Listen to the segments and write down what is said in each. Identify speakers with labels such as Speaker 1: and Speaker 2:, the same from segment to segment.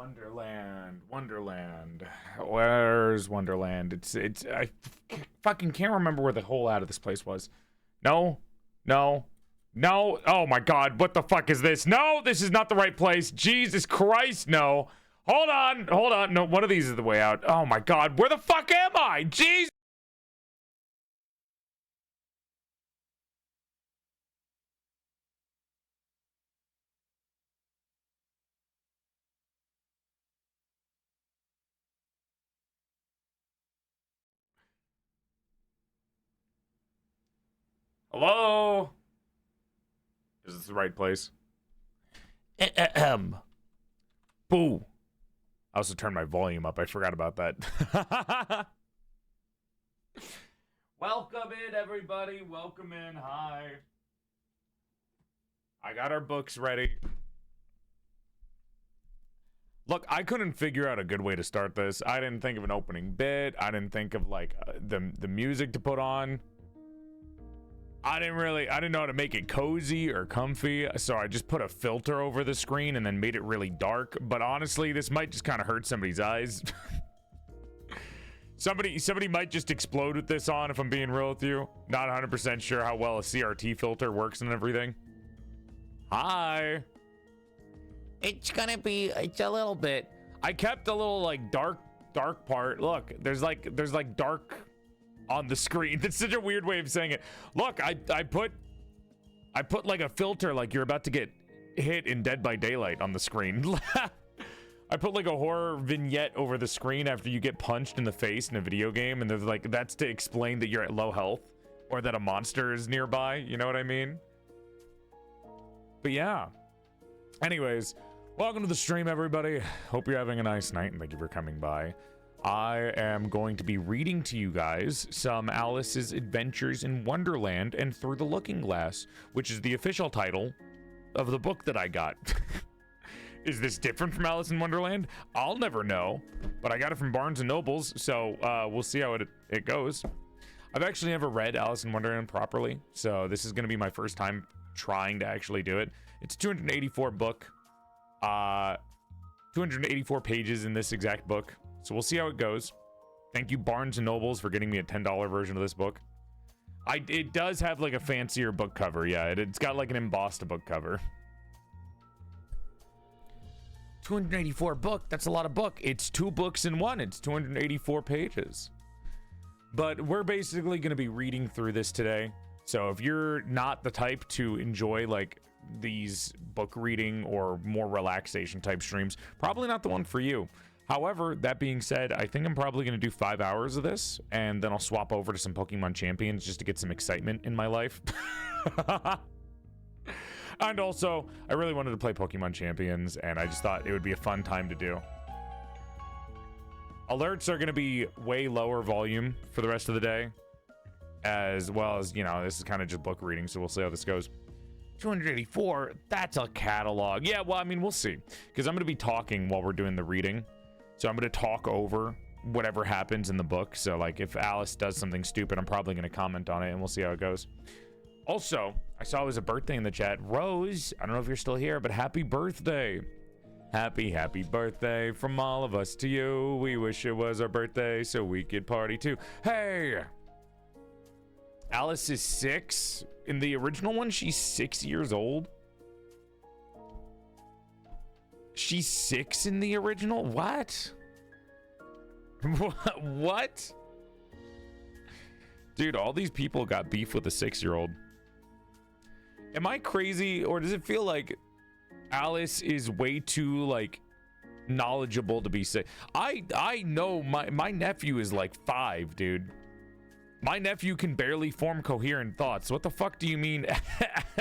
Speaker 1: Wonderland, Wonderland. Where's Wonderland? I fucking can't remember where the whole out of this place was. No. Oh my god, what the fuck is this? No, this is not the right place. Jesus Christ, no. Hold on. No, one of these is the way out. Oh my god, where the fuck am I? Jesus. Hello? Is this the right place? Boo. I also turned my volume up. I forgot about that. Welcome in, everybody. Welcome in. Hi. I got our books ready. Look, I couldn't figure out a good way to start this. I didn't think of an opening bit. I didn't think of, like, the music to put on. I didn't know how to make it cozy or comfy, so I just put a filter over the screen and then made it really dark. But honestly, this might just kind of hurt somebody's eyes. Somebody might just explode with this on, if I'm being real with you. Not 100% sure how well a CRT filter works and everything. Hi. It's a little bit. I kept a little, like, dark part. Look, there's like dark on the screen. That's such a weird way of saying it. Look, I put like a filter, like you're about to get hit in Dead by Daylight on the screen. I put like a horror vignette over the screen after you get punched in the face in a video game, and there's like, that's to explain that you're at low health or that a monster is nearby. You know what I mean? But yeah. Anyways, welcome to the stream, everybody. Hope you're having a nice night, and thank you for coming by. I am going to be reading to you guys some Alice's Adventures in Wonderland and Through the Looking Glass, which is the official title of the book that I got. Is this different from Alice in Wonderland? I'll never know, but I got it from Barnes & Nobles, so we'll see how it goes. I've actually never read Alice in Wonderland properly, so this is going to be my first time trying to actually do it. It's a 284 book, 284 pages in this exact book. So we'll see how it goes. Thank you, Barnes & Nobles, for getting me a $10 version of this book. It does have like a fancier book cover. Yeah, it's got like an embossed book cover. 284 book. That's a lot of book. It's 2 books in one. It's 284 pages. But we're basically going to be reading through this today. So if you're not the type to enjoy like these book reading or more relaxation type streams, probably not the one for you. However, that being said, I think I'm probably going to do 5 hours of this, and then I'll swap over to some Pokemon Champions just to get some excitement in my life. And also, I really wanted to play Pokemon Champions, and I just thought it would be a fun time to do. Alerts are going to be way lower volume for the rest of the day, as well as, you know, this is kind of just book reading, so we'll see how this goes. 284, that's a catalog. Yeah, well, I mean, we'll see, because I'm going to be talking while we're doing the reading. So I'm going to talk over whatever happens in the book. So like if Alice does something stupid, I'm probably going to comment on it and we'll see how it goes. Also, I saw it was a birthday in the chat. Rose, I don't know if you're still here, but happy birthday. Happy birthday from all of us to you. We wish it was our birthday so we could party too. Hey! Alice is 6. In the original one, she's 6 years old. She's 6 in the original? What? What? Dude, all these people got beef with a 6-year-old. Am I crazy, or does it feel like Alice is way too, like, knowledgeable to be 6? I know my nephew is like 5, dude. My nephew can barely form coherent thoughts. What the fuck do you mean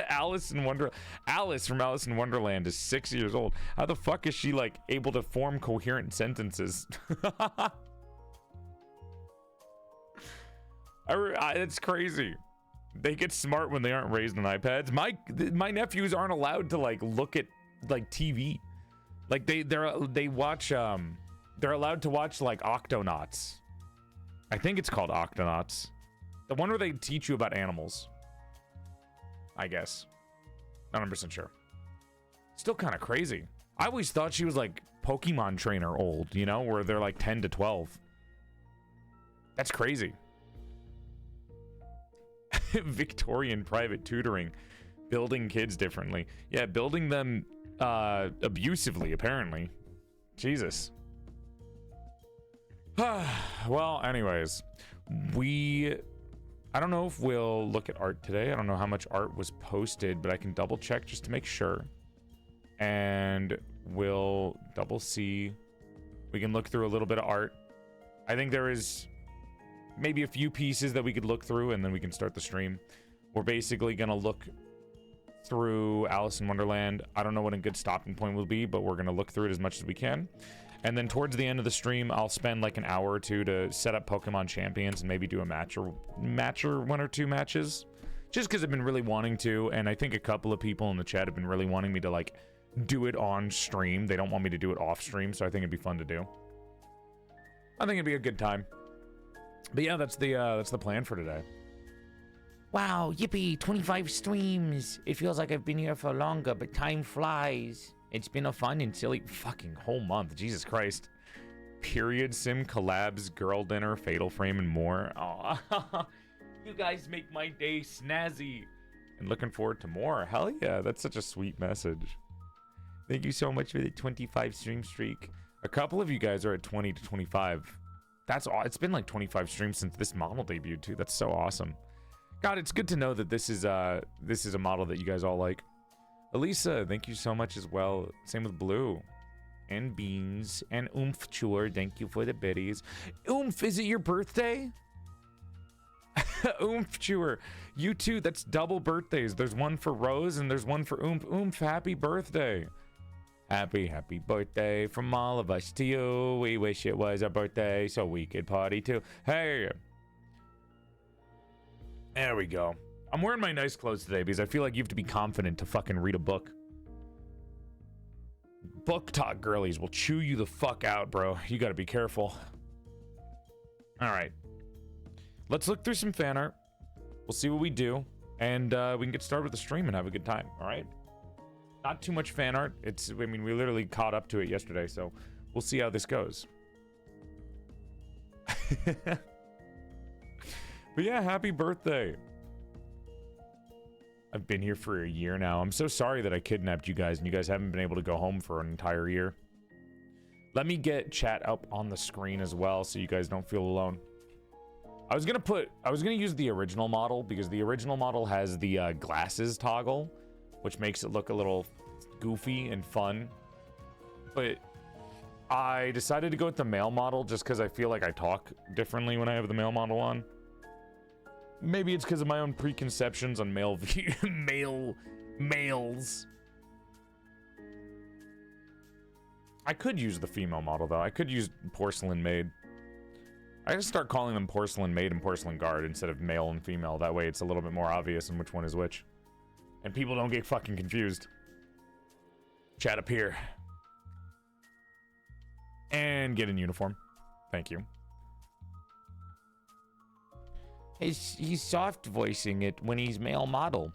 Speaker 1: Alice from Alice in Wonderland is 6 years old? How the fuck is she like able to form coherent sentences? It's crazy. They get smart when they aren't raised on iPads. My nephews aren't allowed to like look at like TV. Like they watch they're allowed to watch like Octonauts. I think it's called Octonauts. The one where they teach you about animals. I guess. Not 100% sure. Still kind of crazy. I always thought she was like Pokemon trainer old, you know, where they're like 10 to 12. That's crazy. Victorian private tutoring. Building kids differently. Yeah, building them abusively, apparently. Jesus. Well, anyways, I don't know if we'll look at art today. I don't know how much art was posted, but I can double check just to make sure. And we'll double see. We can look through a little bit of art. I think there is maybe a few pieces that we could look through, and then we can start the stream. We're basically gonna look through Alice in Wonderland. I don't know what a good stopping point will be, but we're gonna look through it as much as we can. And then towards the end of the stream, I'll spend like an hour or two to set up Pokemon champions and maybe do a match or one or two matches, just because I've been really wanting to. And I think a couple of people in the chat have been really wanting me to like do it on stream. They don't want me to do it off stream, so I think it'd be fun to do. I think it'd be a good time. But yeah, that's the plan for today.
Speaker 2: Wow, yippee, 25 streams. It feels like I've been here for longer, but time flies.
Speaker 1: It's been a fun and silly fucking whole month. Jesus Christ. Period sim, collabs, girl dinner, fatal frame, and more. Oh, you guys make my day snazzy. And looking forward to more. Hell yeah, that's such a sweet message. Thank you so much for the 25 stream streak. A couple of you guys are at 20 to 25. That's all. It's been like 25 streams since this model debuted too. That's so awesome. God, it's good to know that this is a model that you guys all like. Elisa, thank you so much as well. Same with Blue. And Beans. And Oomph-Chur, thank you for the biddies. Oomph, is it your birthday? Oomph-Chur. You too, that's double birthdays. There's one for Rose and there's one for Oomph. Oomph, happy birthday. Happy birthday from all of us to you. We wish it was a birthday so we could party too. Hey. There we go. I'm wearing my nice clothes today because I feel like you have to be confident to fucking read a book. Book talk girlies will chew you the fuck out, bro. You gotta be careful. All right. Let's look through some fan art. We'll see what we do. And we can get started with the stream and have a good time. All right? Not too much fan art. I mean, we literally caught up to it yesterday, so we'll see how this goes. But yeah, happy birthday. I've been here for a year now. I'm so sorry that I kidnapped you guys and you guys haven't been able to go home for an entire year. Let me get chat up on the screen as well so you guys don't feel alone. I was gonna use the original model because the original model has the glasses toggle, which makes it look a little goofy and fun. But I decided to go with the male model just because I feel like I talk differently when I have the male model on. Maybe it's because of my own preconceptions on males. I could use the female model though. I could use PorcelainMaid. I just start calling them PorcelainMaid and Porcelain Guard instead of male and female. That way it's a little bit more obvious on which one is which. And people don't get fucking confused. Chat up here. And get in uniform. Thank you.
Speaker 2: He's soft voicing it when he's male model.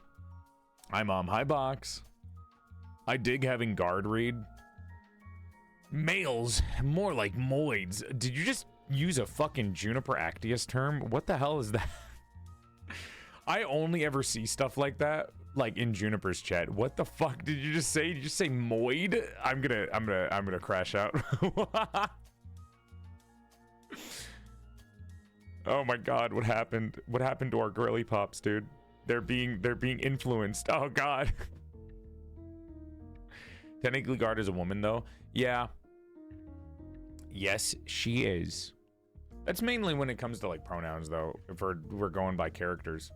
Speaker 1: Hi, Mom. Hi, Box. I dig having guard read. Males, more like moids. Did you just use a fucking Juniper Actius term? What the hell is that? I only ever see stuff like that, like in Juniper's chat. What the fuck did you just say? Did you just say moid? I'm gonna crash out. Oh my god, what happened? What happened to our girly pops, dude? They're being influenced. Oh god. Technically Guard is a woman though. Yeah. Yes, she is. That's mainly when it comes to like pronouns though, if we're going by characters.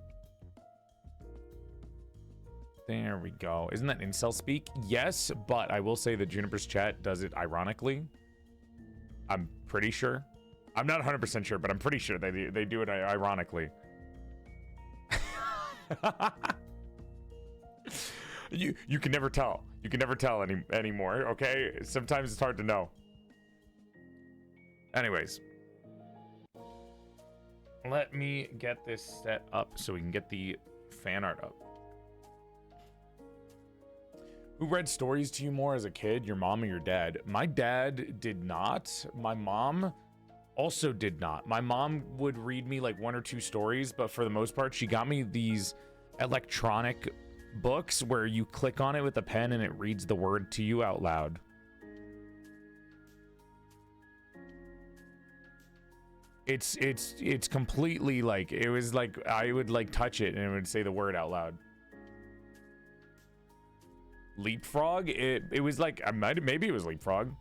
Speaker 1: There we go. Isn't that incel speak? Yes, but I will say that Juniper's chat does it ironically. I'm pretty sure. I'm not 100% sure, but I'm pretty sure they do it ironically. You can never tell. You can never tell anymore, okay? Sometimes it's hard to know. Anyways. Let me get this set up so we can get the fan art up. Who read stories to you more as a kid, your mom or your dad? My dad did not. My mom also did not. My mom would read me like 1 or 2 stories, but for the most part, she got me these electronic books where you click on it with a pen and it reads the word to you out loud. It's completely like, it was like I would like touch it and it would say the word out loud. Leapfrog, it was like, maybe it was Leapfrog.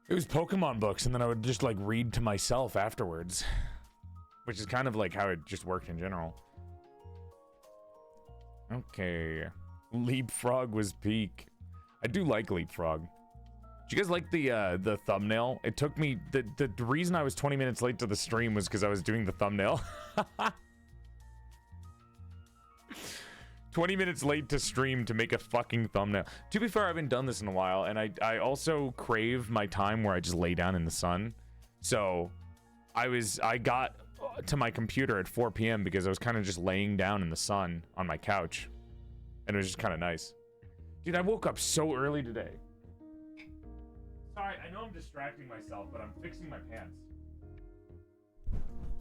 Speaker 1: It was Pokemon books, and then I would just like read to myself afterwards, which is kind of like how it just worked in general. Okay, Leapfrog was peak. I do like Leapfrog. Do you guys like the thumbnail? It took me, the reason I was 20 minutes late to the stream was because I was doing the thumbnail. 20 minutes late to stream to make a fucking thumbnail. To be fair, I haven't done this in a while, and I also crave my time where I just lay down in the sun. So I got to my computer at 4 p.m. because I was kind of just laying down in the sun on my couch, and it was just kind of nice. Dude, I woke up so early today. Sorry, I know I'm distracting myself, but I'm fixing my pants.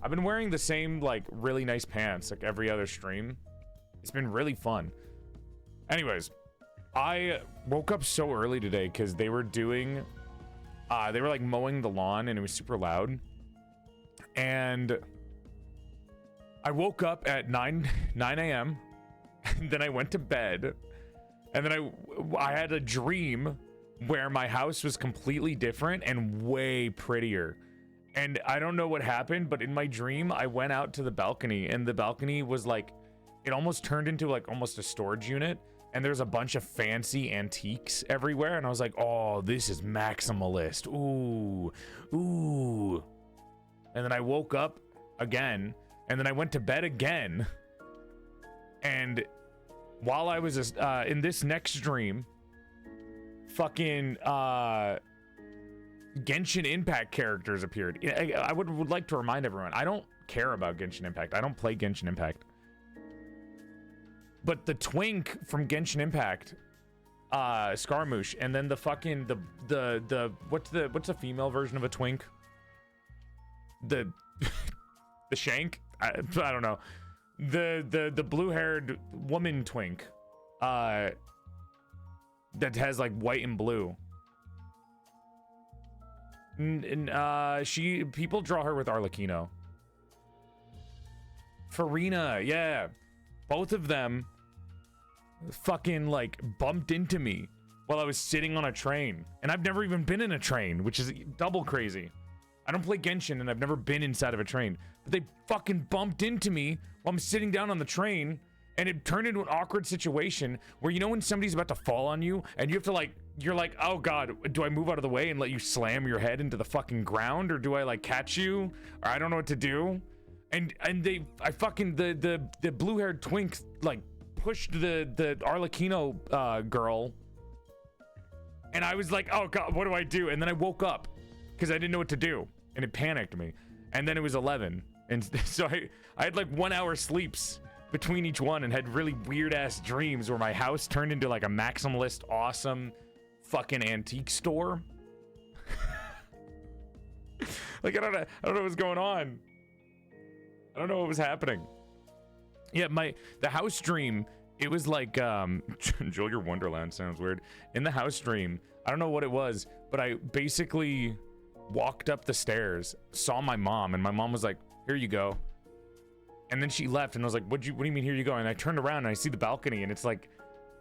Speaker 1: I've been wearing the same like really nice pants like every other stream. It's been really fun. Anyways, I woke up so early today because they were doing, they were like mowing the lawn and it was super loud. And I woke up at 9 a.m. and then I went to bed. And then I had a dream where my house was completely different and way prettier. And I don't know what happened, but in my dream, I went out to the balcony and the balcony was like, it almost turned into like almost a storage unit, and there's a bunch of fancy antiques everywhere, and I was like, oh, this is maximalist. Ooh, ooh. And then I woke up again, and then I went to bed again, and while I was in this next dream, fucking Genshin Impact characters appeared. I would like to remind everyone, I don't care about Genshin Impact. I don't play Genshin Impact. But the twink from Genshin Impact, Scaramouche, and then the fucking what's the female version of a twink? The Shank? I don't know. The blue-haired woman twink, that has like white and blue. People draw her with Arlecchino. Farina, yeah. Both of them fucking like bumped into me while I was sitting on a train, and I've never even been in a train, which is double crazy. I don't play Genshin and I've never been inside of a train, but they fucking bumped into me while I'm sitting down on the train, and it turned into an awkward situation where, you know, when somebody's about to fall on you and you have to like, you're like, oh god, do I move out of the way and let you slam your head into the fucking ground, or do I like catch you, or I don't know what to do. And the blue-haired twink like pushed the Arlecchino girl, and I was like, oh god, what do I do? And then I woke up because I didn't know what to do, and it panicked me. And then it was 11, and so I had like 1 hour sleeps between each one, and had really weird ass dreams where my house turned into like a maximalist, awesome fucking antique store. Like I don't know what's going on. I don't know what was happening. Yeah, the house dream, it was like, Joel, your Wonderland sounds weird. In the house dream, I don't know what it was, but I basically walked up the stairs, saw my mom, and my mom was like, here you go. And then she left, and I was like, what do you mean here you go? And I turned around and I see the balcony, and it's like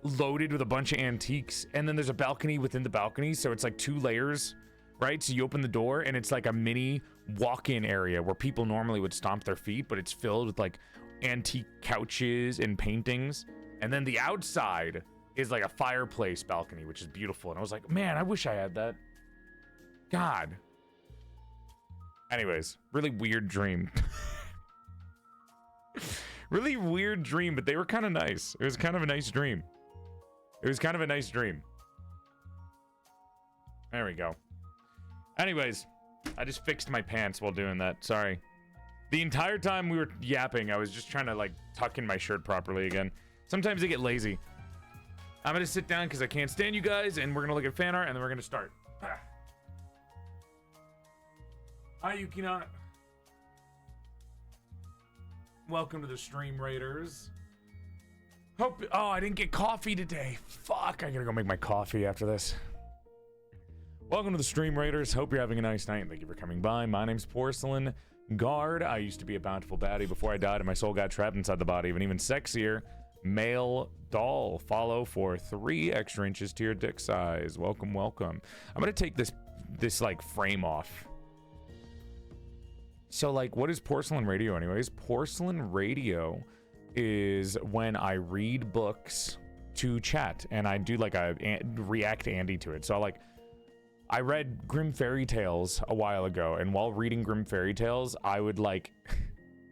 Speaker 1: loaded with a bunch of antiques. And then there's a balcony within the balcony, so it's like 2 layers, right? So you open the door and it's like a mini walk-in area where people normally would stomp their feet, but it's filled with like antique couches and paintings. And then the outside is like a fireplace balcony, which is beautiful. And I was like, man, I wish I had that. God. Anyways, really weird dream. Really weird dream, but they were kind of nice. It was kind of a nice dream. It was kind of a nice dream. There we go. Anyways, I just fixed my pants while doing that. Sorry. The entire time we were yapping, I was just trying to like tuck in my shirt properly again. Sometimes I get lazy. I'm gonna sit down because I can't stand you guys, and we're gonna look at fan art, and then we're gonna start. Hi, Yukina. Welcome to the Stream Raiders. Oh, I didn't get coffee today. Fuck, I gotta go make my coffee after this. Welcome to the Stream Raiders. Hope you're having a nice night. Thank you for coming by. My name's Porcelain Guard. I used to be a bountiful baddie before I died and my soul got trapped inside the body of an even sexier male doll. Follow for 3 extra inches to your dick size. Welcome, welcome. I'm gonna take this like frame off. So like, what is Porcelain Radio anyways? Porcelain Radio is when I read books to chat and I do like a react Andy to it. So like, I read Grim Fairy Tales a while ago, and while reading Grim Fairy Tales, I would like,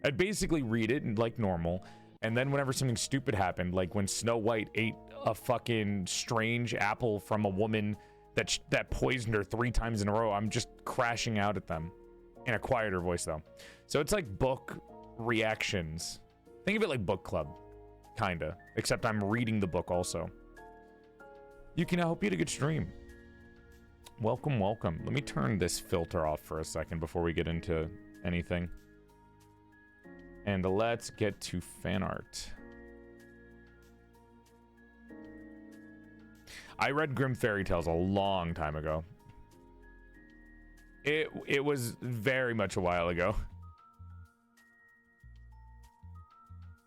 Speaker 1: I'd basically read it like normal, and then whenever something stupid happened, like when Snow White ate a fucking strange apple from a woman that poisoned her 3 times in a row, I'm just crashing out at them. In a quieter voice though. So it's like book reactions. Think of it like book club, kinda. Except I'm reading the book also. I hope you had a good stream. Welcome, welcome. Let me turn this filter off for a second before we get into anything. And let's get to fan art. I read Grim Fairy Tales a long time ago. It was very much a while ago.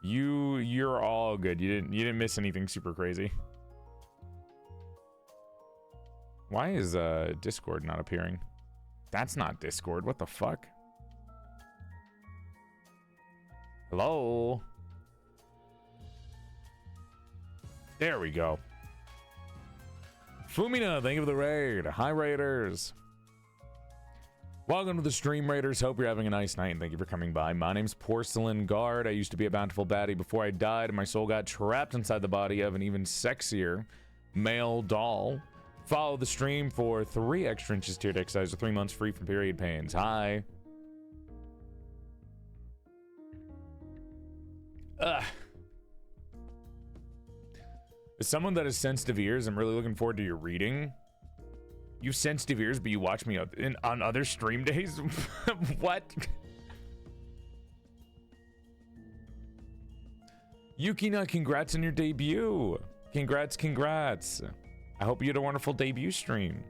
Speaker 1: You're all good. You didn't miss anything super crazy. Why is Discord not appearing? That's not Discord. What the fuck? Hello? There we go. Fumina, thank you for the raid. Hi, Raiders. Welcome to the Stream Raiders. Hope you're having a nice night and thank you for coming by. My name's Porcelain Guard. I used to be a bountiful baddie before I died and my soul got trapped inside the body of an even sexier male doll. Follow the stream for 3 extra inches to your dick size or 3 months free from period pains. Hi. Ugh. As someone that has sensitive ears, I'm really looking forward to your reading. You have sensitive ears, but you watch me on other stream days? What? Yukina, congrats on your debut. Congrats, congrats. I hope you had a wonderful debut stream.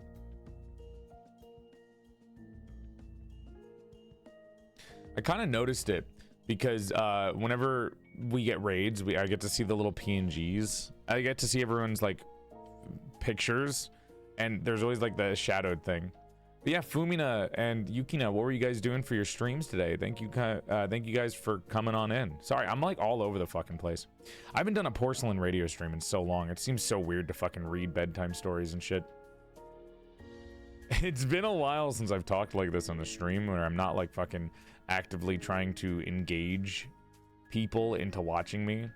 Speaker 1: I kind of noticed it because whenever we get raids, I get to see the little PNGs. I get to see everyone's like pictures. And there's always like the shadowed thing. But yeah, Fumina and Yukina, what were you guys doing for your streams today? Thank you guys for coming on in. Sorry, I'm like all over the fucking place. I haven't done a Porcelain Radio stream in so long. It seems so weird to fucking read bedtime stories and shit. It's been a while since I've talked like this on a stream where I'm not like fucking actively trying to engage people into watching me.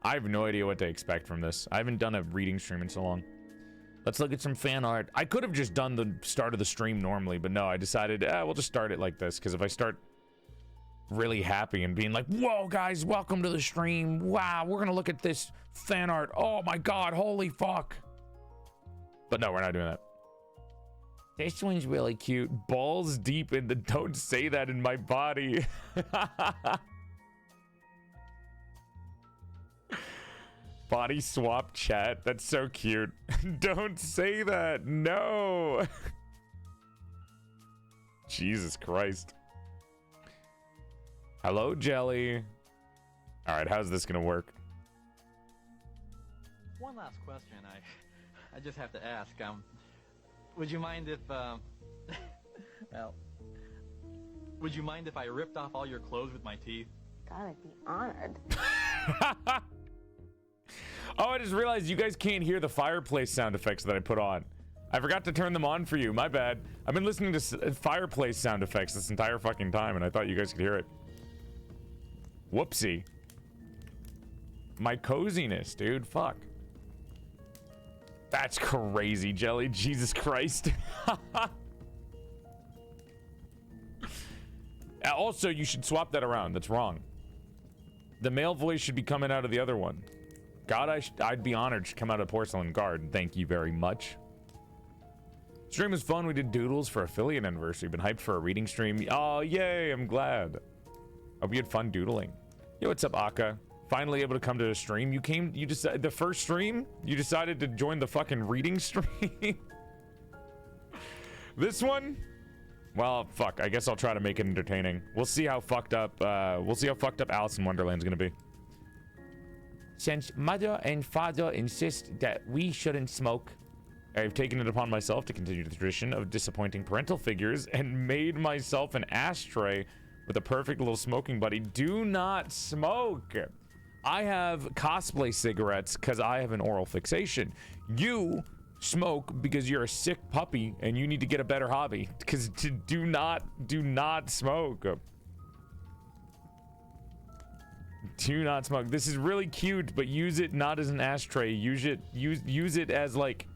Speaker 1: I have no idea what to expect from this. I haven't done a reading stream in so long. Let's look at some fan art. I could have just done the start of the stream normally, but no, I decided, we'll just start it like this, because if I start really happy and being like, whoa, guys, welcome to the stream. Wow, we're going to look at this fan art. Oh, my God, holy fuck. But no, we're not doing that. This one's really cute. Balls deep in the don't say that in my body. Body swap chat. That's so cute. Don't say that. No. Jesus Christ. Hello, Jelly. All right, how's this gonna work?
Speaker 3: One last question. I just have to ask. Would you mind if well, would you mind if I ripped off all your clothes with my teeth?
Speaker 4: God, I'd be honored.
Speaker 1: Oh, I just realized you guys can't hear the fireplace sound effects that I put on. I forgot to turn them on for you. My bad. I've been listening to fireplace sound effects this entire fucking time, and I thought you guys could hear it. Whoopsie. My coziness, dude. Fuck. That's crazy, Jelly. Jesus Christ. Also, you should swap that around. That's wrong. The male voice should be coming out of the other one. God, I'd be honored to come out of Porcelain Garden. Thank you very much. Stream was fun. We did doodles for affiliate anniversary. Been hyped for a reading stream. Oh, yay. I'm glad. Hope you had fun doodling. Yo, what's up, Aka? Finally able to come to a stream. You decided the first stream? You decided to join the fucking reading stream? This one? Well, fuck. I guess I'll try to make it entertaining. We'll see how fucked up, Alice in Wonderland's gonna be.
Speaker 2: Since mother and father insist that we shouldn't smoke,
Speaker 1: I've taken it upon myself to continue the tradition of disappointing parental figures and made myself an ashtray with a perfect little smoking buddy. Do not smoke. I have cosplay cigarettes because I have an oral fixation. You smoke because you're a sick puppy and you need to get a better hobby. Because do not smoke. Do not smoke. This is really cute, but use it not as an ashtray. Use it as like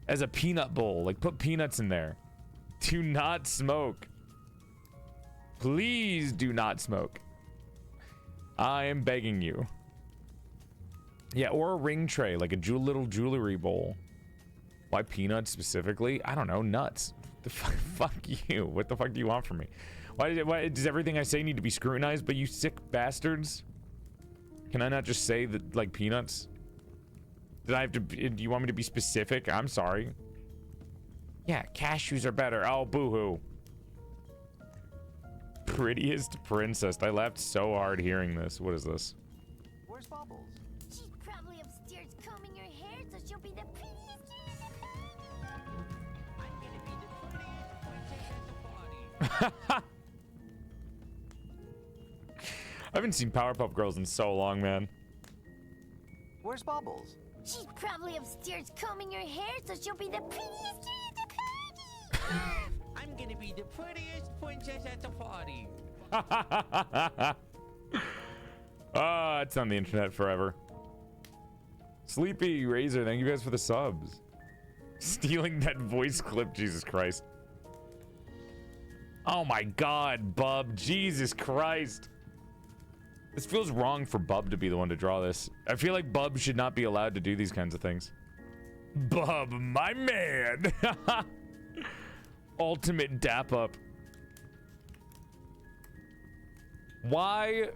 Speaker 1: as a peanut bowl. Like put peanuts in there. Do not smoke. Please do not smoke. I am begging you. Yeah, or a ring tray, like a little jewelry bowl. Why peanuts specifically? I don't know. Nuts. The fuck you. What the fuck do you want from me? Why does everything I say need to be scrutinized by you sick bastards? Can I not just say that, like, peanuts? Did I have to? Do you want me to be specific? I'm sorry.
Speaker 2: yeah, cashews are better.
Speaker 1: Oh, boo-hoo. Prettiest princess. I laughed so hard hearing this. What is this?
Speaker 5: Where's Bubbles?
Speaker 6: She's probably upstairs combing her hair, so she'll be the prettiest girl in the party.
Speaker 5: I'm gonna be the prettiest princess at the party.
Speaker 1: I haven't seen Powerpuff Girls in so long, man.
Speaker 5: Where's Bubbles?
Speaker 6: She's probably upstairs combing her hair, so she'll be the prettiest girl at the party.
Speaker 5: I'm gonna be the prettiest princess at the party.
Speaker 1: It's on the internet forever. Sleepy Razor, thank you guys for the subs. Stealing that voice clip, Jesus Christ. Oh my god, Bub, Jesus Christ. This feels wrong for Bub to be the one to draw this. I feel like Bub should not be allowed to do these kinds of things. Bub, my man. Ultimate dap up. Why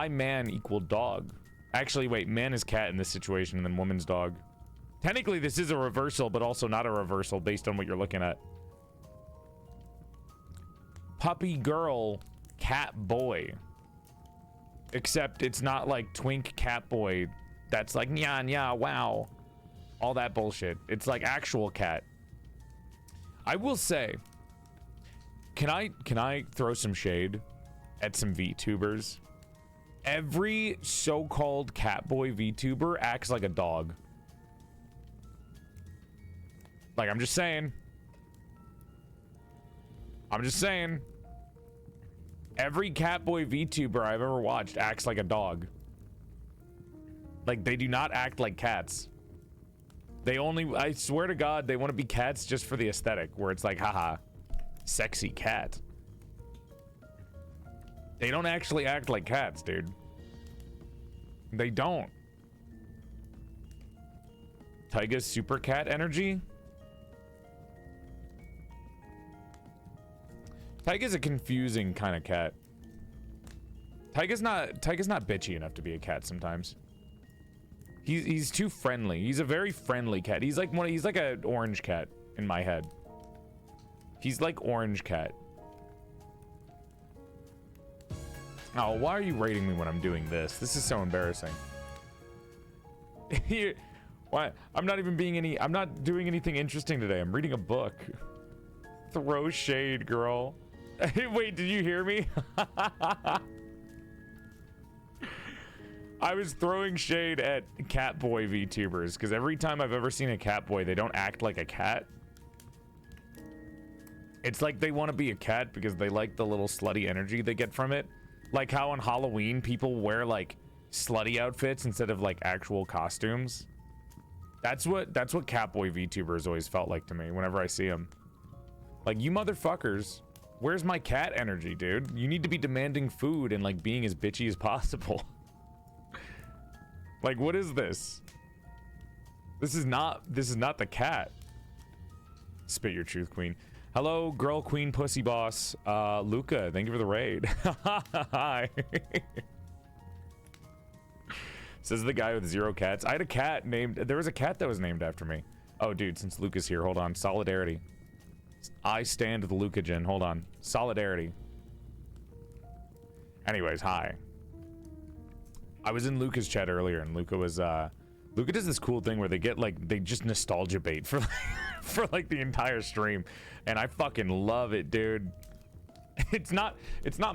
Speaker 1: man equal dog? Actually, wait, man is cat in this situation and then woman's dog. Technically, this is a reversal, but also not a reversal based on what you're looking at. Puppy girl, cat boy. Except it's not like twink cat boy. That's like nya nya wow. All that bullshit. It's like actual cat. I will say, can I throw some shade at some VTubers? Every so-called catboy VTuber acts like a dog. Like, I'm just saying. Every catboy VTuber I've ever watched acts like a dog. Like, they do not act like cats. They only, I swear to God, they want to be cats just for the aesthetic, where it's like, haha, sexy cat. They don't actually act like cats, dude. They don't. Taiga's super cat energy? Taiga's a confusing kind of cat. Taiga's not bitchy enough to be a cat sometimes. He's too friendly. He's a very friendly cat. He's like an orange cat in my head. He's like orange cat. Oh, why are you rating me when I'm doing this? This is so embarrassing. Why? I'm not doing anything interesting today. I'm reading a book. Throw shade, girl. Wait, did you hear me? I was throwing shade at catboy VTubers because every time I've ever seen a catboy, they don't act like a cat. It's like they want to be a cat because they like the little slutty energy they get from it. Like how on Halloween people wear like slutty outfits instead of like actual costumes. That's what catboy VTubers always felt like to me whenever I see them. Like, you motherfuckers, where's my cat energy, dude? You need to be demanding food and like being as bitchy as possible. Like, what is this? This is not the cat. Spit your truth, queen. Hello, girl queen pussy boss. Luca, thank you for the raid. Hi. Says the guy with 0 cats. I had a cat named, there was a cat that was named after me. Oh, dude, since Luca's here, hold on. Solidarity. I stand with Lucagen. Hold on. Solidarity. Anyways, hi. I was in Luca's chat earlier, and Luca was, Luca does this cool thing where they get, like, they just nostalgia bait for, for, like, the entire stream. And I fucking love it, dude. It's not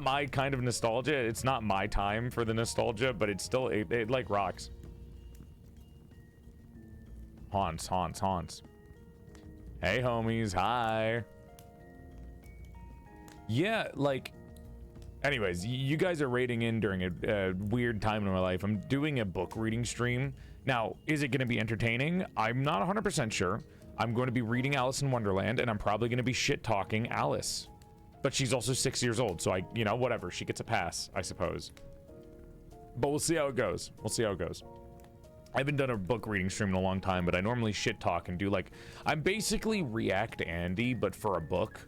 Speaker 1: my kind of nostalgia. It's not my time for the nostalgia, but it's still, it like, rocks. Haunts. Hey, homies. Hi. Yeah, like, anyways, you guys are raiding in during a weird time in my life. I'm doing a book reading stream. Now, is it going to be entertaining? I'm not 100% sure. I'm going to be reading Alice in Wonderland, and I'm probably going to be shit-talking Alice. But she's also 6 years old, so you know, whatever. She gets a pass, I suppose. But we'll see how it goes. I haven't done a book reading stream in a long time, but I normally shit-talk and do, like, I'm basically React Andy, but for a book.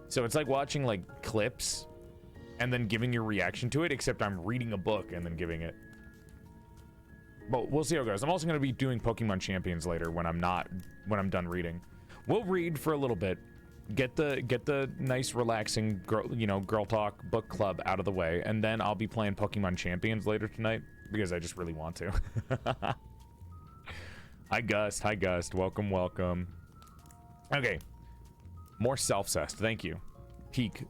Speaker 1: So it's like watching, like, clips and then giving your reaction to it, except I'm reading a book and then giving it. But we'll see how it goes. I'm also going to be doing Pokemon Champions later when I'm done reading. We'll read for a little bit, get the nice relaxing girl talk book club out of the way, and then I'll be playing Pokemon Champions later tonight because I just really want to. Hi Gust, welcome. Okay, more self-cessed, thank you. Peak.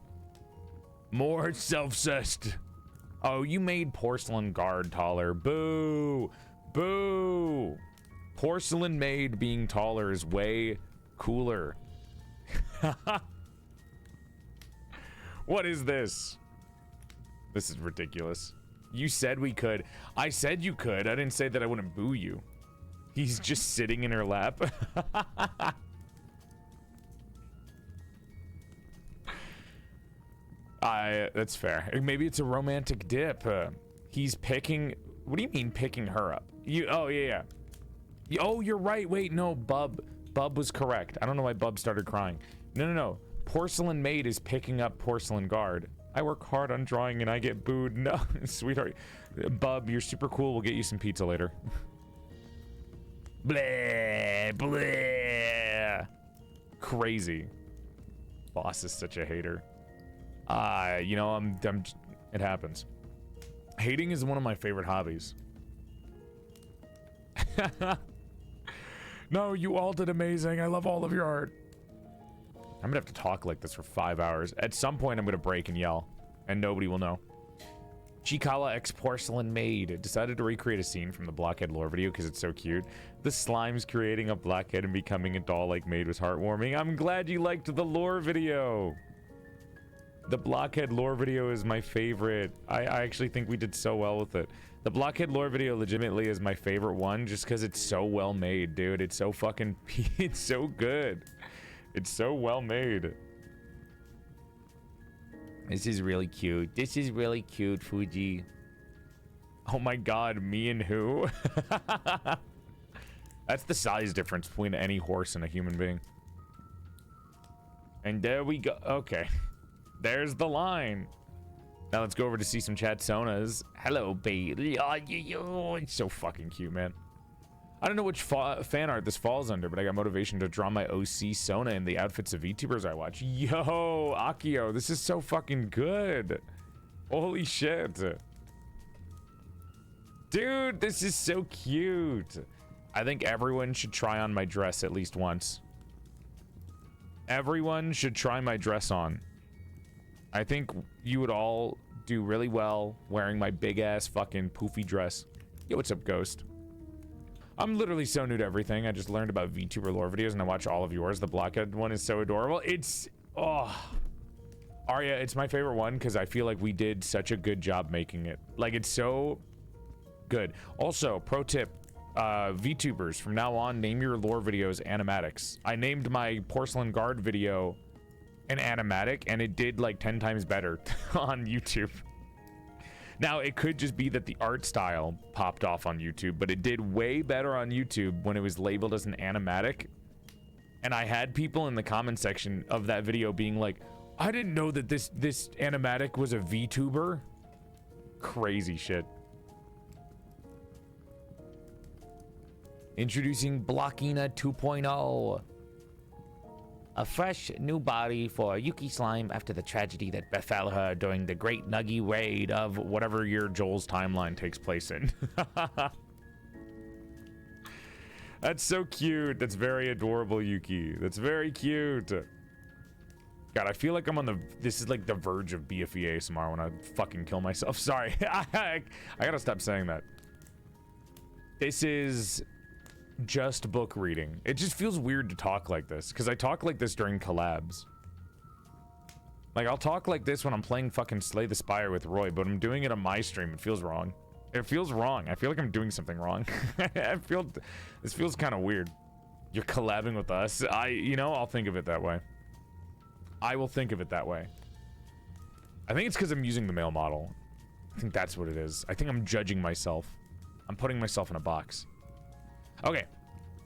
Speaker 1: More self-cessed. Oh, you made Porcelain Guard taller. Boo! PorcelainMaid being taller is way cooler. What is this? This is ridiculous. You said we could. I said you could. I didn't say that I wouldn't boo you. He's just sitting in her lap. That's fair. Maybe it's a romantic dip. He's picking. What do you mean picking her up? Oh yeah. Oh, you're right. Wait, no, Bub was correct. I don't know why Bub started crying. No. PorcelainMaid is picking up Porcelain Guard. I work hard on drawing and I get booed. No, sweetheart. Bub, you're super cool. We'll get you some pizza later. Blah. Crazy. Boss is such a hater. You know, it happens. Hating is one of my favorite hobbies. No, you all did amazing. I love all of your art. I'm gonna have to talk like this for 5 hours. At some point, I'm gonna break and yell, and nobody will know. Chikala X PorcelainMaid decided to recreate a scene from the Blockhead lore video because it's so cute. The slimes creating a blackhead and becoming a doll like Maid was heartwarming. I'm glad you liked the lore video. The Blockhead lore video is my favorite. I actually think we did so well with it. The Blockhead lore video legitimately is my favorite one just because it's so well made, dude. It's so fucking... it's so good. It's so well made. This is really cute. This is really cute, Fuji. Oh my god, me and who? That's the size difference between any horse and a human being. And there we go. Okay. There's the line. Now let's go over to see some chat sonas. Hello, baby. Oh, it's so fucking cute, man. I don't know which fan art this falls under, but I got motivation to draw my OC Sona in the outfits of VTubers I watch. Yo, Akio, this is so fucking good. Holy shit. Dude, this is so cute. I think everyone should try on my dress at least once. Everyone should try my dress on. I think you would all do really well wearing my big ass fucking poofy dress. Yo, what's up, Ghost? I'm literally so new to everything. I just learned about VTuber lore videos and I watch all of yours. The Blockhead one is so adorable. It's... oh. Arya, it's my favorite one because I feel like we did such a good job making it. Like, it's so good. Also, pro tip, VTubers, from now on, name your lore videos animatics. I named my Porcelain Guard video an animatic and it did like 10 times better on YouTube. Now, it could just be that the art style popped off on YouTube, but it did way better on YouTube when it was labeled as an animatic. And I had people in the comment section of that video being like, I didn't know that this animatic was a VTuber. Crazy shit. Introducing Blockina 2.0. A fresh new body for Yuki Slime after the tragedy that befell her during the Great Nuggy Raid of whatever year Joel's timeline takes place in. That's so cute. That's very adorable, Yuki. That's very cute. God, I feel like I'm on the... This is like the verge of BFE ASMR when I fucking kill myself. Sorry. I gotta stop saying that. This is just book reading. It just feels weird to talk like this, because I talk like this during collabs. Like, I'll talk like this when I'm playing fucking Slay the Spire with Roy, but I'm doing it on my stream. It feels wrong. It feels wrong. I feel like I'm doing something wrong. This feels kind of weird. You're collabing with us. You know, I'll think of it that way. I will think of it that way. I think it's because I'm using the male model. I think that's what it is. I think I'm judging myself. I'm putting myself in a box. Okay,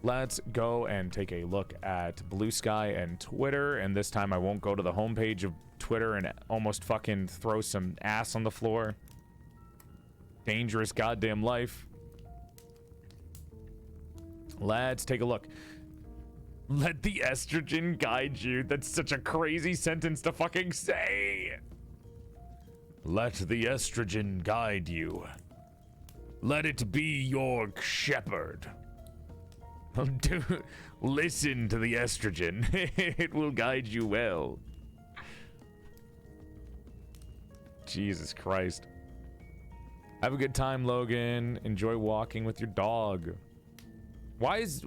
Speaker 1: let's go and take a look at Blue Sky and Twitter. And this time I won't go to the homepage of Twitter and almost fucking throw some ass on the floor. Dangerous goddamn life. Let's take a look. Let the estrogen guide you. That's such a crazy sentence to fucking say. Let the estrogen guide you. Let it be your shepherd. Listen to the estrogen. It will guide you well. Jesus Christ. Have a good time, Logan. Enjoy walking with your dog. What is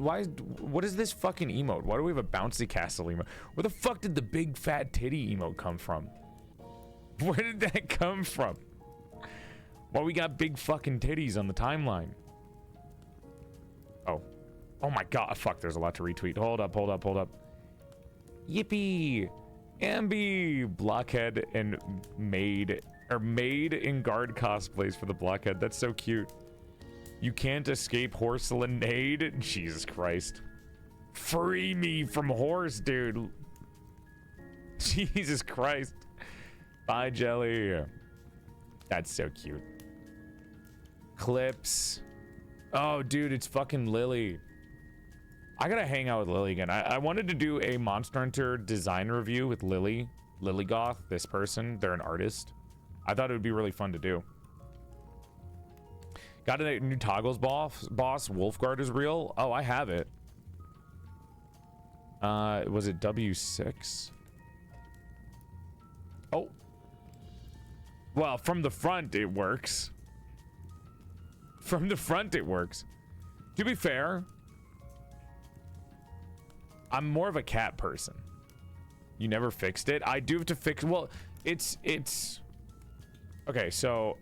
Speaker 1: this fucking emote? Why do we have a bouncy castle emote? Where the fuck did the big fat titty emote come from? Where did that come from? Why we got big fucking titties on the timeline? Oh. Oh my god, fuck, there's a lot to retweet. Hold up. Yippee! Ambi! Blockhead and Maid, or Maid in guard cosplays for the Blockhead. That's so cute. You can't escape PorcelainMaid? Jesus Christ. Free me from horse, dude. Jesus Christ. Bye, Jelly. That's so cute. Clips. Oh, dude, it's fucking Lily. I gotta hang out with Lily again. I wanted to do a Monster Hunter design review with Lily. Lily Goth, this person. They're an artist. I thought it would be really fun to do. Got a new Toggles boss. Wolfguard is real. Oh, I have it. Was it W6? Oh. Well, from the front, it works. From the front, it works. To be fair, I'm more of a cat person. You never fixed it. I do have to fix... Well, it's... Okay, so...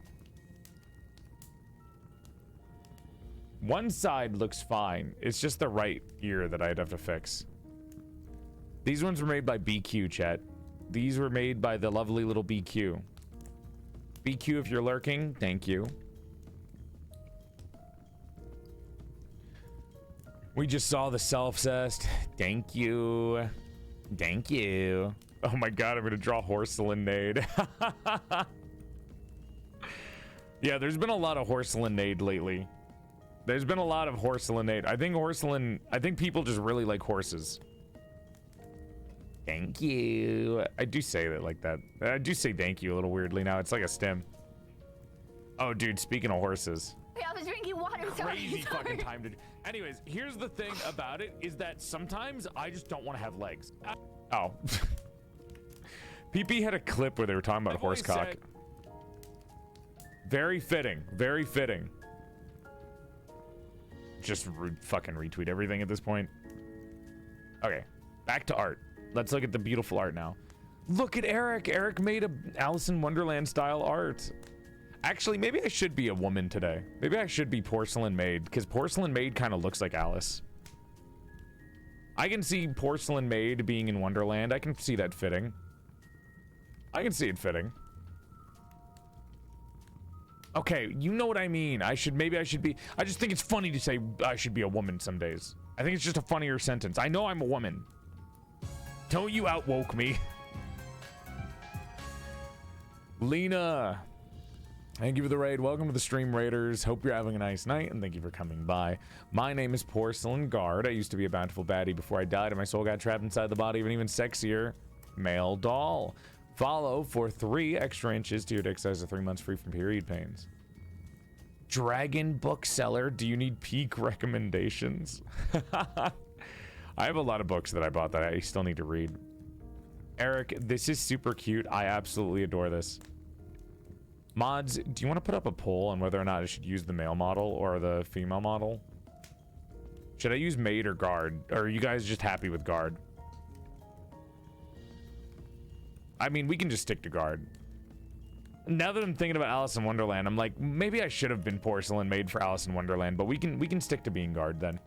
Speaker 1: One side looks fine. It's just the right ear that I'd have to fix. These ones were made by BQ, chat. These were made by the lovely little BQ. BQ, if you're lurking, thank you. We just saw the self-cessed. Thank you. Thank you. Oh my god, I'm gonna draw PorcelainMaid. Yeah, there's been a lot of PorcelainMaid lately. There's been a lot of PorcelainMaid. I think people just really like horses. Thank you. I do say that like that. I do say thank you a little weirdly now. It's like a stem. Oh, dude, speaking of horses.
Speaker 6: I was drinking water.
Speaker 1: Crazy fucking time to do. Anyways, here's the thing about it is that sometimes I just don't want to have legs. Oh. PP had a clip where they were talking about horse cock. Very fitting. Very fitting. Just fucking retweet everything at this point. Okay, back to art. Let's look at the beautiful art now. Look at Eric. Eric made a Alice in Wonderland style art. Actually, maybe I should be a woman today. Maybe I should be PorcelainMaid, because PorcelainMaid kind of looks like Alice. I can see PorcelainMaid being in Wonderland. I can see that fitting. I can see it fitting. Okay, you know what I mean. Maybe I should be. I just think it's funny to say I should be a woman some days. I think it's just a funnier sentence. I know I'm a woman. Don't you outwoke me. Lena, thank you for the raid. Welcome to the stream, Raiders. Hope you're having a nice night, and thank you for coming by. My name is Porcelain Guard. I used to be a bountiful baddie before I died, and my soul got trapped inside the body of an even sexier male doll. Follow for 3 extra inches to your dick size of 3 months free from period pains. Dragon bookseller, do you need peak recommendations? I have a lot of books that I bought that I still need to read. Eric, this is super cute. I absolutely adore this. Mods, do you want to put up a poll on whether or not I should use the male model or the female model? Should I use maid or guard? Or are you guys just happy with guard? I mean, we can just stick to guard. Now that I'm thinking about Alice in Wonderland, I'm like, maybe I should have been PorcelainMaid for Alice in Wonderland, but we can stick to being guard then.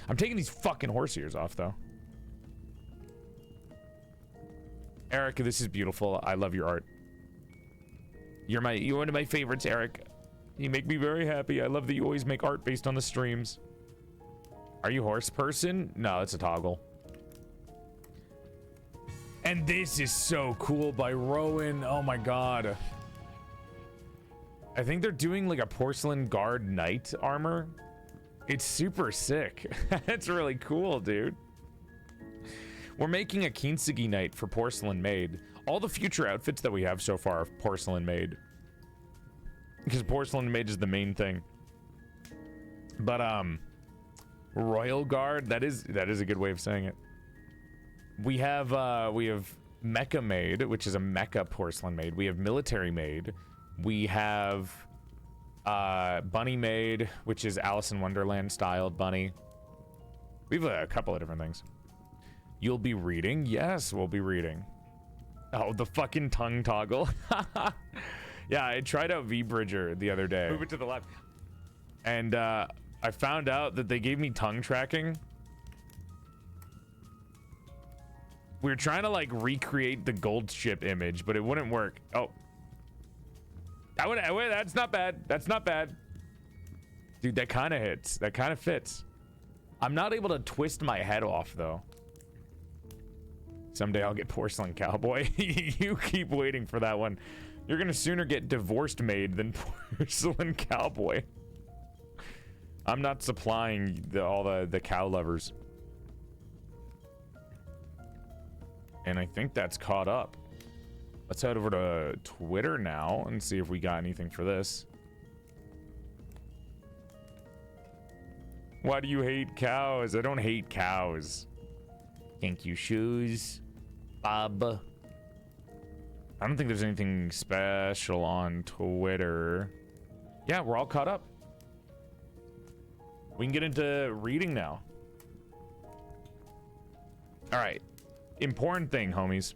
Speaker 1: I'm taking these fucking horse ears off though. Eric, this is beautiful. I love your art. You're one of my favorites, Eric. You make me very happy. I love that you always make art based on the streams. Are you horse person? No, it's a toggle. And this is so cool by Rowan. Oh my god. I think they're doing like a porcelain guard knight armor. It's super sick. That's really cool, dude. We're making a Kintsugi knight for PorcelainMaid. All the future outfits that we have so far are PorcelainMaid. Because PorcelainMaid is the main thing. But Royal Guard, that is a good way of saying it. We have Mecha Maid, which is a mecha porcelain maid. We have Military Maid. We have Bunny Maid, which is Alice in Wonderland styled bunny. We have a couple of different things. You'll be reading? Yes, we'll be reading. Oh, the fucking tongue toggle. Yeah, I tried out V-Bridger the other day. Move it to the left. And I found out that they gave me tongue tracking. We were trying to like recreate the gold ship image, but it wouldn't work. Oh. That's not bad. That's not bad. Dude, that kind of hits. That kind of fits. I'm not able to twist my head off though. Someday I'll get Porcelain Cowboy. You keep waiting for that one. You're gonna sooner get Divorced Maid than Porcelain Cowboy. I'm not supplying all the cow lovers. And I think that's caught up. Let's head over to Twitter now and see if we got anything for this. Why do you hate cows? I don't hate cows. Thank you, shoes. Bob. I don't think there's anything special on Twitter. Yeah, we're all caught up. We can get into reading now. All right. Important thing, homies.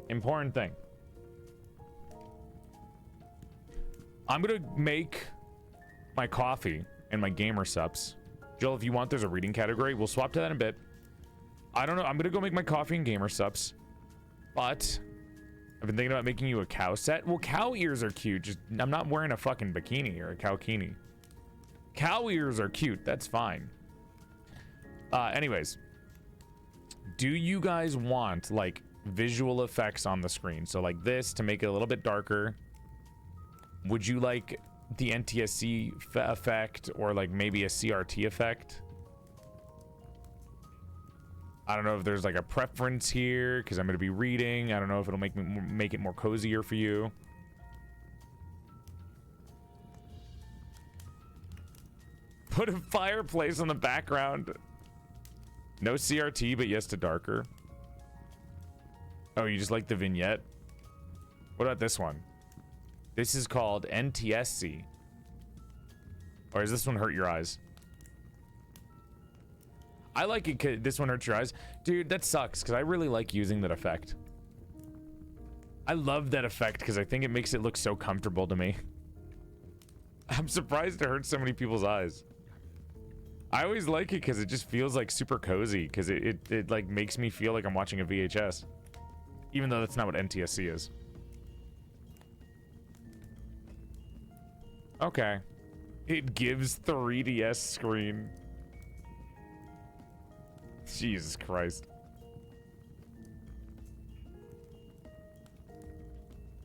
Speaker 1: Important thing. I'm gonna make my coffee and my gamer subs. Jill, if you want, there's a reading category. We'll swap to that in a bit. I don't know. I'm gonna go make my coffee and gamer subs. But I've been thinking about making you a cow set. Well, cow ears are cute. Just I'm not wearing a fucking bikini or a cowkini. Cow ears are cute. That's fine. Anyways. Do you guys want like visual effects on the screen? So like this to make it a little bit darker. Would you like the NTSC effect or like maybe a CRT effect? I don't know if there's like a preference here because I'm going to be reading. I don't know if it'll make it more cozier for you. Put a fireplace on the background. No CRT, but yes to darker. Oh, you just like the vignette? What about this one? This is called NTSC. Or does this one hurt your eyes? I like it 'cause this one hurts your eyes. Dude, that sucks because I really like using that effect. I love that effect because I think it makes it look so comfortable to me. I'm surprised it hurts so many people's eyes. I always like it because it just feels like super cozy because it like makes me feel like I'm watching a VHS. Even though that's not what NTSC is. Okay. It gives 3DS screen. Jesus Christ.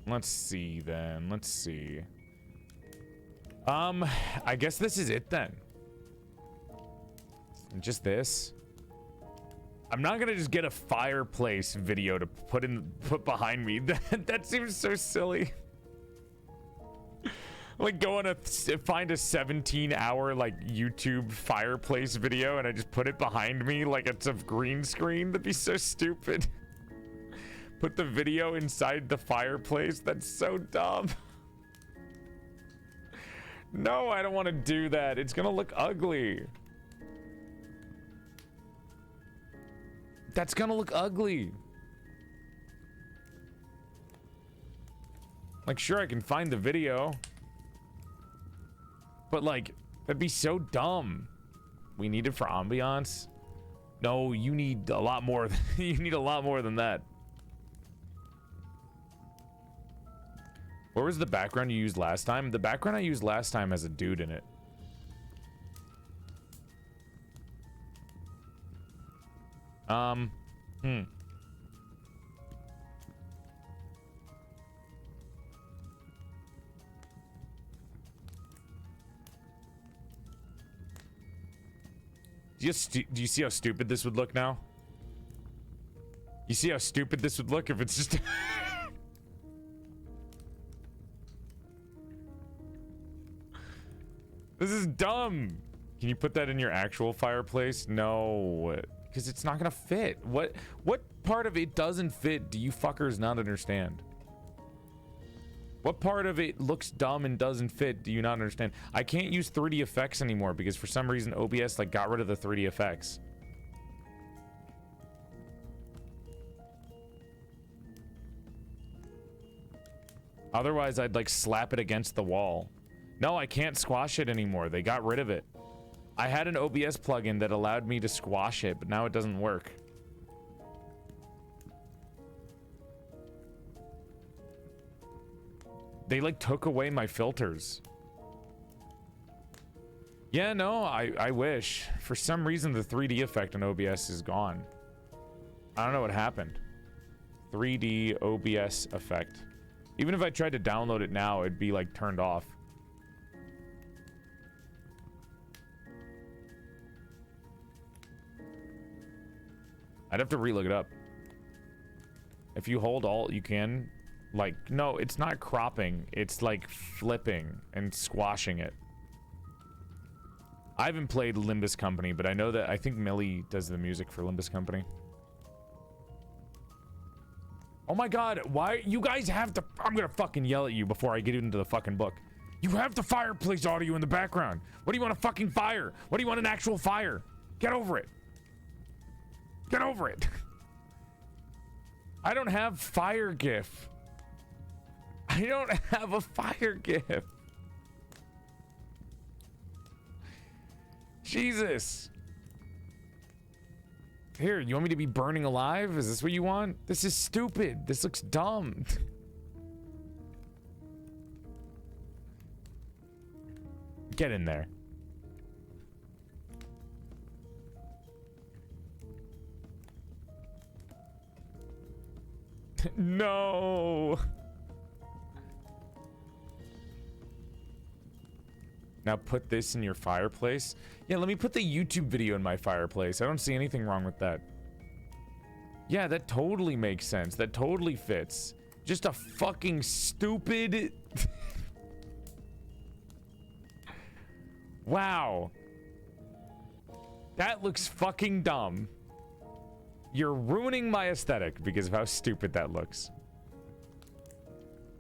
Speaker 1: Let's see then. Let's see. I guess this is it then. Just this. I'm not gonna just get a fireplace video to put behind me. That seems so silly. Like going to find a 17-hour like YouTube fireplace video and I just put it behind me like it's a green screen. That'd be so stupid. Put the video inside the fireplace. That's so dumb. No, I don't want to do that. It's gonna look ugly. That's gonna look ugly. Like, sure, I can find the video. But, like, that'd be so dumb. We need it for ambiance? No, you need a lot more. You need a lot more than that. Where was the background you used last time? The background I used last time has a dude in it. Do you see how stupid this would look now? You see how stupid this would look if it's just... This is dumb. Can you put that in your actual fireplace? No, because it's not gonna fit. What part of it doesn't fit do you fuckers not understand? What part of it looks dumb and doesn't fit do you not understand? I can't use 3D effects anymore because for some reason OBS like got rid of the 3D effects. Otherwise I'd like slap it against the wall. No, I can't squash it anymore. They got rid of it. I had an OBS plugin that allowed me to squash it, but now it doesn't work. They like took away my filters. Yeah, no, I wish. For some reason the 3D effect on OBS is gone. I don't know what happened. 3D OBS effect. Even if I tried to download it now, it'd be like turned off. I'd have to re-look it up. If you hold Alt, you can. Like, no, it's not cropping. It's like flipping and squashing it. I haven't played Limbus Company, but I know that I think Millie does the music for Limbus Company. Oh my god, why you guys have to... I'm gonna fucking yell at you before I get into the fucking book. You have the fireplace audio in the background. What do you want, a fucking fire? What do you want, an actual fire? Get over it. Get over it. I don't have fire GIF. I don't have a fire GIF. Jesus. Here, you want me to be burning alive? Is this what you want? This is stupid. This looks dumb. Get in there. No. Now put this in your fireplace. Yeah, let me put the YouTube video in my fireplace. I don't see anything wrong with that. Yeah, that totally makes sense. That totally fits. Just a fucking stupid... Wow. That looks fucking dumb. You're ruining my aesthetic because of how stupid that looks.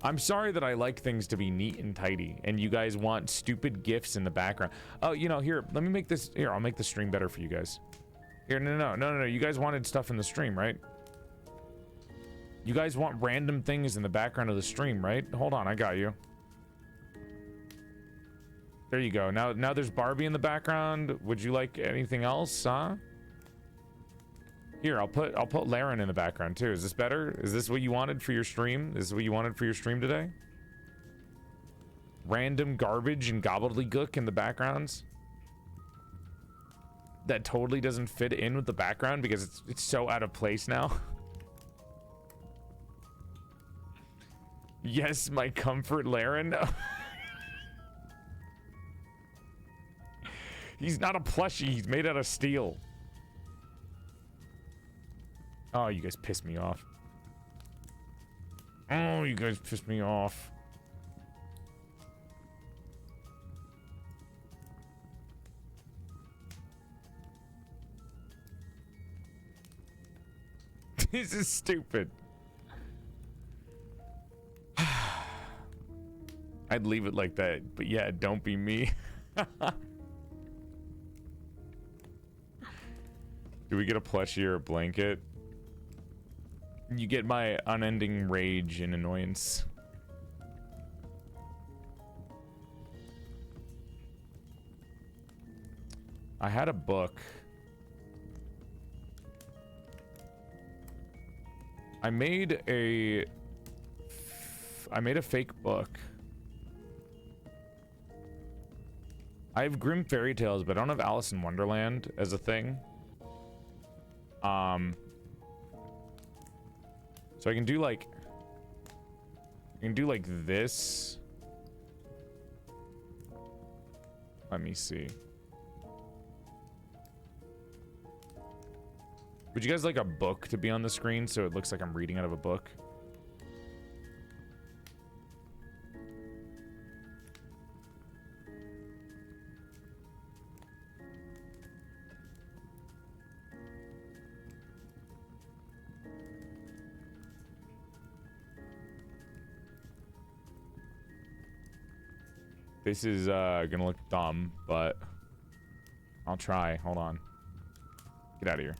Speaker 1: I'm sorry that I like things to be neat and tidy, and you guys want stupid GIFs in the background. Oh, you know, here, let me make this... Here, I'll make the stream better for you guys. Here, no. You guys wanted stuff in the stream, right? You guys want random things in the background of the stream, right? Hold on, I got you. There you go. Now there's Barbie in the background. Would you like anything else, huh? Here, I'll put Laren in the background too. Is this better? Is this what you wanted for your stream? Is this what you wanted for your stream today? random garbage and gobbledygook in the backgrounds that totally doesn't fit in with the background because it's so out of place now. Yes, my comfort Laren. He's not a plushie, he's made out of steel. Oh, you guys pissed me off. Oh, you guys pissed me off. This is stupid. I'd leave it like that, but yeah, don't be me. Do we get a plushie or a blanket? You get my unending rage and annoyance. I had a book. I made a fake book. I have Grim Fairy Tales, but I don't have Alice in Wonderland as a thing. So I can do like this. Let me see. Would you guys like a book to be on the screen so it looks like I'm reading out of a book? This is gonna look dumb, but I'll try. Hold on. Get out of here.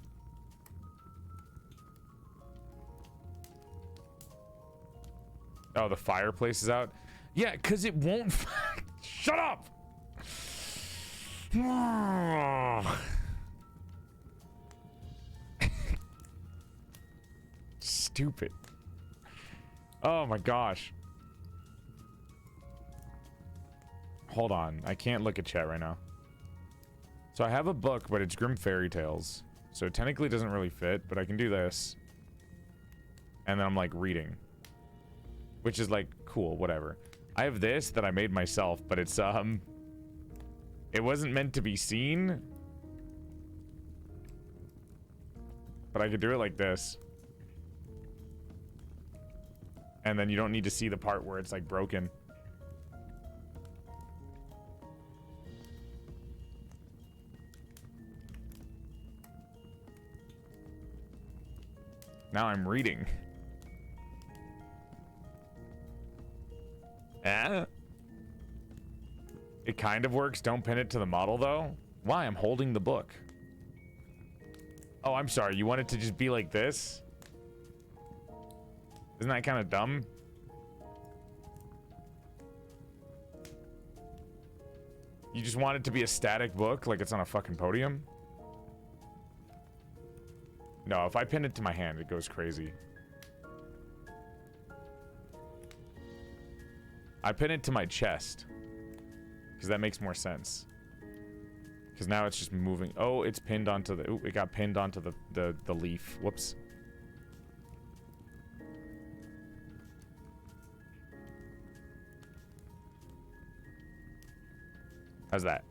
Speaker 1: Oh, the fireplace is out? Yeah, because it won't... Shut up! Stupid. Oh my gosh. Hold on. I can't look at chat right now. So I have a book, but it's Grim Fairy Tales. So it technically doesn't really fit, but I can do this. And then I'm like reading. Which is like, cool, whatever. I have this that I made myself, but it's, it wasn't meant to be seen. But I could do it like this. And then you don't need to see the part where it's like broken. Now I'm reading. Eh? It kind of works. Don't pin it to the model, though. Why? I'm holding the book. Oh, I'm sorry. You want it to just be like this? Isn't that kind of dumb? You just want it to be a static book, like it's on a fucking podium? No, if I pin it to my hand, it goes crazy. I pin it to my chest. Because that makes more sense. Because now it's just moving. Oh, it's pinned onto the... Ooh, it got pinned onto the leaf. Whoops. How's that?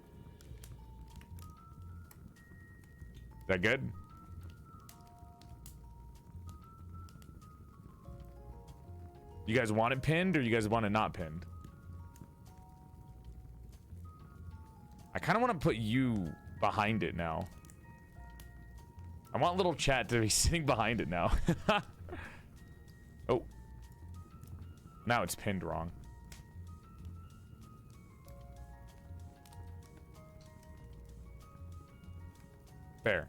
Speaker 1: Is that good? You guys want it pinned or you guys want it not pinned? I kind of want to put you behind it now. I want little chat to be sitting behind it now. Oh. Now it's pinned wrong. There.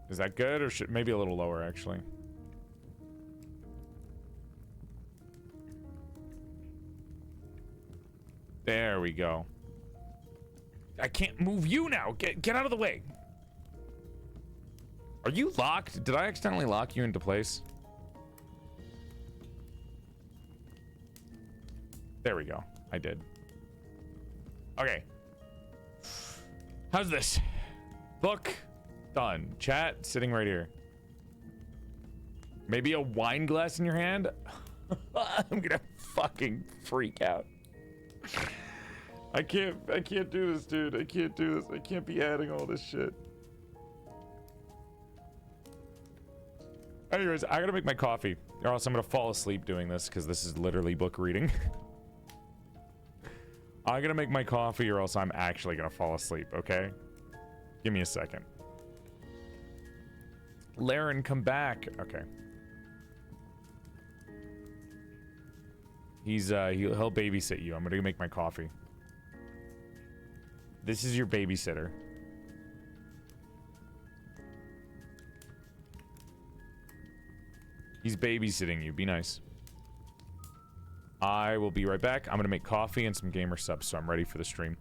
Speaker 1: Is that good, or should maybe a little lower actually? There we go. I can't move you now. Get out of the way. Are you locked? Did I accidentally lock you into place? There we go. I did. Okay. How's this? Book. Done. Chat. Sitting right here. Maybe a wine glass in your hand? I'm gonna fucking freak out. I can't do this, dude. I can't do this. I can't be adding all this shit. Anyways, I gotta make my coffee, or else I'm gonna fall asleep doing this, because this is literally book reading. I gotta make my coffee, or else I'm actually gonna fall asleep, okay? Give me a second. Laren, come back. Okay. He'll babysit you. I'm gonna make my coffee. This is your babysitter. He's babysitting you. Be nice. I will be right back. I'm gonna make coffee and some gamer subs, so I'm ready for the stream.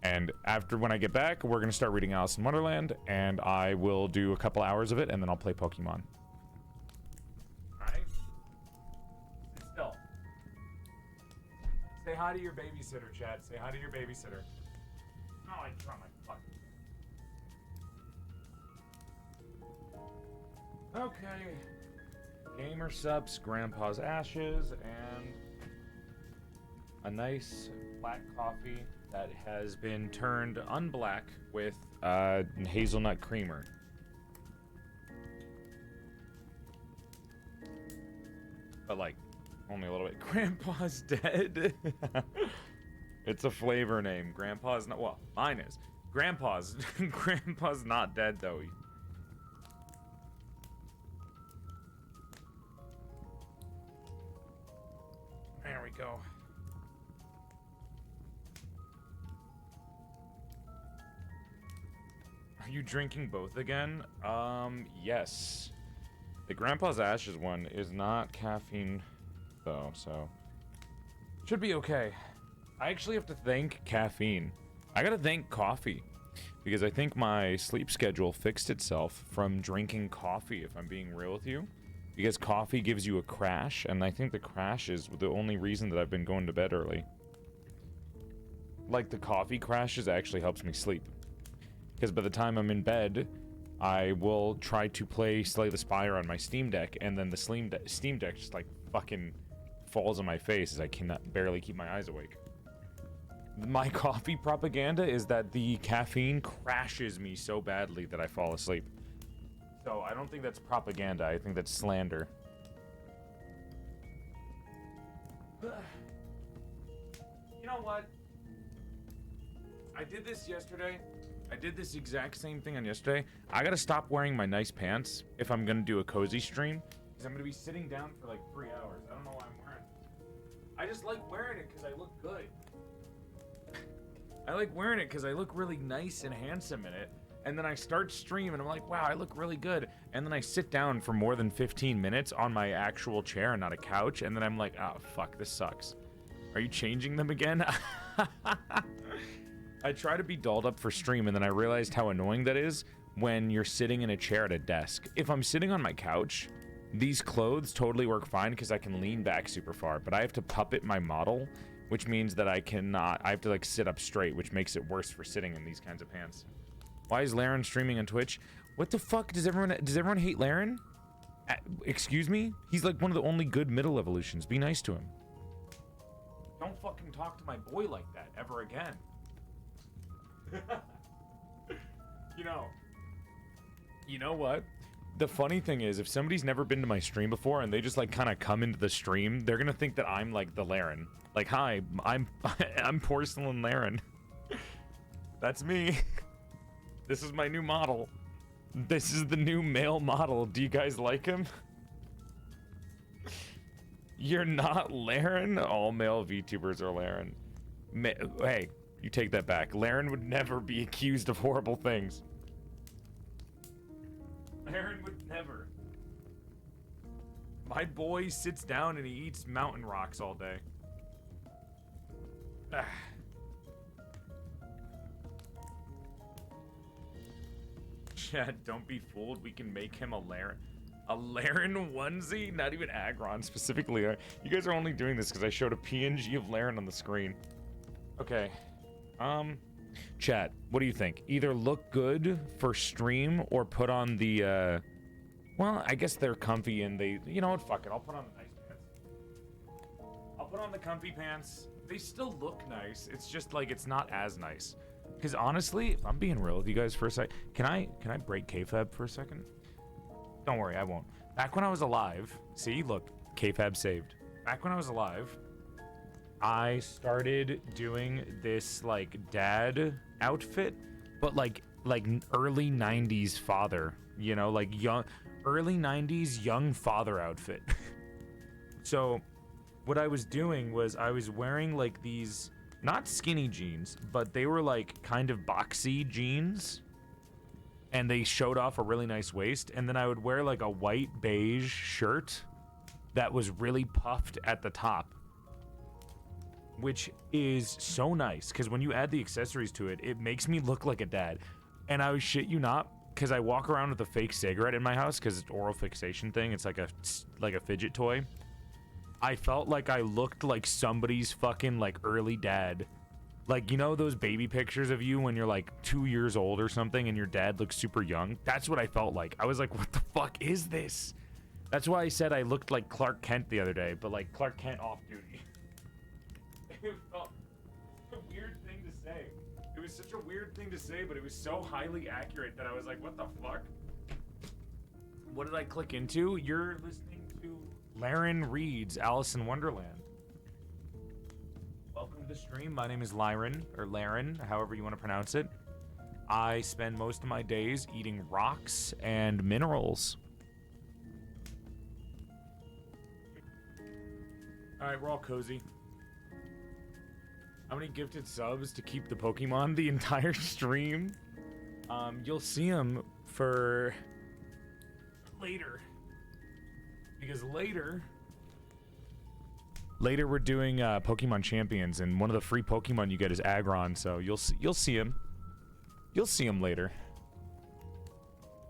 Speaker 1: And after, when I get back, we're gonna start reading Alice in Wonderland, and I will do a couple hours of it, and then I'll play Pokemon. Alright? Sit still. Say hi to your babysitter, Chad. Say hi to your babysitter. Oh, I dropped my fucking... Okay. Gamer subs, Grandpa's ashes, and a nice black coffee that has been turned unblack with hazelnut creamer. But like, only a little bit. Grandpa's dead. It's a flavor name. Grandpa's not, well, mine is. Grandpa's not dead though. There we go. Are you drinking both again? Yes. The Grandpa's Ashes one is not caffeine though, so should be okay. I actually have to thank caffeine. I gotta thank coffee because I think my sleep schedule fixed itself from drinking coffee, if I'm being real with you. Because coffee gives you a crash, and I think the crash is the only reason that I've been going to bed early. Like, the coffee crashes actually helps me sleep. Because by the time I'm in bed, I will try to play Slay the Spire on my Steam Deck, and then the Steam Deck just, like, fucking falls on my face as I cannot barely keep my eyes awake. My coffee propaganda is that the caffeine crashes me so badly that I fall asleep. So I don't think that's propaganda. I think that's slander. You know what? I did this yesterday. I did this exact same thing on yesterday. I gotta stop wearing my nice pants if I'm gonna do a cozy stream, because I'm gonna be sitting down for like 3 hours. I don't know why I'm wearing it. I just like wearing it because I look good. I like wearing it because I look really nice and handsome in it. And then I start stream and I'm like, wow, I look really good. And then I sit down for more than 15 minutes on my actual chair and not a couch. And then I'm like, oh, fuck, this sucks. Are you changing them again? I try to be dolled up for stream, and then I realized how annoying that is when you're sitting in a chair at a desk. If I'm sitting on my couch, these clothes totally work fine because I can lean back super far, but I have to puppet my model, which means that I have to like sit up straight, which makes it worse for sitting in these kinds of pants. Why is Laren streaming on Twitch? What the fuck? Does everyone hate Laren? Excuse me? He's like one of the only good middle evolutions. Be nice to him. Don't fucking talk to my boy like that ever again. You know what? The funny thing is, if somebody's never been to my stream before and they just like kind of come into the stream, they're gonna think that I'm like the Laren. Like, hi, I'm Porcelain Laren. That's me. This is my new model. This is the new male model. Do you guys like him? You're not Laren? All male VTubers are Laren. Hey, you take that back. Laren would never be accused of horrible things. Laren would never. My boy sits down and he eats mountain rocks all day. Chat, don't be fooled. We can make him a Laren. A Laren onesie? Not even Agron specifically. You guys are only doing this because I showed a PNG of Laren on the screen. Okay. Chat, what do you think? Either look good for stream or put on the, well, I guess they're comfy and they, you know what, fuck it. I'll put on the nice pants. I'll put on the comfy pants. They still look nice. It's just like, it's not as nice. Because honestly, if I'm being real with you guys for a sec, can I break kayfabe for a second? Don't worry, I won't. Back when I was alive, see, look, kayfabe saved. Back when I was alive, I started doing this like dad outfit, but like early 90s father, you know, like early 90s young father outfit. So what I was doing was I was wearing like these, not skinny jeans, but they were like kind of boxy jeans, and they showed off a really nice waist, and then I would wear like a white beige shirt that was really puffed at the top, which is so nice because when you add the accessories to it, it makes me look like a dad. And I shit you not, because I walk around with a fake cigarette in my house because it's oral fixation thing. It's like a fidget toy. I felt like I looked like somebody's fucking like early dad. Like, you know those baby pictures of you when you're like 2 years old or something and your dad looks super young? That's what I felt like. I was like, what the fuck is this? That's why I said I looked like Clark Kent the other day, but like Clark Kent off duty. It felt a weird thing to say. It was such a weird thing to say, but it was so highly accurate that I was like, what the fuck? What did I click into? You're listening to Laren Reed's Alice in Wonderland. Welcome to the stream. My name is Lyron, or Laren, however you want to pronounce it. I spend most of my days eating rocks and minerals. Alright, we're all cozy. How many gifted subs to keep the Pokemon the entire stream? You'll see them for later. Because later we're doing Pokemon Champions, and one of the free Pokemon you get is Aggron, so you'll see him. You'll see him later.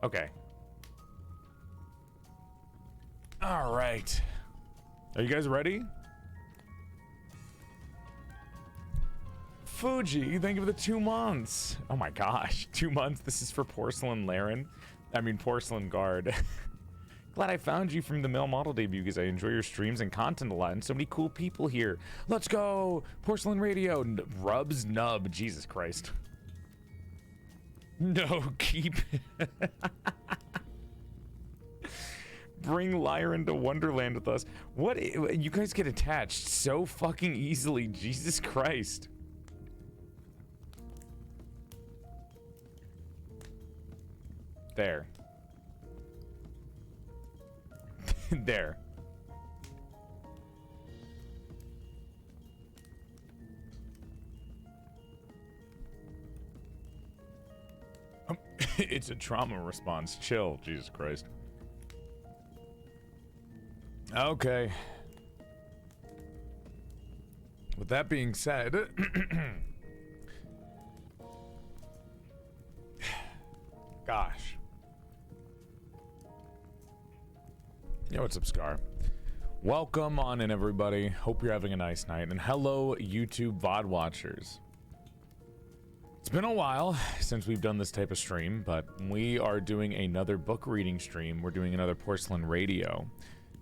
Speaker 1: Okay. All right. Are you guys ready? Fuji, thank you for the 2 months. Oh my gosh, 2 months. This is for Porcelain Laren. I mean, Porcelain Guard. Glad I found you from the male model debut because I enjoy your streams and content a lot, and so many cool people here. Let's go! Porcelain Radio. Rubs Nub. Jesus Christ. No, keep. Bring Lyron to Wonderland with us. What? You guys get attached so fucking easily. Jesus Christ. There. There. It's a trauma response. Chill, Jesus Christ. Okay. With that being said, gosh. Yo, what's up, Scar? Welcome on in, everybody. Hope you're having a nice night. And hello, YouTube VOD watchers. It's been a while since we've done this type of stream, but we are doing another book reading stream. We're doing another Porcelain Radio.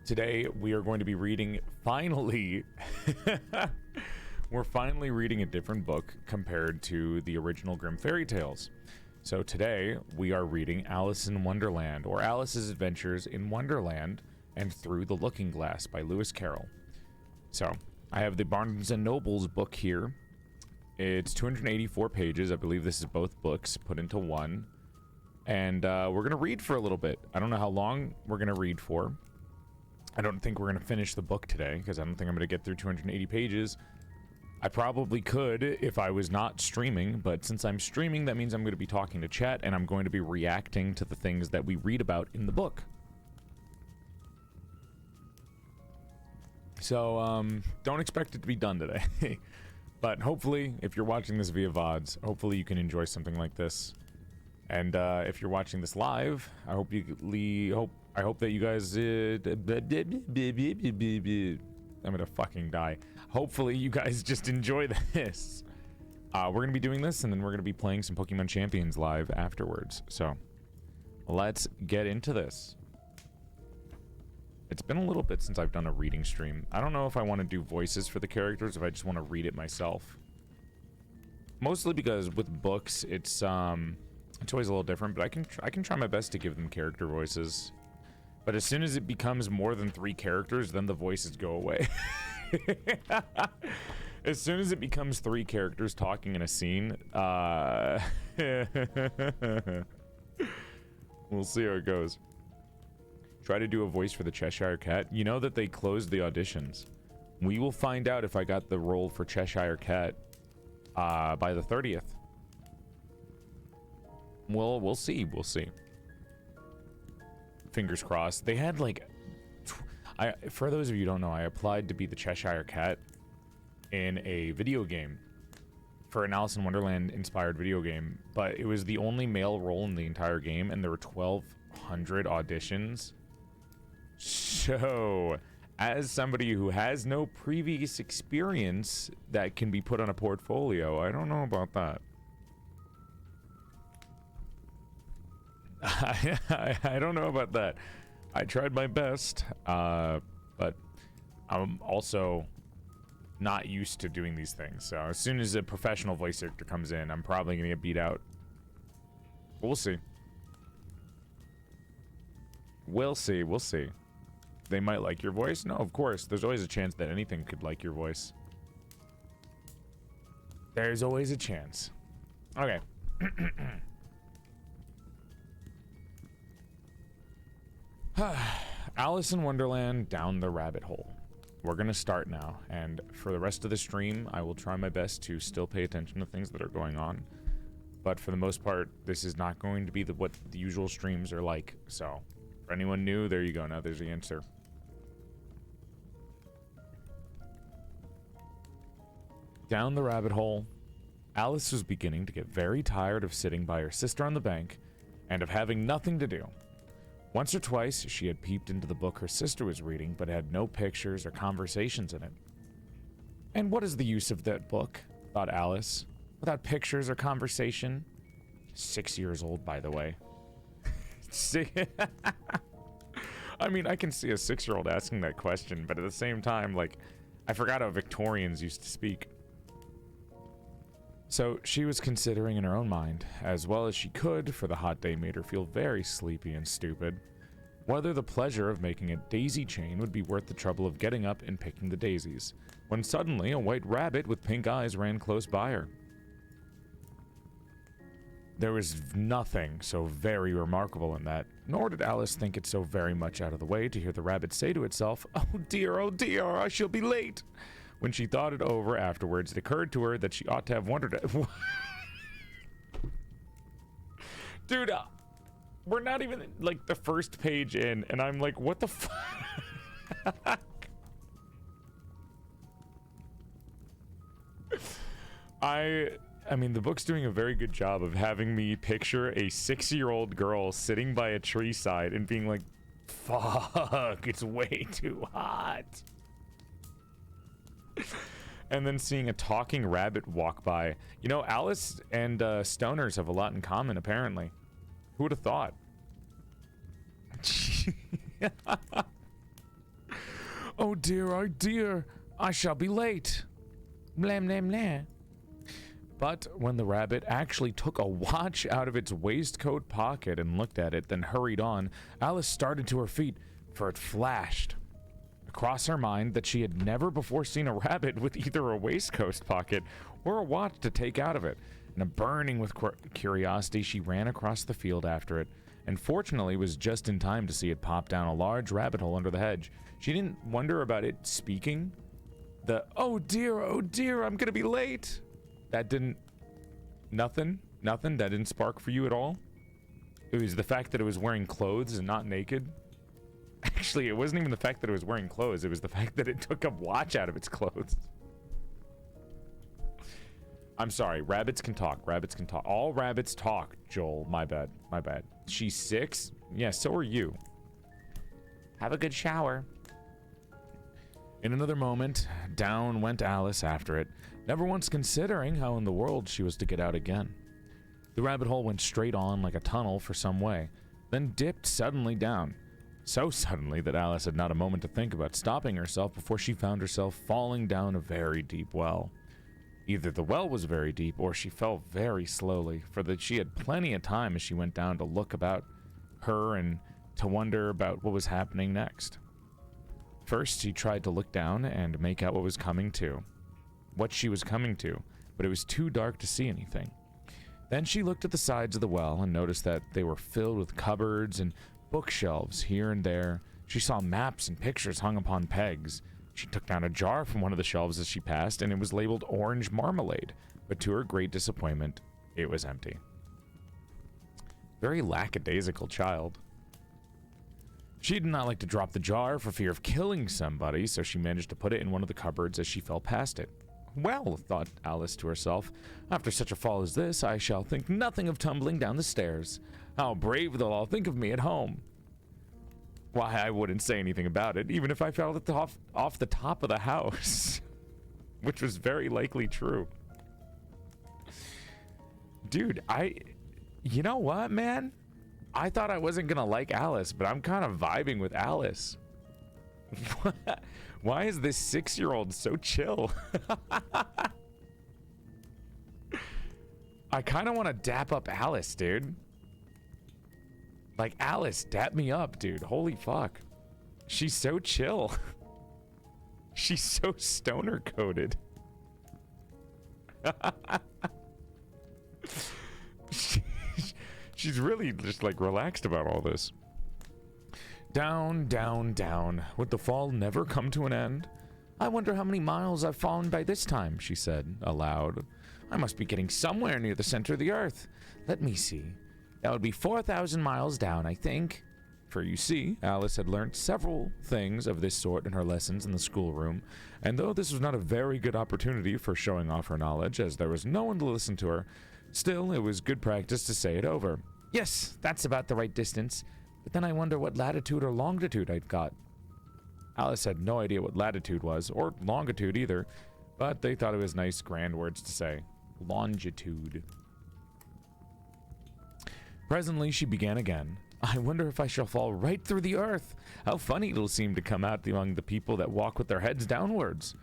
Speaker 1: Today, we are going to be reading, finally, we're finally reading a different book compared to the original Grimm Fairy Tales. So today, we are reading Alice in Wonderland, or Alice's Adventures in Wonderland and Through the Looking Glass by Lewis Carroll. So, I have the Barnes & Noble's book here. It's 284 pages. I believe this is both books put into one. And we're going to read for a little bit. I don't know how long we're going to read for. I don't think we're going to finish the book today, because I don't think I'm going to get through 280 pages. I probably could if I was not streaming, but since I'm streaming, that means I'm going to be talking to chat, and I'm going to be reacting to the things that we read about in the book. So, don't expect it to be done today. But hopefully, if you're watching this via VODs, hopefully you can enjoy something like this. And if you're watching this live, I hope I hope that you guys I'm gonna fucking die. Hopefully you guys just enjoy this. We're gonna be doing this, and then we're gonna be playing some Pokemon Champions live afterwards. So let's get into this. It's been a little bit since I've done a reading stream. I don't know if I want to do voices for the characters, if I just want to read it myself. Mostly because with books, it's always a little different, but I can try my best to give them character voices. But as soon as it becomes more than 3 characters, then the voices go away. As soon as it becomes 3 characters talking in a scene, we'll see how it goes. Try to do a voice for the Cheshire Cat. You know that they closed the auditions. We will find out if I got the role for Cheshire Cat by the 30th. We'll see. We'll see. Fingers crossed. They had like, for those of you who don't know, I applied to be the Cheshire Cat in a video game, for an Alice in Wonderland inspired video game, but it was the only male role in the entire game, and there were 1,200 auditions. So, as somebody who has no previous experience that can be put on a portfolio, I don't know about that. I don't know about that. I tried my best, but I'm also not used to doing these things. So as soon as a professional voice actor comes in, I'm probably gonna get beat out. We'll see. We'll see. We'll see. They might like your voice. No, of course. There's always a chance that anything could like your voice. There's always a chance. Okay. Alice in Wonderland down the rabbit hole. We're gonna start now, and for the rest of the stream, I will try my best to still pay attention to things that are going on. But for the most part, this is not going to be what the usual streams are like. So, for anyone new, there you go. Now there's the answer. Down the rabbit hole, Alice was beginning to get very tired of sitting by her sister on the bank and of having nothing to do. Once or twice, she had peeped into the book her sister was reading, but had no pictures or conversations in it. And what is the use of that book, thought Alice, without pictures or conversation? 6 years old, by the way. I mean, I can see a 6-year-old asking that question, but at the same time, like, I forgot how Victorians used to speak. So she was considering in her own mind, as well as she could, for the hot day made her feel very sleepy and stupid, whether the pleasure of making a daisy chain would be worth the trouble of getting up and picking the daisies, when suddenly a white rabbit with pink eyes ran close by her. There was nothing so very remarkable in that, nor did Alice think it so very much out of the way to hear the rabbit say to itself, oh dear, I shall be late." When she thought it over afterwards, it occurred to her that she ought to have wondered. Dude, we're not even like the first page in, and I'm like, what the fuck? I mean, the book's doing a very good job of having me picture a 6-year-old girl sitting by a tree side and being like, fuck, it's way too hot. And then seeing a talking rabbit walk by. You know, Alice and stoners have a lot in common, apparently. Who would have thought? Oh dear, I shall be late.
Speaker 2: Blam, blam, blam.
Speaker 1: But when the rabbit actually took a watch out of its waistcoat pocket and looked at it, then hurried on, Alice started to her feet, for it flashed across her mind that she had never before seen a rabbit with either a waistcoat pocket or a watch to take out of it. And burning with curiosity, she ran across the field after it, and fortunately was just in time to see it pop down a large rabbit hole under the hedge. She didn't wonder about it speaking. The, oh dear, I'm gonna be late. That didn't, nothing, that didn't spark for you at all? It was the fact that it was wearing clothes and not naked? Actually, it wasn't even the fact that it was wearing clothes, it was the fact that it took a watch out of its clothes. I'm sorry. Rabbits can talk. Rabbits can talk. All rabbits talk, Joel. My bad. My bad. She's 6? Yeah, so are you.
Speaker 2: Have a good shower.
Speaker 1: In another moment, down went Alice after it, never once considering how in the world she was to get out again. The rabbit hole went straight on like a tunnel for some way, then dipped suddenly down. So suddenly that Alice had not a moment to think about stopping herself before she found herself falling down a very deep well. Either the well was very deep or she fell very slowly, for that she had plenty of time as she went down to look about her and to wonder about what was happening next. First, she tried to look down and make out what she was coming to, but it was too dark to see anything. Then she looked at the sides of the well and noticed that they were filled with cupboards and bookshelves here and there. She saw maps and pictures hung upon pegs. She took down a jar from one of the shelves as she passed, and it was labeled orange marmalade, but to her great disappointment, it was empty. Very lackadaisical child. She did not like to drop the jar for fear of killing somebody, so she managed to put it in one of the cupboards as she fell past it. Well, thought Alice to herself, after such a fall as this, I shall think nothing of tumbling down the stairs. How brave they'll all think of me at home. Why, I wouldn't say anything about it, even if I fell off the top of the house. Which was very likely true. Dude, you know what, man? I thought I wasn't gonna like Alice, but I'm kind of vibing with Alice. Why is this 6-year-old so chill? I kind of want to dap up Alice, dude. Like, Alice, dap me up, dude. Holy fuck. She's so chill. She's so stoner coded. She's really just like relaxed about all this. Down, down, down. Would the fall never come to an end? I wonder how many miles I've fallen by this time, she said aloud. I must be getting somewhere near the center of the earth. Let me see. That would be 4,000 miles down, I think. For you see, Alice had learnt several things of this sort in her lessons in the schoolroom, and though this was not a very good opportunity for showing off her knowledge, as there was no one to listen to her, still it was good practice to say it over. Yes, that's about the right distance, but then I wonder what latitude or longitude I'd got. Alice had no idea what latitude was, or longitude either, but they thought it was nice, grand words to say. Longitude. Presently, she began again. I wonder if I shall fall right through the earth. How funny it'll seem to come out among the people that walk with their heads downwards.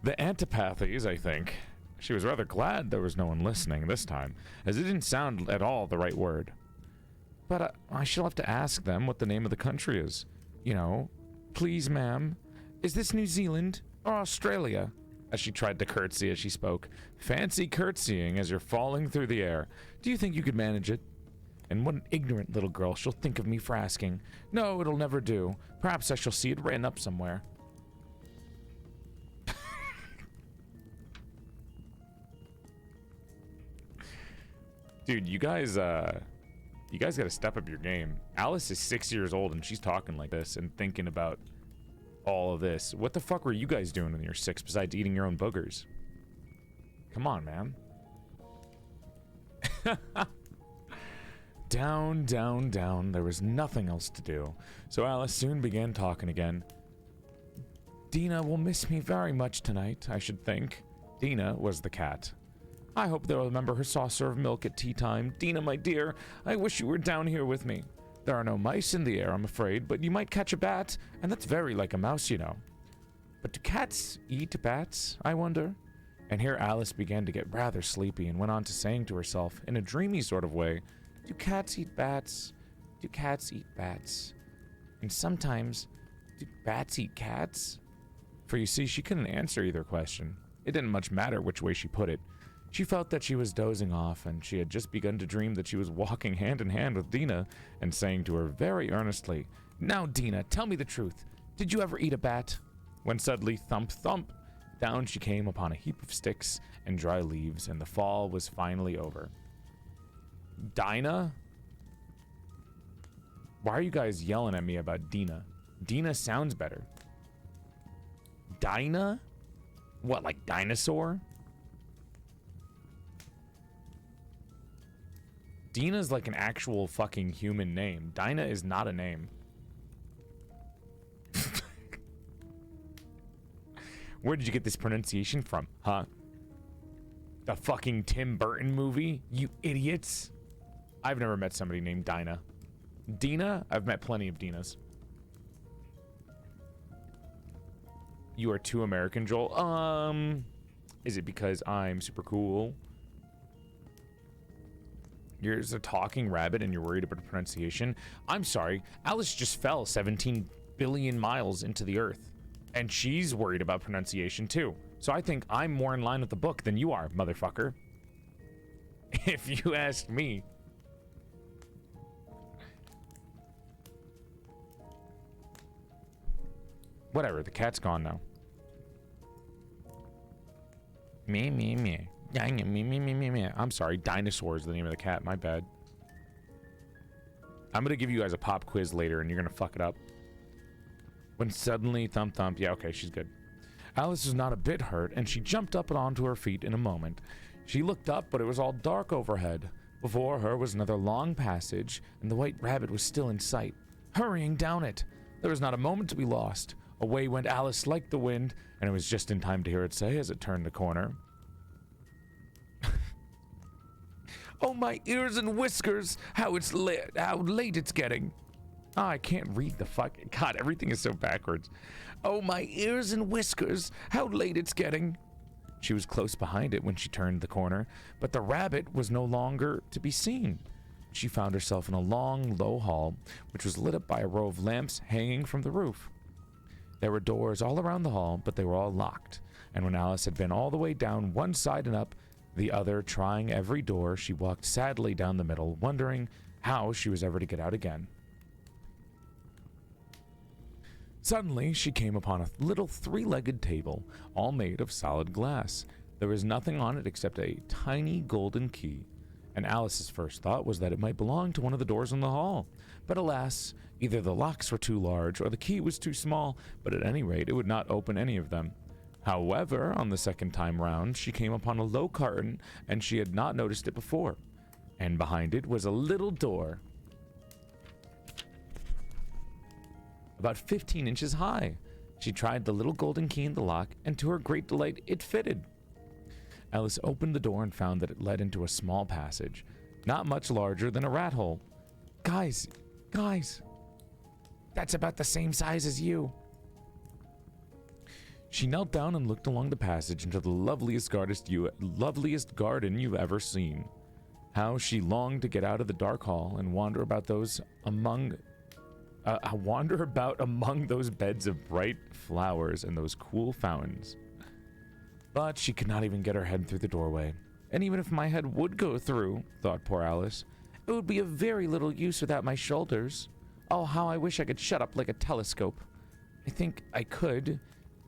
Speaker 1: The antipathies, I think. She was rather glad there was no one listening this time, as it didn't sound at all the right word. But I shall have to ask them what the name of the country is. You know, please, ma'am, is this New Zealand or Australia? As she tried to curtsy as she spoke. Fancy curtsying as you're falling through the air. Do you think you could manage it? And what an ignorant little girl she'll think of me for asking. No, it'll never do. Perhaps I shall see it written up somewhere. Dude, you guys gotta step up your game. Alice is 6 years old and she's talking like this and thinking about all of this. What the fuck were you guys doing when you were 6 besides eating your own boogers? Come on, man. Down, down, down. There was nothing else to do. So Alice soon began talking again. Dina will miss me very much tonight, I should think. Dina was the cat. I hope they'll remember her saucer of milk at tea time. Dina, my dear, I wish you were down here with me. There are no mice in the air, I'm afraid, but you might catch a bat, and that's very like a mouse, you know. But do cats eat bats, I wonder? And here Alice began to get rather sleepy and went on to saying to herself, in a dreamy sort of way, do cats eat bats? Do cats eat bats? And sometimes, do bats eat cats? For you see, she couldn't answer either question. It didn't much matter which way she put it. She felt that she was dozing off, and she had just begun to dream that she was walking hand in hand with Dina and saying to her very earnestly, Now, Dina, tell me the truth. Did you ever eat a bat? When suddenly, thump, thump, down she came upon a heap of sticks and dry leaves, and the fall was finally over. Dinah? Why are you guys yelling at me about Dina? Dina sounds better. Dinah? What, like dinosaur? Dina's like an actual fucking human name. Dinah is not a name. Where did you get this pronunciation from, huh? The fucking Tim Burton movie? You idiots. I've never met somebody named Dinah. Dina? I've met plenty of Dinas. You are too American, Joel. Is it because I'm super cool? You're a talking rabbit and you're worried about the pronunciation? I'm sorry. Alice just fell 17 billion miles into the earth. And she's worried about pronunciation too. So I think I'm more in line with the book than you are, motherfucker. If you ask me. Whatever, the cat's gone now. Me, me, me. Me, me, me, me, me. I'm sorry, Dinosaur is the name of the cat, my bad. I'm gonna give you guys a pop quiz later and you're gonna fuck it up. When suddenly, thump thump, yeah, okay, she's good. Alice was not a bit hurt and she jumped up and onto her feet in a moment. She looked up, but it was all dark overhead. Before her was another long passage and the white rabbit was still in sight, hurrying down it. There was not a moment to be lost. Away went Alice like the wind, and it was just in time to hear it say as it turned the corner. Oh, my ears and whiskers! How late it's getting! Oh, I can't read the fuck. God, everything is so backwards. Oh, my ears and whiskers! How late it's getting! She was close behind it when she turned the corner, but the rabbit was no longer to be seen. She found herself in a long, low hall, which was lit up by a row of lamps hanging from the roof. There were doors all around the hall, but they were all locked, and when Alice had been all the way down one side and up the other, trying every door, she walked sadly down the middle, wondering how she was ever to get out again. Suddenly, she came upon a little three-legged table, all made of solid glass. There was nothing on it except a tiny golden key, and Alice's first thought was that it might belong to one of the doors in the hall. But alas, either the locks were too large or the key was too small, but at any rate, it would not open any of them. However, on the second time round, she came upon a low curtain, and she had not noticed it before. And behind it was a little door, about 15 inches high. She tried the little golden key in the lock, and to her great delight, it fitted. Alice opened the door and found that it led into a small passage, not much larger than a rat hole. Guys, that's about the same size as you. She knelt down and looked along the passage into the loveliest garden you've ever seen. How she longed to get out of the dark hall and wander about among those beds of bright flowers and those cool fountains. But she could not even get her head through the doorway. And even if my head would go through, thought poor Alice, it would be of very little use without my shoulders. Oh, how I wish I could shut up like a telescope. I think I could,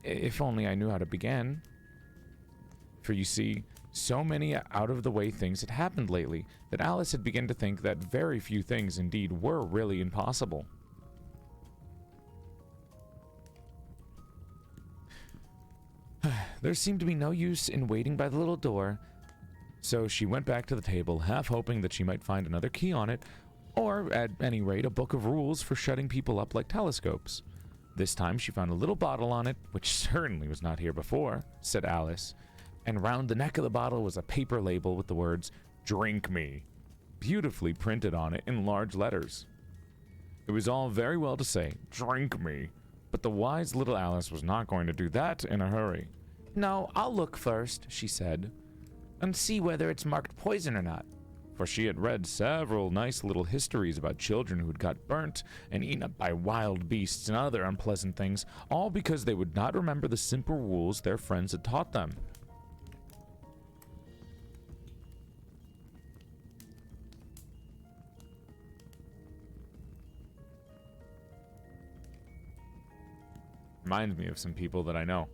Speaker 1: if only I knew how to begin. For you see, so many out-of-the-way things had happened lately that Alice had begun to think that very few things indeed were really impossible. There seemed to be no use in waiting by the little door, so she went back to the table, half hoping that she might find another key on it, or, at any rate, a book of rules for shutting people up like telescopes. This time she found a little bottle on it, which certainly was not here before, said Alice, and round the neck of the bottle was a paper label with the words, "Drink me," beautifully printed on it in large letters. It was all very well to say, "Drink me," but the wise little Alice was not going to do that in a hurry. "No, I'll look first," she said, "and see whether it's marked poison or not." For she had read several nice little histories about children who had got burnt and eaten up by wild beasts and other unpleasant things, all because they would not remember the simple rules their friends had taught them. Reminds me of some people that I know.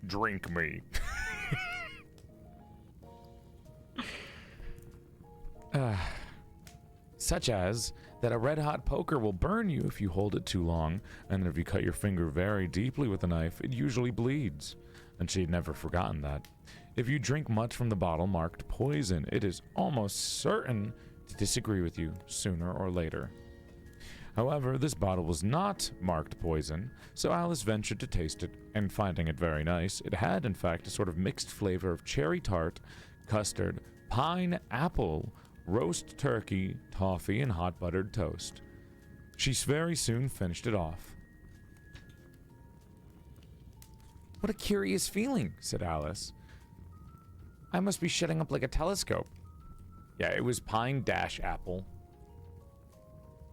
Speaker 1: Drink me. such as that a red-hot poker will burn you if you hold it too long, and that if you cut your finger very deeply with a knife, it usually bleeds. And she had never forgotten that. If you drink much from the bottle marked poison, it is almost certain to disagree with you sooner or later. However, this bottle was not marked poison, so Alice ventured to taste it, and finding it very nice, it had in fact a sort of mixed flavor of cherry tart, custard, pine apple, roast turkey, toffee, and hot buttered toast. She very soon finished it off.
Speaker 2: What a curious feeling, said Alice. I must be shutting up like a telescope.
Speaker 1: Yeah, it was pine-apple.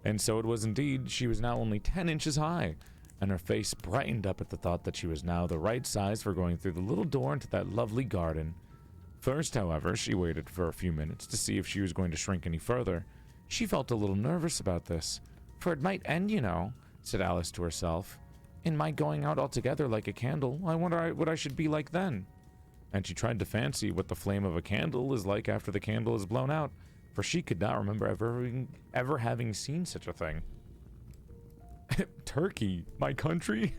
Speaker 1: And so it was indeed. She was now only 10 inches high, and her face brightened up at the thought that she was now the right size for going through the little door into that lovely garden. First, however, she waited for a few minutes to see if she was going to shrink any further. She felt a little nervous about this,
Speaker 2: for it might end, you know, said Alice to herself. In my going out altogether like a candle, I wonder what I should be like then.
Speaker 1: And she tried to fancy what the flame of a candle is like after the candle is blown out, for she could not remember ever having seen such a thing. Turkey, my country?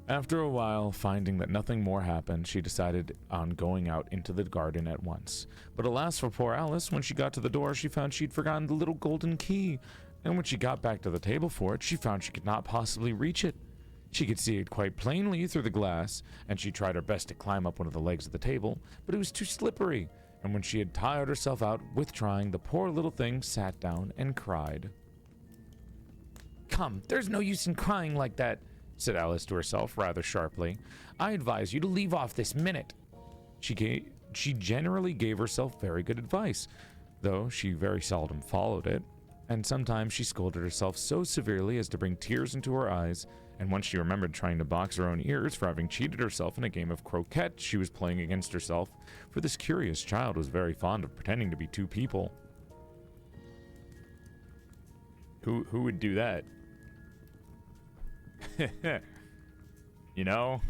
Speaker 1: After a while, finding that nothing more happened, she decided on going out into the garden at once. But alas for poor Alice, when she got to the door, she found she'd forgotten the little golden key. And when she got back to the table for it, she found she could not possibly reach it. She could see it quite plainly through the glass, and she tried her best to climb up one of the legs of the table, but it was too slippery, and when she had tired herself out with trying, the poor little thing sat down and cried.
Speaker 2: Come, there's no use in crying like that, said Alice to herself rather sharply. I advise you to leave off this minute.
Speaker 1: She generally gave herself very good advice, though she very seldom followed it, and sometimes she scolded herself so severely as to bring tears into her eyes, and once she remembered trying to box her own ears for having cheated herself in a game of croquet she was playing against herself, for this curious child was very fond of pretending to be two people. Who would do that? You know?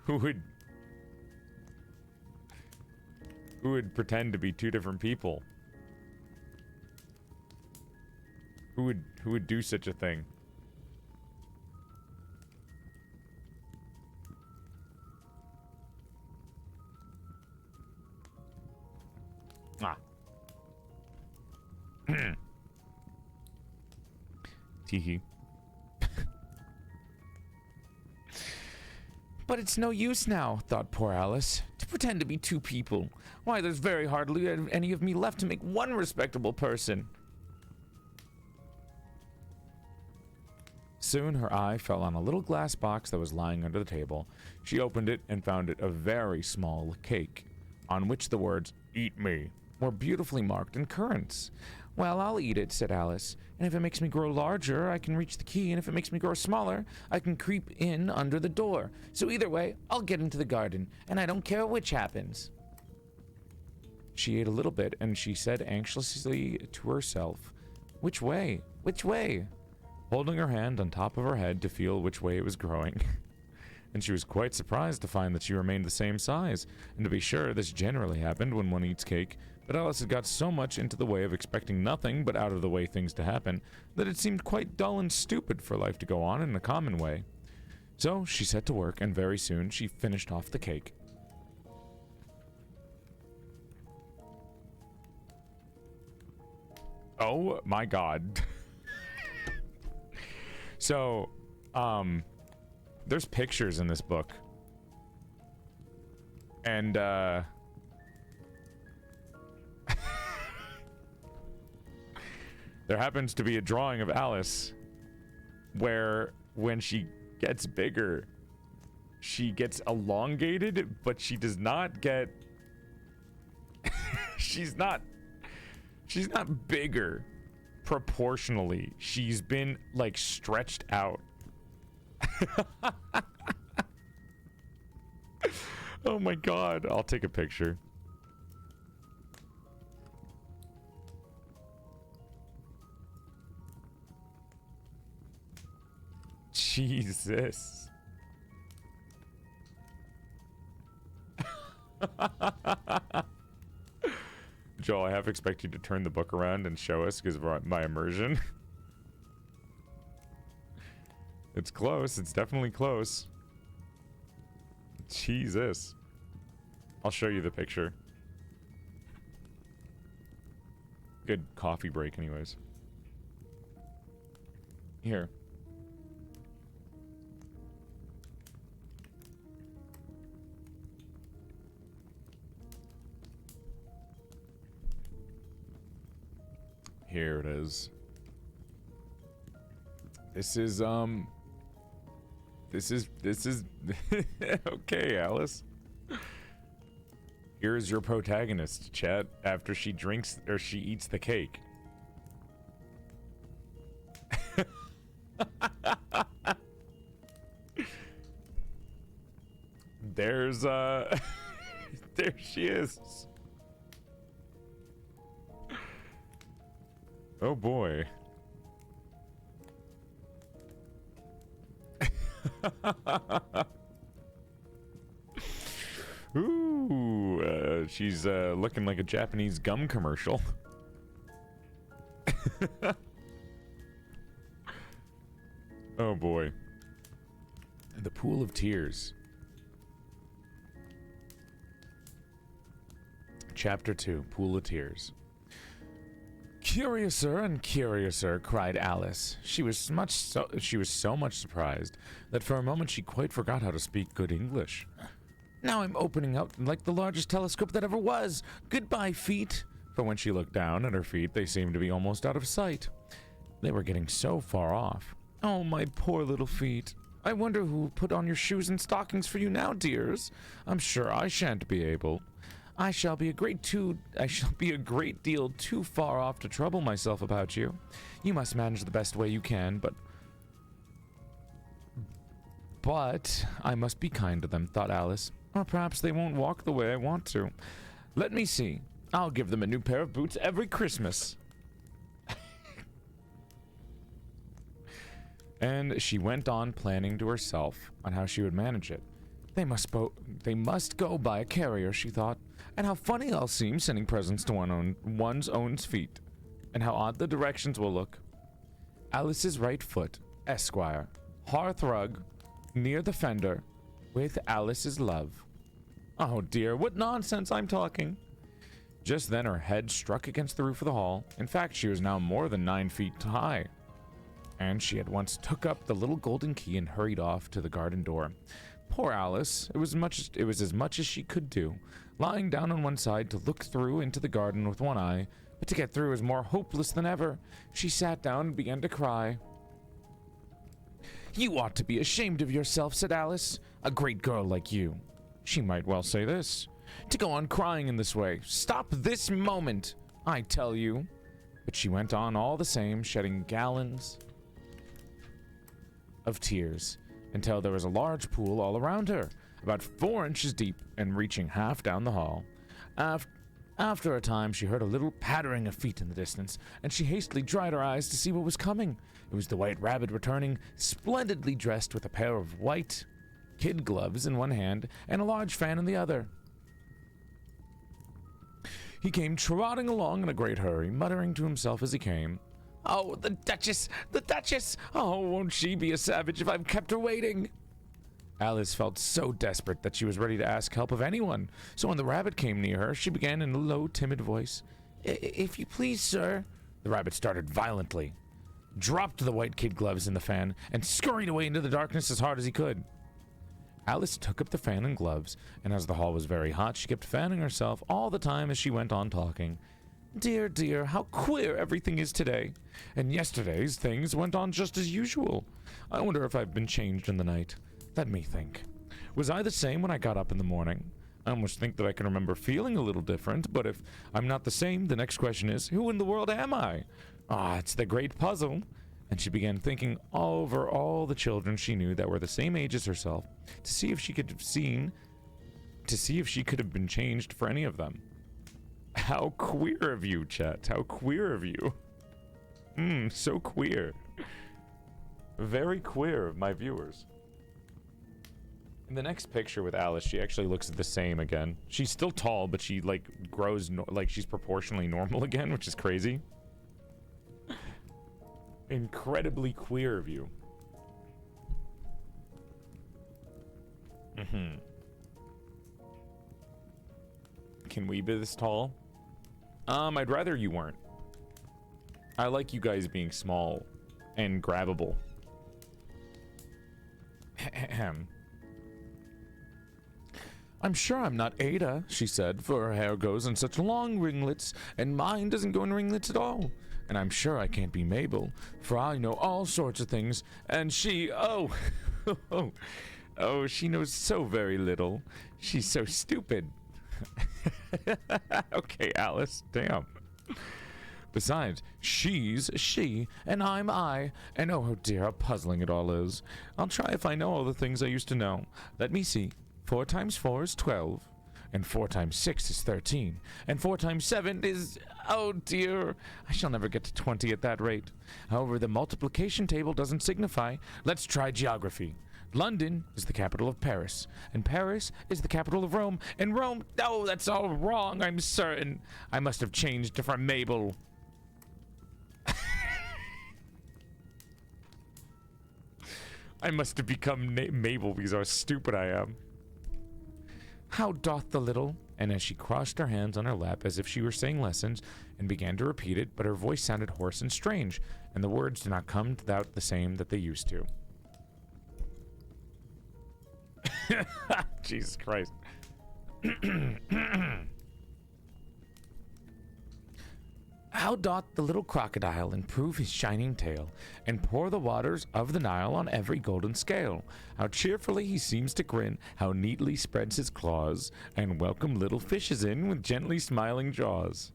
Speaker 1: Who would pretend to be two different people? Who would do such a thing? Ah. Teehee.
Speaker 2: But it's no use now, thought poor Alice, to pretend to be two people. Why, there's very hardly any of me left to make one respectable person.
Speaker 1: Soon her eye fell on a little glass box that was lying under the table. She opened it and found it a very small cake, on which the words, "Eat me," were beautifully marked in currants.
Speaker 2: Well, I'll eat it, said Alice, and if it makes me grow larger, I can reach the key, and if it makes me grow smaller, I can creep in under the door. So either way, I'll get into the garden, and I don't care which happens.
Speaker 1: She ate a little bit, and she said anxiously to herself, "Which way? Which way?" holding her hand on top of her head to feel which way it was growing. And she was quite surprised to find that she remained the same size, and to be sure, this generally happened when one eats cake, but Alice had got so much into the way of expecting nothing but out-of-the-way things to happen, that it seemed quite dull and stupid for life to go on in a common way. So she set to work, and very soon she finished off the cake. Oh my god. So, there's pictures in this book. And, there happens to be a drawing of Alice where when she gets bigger, she gets elongated, but she does not get... she's not bigger proportionally. She's been, like, stretched out. Oh my god. I'll take a picture. Jesus. Joel, I half expect you to turn the book around and show us because of my immersion. It's close. It's definitely close. Jesus. I'll show you the picture. Good coffee break anyways. Here. Here it is. This is okay, Alice. Here's your protagonist, chat, after she drinks or she eats the cake. There's there she is. Oh boy. Ooh, she's looking like a Japanese gum commercial. Oh boy. The Pool of Tears. Chapter 2, Pool of Tears. Curiouser and curiouser, cried Alice. She was so much surprised that for a moment she quite forgot how to speak good English. Now I'm opening out like the largest telescope that ever was. Goodbye, feet. But when she looked down at her feet, they seemed to be almost out of sight. They were getting so far off. Oh, my poor little feet. I wonder who put on your shoes and stockings for you now, dears. I'm sure I shan't be able. I shall be a great deal too far off to trouble myself about you. You must manage the best way you can, but I must be kind to them, thought Alice. Or perhaps they won't walk the way I want to. Let me see. I'll give them a new pair of boots every Christmas. And she went on planning to herself on how she would manage it. They must go by a carrier, she thought. And how funny I'll seem sending presents to one's own feet. And how odd the directions will look. Alice's right foot, Esquire. Hearth rug, near the fender, with Alice's love. Oh dear, what nonsense I'm talking. Just then her head struck against the roof of the hall. In fact, she was now more than 9 feet high. And she at once took up the little golden key and hurried off to the garden door. Poor Alice, it was as much as she could do, lying down on one side to look through into the garden with one eye, but to get through was more hopeless than ever. She sat down and began to cry. You ought to be ashamed of yourself, said Alice. A great girl like you. She might well say this. To go on crying in this way. Stop this moment, I tell you. But she went on all the same, shedding gallons of tears, until there was a large pool all around her, about 4 inches deep and reaching half down the hall. After a time, she heard a little pattering of feet in the distance, and she hastily dried her eyes to see what was coming. It was the White Rabbit returning, splendidly dressed with a pair of white kid gloves in one hand and a large fan in the other. He came trotting along in a great hurry, muttering to himself as he came, Oh, the Duchess! The Duchess! Oh, won't she be a savage if I've kept her waiting? Alice felt so desperate that she was ready to ask help of anyone. So when the rabbit came near her, she began in a low, timid voice. If you please, sir. The rabbit started violently, dropped the white kid gloves in the fan, and scurried away into the darkness as hard as he could. Alice took up the fan and gloves, and as the hall was very hot, she kept fanning herself all the time as she went on talking. Dear, dear, how queer everything is today. And yesterday's things went on just as usual. I wonder if I've been changed in the night. Let me think. Was I the same when I got up in the morning? I almost think that I can remember feeling a little different, but if I'm not the same, the next question is, who in the world am I? Ah, it's the great puzzle. And she began thinking over all the children she knew that were the same age as herself, to see if she could have been changed for any of them. How queer of you, chat. How queer of you. So queer. Very queer of my viewers. In the next picture with Alice, she actually looks the same again. She's still tall, but she, like, grows, like, she's proportionally normal again, which is crazy. Incredibly queer of you. Mm-hmm. Can we be this tall? I'd rather you weren't. I like you guys being small and grabbable. Ahem.
Speaker 2: I'm sure I'm not Ada, she said, for her hair goes in such long ringlets, and mine doesn't go in ringlets at all. And I'm sure I can't be Mabel, for I know all sorts of things, and she, oh, oh, she knows so very little. She's so stupid.
Speaker 1: Okay, Alice, damn.
Speaker 2: Besides, she's she, and I'm I, and oh dear, how puzzling it all is. I'll try if I know all the things I used to know. Let me see. 4 times 4 is 12, and 4 times 6 is 13, and 4 times 7 is... oh dear, I shall never get to 20 at that rate. However, the multiplication table doesn't signify. Let's try geography. London is the capital of Paris, and Paris is the capital of Rome, and Rome... oh, that's all wrong, I'm certain. I must have changed from Mabel.
Speaker 1: I must have become Mabel because how stupid I am.
Speaker 2: How doth the little... and as she crossed her hands on her lap as if she were saying lessons and began to repeat it, but her voice sounded hoarse and strange, and the words did not come out the same that they used to.
Speaker 1: Jesus Christ.
Speaker 2: How doth the little crocodile improve his shining tail, and pour the waters of the Nile on every golden scale? How cheerfully he seems to grin, how neatly spreads his claws, and welcome little fishes in with gently smiling jaws.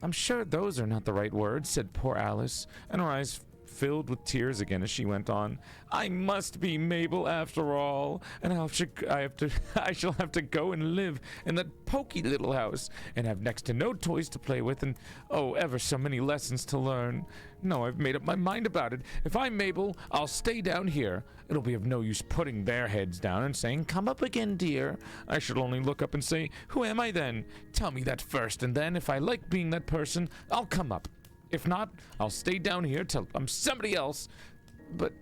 Speaker 2: I'm sure those are not the right words, said poor Alice, and her eyes filled with tears again as she went on. I must be Mabel after all, and I shall have to go and live in that poky little house, and have next to no toys to play with, and oh, ever so many lessons to learn. No, I've made up my mind about it. If I'm Mabel, I'll stay down here. It'll be of no use putting their heads down and saying, come up again, dear. I should only look up and say, who am I then? Tell me that first, and then, if I like being that person, I'll come up. If not, I'll stay down here till I'm somebody else. But,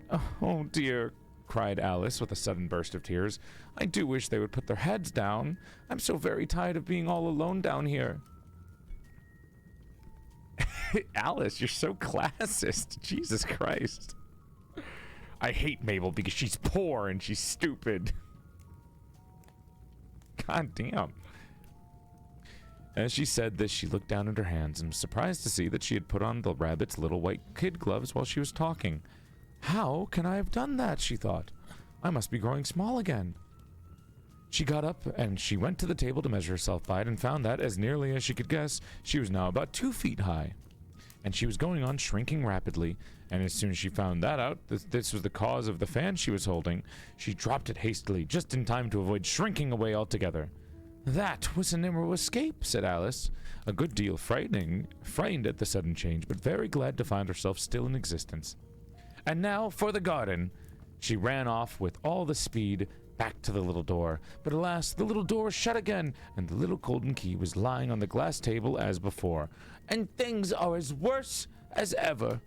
Speaker 2: oh dear, cried Alice with a sudden burst of tears. I do wish they would put their heads down. I'm so very tired of being all alone down here.
Speaker 1: Alice, you're so classist. Jesus Christ. I hate Mabel because she's poor and she's stupid. God damn.
Speaker 2: As she said this, she looked down at her hands and was surprised to see that she had put on the rabbit's little white kid gloves while she was talking. How can I have done that, she thought. I must be growing small again. She got up and she went to the table to measure herself by it and found that, as nearly as she could guess, she was now about 2 feet high. And she was going on shrinking rapidly, and as soon as she found that out, this was the cause of the fan she was holding, she dropped it hastily, just in time to avoid shrinking away altogether. That was a narrow escape, said Alice, a good deal frightened at the sudden change, but very glad to find herself still in existence. And now for the garden. She ran off with all the speed back to the little door, but alas, the little door was shut again, and the little golden key was lying on the glass table as before. And things are as worse as ever,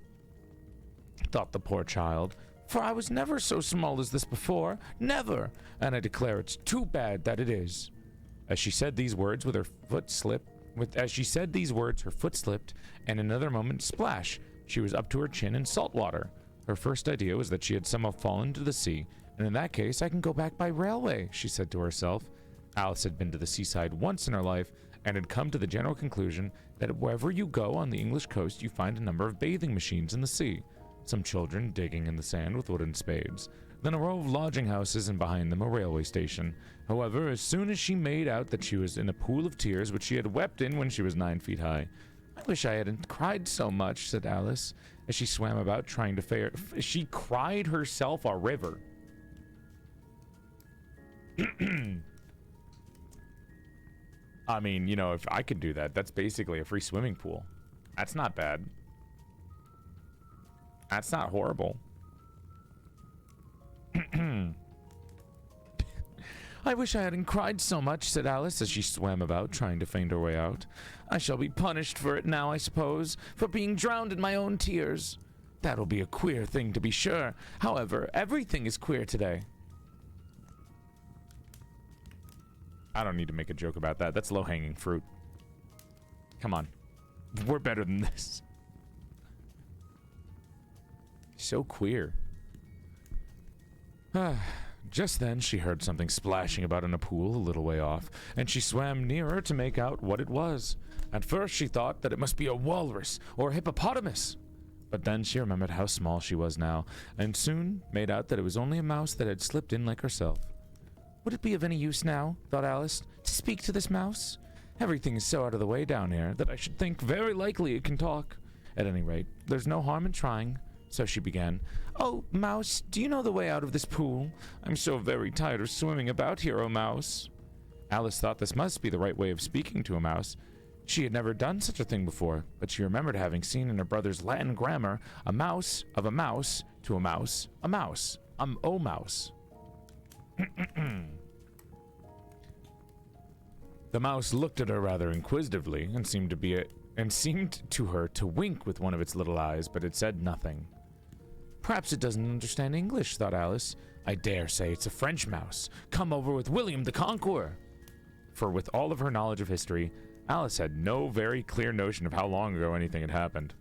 Speaker 2: thought the poor child, for I was never so small as this before, never, and I declare it's too bad that it is. As she said these words, her foot slipped, and in another moment, splash, she was up to her chin in salt water. Her first idea was that she had somehow fallen into the sea, and in that case, I can go back by railway, she said to herself. Alice had been to the seaside once in her life, and had come to the general conclusion that wherever you go on the English coast, you find a number of bathing machines in the sea, some children digging in the sand with wooden spades, then a row of lodging houses, and behind them a railway station. However, as soon as she made out that she was in a pool of tears which she had wept in when she was 9 feet high. I wish I hadn't cried so much, said Alice, as she swam about trying to fare. She cried herself a river.
Speaker 1: I mean, you know, if I could do that, that's basically a free swimming pool. That's not bad. That's not horrible.
Speaker 2: I wish I hadn't cried so much, said Alice as she swam about, trying to find her way out. I shall be punished for it now, I suppose, for being drowned in my own tears. That'll be a queer thing, to be sure. However, everything is queer today.
Speaker 1: I don't need to make a joke about that. That's low-hanging fruit. Come on. We're better than this. So queer.
Speaker 2: Just then she heard something splashing about in a pool a little way off, and she swam nearer to make out what it was. At first she thought that it must be a walrus or a hippopotamus, but then she remembered how small she was now, and soon made out that it was only a mouse that had slipped in like herself. Would it be of any use now, thought Alice, to speak to this mouse? Everything is so out of the way down here that I should think very likely it can talk. At any rate, there's no harm in trying. So she began, "Oh, Mouse, do you know the way out of this pool? I'm so very tired of swimming about here, oh Mouse." Alice thought this must be the right way of speaking to a mouse. She had never done such a thing before, but she remembered having seen in her brother's Latin grammar a mouse of a mouse to a mouse, oh mouse. The mouse looked at her rather inquisitively and seemed to her to wink with one of its little eyes, but it said nothing. Perhaps it doesn't understand English, thought Alice. I dare say it's a French mouse, come over with William the Conqueror. For with all of her knowledge of history, Alice had no very clear notion of how long ago anything had happened.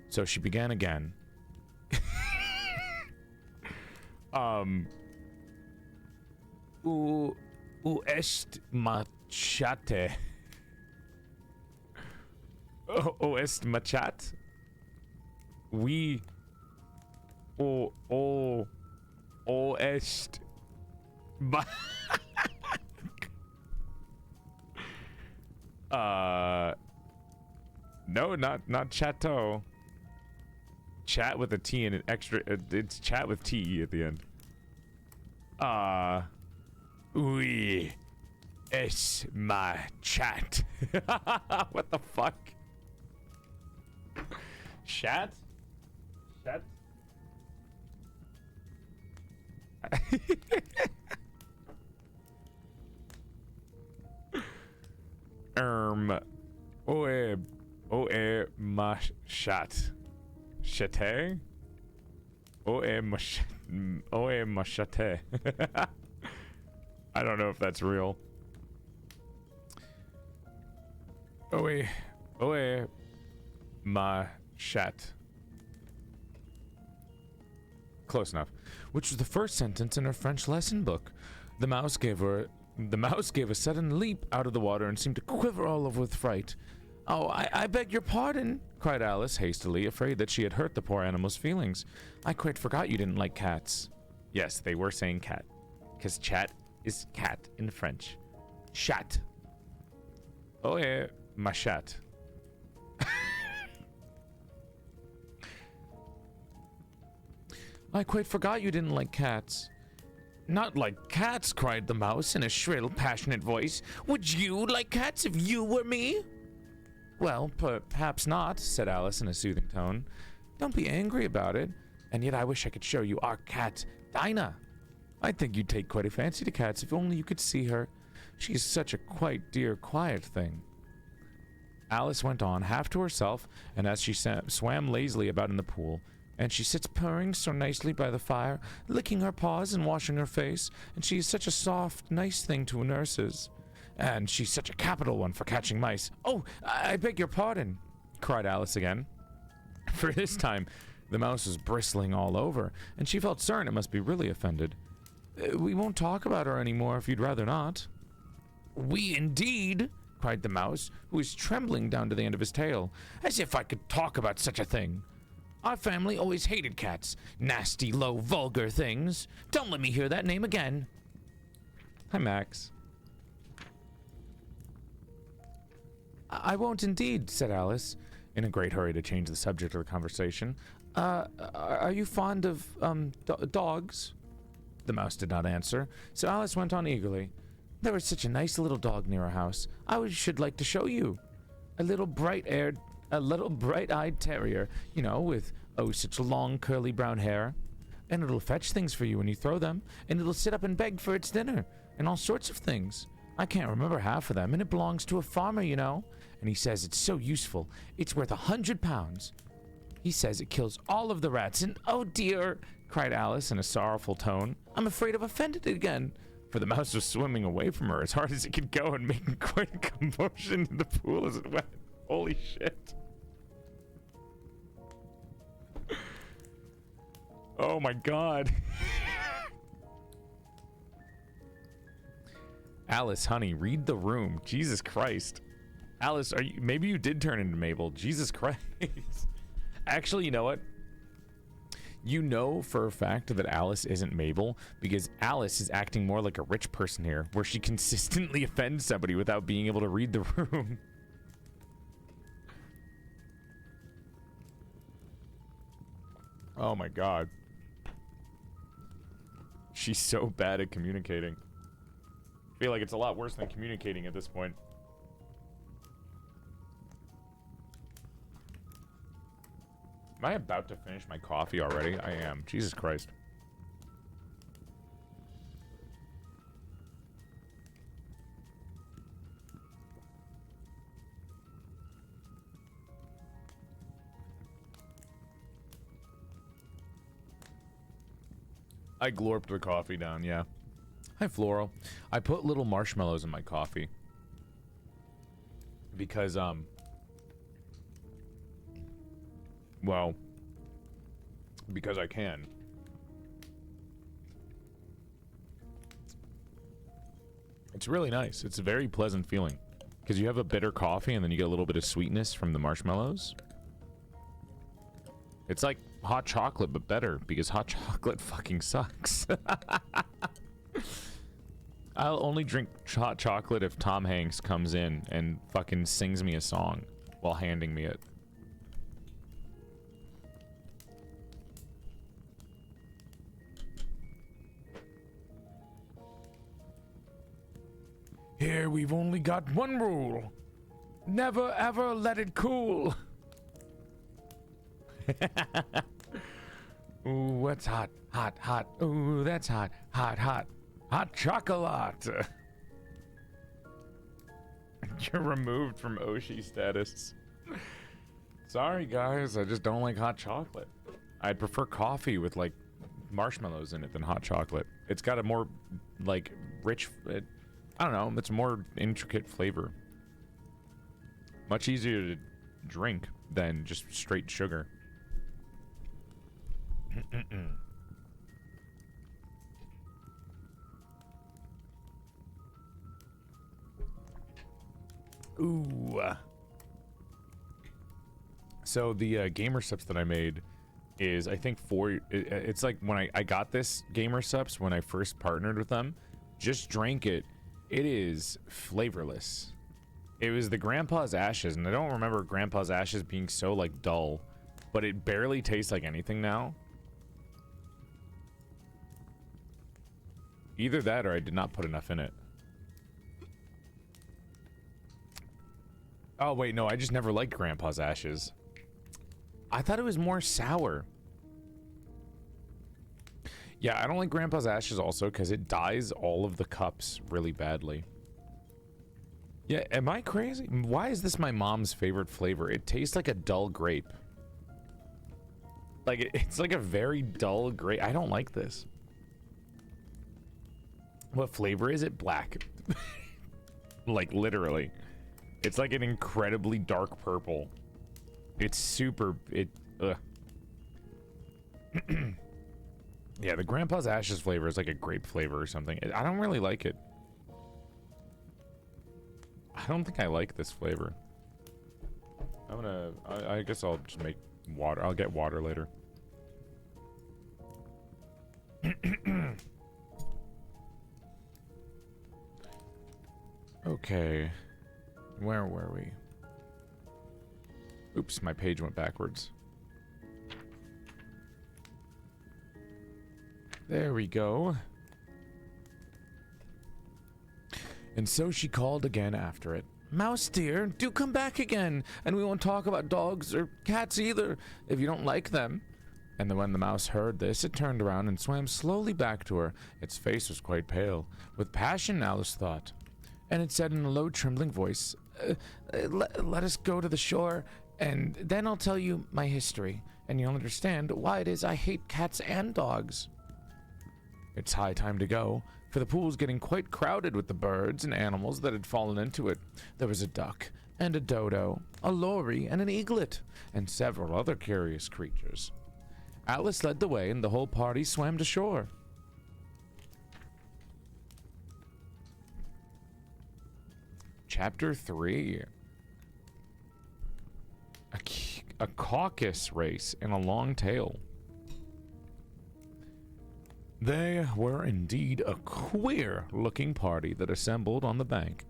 Speaker 2: So she began again. U est machate. O est machat? Oui. O est. No, not chateau. Chat with a T and an extra. It's chat with T at the end. Oui. Es ma chat. What the fuck? Chat? Chat? Ma chat. Chate? Ma chate. I don't know if that's real. Ma chat. Close enough. Which was the first sentence in her French lesson book. The mouse gave a sudden leap out of the water and seemed to quiver all over with fright. "Oh, I beg your pardon," cried Alice hastily, afraid that she had hurt the poor animal's feelings. "I quite forgot you didn't like cats." Yes, they were saying cat, because chat is cat in French. Chat. Ma chat. "I quite forgot you didn't like cats." "Not like cats," cried the mouse in a shrill, passionate voice. "Would you like cats if you were me?" "Well, perhaps not," said Alice in a soothing tone. "Don't be angry about it. And yet I wish I could show you our cat, Dinah. I think you'd take quite a fancy to cats if only you could see her. She is such a quite dear, quiet thing." Alice went on, half to herself, and as she swam lazily about in the pool, "And she sits purring so nicely by the fire, licking her paws and washing her face, and she is such a soft, nice thing to nurses. And she's such a capital one for catching mice." "Oh, I beg your pardon," cried Alice again. For this time, the mouse was bristling all over, and she felt certain it must be really offended. "We won't talk about her anymore if you'd rather not." "We indeed," cried the mouse, who was trembling down to the end of his tail. "As if I could talk about such a thing. Our family always hated cats. Nasty, low, vulgar things. Don't let me hear that name again." "Hi, Max." "I won't indeed," said Alice, in a great hurry to change the subject of the conversation. Are you fond of, dogs?" The mouse did not answer, so Alice went on eagerly. "There is such a nice little dog near our house. I should like to show you. A little bright-eyed terrier, you know, with, such long curly brown hair. and it'll fetch things for you when you throw them, and it'll sit up and beg for its dinner, and all sorts of things. I can't remember half of them, and it belongs to a farmer, you know. And he says it's so useful. It's worth 100 pounds. He says it kills all of the rats, and oh dear, cried Alice in a sorrowful tone. I'm afraid I've offended it again. For the mouse was swimming away from her as hard as it could go and making quite a commotion in the pool as it went. Holy shit. Oh my god. Alice, honey, read the room. Jesus Christ. Alice, are you, maybe you did turn into Mabel. Jesus Christ. Actually, you know what? You know for a fact that Alice isn't Mabel because Alice is acting more like a rich person here, where she consistently offends somebody without being able to read the room. Oh my god. She's so bad at communicating. I feel like it's a lot worse than communicating at this point. Am I about to finish my coffee already? I am. Jesus Christ. I glorped the coffee down, yeah. Hi, Floral. I put little marshmallows in my coffee. Because, well, because I can. It's really nice. It's a very pleasant feeling. Because you have a bitter coffee and then you get a little bit of sweetness from the marshmallows. It's like hot chocolate, but better, because hot chocolate fucking sucks. I'll only drink hot chocolate if Tom Hanks comes in and fucking sings me a song while handing me it. Here we've only got one rule. Never ever let it cool. Ooh, what's hot, hot, hot. Ooh, that's hot, hot, hot. Hot chocolate. You're removed from Oshi status. Sorry, guys. I just don't like hot chocolate. I'd prefer coffee with, like, marshmallows in it than hot chocolate. It's got a more, like, rich... I don't know. It's a more intricate flavor. Much easier to drink than just straight sugar. Ooh. So the gamer subs that I made is, I think, it's like when I got this gamer subs when I first partnered with them. Just drank it. It is flavorless. It was the Grandpa's Ashes, and I don't remember Grandpa's Ashes being so, like, dull, but it barely tastes like anything now. Either that or I did not put enough in it. Oh, wait, no, I just never liked Grandpa's Ashes. I thought it was more sour. Yeah, I don't like Grandpa's Ashes also because it dyes all of the cups really badly. Yeah, am I crazy? Why is this my mom's favorite flavor? It tastes like a dull grape. Like, it's like a very dull grape. I don't like this. What flavor is it? Black. Like, literally. It's like an incredibly dark purple. It's super... ugh. Yeah, the Grandpa's Ashes flavor is like a grape flavor or something. I don't really like it. I don't think I like this flavor. I guess I'll just make water. I'll get water later. Okay. Where were we? Oops, my page went backwards. There we go. And so she called again after it. Mouse dear, do come back again, and we won't talk about dogs or cats either, if you don't like them. And then when the mouse heard this, it turned around and swam slowly back to her. Its face was quite pale, with passion, Alice thought. And it said in a low, trembling voice, let us go to the shore, and then I'll tell you my history, and you'll understand why it is I hate cats and dogs. It's high time to go, for the pool's getting quite crowded with the birds and animals that had fallen into it. There was a duck, and a dodo, a lory, and an eaglet, and several other curious creatures. Alice led the way, and the whole party swam to shore. Chapter 3. A caucus race in a long tail. They were indeed a queer-looking party that assembled on the bank.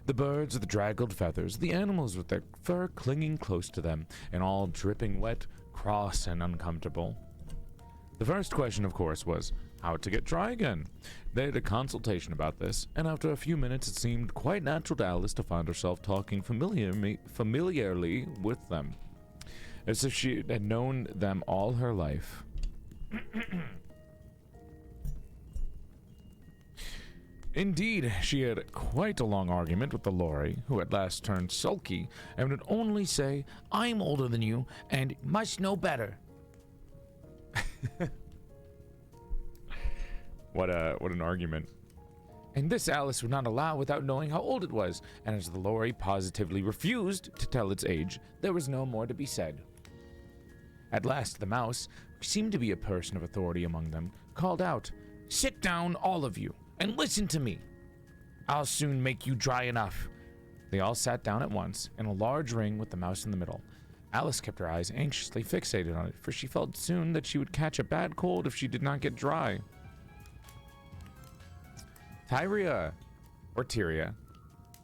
Speaker 2: The birds with the draggled feathers, the animals with their fur clinging close to them, and all dripping wet, cross, and uncomfortable. The first question, of course, was how to get dry again. They had a consultation about this, and after a few minutes it seemed quite natural to Alice to find herself talking familiarly with them, as if she had known them all her life. Indeed, she had quite a long argument with the lory, who at last turned sulky and would only say, "I'm older than you and must know better." What an argument. And this Alice would not allow without knowing how old it was, and as the lory positively refused to tell its age, there was no more to be said. At last the mouse, who seemed to be a person of authority among them, called out, "Sit down, all of you, and listen to me. I'll soon make you dry enough." They all sat down at once, in a large ring with the mouse in the middle. Alice kept her eyes anxiously fixated on it, for she felt soon that she would catch a bad cold if she did not get dry. Tyria, or Tyria.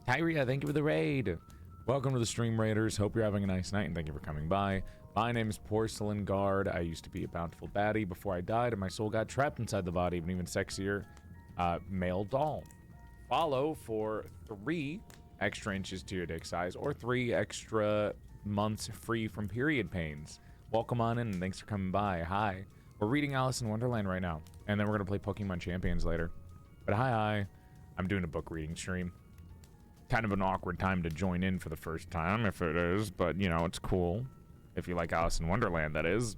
Speaker 2: Tyria, thank you for the raid. Welcome to the stream, Raiders. Hope you're having a nice night, and thank you for coming by. My name is Porcelain Guard. I used to be a bountiful baddie before I died, and my soul got trapped inside the body of an even sexier male doll. Follow for 3 extra inches to your dick size, or 3 extra months free from period pains. Welcome on in, and thanks for coming by. Hi. We're reading Alice in Wonderland right now, and then we're going to play Pokemon Champions later. But hi. I'm doing a book reading stream. Kind of an awkward time to join in for the first time, if it is, but, you know, it's cool. If you like Alice in Wonderland, that is.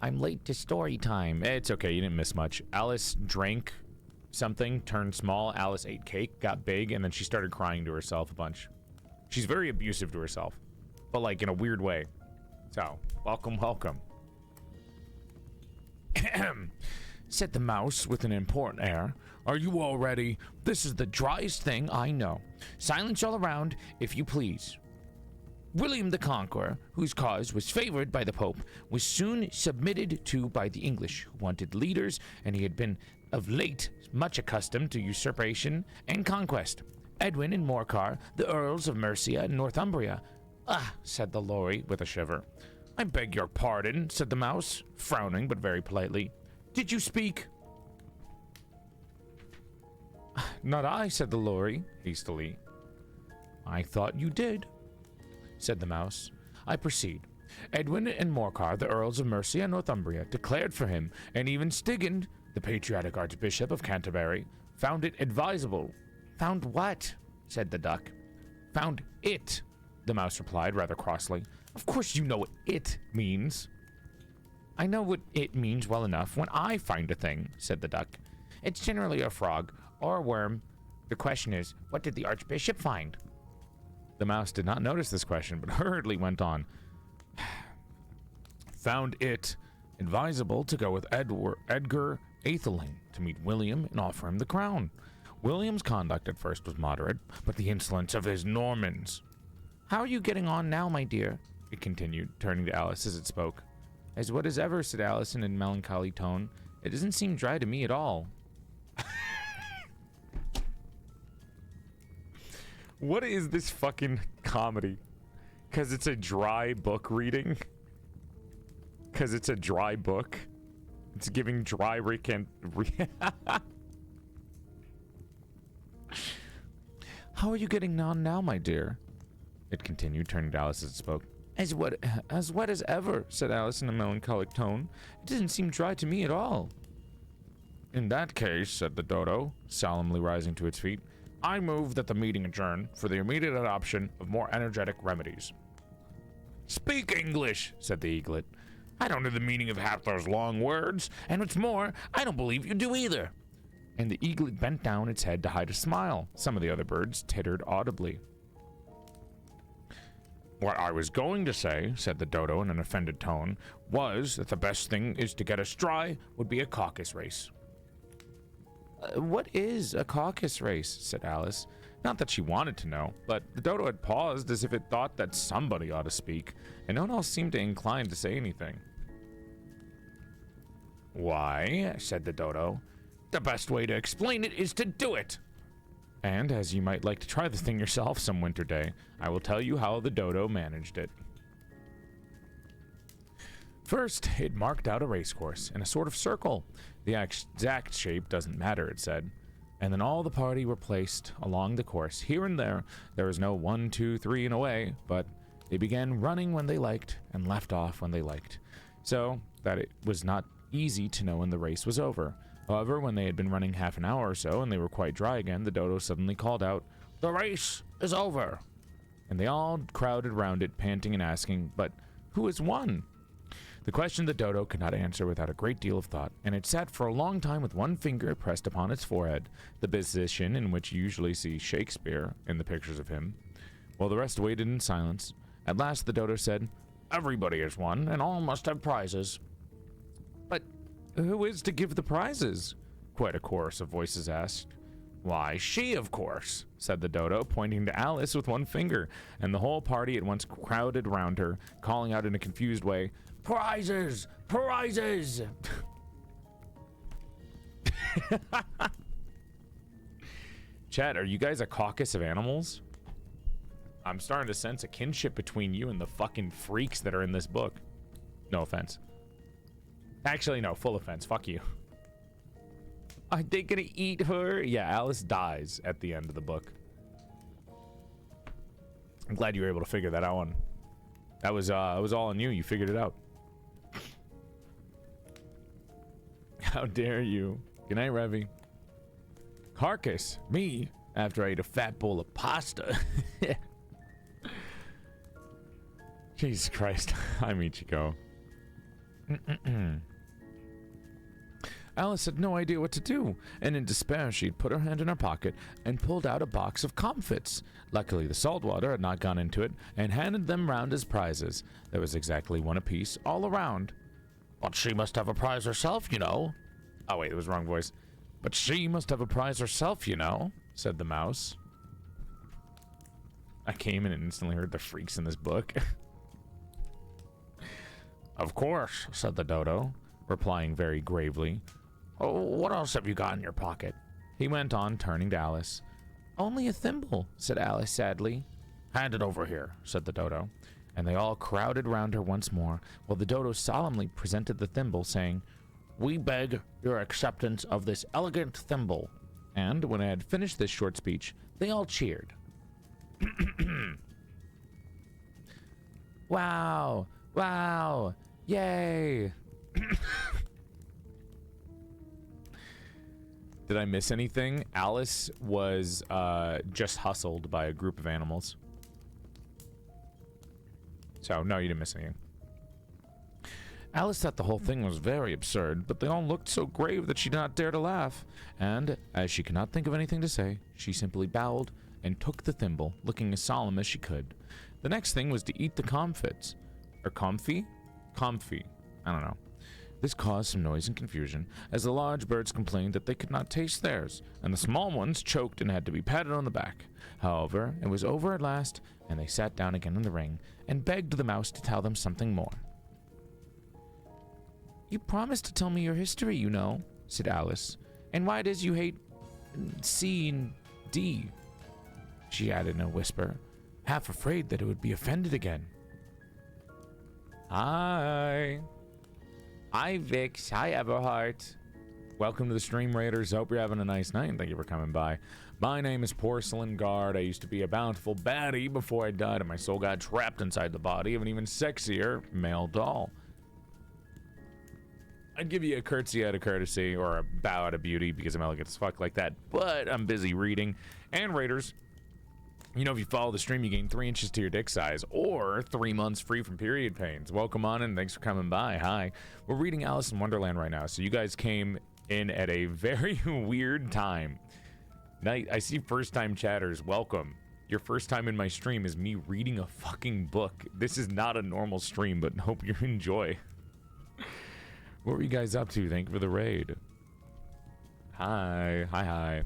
Speaker 2: I'm late to story time. It's okay, you didn't miss much. Alice drank something, turned small. Alice ate cake, got big, and then she started crying to herself a bunch. She's very abusive to herself, but like in a weird way. So, welcome. Said the mouse with an important air. Are you all ready? This is the driest thing I know. Silence all around, if you please. William the Conqueror, whose cause was favored by the Pope, was soon submitted to by the English, who wanted leaders, and he had been of late much accustomed to usurpation and conquest. Edwin and Morcar, the Earls of Mercia and Northumbria. Ah, said the lory with a shiver. I beg your pardon, said the mouse, frowning but very politely. Did you speak? Not I, said the lory, hastily. I thought you did, said the mouse. I proceed. Edwin and Morcar, the Earls of Mercia and Northumbria, declared for him, and even Stigand, the patriotic Archbishop of Canterbury, found it advisable. Found what? Said the duck. Found it, the mouse replied rather crossly. Of course you know what it means. I know what it means well enough when I find a thing, said the duck. It's generally a frog or a worm. The question is, what did the Archbishop find? The mouse did not notice this question, but hurriedly went on. Found it advisable to go with Edgar Atheling to meet William and offer him the crown. William's conduct at first was moderate, but the insolence of his Normans. How are you getting on now, my dear? It continued, turning to Alice as it spoke. As what as ever, said Alice in a melancholy tone. It doesn't seem dry to me at all. What is this fucking comedy? Because it's a dry book reading? Because it's a dry book? It's giving dry How are you getting on now, my dear? it continued, turning to Alice as it spoke. As wet as ever, said Alice in a melancholic tone. It doesn't seem dry to me at all. In that case, said the dodo, solemnly rising to its feet, I move that the meeting adjourn for the immediate adoption of more energetic remedies. Speak English, said the eaglet. I don't know the meaning of half those long words, and what's more, I don't believe you do either. And the eaglet bent down its head to hide a smile. Some of the other birds tittered audibly. What I was going to say, said the dodo in an offended tone, was that the best thing is to get us dry would be a caucus race. What is a caucus race? Said Alice. Not that she wanted to know, but the dodo had paused as if it thought that somebody ought to speak, and no one else seemed inclined to say anything. Why, said the dodo, the best way to explain it is to do it. And as you might like to try the thing yourself some winter day, I will tell you how the dodo managed it. First, it marked out a racecourse in a sort of circle. The exact shape doesn't matter, it said. And then all the party were placed along the course. Here and there was no 1, 2, 3 and away, but they began running when they liked and left off when they liked, so that it was not easy to know when the race was over. However, when they had been running half an hour or so and they were quite dry again, the dodo suddenly called out, The race is over! And they all crowded round it, panting and asking, But who has won? The question the dodo could not answer without a great deal of thought, and it sat for a long time with one finger pressed upon its forehead, the position in which you usually see Shakespeare in the pictures of him, while the rest waited in silence. At last the dodo said, Everybody has won, and all must have prizes. But who is to give the prizes? Quite a chorus of voices asked. Why, she, of course, said the dodo, pointing to Alice with one finger, and the whole party at once crowded round her, calling out in a confused way, Prizes! Prizes! Chat, are you guys a caucus of animals? I'm starting to sense a kinship between you and the fucking freaks that are in this book. No offense. Actually, no, full offense. Fuck you. Are they gonna eat her? Yeah, Alice dies at the end of the book. I'm glad you were able to figure that out one. That was all on you. You figured it out. How dare you? Good night, Revy. Carcass, me, after I ate a fat bowl of pasta. Jesus Christ. Hi, Michiko. Alice had no idea what to do, and in despair she'd put her hand in her pocket and pulled out a box of comfits. Luckily, the salt water had not gone into it, and handed them round as prizes. There was exactly one apiece, all around. But she must have a prize herself, you know. Oh, wait, it was the wrong voice. But she must have a prize herself, you know, said the mouse. I came in and instantly heard the freaks in this book. Of course, said the dodo, replying very gravely. Oh, what else have you got in your pocket? He went on, turning to Alice. Only a thimble, said Alice sadly. Hand it over here, said the dodo. And they all crowded round her once more, while the dodo solemnly presented the thimble, saying, We beg your acceptance of this elegant thimble. And when I had finished this short speech, they all cheered. Wow! Wow! Yay! Did I miss anything? Alice was just hustled by a group of animals. So, no, you didn't miss anything. Alice thought the whole thing was very absurd, but they all looked so grave that she did not dare to laugh. And, as she could not think of anything to say, she simply bowed and took the thimble, looking as solemn as she could. The next thing was to eat the comfits. Or comfy? Comfy. I don't know. This caused some noise and confusion, as the large birds complained that they could not taste theirs, and the small ones choked and had to be patted on the back. However, it was over at last, and they sat down again in the ring, and begged the mouse to tell them something more. You promised to tell me your history, you know, said Alice, and why it is you hate C and D, she added in a whisper, half afraid that it would be offended again. Hi. Hi, Vix. Hi, Everhart.
Speaker 1: Welcome to the stream, Raiders. Hope you're having a nice night, and thank you for coming by. My name is Porcelain Guard. I used to be a bountiful baddie before I died, and my soul got trapped inside the body of an even sexier male doll. I'd give you a curtsy out of courtesy, or a bow out of beauty, because I'm elegant as fuck like that, but I'm busy reading. And Raiders, you know, if you follow the stream, you gain 3 inches to your dick size, or 3 months free from period pains. Welcome on in, thanks for coming by. Hi. We're reading Alice in Wonderland right now, so you guys came in at a very weird time. I see first-time chatters. Welcome. Your first time in my stream is me reading a fucking book. This is not a normal stream, but hope you enjoy. What were you guys up to? Thank you for the raid. Hi. Hi.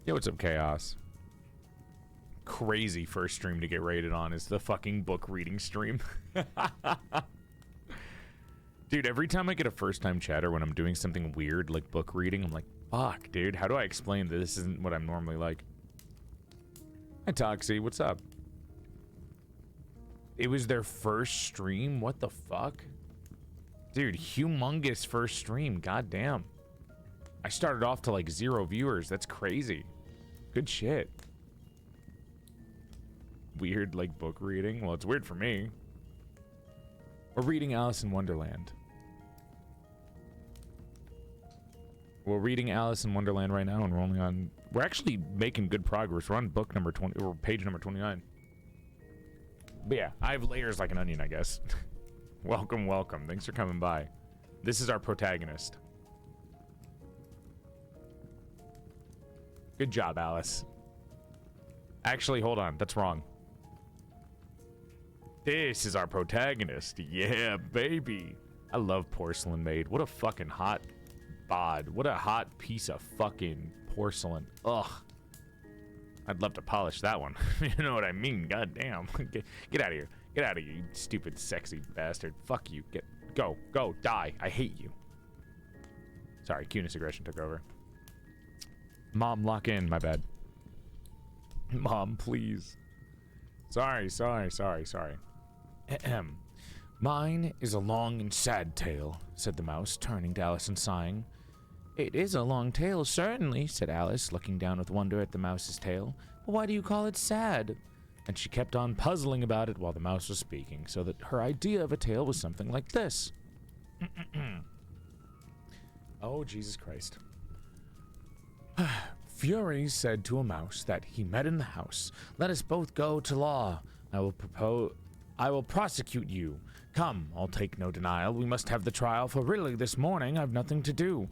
Speaker 1: Yo, what's up, Chaos? Crazy first stream to get rated on is the fucking book reading stream. Dude, every time I get a first-time chatter when I'm doing something weird like book reading, I'm like, fuck, dude, how do I explain that this isn't what I'm normally like? Hi, Toxie, what's up? It was their first stream? What the fuck? Dude, humongous first stream, goddamn. I started off to like 0 viewers, that's crazy. Good shit. Weird, like, book reading? Well, it's weird for me. We're reading Alice in Wonderland. We're reading Alice in Wonderland right now, and we're actually making good progress. We're on book number 20, or page number 29. But yeah, I have layers like an onion, I guess. Welcome, welcome. Thanks for coming by. This is our protagonist. Good job, Alice. Actually, hold on. That's wrong. This is our protagonist. Yeah, baby. I love PorcelainMaid. What a fucking hot bod. What a hot piece of fucking porcelain. Ugh. I'd love to polish that one. You know what I mean? God damn. Get out of here. Get out of here, you stupid, sexy bastard. Fuck you. Go. Die. I hate you. Sorry, cuteness aggression took over. Mom, lock in. My bad. Mom, please. Sorry. Ahem. Mine is a long and sad tale, said the mouse, turning to Alice and sighing. It is a long tale, certainly, said Alice, looking down with wonder at the mouse's tail. But why do you call it sad? And she kept on puzzling about it while the mouse was speaking, so that her idea of a tale was something like this. Oh, Jesus Christ. Fury said to a mouse that he met in the house, "Let us both go to law. I will prosecute you. Come, I'll take no denial. We must have the trial, for really this morning I've nothing to do."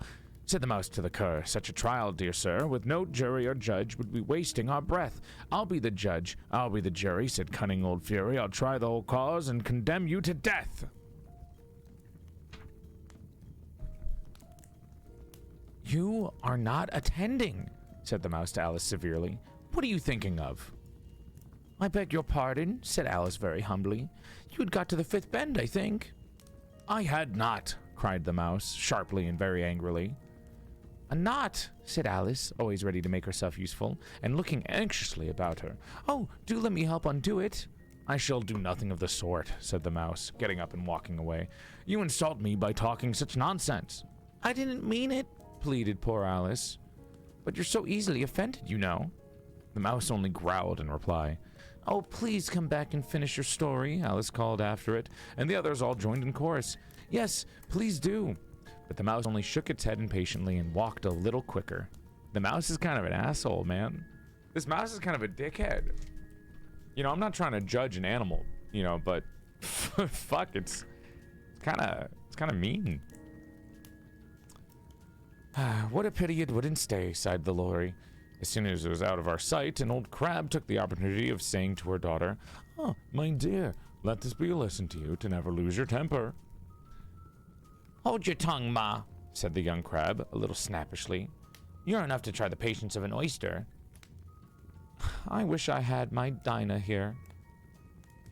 Speaker 1: Said the mouse to the cur, "Such a trial, dear sir, with no jury or judge, would be wasting our breath. I'll be the judge, I'll be the jury," said cunning old Fury. "I'll try the whole cause and condemn you to death." You are not attending, said the mouse to Alice severely. What are you thinking of? I beg your pardon, said Alice very humbly. You had got to the fifth bend, I think. I had not, cried the mouse, sharply and very angrily. A knot, said Alice, always ready to make herself useful, and looking anxiously about her. Oh, do let me help undo it. I shall do nothing of the sort, said the mouse, getting up and walking away. You insult me by talking such nonsense. I didn't mean it, pleaded poor Alice. But you're so easily offended, you know. The mouse only growled in reply. Oh, please come back and finish your story, Alice called after it, and the others all joined in chorus. Yes, please do. But the mouse only shook its head impatiently and walked a little quicker. The mouse is kind of an asshole, man. This mouse is kind of a dickhead. You know, I'm not trying to judge an animal, you know, but fuck, it's kind of mean. What a pity it wouldn't stay, sighed the lorry. As soon as it was out of our sight, an old crab took the opportunity of saying to her daughter, Oh, my dear, let this be a lesson to you to never lose your temper. Hold your tongue, Ma, said the young crab, a little snappishly. You're enough to try the patience of an oyster. I wish I had my Dinah here.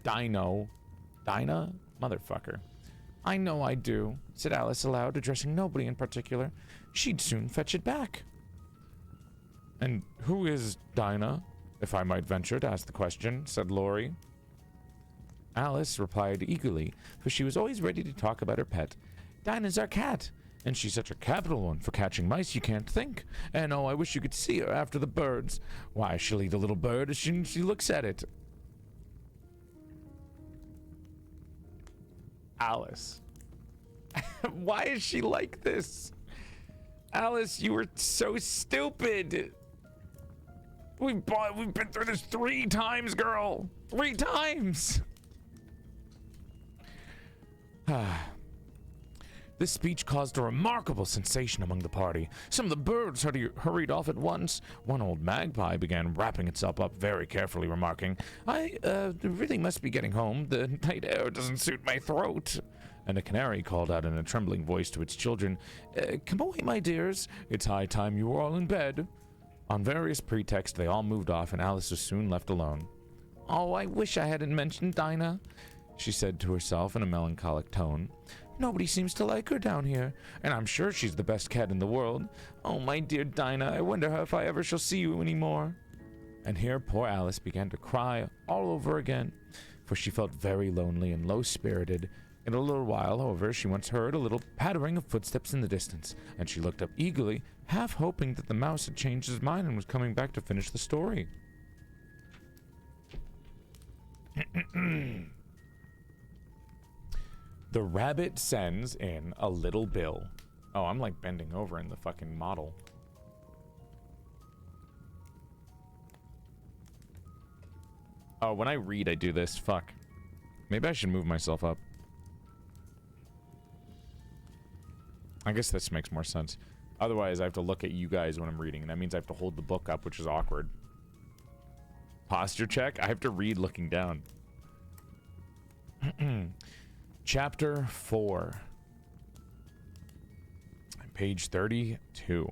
Speaker 1: Dino? Dinah? Motherfucker. I know I do, said Alice aloud, addressing nobody in particular. She'd soon fetch it back. And who is Dinah, if I might venture to ask the question, said Laurie. Alice replied eagerly, for she was always ready to talk about her pet. Dinah's our cat.
Speaker 2: And she's such a capital one for catching mice you can't think. And oh, I wish you could see her after the birds. Why, she'll eat a little bird as soon as she looks at it. Alice. Why is she like this? Alice, you were so stupid. We've been through this 3 times, girl. 3 times. This speech caused a remarkable sensation among the party. Some of the birds hurried off at once. One old magpie began wrapping itself up very carefully, remarking, I really must be getting home. The night air doesn't suit my throat. And a canary called out in a trembling voice to its children, come away, my dears. It's high time you were all in bed. On various pretexts, they all moved off, and Alice was soon left alone. Oh, I wish I hadn't mentioned Dinah, she said to herself in a melancholic tone. Nobody seems to like her down here, and I'm sure she's the best cat in the world. Oh, my dear Dinah, I wonder if I ever shall see you anymore. And here poor Alice began to cry all over again, for she felt very lonely and low-spirited. In a little while, however, she once heard a little pattering of footsteps in the distance, and she looked up eagerly, half hoping that the mouse had changed his mind and was coming back to finish the story. The rabbit sends in a little bill. Oh, I'm like bending over in the fucking model. Oh, when I read, I do this. Fuck. Maybe I should move myself up. I guess this makes more sense. Otherwise, I have to look at you guys when I'm reading, and that means I have to hold the book up, which is awkward. Posture check? I have to read looking down. Chapter 4. Page 32.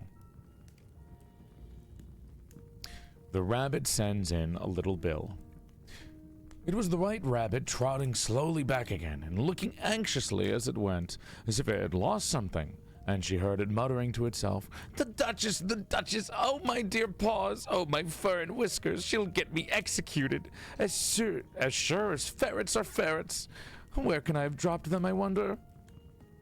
Speaker 2: The rabbit sends in a little bill. It was the white rabbit trotting slowly back again and looking anxiously as it went, as if it had lost something. And she heard it muttering to itself, the Duchess, oh my dear paws, oh my fur and whiskers, she'll get me executed, as sure as ferrets are ferrets. Where can I have dropped them, I wonder?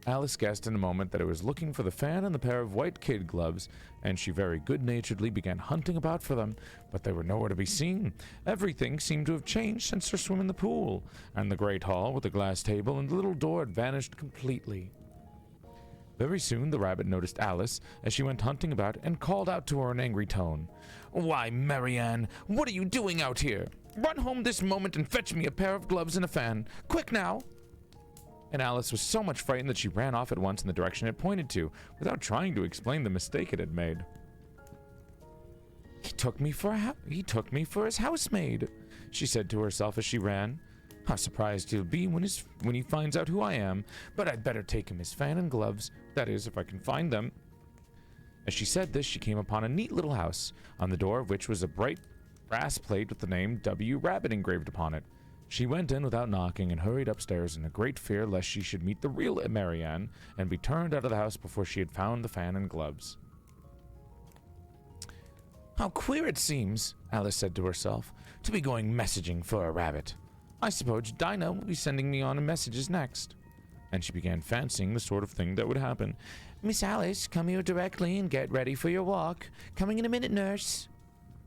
Speaker 2: Alice guessed in a moment that it was looking for the fan and the pair of white kid gloves, and she very good-naturedly began hunting about for them, but they were nowhere to be seen. Everything seemed to have changed since her swim in the pool, and the great hall with the glass table and the little door had vanished completely. Very soon the rabbit noticed Alice as she went hunting about and called out to her in an angry tone. Why, Marianne, what are you doing out here? Run home this moment and fetch me a pair of gloves and a fan. Quick now! And Alice was so much frightened that she ran off at once in the direction it pointed to, without trying to explain the mistake it had made. He took me for his housemaid, she said to herself as she ran. How surprised he'll be when he finds out who I am, but I'd better take him his fan and gloves, that is, if I can find them. As she said this, she came upon a neat little house, on the door of which was a bright brass plate with the name W. Rabbit engraved upon it. She went in without knocking and hurried upstairs in a great fear lest she should meet the real Marianne and be turned out of the house before she had found the fan and gloves. How queer it seems, Alice said to herself, to be going messaging for a rabbit. I suppose Dinah will be sending me on messages next. And she began fancying the sort of thing that would happen. Miss Alice, come here directly and get ready for your walk. Coming in a minute, nurse.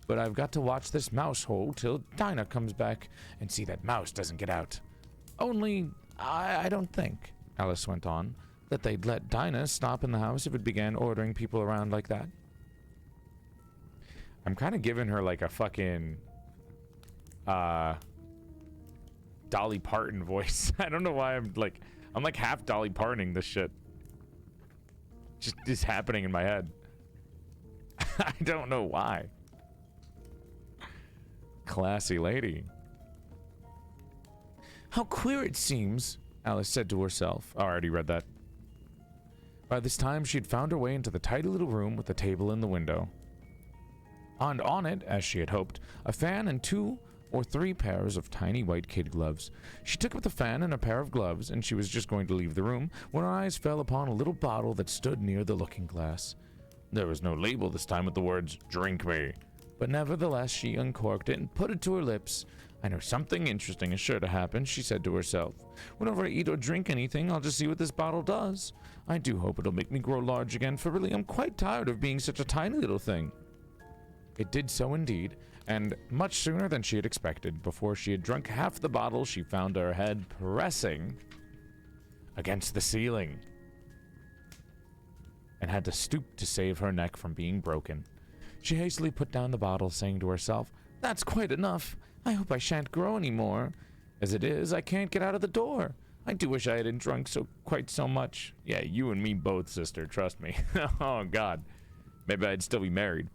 Speaker 2: But I've got to watch this mouse hole till Dinah comes back and see that mouse doesn't get out. Only, I don't think, Alice went on, that they'd let Dinah stop in the house if it began ordering people around like that. I'm kind of giving her like a fucking, Dolly Parton voice. I don't know why I'm like half Dolly Partoning this shit. Just is happening in my head. I don't know why. Classy lady. How queer it seems, Alice said to herself. Oh, I already read that. By this time, she had found her way into the tidy little room with the table in the window. And on it, as she had hoped, a fan and 2 or 3 pairs of tiny white kid gloves. She took up the fan and a pair of gloves, and she was just going to leave the room when her eyes fell upon a little bottle that stood near the looking-glass. There was no label this time with the words, "Drink me," but nevertheless she uncorked it and put it to her lips, I know something interesting is sure to happen, she said to herself. Whenever I eat or drink anything, I'll just see what this bottle does. I do hope it'll make me grow large again, for really I'm quite tired of being such a tiny little thing. It did so indeed, and much sooner than she had expected. Before she had drunk half the bottle, she found her head pressing against the ceiling and had to stoop to save her neck from being broken. She hastily put down the bottle, saying to herself, "That's quite enough. I hope I shan't grow any more. As it is, I can't get out of the door. I do wish I hadn't drunk quite so much." Yeah, you and me both, sister, trust me. Oh, God. Maybe I'd still be married.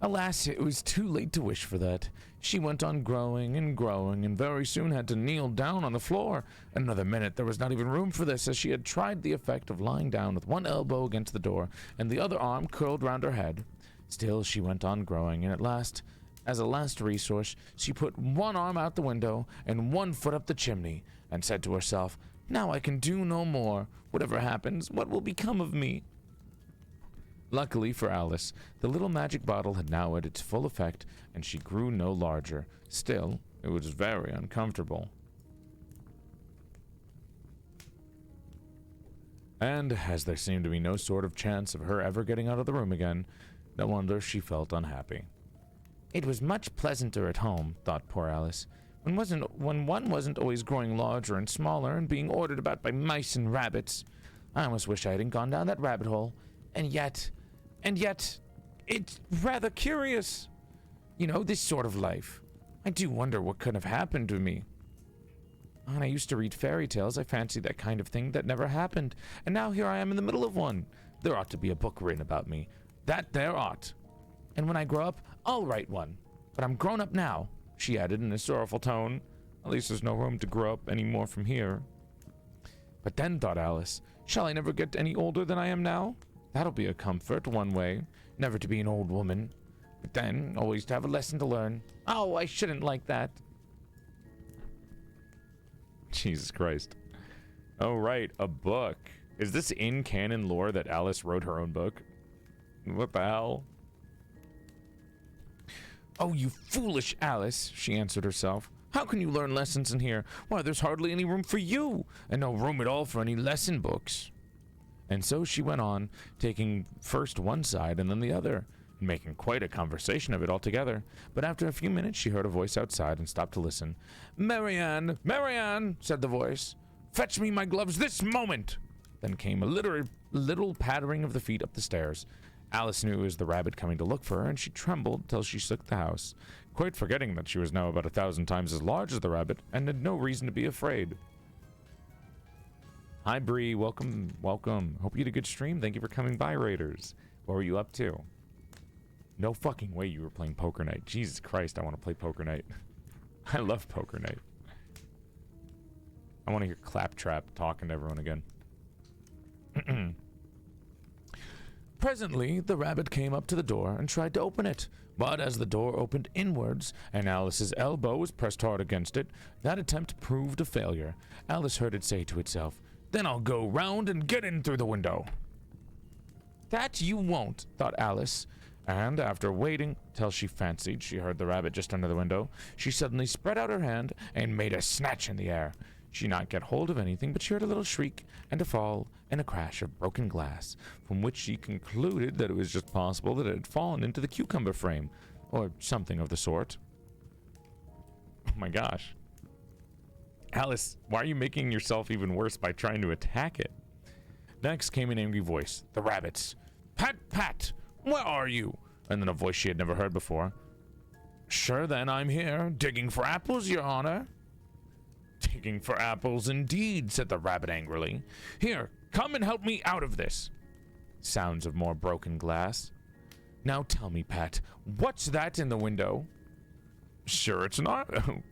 Speaker 2: Alas, it was too late to wish for that. She went on growing and growing, and very soon had to kneel down on the floor. In another minute, there was not even room for this, as she had tried the effect of lying down with one elbow against the door, and the other arm curled round her head. Still, she went on growing, and at last, as a last resource, she put one arm out the window and one foot up the chimney, and said to herself, "Now I can do no more. Whatever happens, what will become of me?" Luckily for Alice, the little magic bottle had now had its full effect, and she grew no larger. Still, it was very uncomfortable. And as there seemed to be no sort of chance of her ever getting out of the room again, no wonder she felt unhappy. It was much pleasanter at home, thought poor Alice, when one wasn't always growing larger and smaller and being ordered about by mice and rabbits. I almost wish I hadn't gone down that rabbit hole. And yet, it's rather curious. You know, this sort of life. I do wonder what could have happened to me. When I used to read fairy tales, I fancied that kind of thing that never happened. And now here I am in the middle of one. There ought to be a book written about me. That there ought. And when I grow up, I'll write one. But I'm grown up now, she added in a sorrowful tone. At least there's no room to grow up any more from here. But then, thought Alice, shall I never get any older than I am now? That'll be a comfort, one way. Never to be an old woman. But then, always to have a lesson to learn. Oh, I shouldn't like that. Jesus Christ. Oh, right, a book. Is this in canon lore that Alice wrote her own book? What the hell? Oh, you foolish Alice, she answered herself. How can you learn lessons in here? Why, there's hardly any room for you, and no room at all for any lesson books. And so she went on, taking first one side and then the other, and making quite a conversation of it altogether. But after a few minutes, she heard a voice outside and stopped to listen. "Marianne, Marianne," said the voice, "fetch me my gloves this moment." Then came a little pattering of the feet up the stairs. Alice knew it was the rabbit coming to look for her, and she trembled till she shook the house, quite forgetting that she was now about 1,000 times as large as the rabbit, and had no reason to be afraid. Hi, Bree. Welcome, welcome. Hope you had a good stream. Thank you for coming by, Raiders. What were you up to? No fucking way you were playing Poker Night. Jesus Christ, I want to play Poker Night. I love Poker Night. I want to hear Claptrap talking to everyone again. Presently, the rabbit came up to the door and tried to open it. But as the door opened inwards, and Alice's elbow was pressed hard against it, that attempt proved a failure. Alice heard it say to itself, "Then I'll go round and get in through the window." That you won't, thought Alice, and after waiting till she fancied she heard the rabbit just under the window, she suddenly spread out her hand and made a snatch in the air. She did not get hold of anything, but she heard a little shriek and a fall and a crash of broken glass, from which she concluded that it was just possible that it had fallen into the cucumber frame, or something of the sort. Oh my gosh. Alice, why are you making yourself even worse by trying to attack it? Next came an angry voice, the rabbit's. "Pat, Pat, where are you?" And then a voice she had never heard before. "Sure then, I'm here, digging for apples, your honor." "Digging for apples indeed," said the rabbit angrily. "Here, come and help me out of this." Sounds of more broken glass. "Now tell me, Pat, what's that in the window?" Sure it's an arm,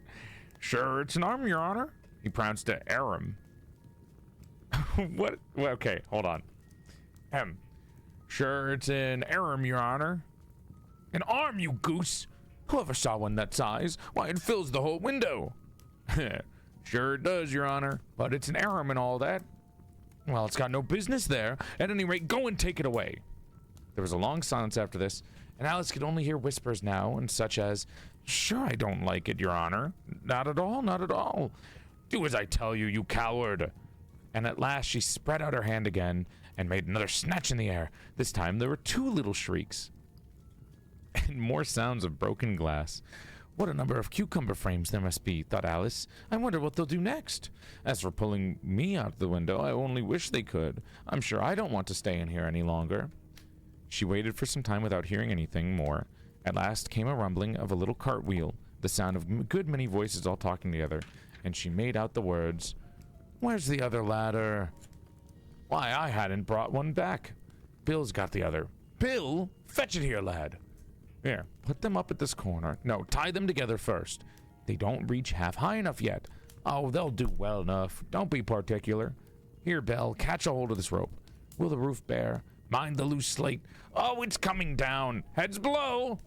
Speaker 2: your honor." He pronounced it Aram. What? Well, okay, hold on. Sure it's an Aram, your honor." "An arm, you goose! Whoever saw one that size? Why, it fills the whole window." "Sure it does, your honor, but it's an Aram and all that." "Well, it's got no business there. At any rate, go and take it away." There was a long silence after this, and Alice could only hear whispers now, and such as, Sure, I don't like it, Your Honor. Not at all, not at all. Do as I tell you, you coward. And at last she spread out her hand again and made another snatch in the air. This time there were 2 little shrieks and more sounds of broken glass. What a number of cucumber frames there must be, thought Alice. I wonder what they'll do next. As for pulling me out the window, I only wish they could. I'm sure I don't want to stay in here any longer. She waited for some time without hearing anything more. At last came a rumbling of a little cartwheel, the sound of a good many voices all talking together, and she made out the words, "Where's the other ladder? Why, I hadn't brought one back. Bill's got the other. Bill, fetch it here, lad. Here, put them up at this corner. No, tie them together first. They don't reach half high enough yet. Oh, they'll do well enough. Don't be particular. Here, Belle, catch a hold of this rope. Will the roof bear? Mind the loose slate. Oh, it's coming down. Heads below."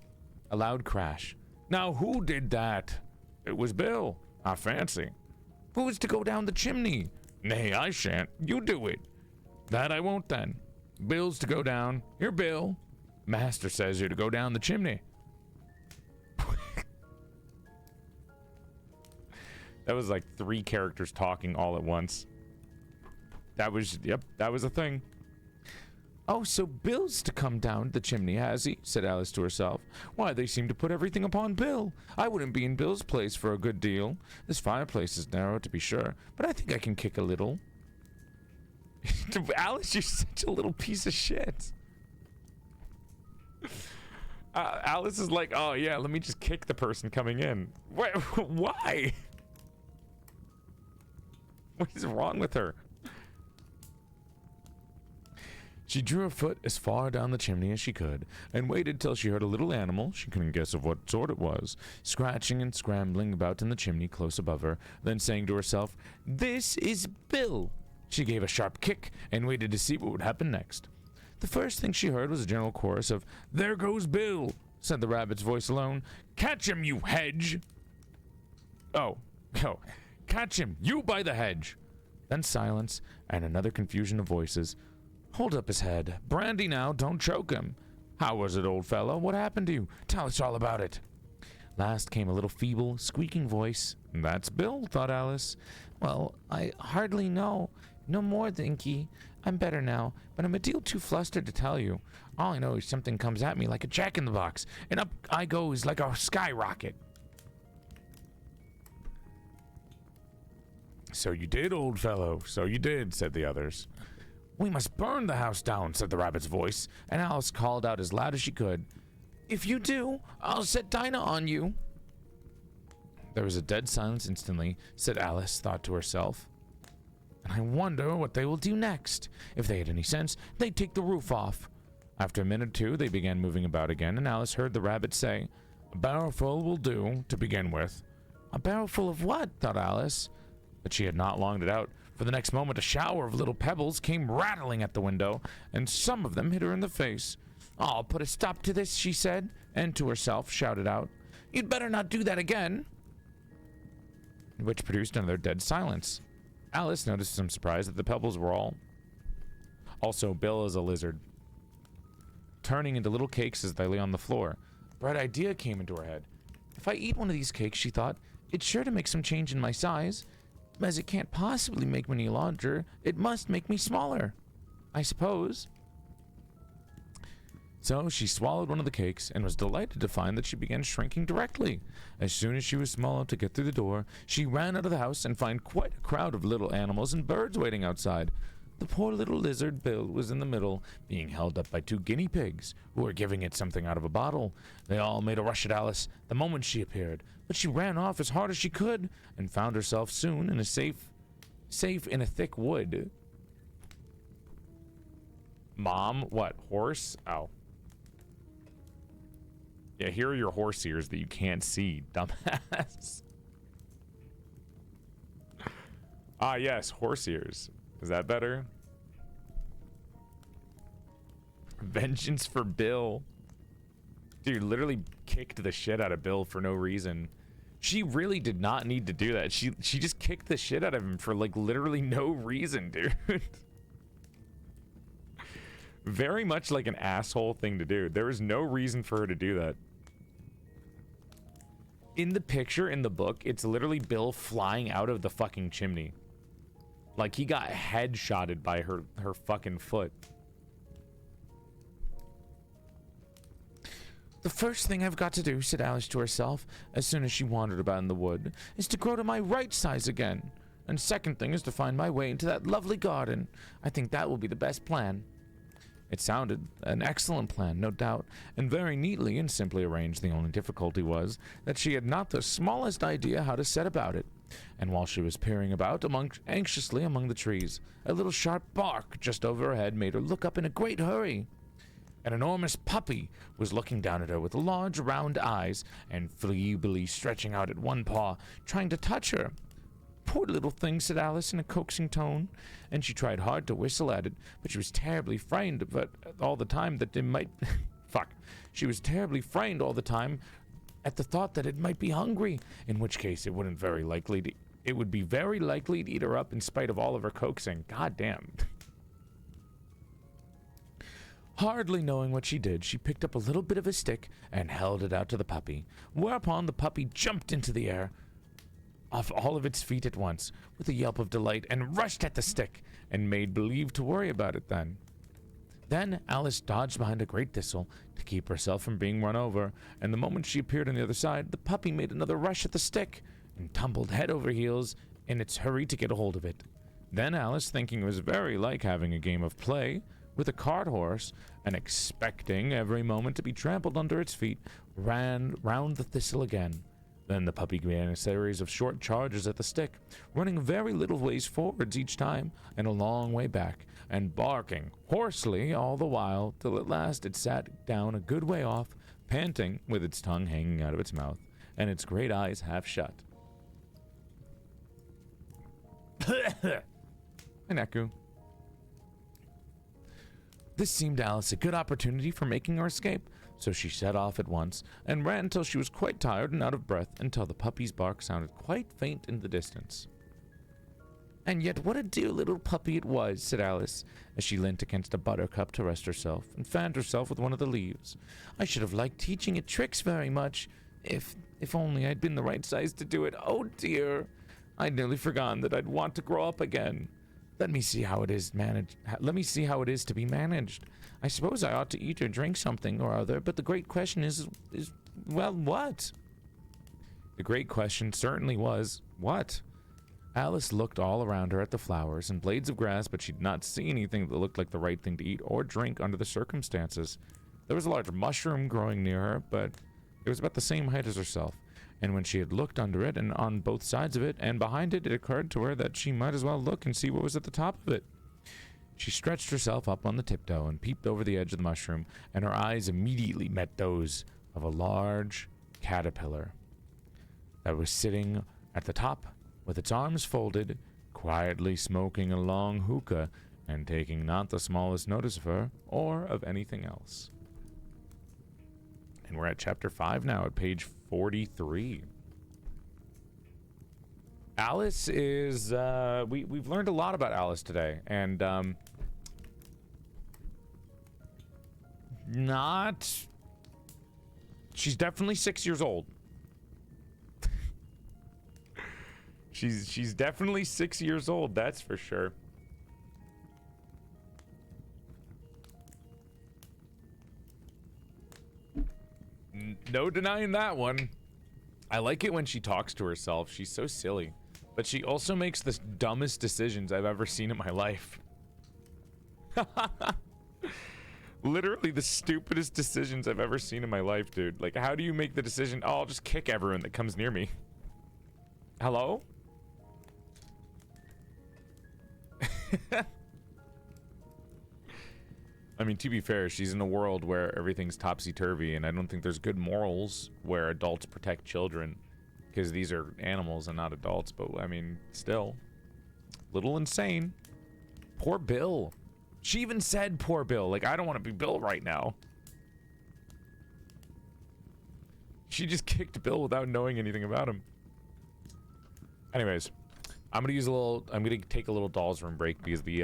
Speaker 2: A loud crash. Now, who did that? It was Bill, I fancy. Who is to go down the chimney? Nay, I shan't. You do it. That I won't then. Bill's to go down. Here, Bill. Master says you're to go down the chimney. That was like 3 characters talking all at once. That was a thing. Oh, so Bill's to come down the chimney, has he? Said Alice to herself. Why, they seem to put everything upon Bill. I wouldn't be in Bill's place for a good deal. This fireplace is narrow, to be sure, but I think I can kick a little. Alice, you're such a little piece of shit. Alice is like, oh yeah, let me just kick the person coming in. Wait, why? What is wrong with her? She drew her foot as far down the chimney as she could, and waited till she heard a little animal, she couldn't guess of what sort it was, scratching and scrambling about in the chimney close above her, then saying to herself, "This is Bill." She gave a sharp kick, and waited to see what would happen next. The first thing she heard was a general chorus of, "There goes Bill," said the rabbit's voice alone. "Catch him, you hedge!" Oh, catch him, you by the hedge! Then silence, and another confusion of voices. Hold up his head. Brandy now, don't choke him. How was it, old fellow? What happened to you? Tell us all about it. Last came a little feeble, squeaking voice. That's Bill, thought Alice. Well, I hardly know. No more, thinky. I'm better now, but I'm a deal too flustered to tell you. All I know is something comes at me like a jack-in-the-box, and up I goes like a skyrocket. So you did, old fellow, so you did, said the others. We must burn the house down, said the rabbit's voice, and Alice called out as loud as she could. If you do, I'll set Dinah on you. There was a dead silence instantly, said Alice, thought to herself. And I wonder what they will do next. If they had any sense, they'd take the roof off. After a minute or two, they began moving about again, and Alice heard the rabbit say, A barrowful will do, to begin with. A barrowful of what? Thought Alice. But she had not longed it out, for the next moment a shower of little pebbles came rattling at the window, and some of them hit her in the face. I'll put a stop to this, she said, and to herself shouted out, You'd better not do that again. Which produced another dead silence. Alice noticed some surprise that the pebbles were all. Also, Bill is a lizard, turning into little cakes as they lay on the floor. A bright idea came into her head. If I eat one of these cakes, she thought, it's sure to make some change in my size. As it can't possibly make me any larger, it must make me smaller, I suppose. So she swallowed one of the cakes and was delighted to find that she began shrinking directly. As soon as she was small enough to get through the door, she ran out of the house and found quite a crowd of little animals and birds waiting outside. The poor little lizard Bill was in the middle, being held up by 2 guinea pigs, who were giving it something out of a bottle. They all made a rush at Alice the moment she appeared, but she ran off as hard as she could, and found herself soon in a safe in a thick wood. Mom, what, horse? Oh. Yeah, here are your horse ears that you can't see, dumbass. Ah, yes, horse ears. Is that better? Vengeance for Bill. Dude, literally kicked the shit out of Bill for no reason. She really did not need to do that. She just kicked the shit out of him for like literally no reason, dude. Very much like an asshole thing to do. There was no reason for her to do that.
Speaker 1: In the picture in the book, it's literally Bill flying out of the fucking chimney. Like he got headshotted by her fucking foot.
Speaker 2: The first thing I've got to do, said Alice to herself, as soon as she wandered about in the wood, is to grow to my right size again. And second thing is to find my way into that lovely garden. I think that will be the best plan. It sounded an excellent plan, no doubt, and very neatly and simply arranged. The only difficulty was that she had not the smallest idea how to set about it. And while she was peering about anxiously among the trees, a little sharp bark just overhead made her look up in a great hurry. An enormous puppy was looking down at her with large round eyes and feebly stretching out at one paw, trying to touch her. Poor little thing, said Alice in a coaxing tone, and she tried hard to whistle at it, but she was terribly frightened all the time that it might... Fuck. She was terribly frightened all the time at the thought that it might be hungry, in which case it would be very likely to eat her up in spite of all of her coaxing. God damn. Hardly knowing what she did, she picked up a little bit of a stick and held it out to the puppy, whereupon the puppy jumped into the air off all of its feet at once with a yelp of delight and rushed at the stick and made believe to worry about it then. Then Alice dodged behind a great thistle to keep herself from being run over, and the moment she appeared on the other side, the puppy made another rush at the stick and tumbled head over heels in its hurry to get a hold of it. Then Alice, thinking it was very like having a game of play with a cart horse, and expecting every moment to be trampled under its feet, ran round the thistle again. Then the puppy began a series of short charges at the stick, running very little ways forwards each time, and a long way back, and barking hoarsely all the while, till at last it sat down a good way off, panting, with its tongue hanging out of its mouth, and its great eyes half shut. And Eku. This seemed Alice a good opportunity for making her escape, so she set off at once, and ran till she was quite tired and out of breath, until the puppy's bark sounded quite faint in the distance. And yet what a dear little puppy it was, said Alice, as she leant against a buttercup to rest herself, and fanned herself with one of the leaves. I should have liked teaching it tricks very much, if only I'd been the right size to do it. Oh dear, I'd nearly forgotten that I'd want to grow up again. Let me see how it is to be managed. I suppose I ought to eat or drink something or other, but the great question is well, what? The great question certainly was, what? Alice looked all around her at the flowers and blades of grass, but she did not see anything that looked like the right thing to eat or drink under the circumstances. There was a large mushroom growing near her, but it was about the same height as herself. And when she had looked under it and on both sides of it and behind it, it occurred to her that she might as well look and see what was at the top of it. She stretched herself up on the tiptoe and peeped over the edge of the mushroom, and her eyes immediately met those of a large caterpillar that was sitting at the top with its arms folded, quietly smoking a long hookah and taking not the smallest notice of her or of anything else. And we're at chapter 5 now at page 43. Alice is, we've learned a lot about Alice today, and, she's definitely 6 years old. She's definitely 6 years old, that's for sure. No denying that one. I like it when she talks to herself. She's so silly. But she also makes the dumbest decisions I've ever seen in my life. Literally the stupidest decisions I've ever seen in my life, dude. Like, how do you make the decision, oh, I'll just kick everyone that comes near me? Hello? I mean, to be fair, she's in a world where everything's topsy-turvy, and I don't think there's good morals where adults protect children, because these are animals and not adults, but, I mean, still. Little insane. Poor Bill. She even said, poor Bill. Like, I don't want to be Bill right now. She just kicked Bill without knowing anything about him. Anyways. I'm gonna take a little Doll's Room break because the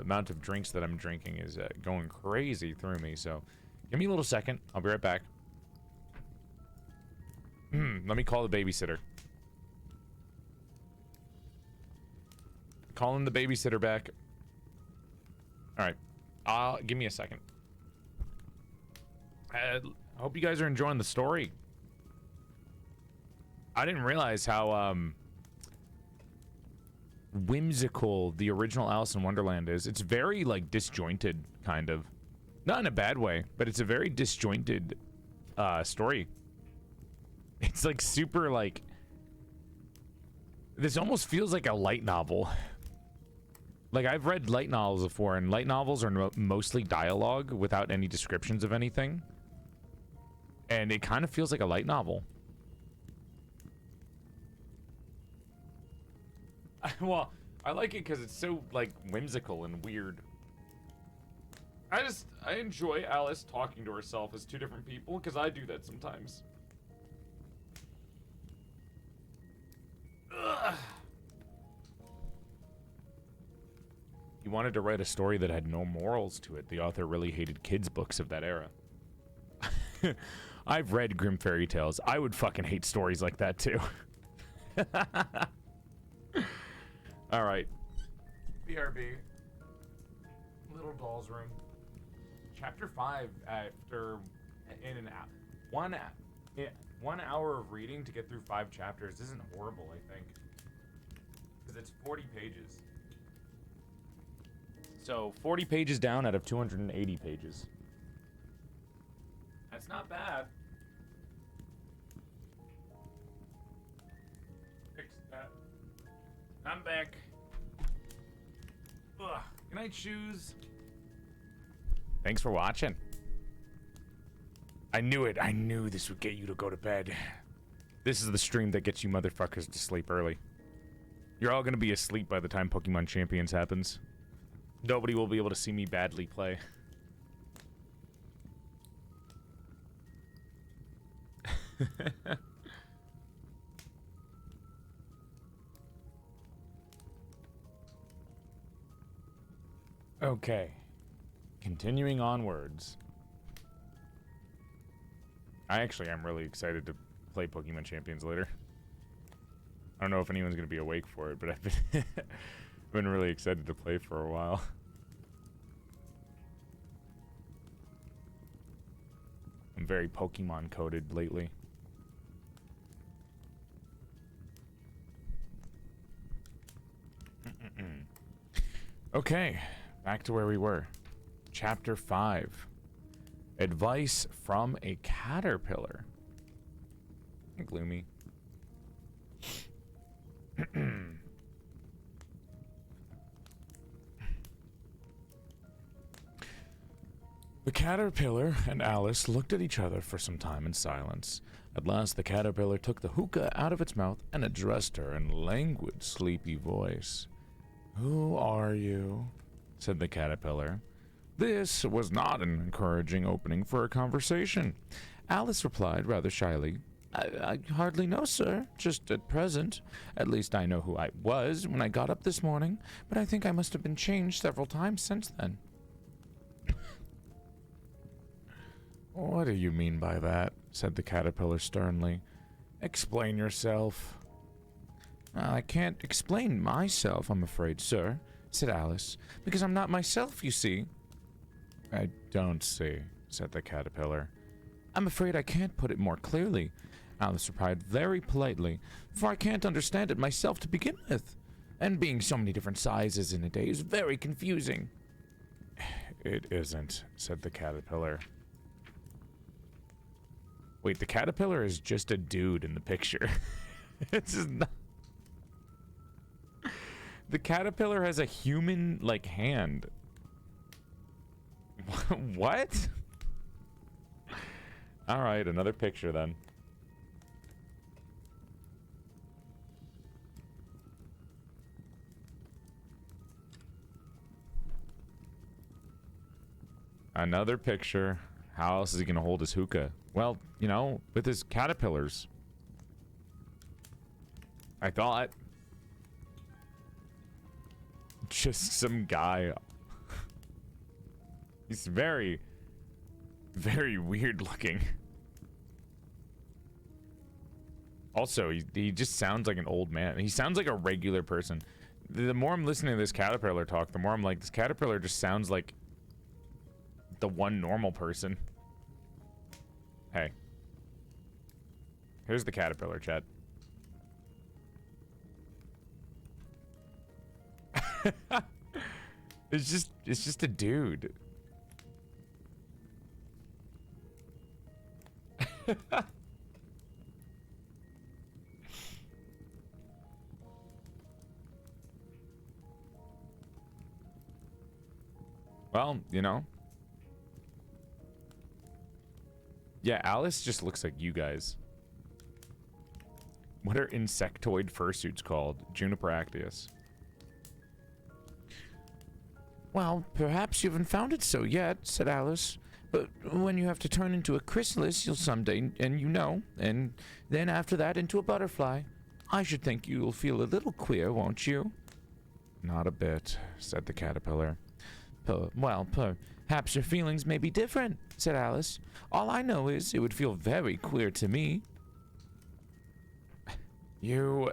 Speaker 2: amount of drinks that I'm drinking is going crazy through me. So give me a little second. I'll be right back.
Speaker 1: Let me call the babysitter. Calling the babysitter back. All right. Give me a second. I hope you guys are enjoying the story. I didn't realize how whimsical the original Alice in Wonderland is. It's very like disjointed, kind of. Not in a bad way, but it's a very disjointed story. It's like super like, this almost feels like a light novel. Like, I've read light novels before, and light novels are mostly dialogue without any descriptions of anything. And it kind of feels like a light novel. Well, I like it because it's so, like, whimsical and weird. I enjoy Alice talking to herself as two different people, because I do that sometimes. Ugh. He wanted to write a story that had no morals to it. The author really hated kids' books of that era. I've read grim fairy tales. I would fucking hate stories like that too. All right. BRB. Little Doll's Room. Chapter 5 after in an app. 1 hour of reading to get through 5 chapters isn't horrible, I think. Because it's 40 pages. So 40 pages down out of 280 pages. That's not bad. Fix that. I'm back. Ugh. Good night, shoes. Thanks for watching. I knew it. I knew this would get you to go to bed. This is the stream that gets you motherfuckers to sleep early. You're all gonna be asleep by the time Pokemon Champions happens. Nobody will be able to see me badly play. Okay. Continuing onwards. I actually am really excited to play Pokemon Champions later. I don't know if anyone's going to be awake for it, but I've been really excited to play for a while. I'm very Pokemon coded lately. Okay, back to where we were. Chapter 5. Advice from a caterpillar. Gloomy. The caterpillar and Alice looked at each other for some time in silence. At last the caterpillar took the hookah out of its mouth and addressed her in languid, sleepy voice. "Who are you?" said the caterpillar. This was not an encouraging opening for a conversation. Alice replied rather shyly, I hardly know, sir, just at present. At least I know who I was when I got up this morning, but I think I must have been changed several times since then." "What do you mean by that?" said the caterpillar sternly. "Explain yourself." "I can't explain myself, I'm afraid, sir," said Alice, "because I'm not myself, you see." "I don't see," said the caterpillar. "I'm afraid I can't put it more clearly," Alice replied very politely, "for I can't understand it myself to begin with. And being so many different sizes in a day is very confusing." "It isn't," said the caterpillar. Wait, the caterpillar is just a dude in the picture. It's just not... The caterpillar has a human, like, hand. What? All right, another picture then. Another picture. How else is he gonna hold his hookah? Well, you know, with his caterpillars. I thought. Just some guy. He's very, very weird looking. Also, he just sounds like an old man. He sounds like a regular person. The more I'm listening to this caterpillar talk, the more I'm like, this caterpillar just sounds like the one normal person. Hey. Here's the caterpillar, chat. It's just a dude. Well, you know. Yeah, Alice just looks like you guys. What are insectoid fursuits called? Juniperactius.
Speaker 2: Well, perhaps you haven't found it so yet, said Alice. But when you have to turn into a chrysalis, you'll someday, and you know, and then after that into a butterfly. I should think you'll feel a little queer, won't you?
Speaker 1: Not a bit, said the caterpillar.
Speaker 2: Well, perhaps your feelings may be different, said Alice. All I know is it would feel very queer to me.
Speaker 1: You,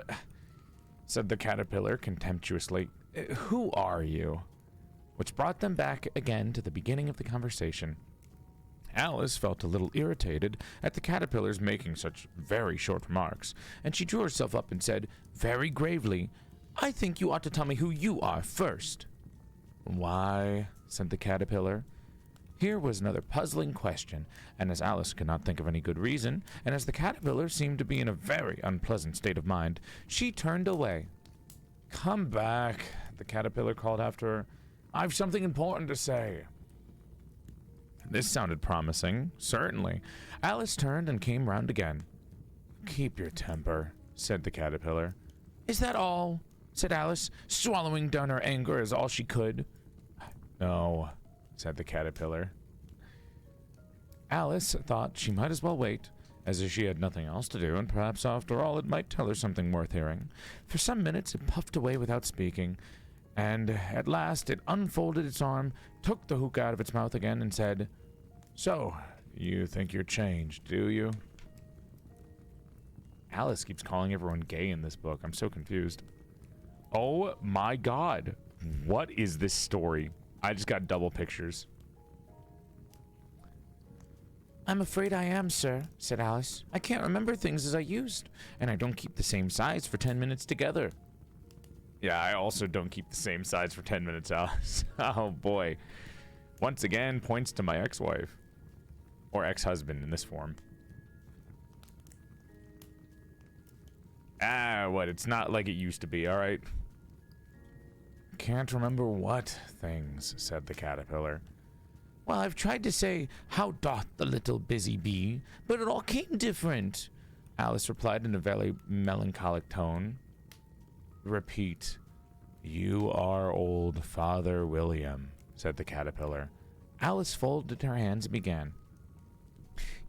Speaker 1: said the caterpillar contemptuously. Who are you?
Speaker 2: Which brought them back again to the beginning of the conversation.
Speaker 1: Alice felt a little irritated at the caterpillar's making such very short remarks,
Speaker 2: and she drew herself up and said, very gravely, I think you ought to tell me who you are first.
Speaker 1: Why? Said the caterpillar.
Speaker 2: Here was another puzzling question, and as Alice could not think of any good reason, and as the caterpillar seemed to be in a very unpleasant state of mind, she turned away.
Speaker 1: Come back, the caterpillar called after her. I've something important to say. This sounded promising, certainly. Alice turned and came round again. Keep your temper, said the caterpillar.
Speaker 2: Is that all? Said Alice, swallowing down her anger as all she could.
Speaker 1: No, said the caterpillar.
Speaker 2: Alice thought she might as well wait, as if she had nothing else to do, and perhaps after all it might tell her something worth hearing. For some minutes it puffed away without speaking, and at last it unfolded its arm, took the hook out of its mouth again, and said,
Speaker 1: So, you think you're changed, do you? Alice keeps calling everyone gay in this book. I'm so confused. Oh my god. What is this story? I just got double pictures.
Speaker 2: I'm afraid I am, sir, said Alice. I can't remember things as I used, and I don't keep the same size for 10 minutes together.
Speaker 1: Yeah, I also don't keep the same size for 10 minutes, Alice. Oh boy. Once again, points to my ex-wife. Or ex-husband in this form. What? It's not like it used to be, alright? Can't remember what things, said the caterpillar.
Speaker 2: Well, I've tried to say, how doth the little busy bee, but it all came different, Alice replied in a very melancholic tone.
Speaker 1: Repeat. You are old Father William, said the caterpillar.
Speaker 2: Alice folded her hands and began.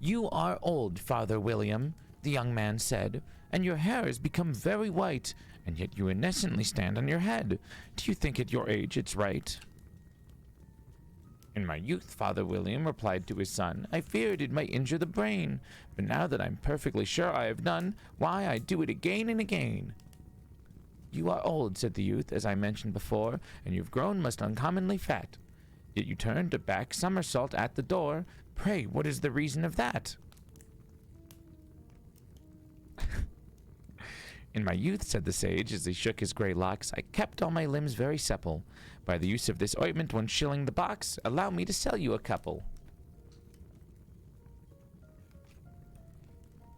Speaker 2: You are old, Father William, the young man said, and your hair has become very white, and yet you innocently stand on your head. Do you think at your age it's right? In my youth, Father William replied to his son, I feared it might injure the brain, but now that I'm perfectly sure I have done, why, I do it again and again. You are old, said the youth, as I mentioned before, and you've grown most uncommonly fat. Yet you turned a back somersault at the door. Pray, what is the reason of that? In my youth, said the sage, as he shook his grey locks, I kept all my limbs very supple. By the use of this ointment, 1 shilling the box, allow me to sell you a couple.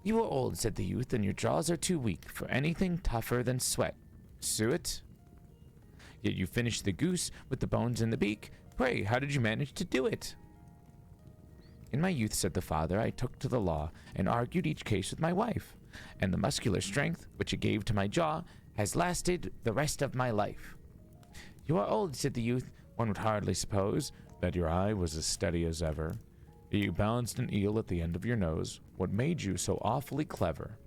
Speaker 2: You are old, said the youth, and your jaws are too weak for anything tougher than sweat. Suet? Yet you finished the goose with the bones in the beak. Pray, how did you manage to do it? In my youth, said the father, I took to the law and argued each case with my wife, and the muscular strength which it gave to my jaw has lasted the rest of my life. You are old, said the youth. One would hardly suppose that your eye was as steady as ever. You balanced an eel at the end of your nose. What made you so awfully clever?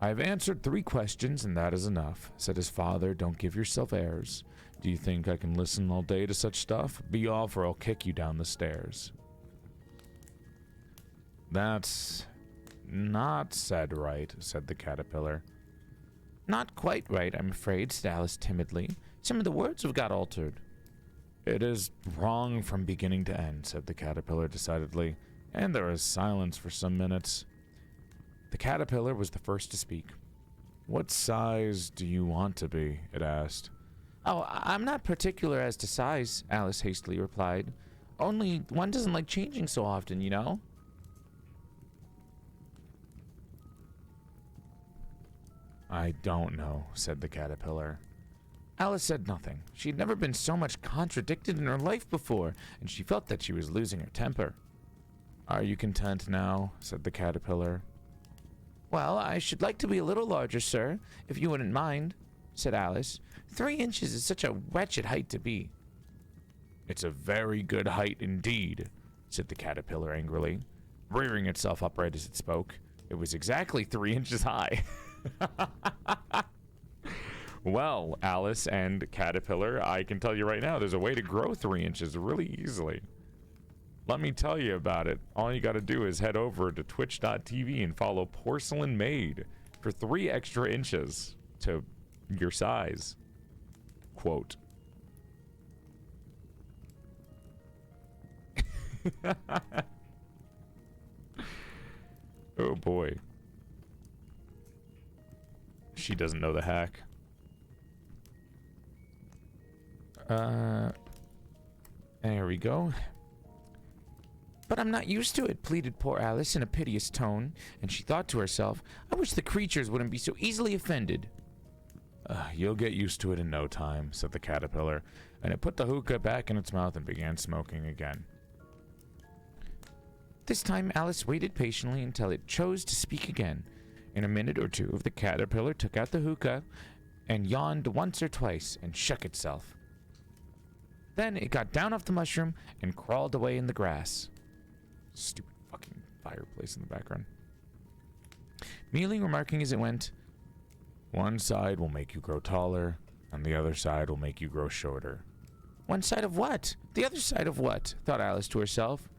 Speaker 2: I have answered 3 questions, and that is enough, said his father. Don't give yourself airs. Do you think I can listen all day to such stuff? Be off, or I'll kick you down the stairs. That's Not said right, said the caterpillar. Not quite right, I'm afraid, said Alice timidly. Some of the words have got altered. It is wrong from beginning to end, said the caterpillar decidedly, and there was silence for some minutes. The caterpillar was the first to speak. What size do you want to be? It asked. Oh, I'm not particular as to size, Alice hastily replied. Only one doesn't like changing so often, you know? I don't know, said the caterpillar. Alice said nothing. She had never been so much contradicted in her life before, and she felt that she was losing her temper. Are you content now? Said the caterpillar. Well, I should like to be a little larger, sir, if you wouldn't mind, said Alice. 3 inches is such a wretched height to be. It's a very good height indeed, said the caterpillar angrily, rearing itself upright as it spoke. It was exactly 3 inches high. Well, Alice and caterpillar, I can tell you right now, there's a way to grow 3 inches really easily. Let me tell you about it. All you got to do is head over to twitch.tv and follow PorcelainMaid for 3 extra inches to your size. Quote. Oh boy. She doesn't know the hack. There we go. But I'm not used to it, pleaded poor Alice in a piteous tone, and she thought to herself, I wish the creatures wouldn't be so easily offended. You'll get used to it in no time, said the caterpillar, and it put the hookah back in its mouth and began smoking again. This time Alice waited patiently until it chose to speak again. In a minute or two, the caterpillar took out the hookah and yawned once or twice and shook itself. Then it got down off the mushroom and crawled away in the grass. Stupid fucking fireplace in the background. Merely remarking as it went, one side will make you grow taller, and the other side will make you grow shorter. One side of what? The other side of what? Thought Alice to herself.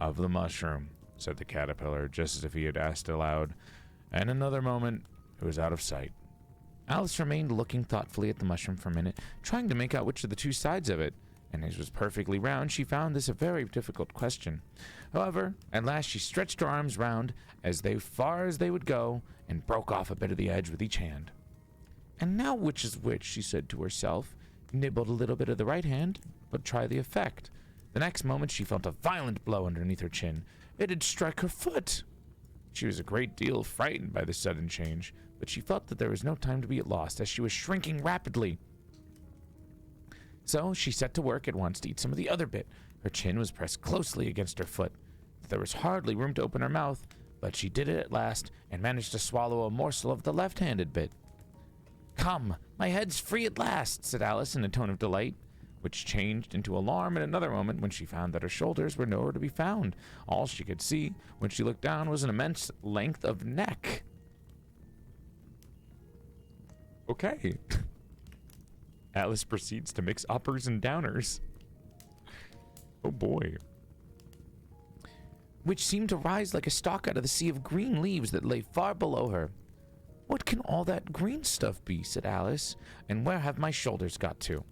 Speaker 2: Of the mushroom, said the caterpillar, just as if he had asked aloud, and in another moment it was out of sight. Alice remained looking thoughtfully at the mushroom for a minute, trying to make out which of the two sides of it, and as it was perfectly round, she found this a very difficult question. However, at last she stretched her arms round as far as they would go, and broke off a bit of the edge with each hand. And now which is which, she said to herself, nibbled a little bit of the right hand, but try the effect. The next moment she felt a violent blow underneath her chin. It had struck her foot. She was a great deal frightened by this sudden change, but she felt that there was no time to be lost, as she was shrinking rapidly. So she set to work at once to eat some of the other bit. Her chin was pressed closely against her foot. There was hardly room to open her mouth, but she did it at last and managed to swallow a morsel of the left-handed bit. Come, my head's free at last, said Alice in a tone of delight, which changed into alarm in another moment when she found that her shoulders were nowhere to be found. All she could see when she looked down was an immense length of neck. Okay. Alice proceeds to mix uppers and downers. Oh boy. Which seemed to rise like a stalk out of the sea of green leaves that lay far below her. What can all that green stuff be, said Alice, and where have my shoulders got to?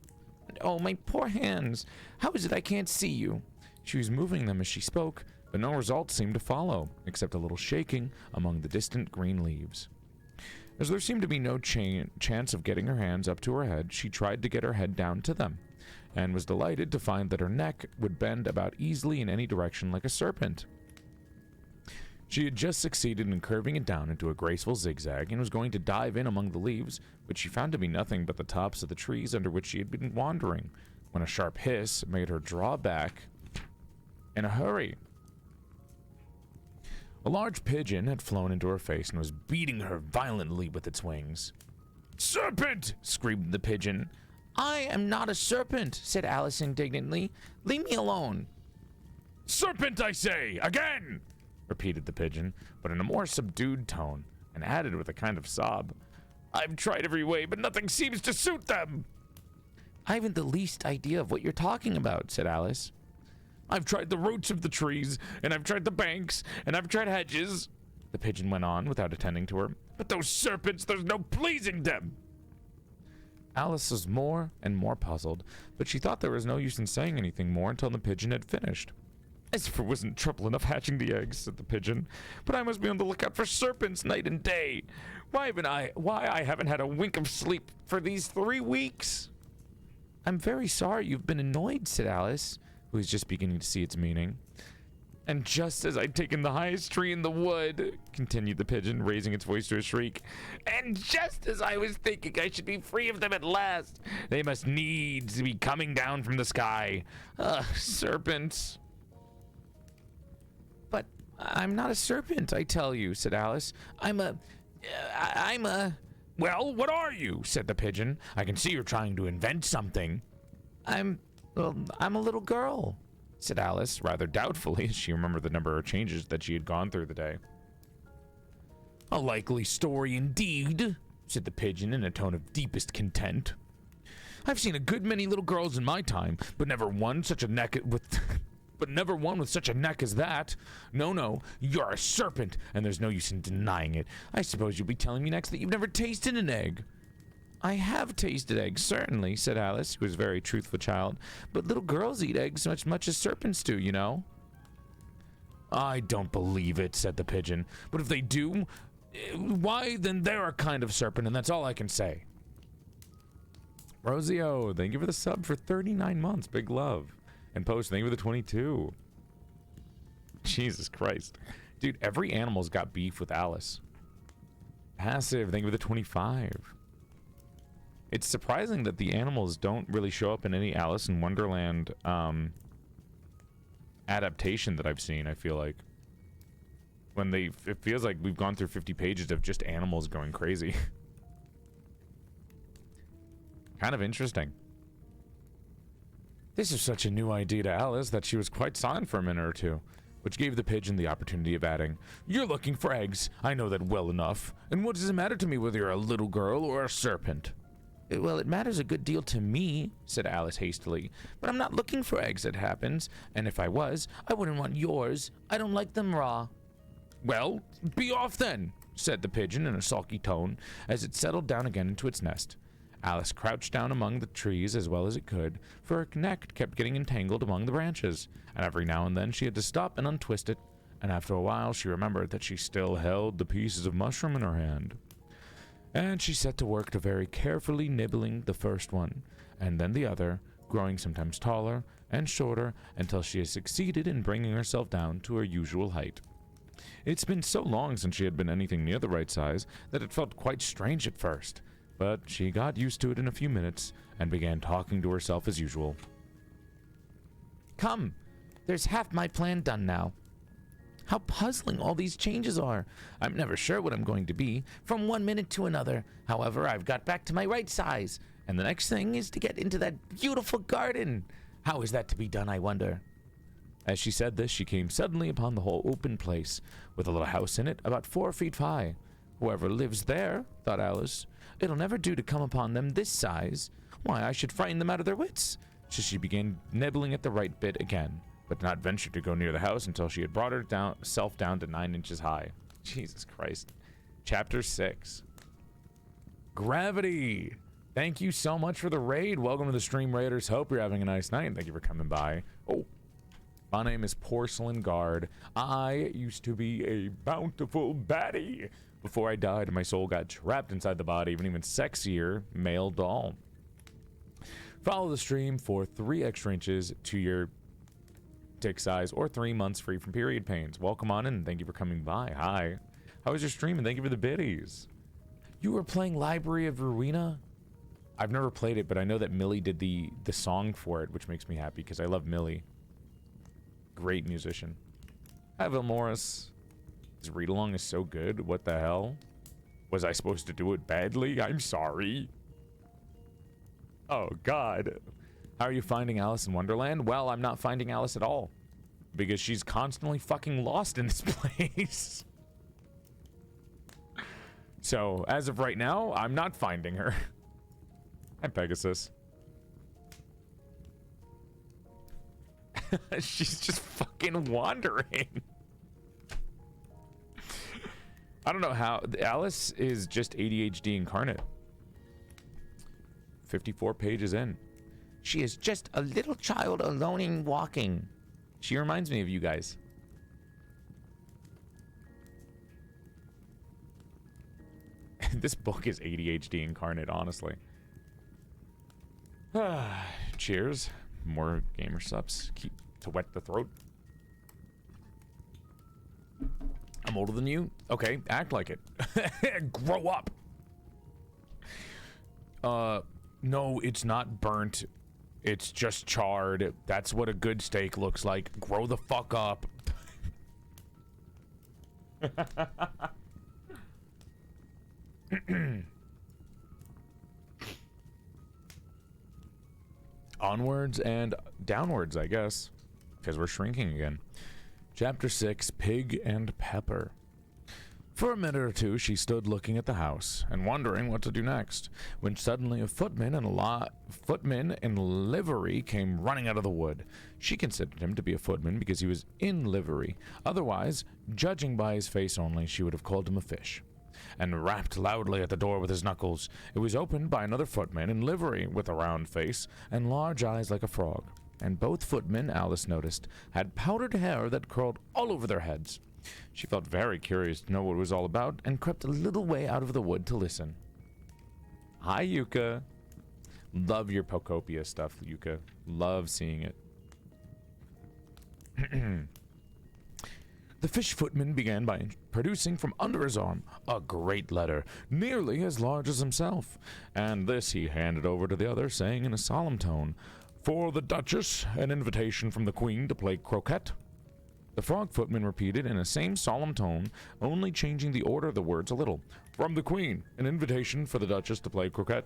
Speaker 2: And oh, my poor hands, how is it I can't see you? She was moving them as she spoke, but no result seemed to follow, except a little shaking among the distant green leaves. As there seemed to be no chance of getting her hands up to her head, she tried to get her head down to them, and was delighted to find that her neck would bend about easily in any direction like a serpent. She had just succeeded in curving it down into a graceful zigzag, and was going to dive in among the leaves, which she found to be nothing but the tops of the trees under which she had been wandering, when a sharp hiss made her draw back in a hurry. A large pigeon had flown into her face and was beating her violently with its wings. Serpent! Screamed the pigeon. I am not a serpent, said Alice indignantly. Leave me alone. Serpent, I say, again! Repeated the pigeon, but in a more subdued tone, and added with a kind of sob, I've tried every way, but nothing seems to suit them. I haven't the least idea of what you're talking about, said Alice. I've tried the roots of the trees, and I've tried the banks, and I've tried hedges. the pigeon went on without attending to her. But those serpents, there's no pleasing them. Alice was more and more puzzled, but she thought there was no use in saying anything more until the pigeon had finished. As if it wasn't trouble enough hatching the eggs, said the pigeon, but I must be on the lookout for serpents night and day. Why I haven't had a wink of sleep for these 3 weeks? I'm very sorry you've been annoyed, said Alice, who was just beginning to see its meaning. And just as I'd taken the highest tree in the wood, continued the pigeon, raising its voice to a shriek, and just as I was thinking I should be free of them at last, they must needs be coming down from the sky. Serpents. But I'm not a serpent, I tell you, said Alice. I'm a... Well, what are you? Said the pigeon. I can see you're trying to invent something. I'm a little girl, said Alice, rather doubtfully, as she remembered the number of changes that she had gone through the day. A likely story indeed, said the pigeon in a tone of deepest content. I've seen a good many little girls in my time, but never one with such a neck as that. No, you're a serpent, and there's no use in denying it. I suppose you'll be telling me next that you've never tasted an egg. I have tasted eggs, certainly, said Alice, who was a very truthful child. But little girls eat eggs much as serpents do, you know. I don't believe it, said the pigeon. But if they do, why, then they're a kind of serpent, and that's all I can say. Rosio, thank you for the sub for 39 months. Big love. And Post, thank you for the 22. Jesus Christ. Dude, every animal's got beef with Alice. Passive, thank you for the 25. It's surprising that the animals don't really show up in any Alice in Wonderland adaptation that I've seen, I feel like. It feels like we've gone through 50 pages of just animals going crazy. Kind of interesting. This is such a new idea to Alice that she was quite silent for a minute or two, which gave the pigeon the opportunity of adding, You're looking for eggs. I know that well enough. And what does it matter to me whether you're a little girl or a serpent? Well, it matters a good deal to me, said Alice hastily. But I'm not looking for eggs, it happens. And if I was, I wouldn't want yours. I don't like them raw. Well, be off then, said the pigeon in a sulky tone, as it settled down again into its nest. Alice crouched down among the trees as well as it could, for her neck kept getting entangled among the branches, and every now and then she had to stop and untwist it, and after a while she remembered that she still held the pieces of mushroom in her hand. And she set to work to very carefully nibbling the first one, and then the other, growing sometimes taller and shorter until she had succeeded in bringing herself down to her usual height. It's been so long since she had been anything near the right size that it felt quite strange at first, but she got used to it in a few minutes and began talking to herself as usual. Come, there's half my plan done now. How puzzling all these changes are. I'm never sure what I'm going to be from one minute to another. However, I've got back to my right size, and the next thing is to get into that beautiful garden. How is that to be done, I wonder? As she said this, she came suddenly upon the whole open place, with a little house in it about 4 feet high. Whoever lives there, thought Alice, it'll never do to come upon them this size. Why, I should frighten them out of their wits. So she began nibbling at the right bit again, but did not venture to go near the house until she had brought herself down to 9 inches high. Jesus Christ. Chapter 6. Gravity. Thank you so much for the raid. Welcome to the stream, Raiders. Hope you're having a nice night. Thank you for coming by. Oh, my name is Porcelain Guard. I used to be a bountiful baddie. Before I died, my soul got trapped inside the body of an even sexier male doll. Follow the stream for 3 extra inches to your dick size or 3 months free from period pains. Welcome on in and thank you for coming by. Hi. How was your stream? And thank you for the biddies. You were playing Library of Ruina? I've never played it, but I know that Millie did the song for it, which makes me happy because I love Millie. Great musician. Hi, Vil Morris. This read-along is so good. What the hell? Was I supposed to do it badly? I'm sorry. Oh, God. How are you finding Alice in Wonderland? Well, I'm not finding Alice at all. Because she's constantly fucking lost in this place. So, as of right now, I'm not finding her. Hi, Pegasus. She's just fucking wandering.
Speaker 1: I don't know how. Alice is just ADHD incarnate. 54 pages in.
Speaker 2: She is just a little child alone and walking.
Speaker 1: She reminds me of you guys. This book is ADHD incarnate, honestly. Cheers. More gamer subs. Keep to wet the throat. I'm older than you? Okay, act like it. Grow up. No, it's not burnt. It's just charred. That's what a good steak looks like. Grow the fuck up. Onwards and downwards, I guess, because we're shrinking again. Chapter 6, Pig and Pepper. For a minute or two, she stood looking at the house and wondering what to do next, when suddenly a footman in livery came running out of the wood. She considered him to be a footman because he was in livery. Otherwise, judging by his face only, she would have called him a fish, and rapped loudly at the door with his knuckles. It was opened by another footman in livery with a round face and large eyes like a frog. And both footmen, Alice noticed, had powdered hair that curled all over their heads. She felt very curious to know what it was all about and crept a little way out of the wood to listen. Hi, Yuka. Love your Pocopia stuff, Yuka. Love seeing it. The fish footman began by producing from under his arm a great letter, nearly as large as himself, and this he handed over to the other, saying in a solemn tone, "For the Duchess, an invitation from the Queen to play croquet." The frog footman repeated in the same solemn tone, only changing the order of the words a little. "From the Queen, an invitation for the Duchess to play croquet."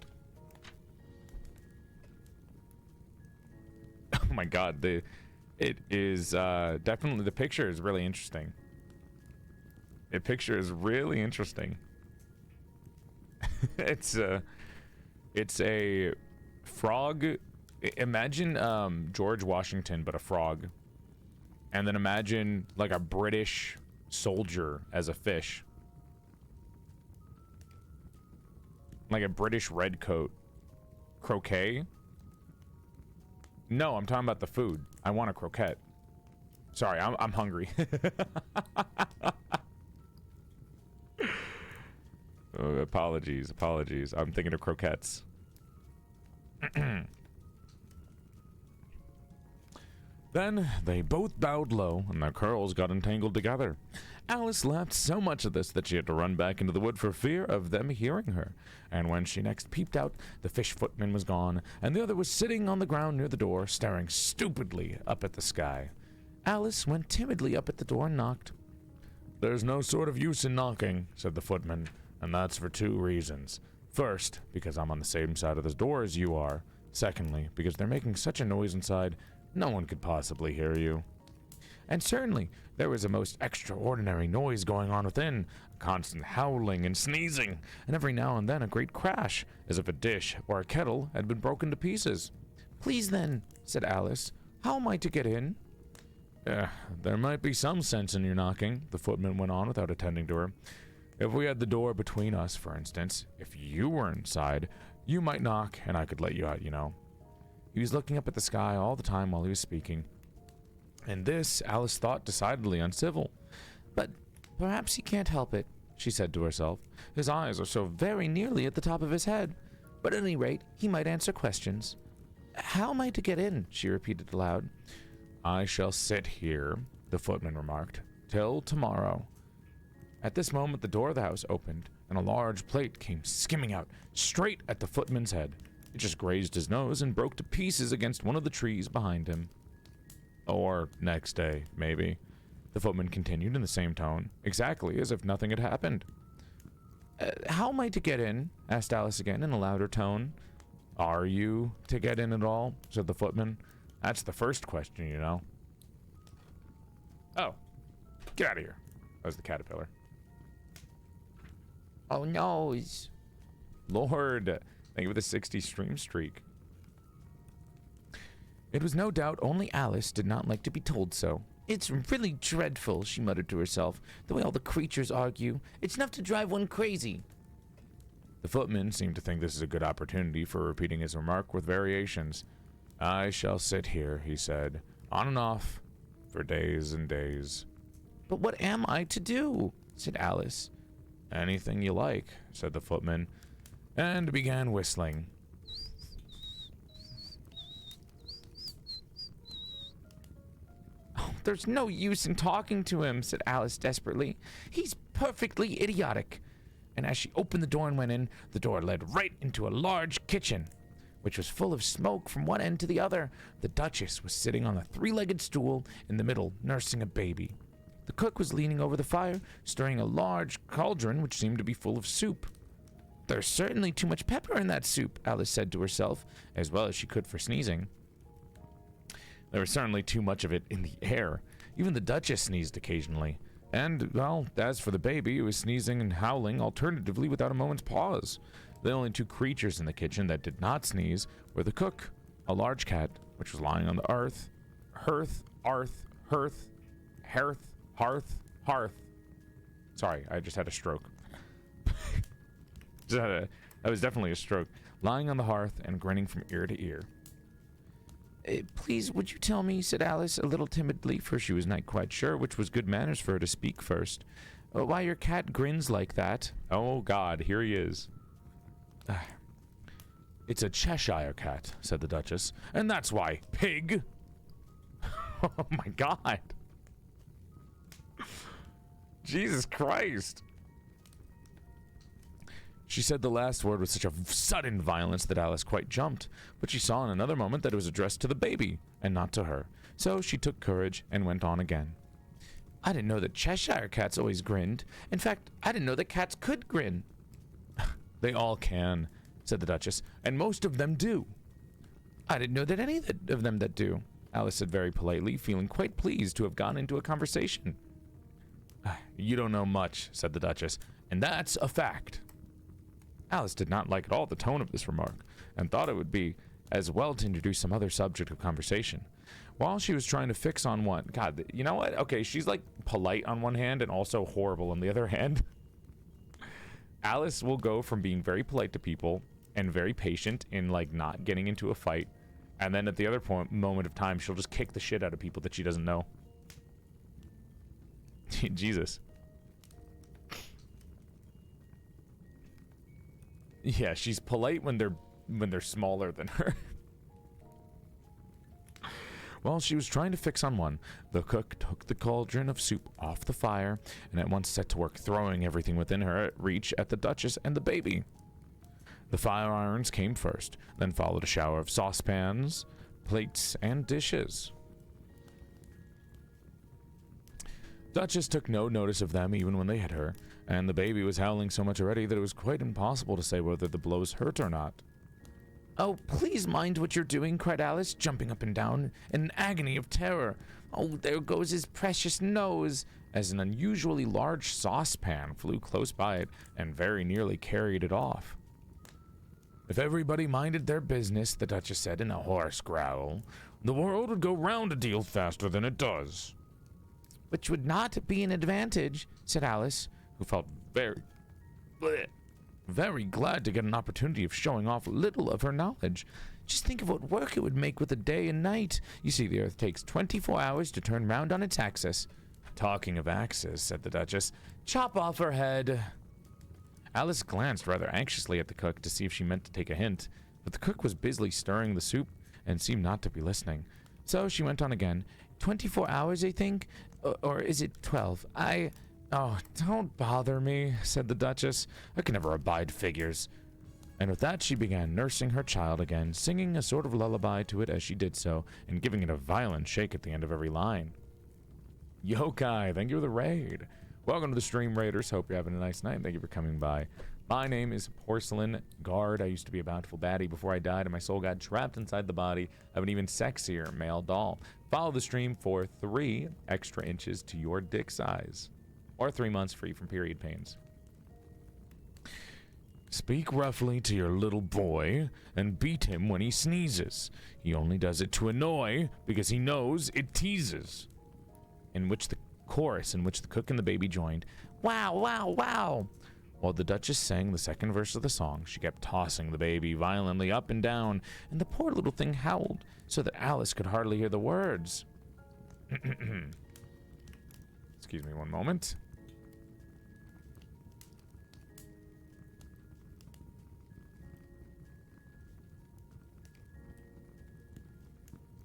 Speaker 1: Oh my god, it is definitely, the picture is really interesting. The picture is really interesting. It's a frog. Imagine George Washington, but a frog. And then imagine like a British soldier as a fish. Like a British redcoat. Croquet? No, I'm talking about the food. I want a croquette. Sorry, I'm hungry. Apologies. I'm thinking of croquettes. Then they both bowed low, and their curls got entangled together. Alice laughed so much at this that she had to run back into the wood for fear of them hearing her. And when she next peeped out, the fish footman was gone, and the other was sitting on the ground near the door, staring stupidly up at the sky. Alice went timidly up at the door and knocked. "There's no sort of use in knocking," said the footman, "and that's for 2 reasons. First, because I'm on the same side of the door as you are. Secondly, because they're making such a noise inside, no one could possibly hear you." And certainly, there was a most extraordinary noise going on within, a constant howling and sneezing, and every now and then a great crash, as if a dish or a kettle had been broken to pieces. "Please then," said Alice, "how am I to get in?" There might be some sense in your knocking," the footman went on without attending to her. "If we had the door between us, for instance, if you were inside, you might knock and I could let you out, you know." He was looking up at the sky all the time while he was speaking, and this Alice thought decidedly uncivil. "But perhaps he can't help it," she said to herself. "His eyes are so very nearly at the top of his head. But at any rate, he might answer questions. How am I to get in?" she repeated aloud. "I shall sit here," the footman remarked, "till tomorrow." At this moment the door of the house opened, and a large plate came skimming out, straight at the footman's head. It just grazed his nose and broke to pieces against one of the trees behind him. "Or next day, maybe," the footman continued in the same tone, exactly as if nothing had happened. How am I to get in?" asked Alice again in a louder tone. "Are you to get in at all?" said the footman. "That's the first question, you know." "Oh, get out of here." That was the caterpillar.
Speaker 2: "Oh no,
Speaker 1: Lord, thank you for the 60 stream streak. It was no doubt only Alice did not like to be told so.
Speaker 2: It's really dreadful, she muttered to herself, the way all the creatures argue. It's enough to drive one crazy.
Speaker 1: The footman seemed to think this is a good opportunity for repeating his remark with variations. I shall sit here, he said, on and off, for days and days.
Speaker 2: But what am I to do? Said Alice.
Speaker 1: Anything you like, said the footman, and began whistling.
Speaker 2: Oh, there's no use in talking to him, said Alice desperately. He's perfectly idiotic. And as she opened the door and went in, the door led right into a large kitchen, which was full of smoke from one end to the other. The Duchess was sitting on a three-legged stool in the middle, nursing a baby. The cook was leaning over the fire, stirring a large cauldron which seemed to be full of soup. There's certainly too much pepper in that soup, Alice said to herself, as well as she could for sneezing.
Speaker 1: There was certainly too much of it in the air. Even the Duchess sneezed occasionally. And, well, as for the baby, it was sneezing and howling alternatively without a moment's pause. The only two creatures in the kitchen that did not sneeze were the cook, a large cat, which was lying on the hearth. Sorry, I just had a stroke. That was definitely a stroke. Lying on the hearth and grinning from ear to ear.
Speaker 2: Please, would you tell me, said Alice, a little timidly, for she was not quite sure which was good manners for her to speak first, why your cat grins like that?
Speaker 1: Oh, God, here he is. It's a Cheshire cat, said the Duchess, and that's why. Pig! Oh, my God. Jesus Christ. She said the last word with such a sudden violence that Alice quite jumped, but she saw in another moment that it was addressed to the baby, and not to her. So she took courage and went on again. I didn't know that Cheshire cats always grinned. In fact, I didn't know that cats could grin. They all can, said the Duchess, and most of them do. I didn't know that any of them that do, Alice said very politely, feeling quite pleased to have gone into a conversation. You don't know much, said the Duchess, and that's a fact. Alice did not like at all the tone of this remark, and thought it would be as well to introduce some other subject of conversation. While she was trying to fix on one... God, you know what? Okay, she's like polite on one hand and also horrible on the other hand. Alice will go from being very polite to people and very patient in like not getting into a fight, and then at the other moment of time, she'll just kick the shit out of people that she doesn't know. Jesus. Yeah, she's polite when they're smaller than her. While she was trying to fix on one, the cook took the cauldron of soup off the fire and at once set to work throwing everything within her reach at the Duchess and the baby. The fire irons came first, then followed a shower of saucepans, plates, and dishes. Duchess took no notice of them even when they hit her, and the baby was howling so much already that it was quite impossible to say whether the blows hurt or not. Oh, please mind what you're doing, cried Alice, jumping up and down in an agony of terror. Oh, there goes his precious nose, as an unusually large saucepan flew close by it and very nearly carried it off. If everybody minded their business, the Duchess said in a hoarse growl, the world would go round a deal faster than it does. Which would not be an advantage, said Alice, who felt very glad to get an opportunity of showing off a little of her knowledge. Just think of what work it would make with a day and night. You see, the Earth takes 24 hours to turn round on its axis. Talking of axis, said the Duchess, chop off her head. Alice glanced rather anxiously at the cook to see if she meant to take a hint, but the cook was busily stirring the soup and seemed not to be listening. So she went on again. 24 hours, I think? Or is it 12? Oh, don't bother me, said the Duchess. I can never abide figures. And with that she began nursing her child again, singing a sort of lullaby to it as she did so, and giving it a violent shake at the end of every line. Yokai, thank you for the raid. Welcome to the stream, Raiders. Hope you're having a nice night. Thank you for coming by. My name is Porcelain Guard. I used to be a bountiful baddie before I died, and my soul got trapped inside the body of an even sexier male doll. Follow the stream for 3 extra inches to your dick size, or 3 months free from period pains. Speak roughly to your little boy and beat him when he sneezes. He only does it to annoy because he knows it teases.
Speaker 2: in which the cook and the baby joined. Wow, wow, wow! While the Duchess sang the second verse of the song, she kept tossing the baby violently up and down, and the poor little thing howled so that Alice could hardly hear the words. Excuse me one moment.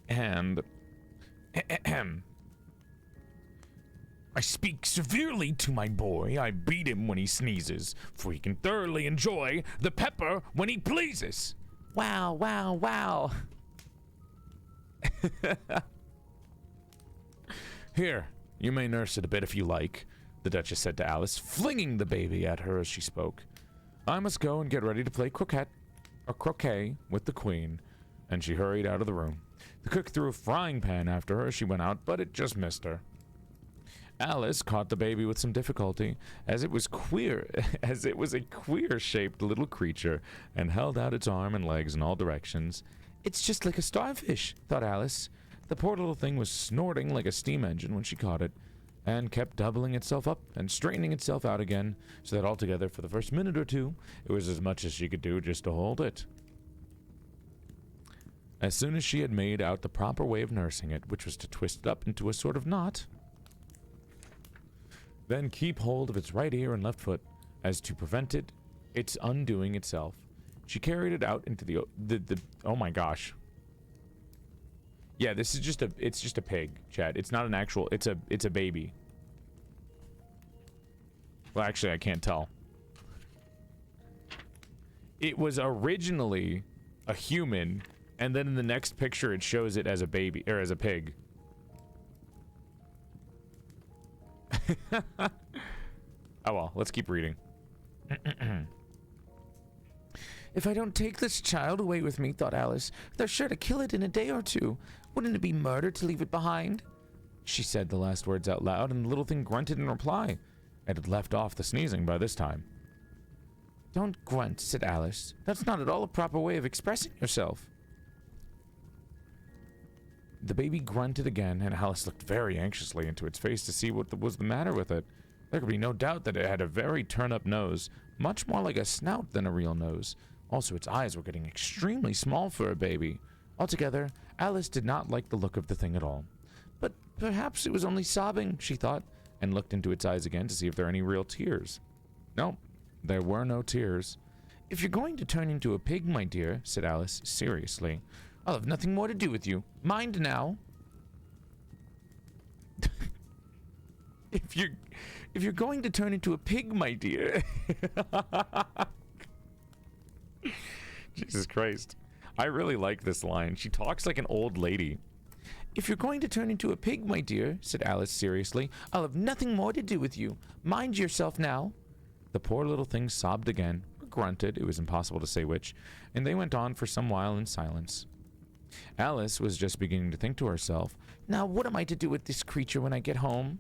Speaker 2: And I speak severely to my boy. I beat him when he sneezes, for he can thoroughly enjoy the pepper when he pleases. Wow, wow, wow. Here, you may nurse it a bit if you like, the Duchess said to Alice, flinging the baby at her as she spoke. I must go and get ready to play croquet with the Queen, and she hurried out of the room. The cook threw a frying pan after her as she went out, but it just missed her. Alice caught the baby with some difficulty, as it was a queer-shaped little creature, and held out its arm and legs in all directions. It's just like a starfish, thought Alice. The poor little thing was snorting like a steam engine when she caught it, and kept doubling itself up and straightening itself out again, so that altogether, for the first minute or two, it was as much as she could do just to hold it. As soon as she had made out the proper way of nursing it, which was to twist it up into a sort of knot, then keep hold of its right ear and left foot, as to prevent its undoing itself, she carried it out into the oh my gosh. Yeah, this is just it's just a pig, Chad. It's not an actual, it's a baby. Well, actually, I can't tell. It was originally a human, and then in the next picture it shows it as a baby, or as a pig. Oh well, let's keep reading. If I don't take this child away with me, thought Alice, they're sure to kill it in a day or two. Wouldn't it be murder to leave it behind? She said the last words out loud, and the little thing grunted in reply. It had left off the sneezing by this time. Don't grunt, said Alice. That's not at all a proper way of expressing yourself. The baby grunted again, and Alice looked very anxiously into its face to see what was the matter with it. There could be no doubt that it had a very turn-up nose, much more like a snout than a real nose. Also, its eyes were getting extremely small for a baby. Altogether, Alice did not like the look of the thing at all. But perhaps it was only sobbing, she thought, and looked into its eyes again to see if there were any real tears. No, there were no tears. If you're going to turn into a pig, my dear, said Alice, seriously, I'll have nothing more to do with you. Mind now. If you're going to turn into a pig, my dear. Jesus Christ. I really like this line. She talks like an old lady. If you're going to turn into a pig, my dear, said Alice seriously, I'll have nothing more to do with you. Mind yourself now. The poor little thing sobbed again, or grunted, it was impossible to say which, and they went on for some while in silence. Alice was just beginning to think to herself, now what am I to do with this creature when I get home?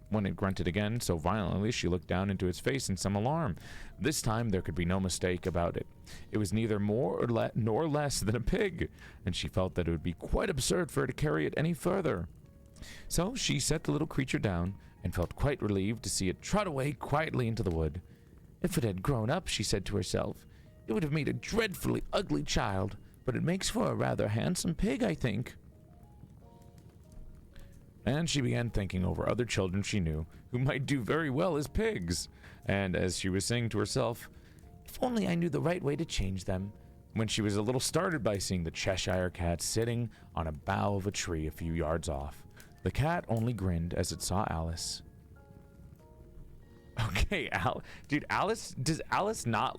Speaker 2: When it grunted again so violently, she looked down into its face in some alarm. This time there could be no mistake about it. It was neither more nor less than a pig, and she felt that it would be quite absurd for her to carry it any further. So she set the little creature down, and felt quite relieved to see it trot away quietly into the wood. If it had grown up, she said to herself, it would have made a dreadfully ugly child, but it makes for a rather handsome pig, I think. And she began thinking over other children she knew who might do very well as pigs. And as she was saying to herself, if only I knew the right way to change them, when she was a little startled by seeing the Cheshire Cat sitting on a bough of a tree a few yards off. The cat only grinned as it saw Alice. Okay, dude, Alice, does Alice not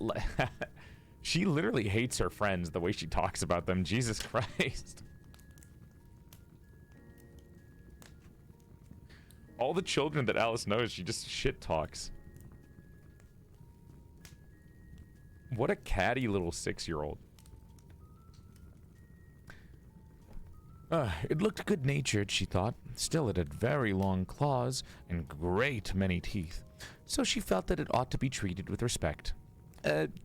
Speaker 2: she literally hates her friends the way she talks about them. Jesus Christ. All the children that Alice knows, she just shit talks. What a catty little 6-year-old. It looked good-natured, she thought. Still, it had very long claws and great many teeth, so she felt that it ought to be treated with respect.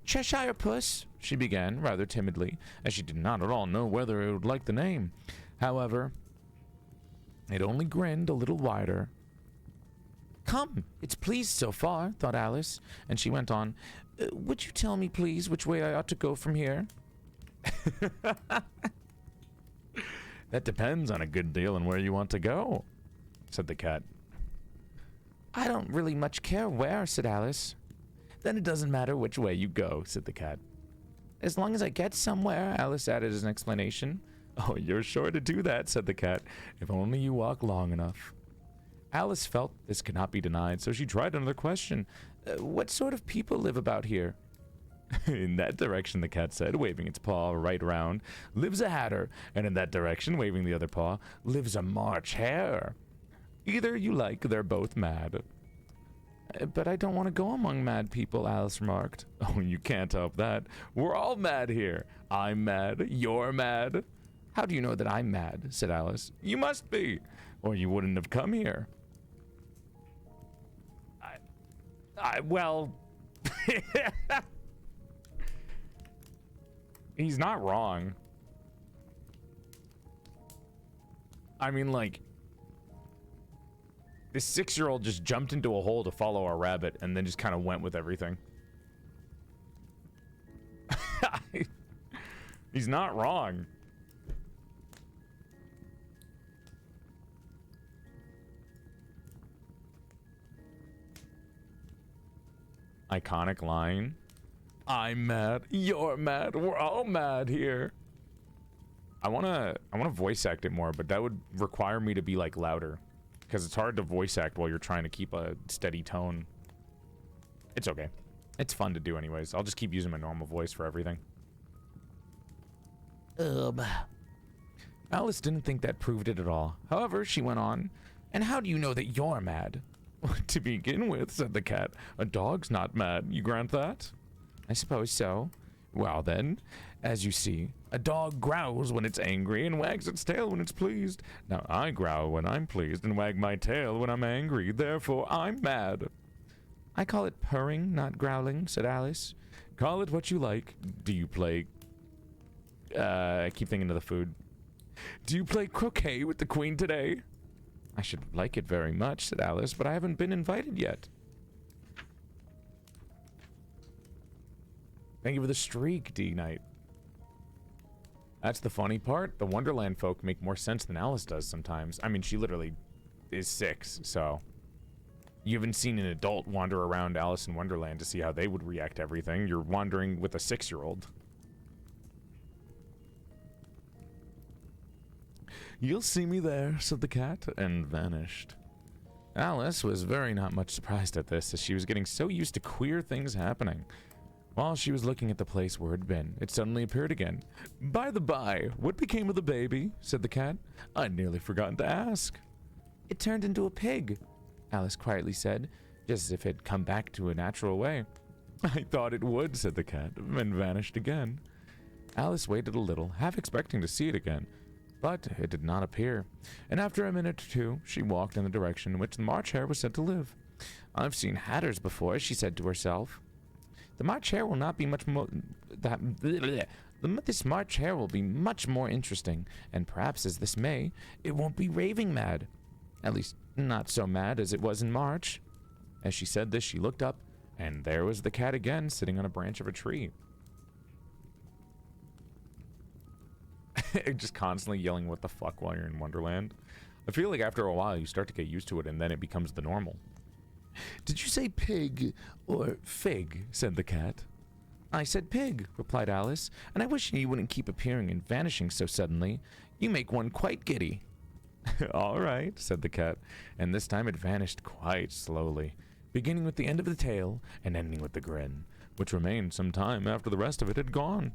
Speaker 2: Cheshire Puss, she began, rather timidly, as she did not at all know whether it would like the name. However, It only grinned a little wider. Come, it's pleased so far, thought Alice, and she went on, would you tell me, please, which way I ought to go from here? That depends on a good deal on where you want to go, said the cat. I don't really much care where, said Alice. Then it doesn't matter which way you go, said the cat. As long as I get somewhere, Alice added as an explanation. Oh, you're sure to do that, said the cat, if only you walk long enough. Alice felt this could not be denied, so she tried another question. What sort of people live about here? In that direction, the cat said, waving its paw right round, lives a hatter, and in that direction, waving the other paw, lives a March hare. Either you like, they're both mad. But I don't want to go among mad people, Alice remarked. Oh, you can't help that. We're all mad here. I'm mad. You're mad. How do you know that I'm mad? Said Alice. You must be, or you wouldn't have come here. Well... He's not wrong. I mean, like... This 6-year-old just jumped into a hole to follow a rabbit and then just kind of went with everything. He's not wrong. Iconic line. I'm mad. You're mad. We're all mad here. I wanna voice act it more, but that would require me to be like louder. Because it's hard to voice act while you're trying to keep a steady tone. It's okay. It's fun to do anyways. I'll just keep using my normal voice for everything. Alice didn't think that proved it at all. However, she went on. And how do you know that you're mad? To begin with, said the cat, a dog's not mad. You grant that? I suppose so. Well then, as you see, a dog growls when it's angry and wags its tail when it's pleased. Now I growl when I'm pleased and wag my tail when I'm angry. Therefore, I'm mad. I call it purring, not growling, said Alice. Call it what you like. Do you play... I keep thinking of the food. Do you play croquet with the queen today? I should like it very much, said Alice, but I haven't been invited yet. Thank you for the streak, D-Knight. That's the funny part. The Wonderland folk make more sense than Alice does sometimes. I mean, she literally is 6, so... You haven't seen an adult wander around Alice in Wonderland to see how they would react to everything. You're wandering with a 6-year-old. You'll see me there, said the cat, and vanished. Alice was very not much surprised at this, as she was getting so used to queer things happening. While she was looking at the place where it had been, it suddenly appeared again. By the by, what became of the baby? Said the cat. I'd nearly forgotten to ask. It turned into a pig, Alice quietly said, just as if it had come back to a natural way. I thought it would, said the cat, and vanished again. Alice waited a little, half expecting to see it again, but it did not appear, and after a minute or two, she walked in the direction in which the March Hare was said to live. I've seen hatters before, she said to herself. The March Hare will not be much more... This March Hare will be much more interesting, and perhaps as this May, it won't be raving mad. At least, not so mad as it was in March. As she said this, she looked up, and there was the cat again, sitting on a branch of a tree. Just constantly yelling what the fuck while you're in Wonderland. I feel like after a while, you start to get used to it, and then it becomes the normal. Did you say pig or fig? Said the cat. I said pig, replied Alice, and I wish you wouldn't keep appearing and vanishing so suddenly. You make one quite giddy. All right, said the cat, and this time it vanished quite slowly, beginning with the end of the tail and ending with the grin, which remained some time after the rest of it had gone.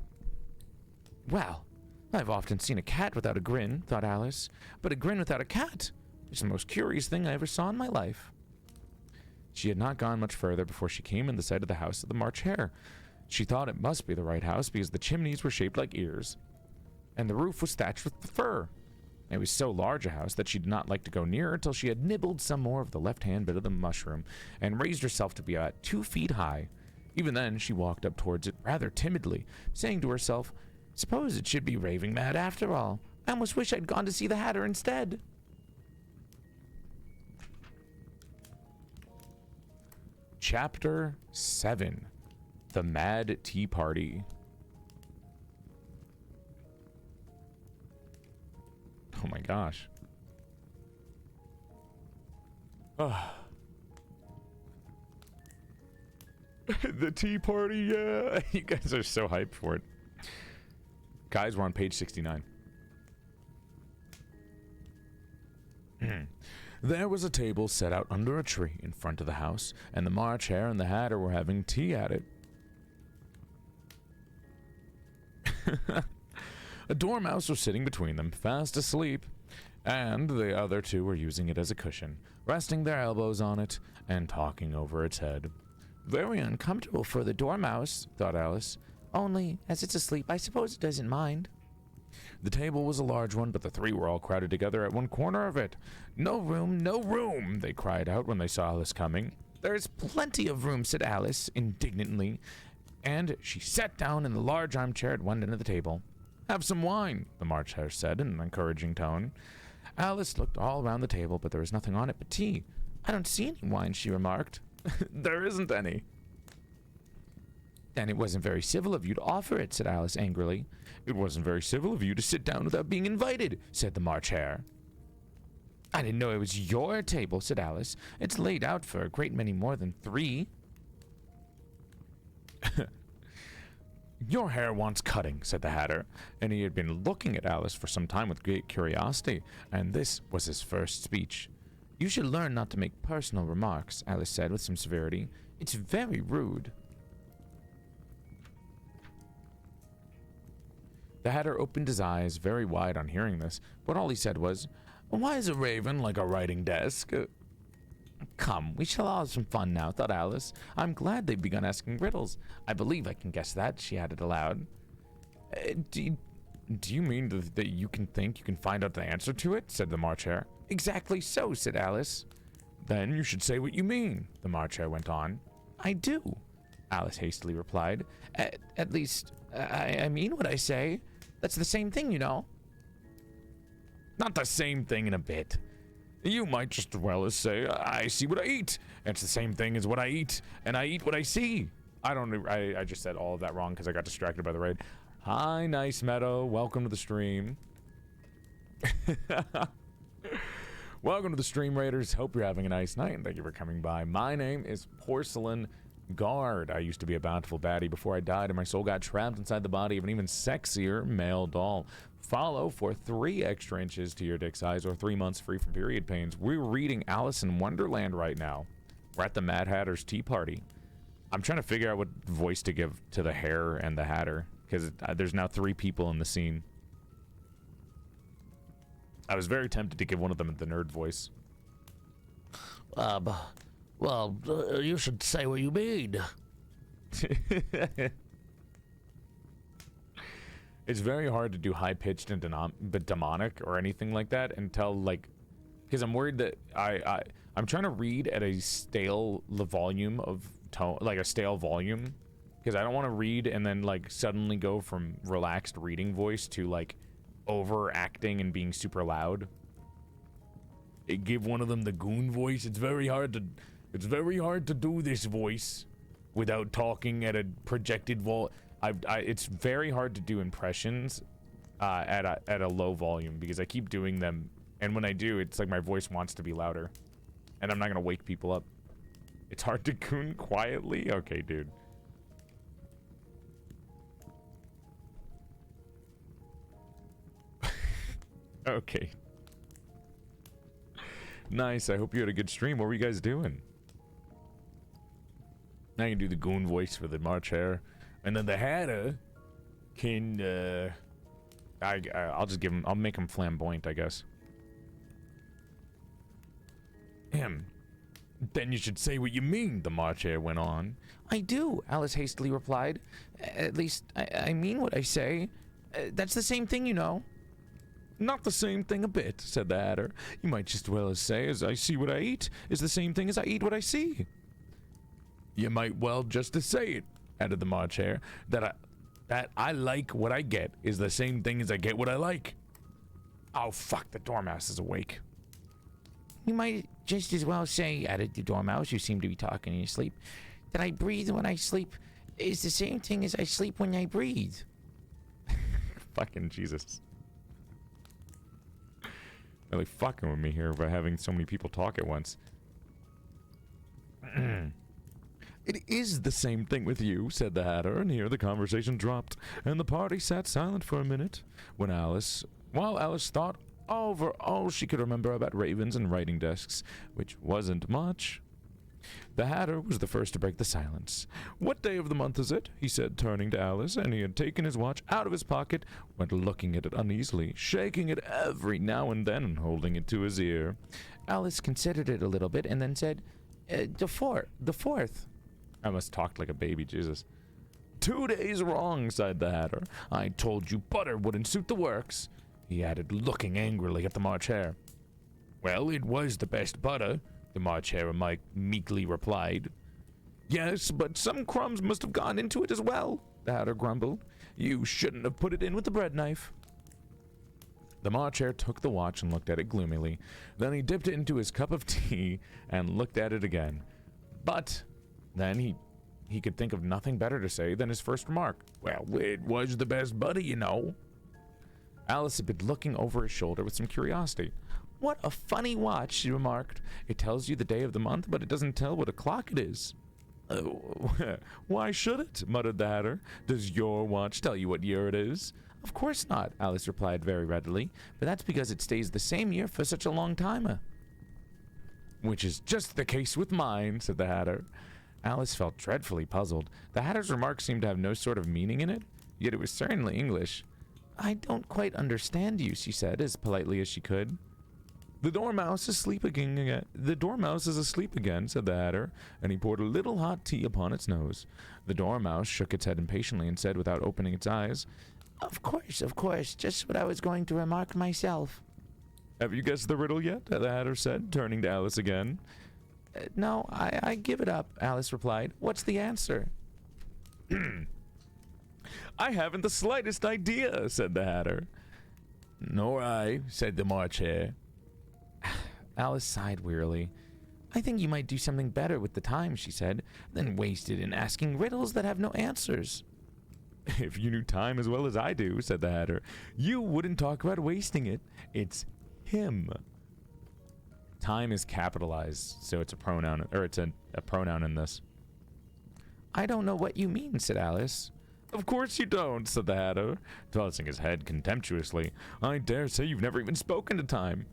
Speaker 2: Well, I've often seen a cat without a grin, thought Alice, but a grin without a cat is the most curious thing I ever saw in my life. She had not gone much further before she came in the sight of the house of the March Hare. She thought it must be the right house because the chimneys were shaped like ears, and the roof was thatched with fur. It was so large a house that she did not like to go nearer till she had nibbled some more of the left-hand bit of the mushroom and raised herself to be about 2 feet high. Even then, she walked up towards it rather timidly, saying to herself, Suppose it should be raving mad after all. I almost wish I'd gone to see the Hatter instead.
Speaker 1: Chapter 7, The Mad Tea Party. Oh my gosh. The tea party, yeah. You guys are so hyped for it. Guys, we're on page 69. There was a table set out under a tree in front of the house, and the March Hare and the Hatter were having tea at it. A dormouse was sitting between them, fast asleep, and the other two were using it as a cushion, resting their elbows on it and talking over its head.
Speaker 2: Very uncomfortable for the dormouse, thought Alice. Only, as it's asleep, I suppose it doesn't mind.
Speaker 1: The table was a large one, but the three were all crowded together at one corner of it. No room, no room, they cried out when they saw Alice coming.
Speaker 2: There's plenty of room, said Alice, indignantly,
Speaker 1: and she sat down in the large armchair at one end of the table. Have some wine, the March Hare said in an encouraging tone.
Speaker 2: Alice looked all around the table, but there was nothing on it but tea. I don't see any wine, she remarked.
Speaker 1: There isn't any.
Speaker 2: Then it wasn't very civil of you to offer it, said Alice angrily.
Speaker 1: It wasn't very civil of you to sit down without being invited, said the March Hare.
Speaker 2: I didn't know it was your table, said Alice. It's laid out for a great many more than 3.
Speaker 1: Your hair wants cutting, said the Hatter, and he had been looking at Alice for some time with great curiosity, and this was his first speech.
Speaker 2: You should learn not to make personal remarks, Alice said with some severity. It's very rude.
Speaker 1: The Hatter opened his eyes very wide on hearing this, but all he said was, "Why is a raven like a writing desk?"
Speaker 2: Come, we shall all have some fun now, thought Alice. I'm glad they've begun asking riddles. I believe I can guess that, she added aloud.
Speaker 1: Do you mean that you can think you can find out the answer to it? Said the March Hare.
Speaker 2: Exactly so, said Alice.
Speaker 1: Then you should say what you mean, the March Hare went on.
Speaker 2: I do, Alice hastily replied. At least, I mean what I say. That's the same thing, you know.
Speaker 1: Not the same thing in a bit. You might just as well as say, I see what I eat. It's the same thing as what I eat, and I eat what I see. I just said all of that wrong because I got distracted by the raid. Hi, Nice Meadow. Welcome to the stream. Welcome to the stream, Raiders. Hope you're having a nice night, and thank you for coming by. My name is Porcelain Guard. I used to be a bountiful baddie before I died, and my soul got trapped inside the body of an even sexier male doll. Follow for 3 extra inches to your dick size or 3 months free from period pains. We're reading Alice in Wonderland right now. We're at the Mad Hatter's tea party. I'm trying to figure out what voice to give to the Hare and the Hatter, because there's now 3 people in the scene. I was very tempted to give one of them the nerd voice.
Speaker 2: Well, you should say what you mean.
Speaker 1: It's very hard to do high-pitched and demonic or anything like that until, like, because I'm worried that I'm trying to read at a stale volume of tone, like a stale volume, because I don't want to read and then like suddenly go from relaxed reading voice to like overacting and being super loud. Give one of them the goon voice. It's very hard to do this voice without talking at a projected it's very hard to do impressions at a low volume because I keep doing them, and when I do, it's like my voice wants to be louder, and I'm not gonna wake people up. It's hard to goon quietly? Okay, dude. Okay. Nice, I hope you had a good stream. What were you guys doing? Now you can do the goon voice for the March Hare. And then the Hatter can, I'll just give him, I'll make him flamboyant, I guess. Then you should say what you mean, the March Hare went on.
Speaker 2: I do, Alice hastily replied. At least, I mean what I say. That's the same thing, you know.
Speaker 1: Not the same thing a bit, said the Hatter. You might just as well as say, as I see what I eat, is the same thing as I eat what I see. You might well just as say it, added the March Hare, that I like what I get is the same thing as I get what I like. Oh, fuck, the dormouse is awake.
Speaker 2: You might just as well say, added the Dormouse, who seemed to be talking in his sleep, that I breathe when I sleep is the same thing as I sleep when I breathe.
Speaker 1: Fucking Jesus. Really fucking with me here by having so many people talk at once. It is the same thing with you, said the Hatter, and here the conversation dropped, and the party sat silent for a minute, while Alice thought over all she could remember about ravens and writing desks, which wasn't much. The Hatter was the first to break the silence. What day of the month is it? He said, turning to Alice, and he had taken his watch out of his pocket, went looking at it uneasily, shaking it every now and then, and holding it to his ear.
Speaker 2: Alice considered it a little bit and then said, the fourth.
Speaker 1: I almost talked like a baby, Jesus. 2 days wrong, sighed the Hatter. I told you butter wouldn't suit the works, he added, looking angrily at the March Hare. Well, it was the best butter, the March Hare meekly replied. Yes, but some crumbs must have gone into it as well, the Hatter grumbled. You shouldn't have put it in with the bread knife. The March Hare took the watch and looked at it gloomily. Then he dipped it into his cup of tea and looked at it again. But then he could think of nothing better to say than his first remark. Well, it was the best butter, you know. Alice had been looking over his shoulder with some curiosity. What a funny watch, she remarked. It tells you the day of the month, but it doesn't tell what o'clock it is. Why should it? Muttered the Hatter. Does your watch tell you what year it is? Of course not, Alice replied very readily, but that's because it stays the same year for such a long time. Which is just the case with mine, said the Hatter. Alice felt dreadfully puzzled. The Hatter's remark seemed to have no sort of meaning in it, yet it was certainly English. I don't quite understand you, she said, as politely as she could. The Dormouse is asleep again. The Dormouse is asleep again, said the Hatter, and he poured a little hot tea upon its nose. The Dormouse shook its head impatiently and said, without opening its eyes, Of course, just what I was going to remark myself. Have you guessed the riddle yet? The Hatter said, turning to Alice again. No, I give it up, Alice replied. What's the answer? I haven't the slightest idea, said the Hatter. Nor I, said the March Hare. Alice sighed wearily. I think you might do something better with the time, she said, than waste it in asking riddles that have no answers. If you knew time as well as I do, said the Hatter, you wouldn't talk about wasting it. It's him. Time is capitalized, so it's a pronoun, or it's a pronoun in this. I don't know what you mean, said Alice. Of course you don't, said the Hatter, tossing his head contemptuously. I dare say you've never even spoken to time.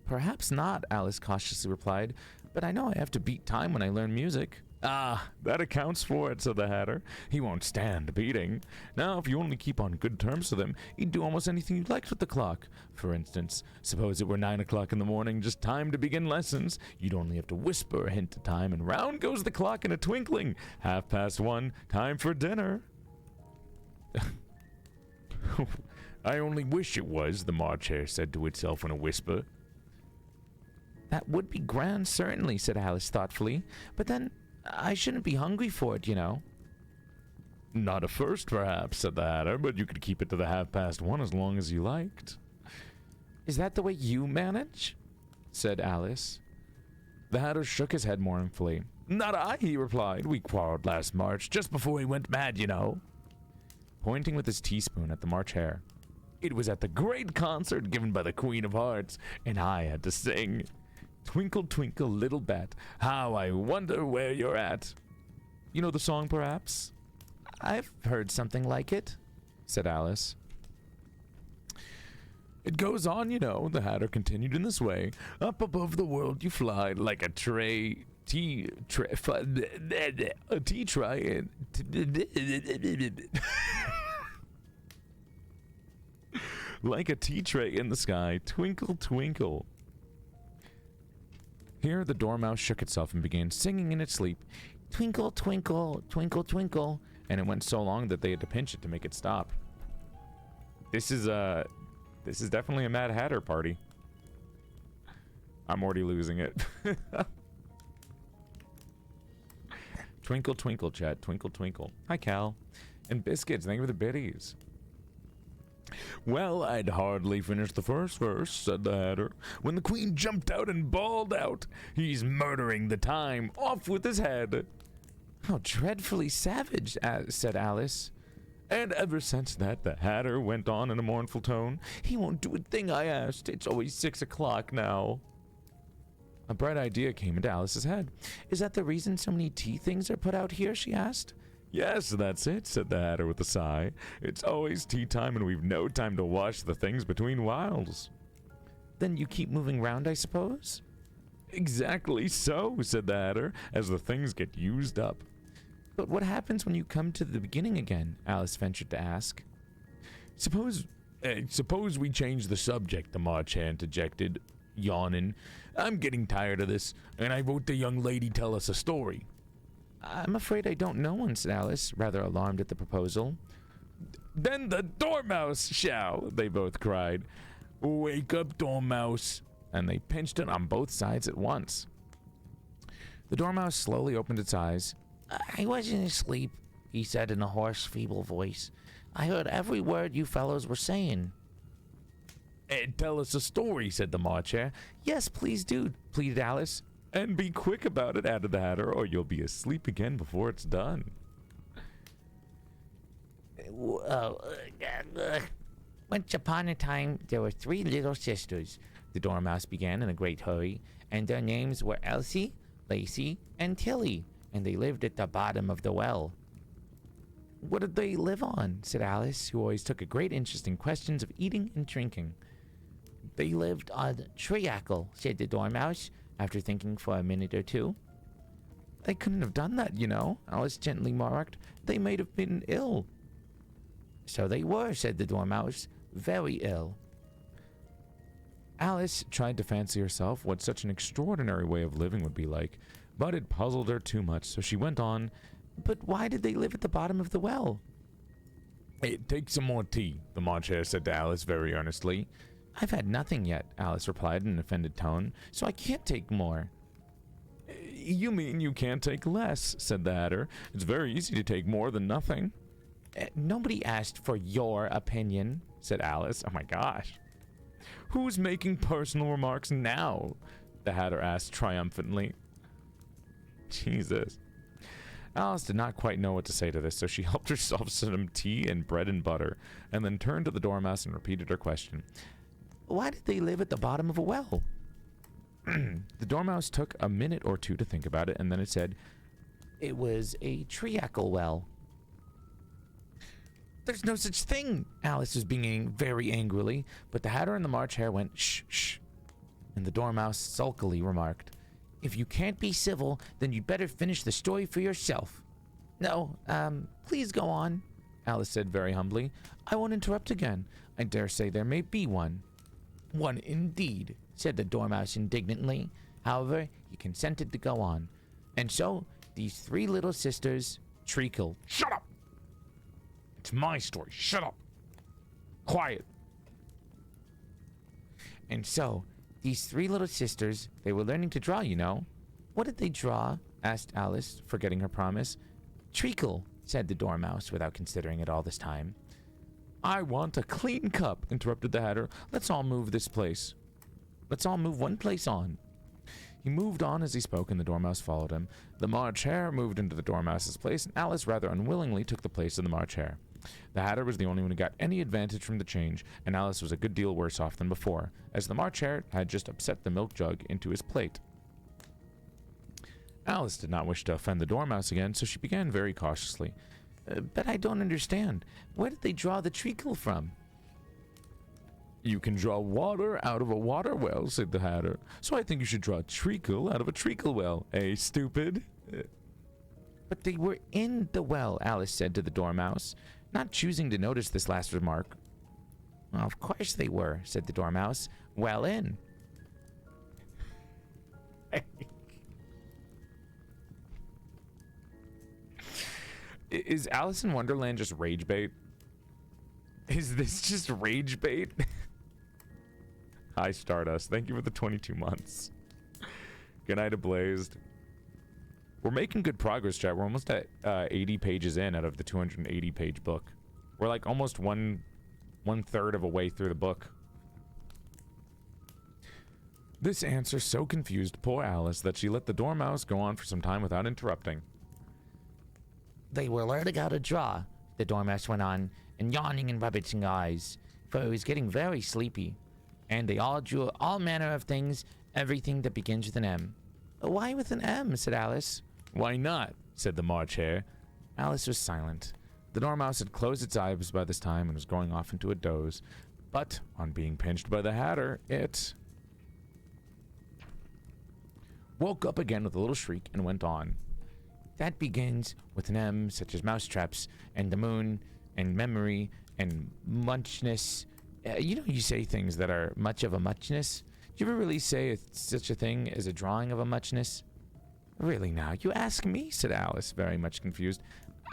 Speaker 1: Perhaps not, Alice cautiously replied, but I know I have to beat time when I learn music. Ah, that accounts for it, said the Hatter. He won't stand beating. Now, if you only keep on good terms with him, he'd do almost anything you liked with the clock. For instance, suppose it were 9 o'clock in the morning, just time to begin lessons. You'd only have to whisper a hint to time, and round goes the clock in a twinkling. 1:30, time for dinner. I only wish it was, the March Hare said to itself in a whisper. That would be grand, certainly, said Alice thoughtfully. But then, I shouldn't be hungry for it, you know. Not at first, perhaps, said the Hatter, but you could keep it to the 1:30 as long as you liked. Is that the way you manage? Said Alice. The Hatter shook his head mournfully. Not I, he replied. We quarreled last March, just before he went mad, you know. Pointing with his teaspoon at the March Hare. It was at the great concert given by the Queen of Hearts, and I had to sing. Twinkle, twinkle, little bat, how I wonder where you're at. You know the song, perhaps? I've heard something like it, said Alice. It goes on, you know, the Hatter continued in this way. Up above the world you fly like a tea tray. Like a tea tray in the sky, twinkle, twinkle. Here the Dormouse shook itself and began singing in its sleep, Twinkle, twinkle, twinkle, twinkle, and it went so long that they had to pinch it to make it stop. This is definitely a Mad Hatter party. I'm already losing it. Twinkle, twinkle, Chet, twinkle, twinkle. Hi, Cal. And Biscuits, thank you for the biddies. Well, I'd hardly finished the first verse, said the Hatter, when the Queen jumped out and bawled out, "He's murdering the time! Off with his head!"
Speaker 2: How dreadfully savage, said Alice.
Speaker 1: And ever since that, the Hatter went on in a mournful tone, "He won't do a thing I asked. It's always 6 o'clock now."
Speaker 2: A bright idea came into Alice's head. Is that the reason so many tea things are put out here, she asked.
Speaker 1: "Yes, that's it," said the Hatter with a sigh. "It's always tea time and we've no time to wash the things between whiles."
Speaker 2: Then you keep moving round, I suppose?
Speaker 1: "Exactly so," said the Hatter, "as the things get used up."
Speaker 2: But what happens when you come to the beginning again? Alice ventured to ask.
Speaker 1: Suppose we change the subject," the March Hare interjected, yawning. "I'm getting tired of this, and I vote the young lady tell us a story."
Speaker 2: I'm afraid I don't know one, said Alice, rather alarmed at the proposal.
Speaker 1: "Then the Dormouse shall," they both cried. "Wake up, Dormouse," and they pinched it on both sides at once.
Speaker 2: The Dormouse slowly opened its eyes.
Speaker 7: "I wasn't asleep," he said in a hoarse, feeble voice. "I heard every word you fellows were saying."
Speaker 1: "Tell us a story," said the March Hare.
Speaker 2: "Yes, please do," pleaded Alice.
Speaker 1: "And be quick about it," added the Hatter, "or you'll be asleep again before it's done."
Speaker 7: Once upon a time, there were 3 little sisters, the Dormouse began in a great hurry, and their names were Elsie, Lacey, and Tilly, and they lived at the bottom of the well.
Speaker 2: What did they live on? Said Alice, who always took a great interest in questions of eating and drinking.
Speaker 7: They lived on treacle, said the Dormouse, after thinking for a minute or two.
Speaker 2: They couldn't have done that, you know, Alice gently remarked. They might have been ill.
Speaker 7: So they were, said the Dormouse, very ill.
Speaker 2: Alice tried to fancy herself what such an extraordinary way of living would be like, but it puzzled her too much, so she went on, "But why did they live at the bottom of the well?"
Speaker 1: "Take some more tea," the March Hare said to Alice very earnestly.
Speaker 2: "I've had nothing yet," Alice replied in an offended tone, "so I can't take more."
Speaker 1: "You mean you can't take less," said the Hatter. "It's very easy to take more than nothing."
Speaker 2: Nobody asked for your opinion," said Alice.
Speaker 1: Oh my gosh. "Who's making personal remarks now?" the Hatter asked triumphantly. Jesus.
Speaker 2: Alice did not quite know what to say to this, so she helped herself some tea and bread and butter, and then turned to the Dormouse and repeated her question. "Why did they live at the bottom of a well?" The Dormouse took a minute or two to think about it, and then it said,
Speaker 7: "It was a treacle well."
Speaker 2: "There's no such thing!" Alice was being very angrily, but the Hatter and the March Hare went, "Shh, shh," and the Dormouse sulkily remarked, "If you can't be civil, then you'd better finish the story for yourself." "No, please go on," Alice said very humbly. "I won't interrupt again. I dare say there may be one."
Speaker 7: "One indeed," said the Dormouse indignantly. However, he consented to go on. "And so, these 3 little sisters, treacle."
Speaker 1: "Shut up! It's my story. Shut up! Quiet!"
Speaker 7: "And so, these 3 little sisters, they were learning to draw, you know."
Speaker 2: "What did they draw?" asked Alice, forgetting her promise.
Speaker 7: "Treacle," said the Dormouse, without considering it all this time.
Speaker 2: "I want a clean cup," interrupted the Hatter. "Let's all move this place. Let's all move one place on." He moved on as he spoke, and the Dormouse followed him. The March Hare moved into the Dormouse's place, and Alice rather unwillingly took the place of the March Hare. The Hatter was the only one who got any advantage from the change, and Alice was a good deal worse off than before, as the March Hare had just upset the milk jug into his plate. Alice did not wish to offend the Dormouse again, so she began very cautiously. "But I don't understand. Where did they draw the treacle from?"
Speaker 1: "You can draw water out of a water well," said the Hatter. "So I think you should draw treacle out of a treacle well. Eh, stupid?"
Speaker 2: "But they were in the well," Alice said to the Dormouse, not choosing to notice this last remark.
Speaker 7: "Well, of course they were," said the Dormouse. "Well in."
Speaker 2: Is Alice in Wonderland just rage bait? Is this just rage bait? Hi, Stardust. Thank you for the 22 months. Good night, Ablazed. We're making good progress, chat. We're almost at 80 pages in out of the 280-page book. We're like almost one
Speaker 1: 1/3 of a way through the book.
Speaker 2: This answer so confused poor Alice that she let the Dormouse go on for some time without interrupting.
Speaker 7: They were learning how to draw, the Dormouse went on, and yawning and rubbing eyes, for it was getting very sleepy. And they all drew all manner of things, everything that begins with an M. Why with an M? Said Alice.
Speaker 2: Why not? Said the March Hare. Alice was silent. The Dormouse had closed its eyes by this time and was going off into a doze. But on being pinched by the Hatter, it woke up again with a little shriek and went on.
Speaker 7: That begins with an M, such as mousetraps, and the moon, and memory, and muchness. You say things that are much of a muchness. Do you ever really say such a thing as a drawing of a muchness?
Speaker 2: Really now, you ask me, said Alice, very much confused.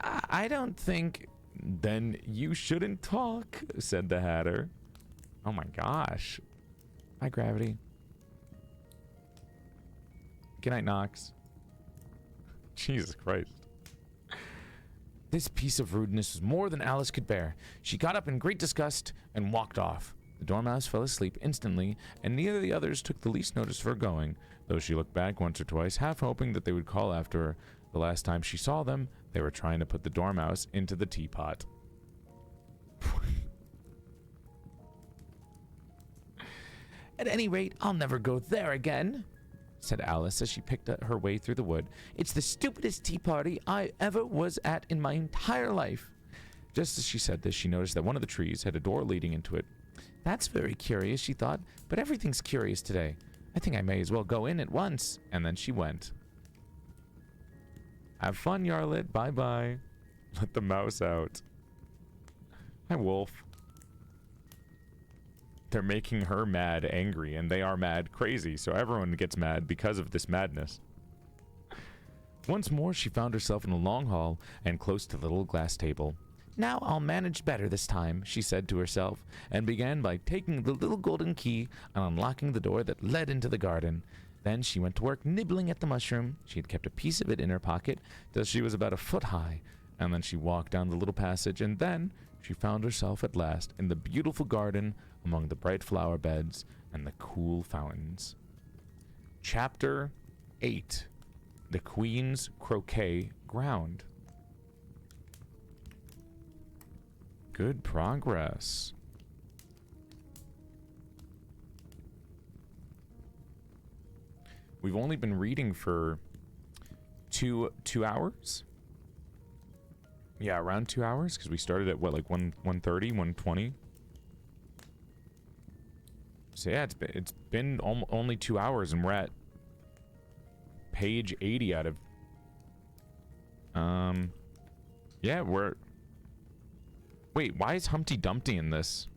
Speaker 2: I don't think... Then you shouldn't talk, said the Hatter. Oh my gosh. Hi, Gravity. Good night, Knox. Jesus Christ. This piece of rudeness was more than Alice could bear. She got up in great disgust and walked off. The Dormouse fell asleep instantly, and neither of the others took the least notice of her going, though she looked back once or twice, half hoping that they would call after her. The last time she saw them, they were trying to put the Dormouse into the teapot.
Speaker 7: At any rate, I'll never go there again, said Alice as she picked her way through the wood. It's the stupidest tea party I ever was at in my entire life.
Speaker 2: Just as she said this, she noticed that one of the trees had a door leading into it.
Speaker 7: That's very curious, she thought, but everything's curious today.
Speaker 2: I think I may as well go in at once. And then she went. Have fun, Yarlet. Bye-bye. Let the mouse out. Hi, Wolf. They're making her mad angry, and they are mad crazy, so everyone gets mad because of this madness. Once more, she found herself in a long hall and close to the little glass table.
Speaker 7: Now I'll manage better this time, she said to herself, and began by taking the little golden key and unlocking the door that led into the garden. Then she went to work nibbling at the mushroom. She had kept a piece of it in her pocket till she was about a foot high, and then she walked down the little passage, and then she found herself at last in the beautiful garden among the bright flower beds and the cool fountains. Chapter 8. The Queen's Croquet Ground. Good progress. We've only been reading for two hours? Yeah, around 2 hours, because we started at what, like 1:30, 1:20? So yeah, it's been only 2 hours, and we're at page 80 out of... Yeah, we're... Wait, why is Humpty Dumpty in this?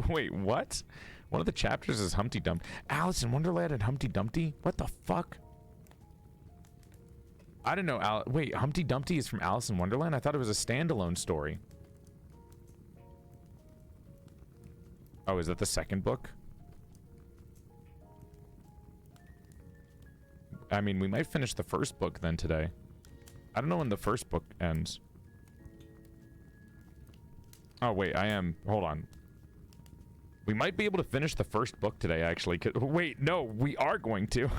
Speaker 7: Wait, what? One of the chapters is Humpty Dumpty. Alice in Wonderland and Humpty Dumpty? What the fuck? I don't know. Wait, Humpty Dumpty is from Alice in Wonderland? I thought it was a standalone story. Oh, is that the second book? I mean, we might finish the first book then today. I don't know when the first book ends. Oh, wait, hold on. We might be able to finish the first book today, actually. Wait, no, we are going to.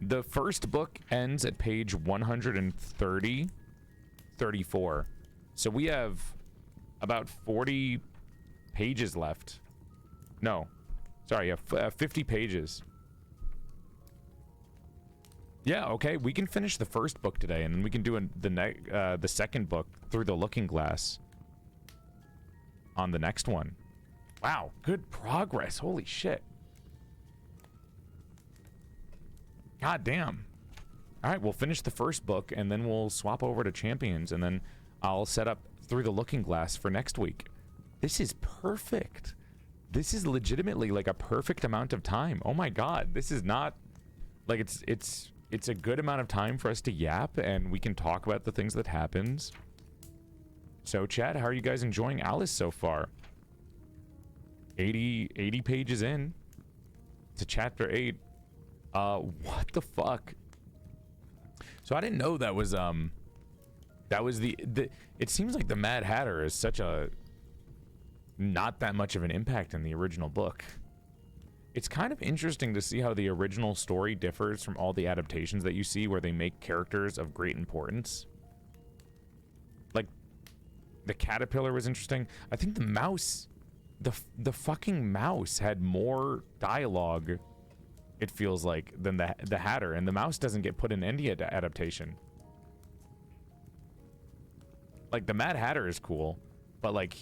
Speaker 7: The first book ends at page 134. So we have about 40 pages left. No, sorry, 50 pages. Yeah, okay, we can finish the first book today, and then we can do the second book, Through the Looking Glass, on the next one. Wow, good progress. Holy shit. God damn. All right, we'll finish the first book, and then we'll swap over to Champions, and then I'll set up Through the Looking Glass for next week. This is perfect. This is legitimately like a perfect amount of time. Oh my god, this is not... Like, it's a good amount of time for us to yap, and we can talk about the things that happens. So, Chad, how are you guys enjoying Alice so far? 80 pages in to chapter 8. What the fuck? So I didn't know that
Speaker 1: That was it seems like the Mad Hatter is such a not that much of an impact in the original book. It's kind of interesting to see how the original story differs from all the adaptations that you see where they make characters of great importance. Like, the caterpillar was interesting. I think the mouse, the fucking mouse had more dialogue, it feels like, than the Hatter, and the mouse doesn't get put in any adaptation. Like, the Mad Hatter is cool, but like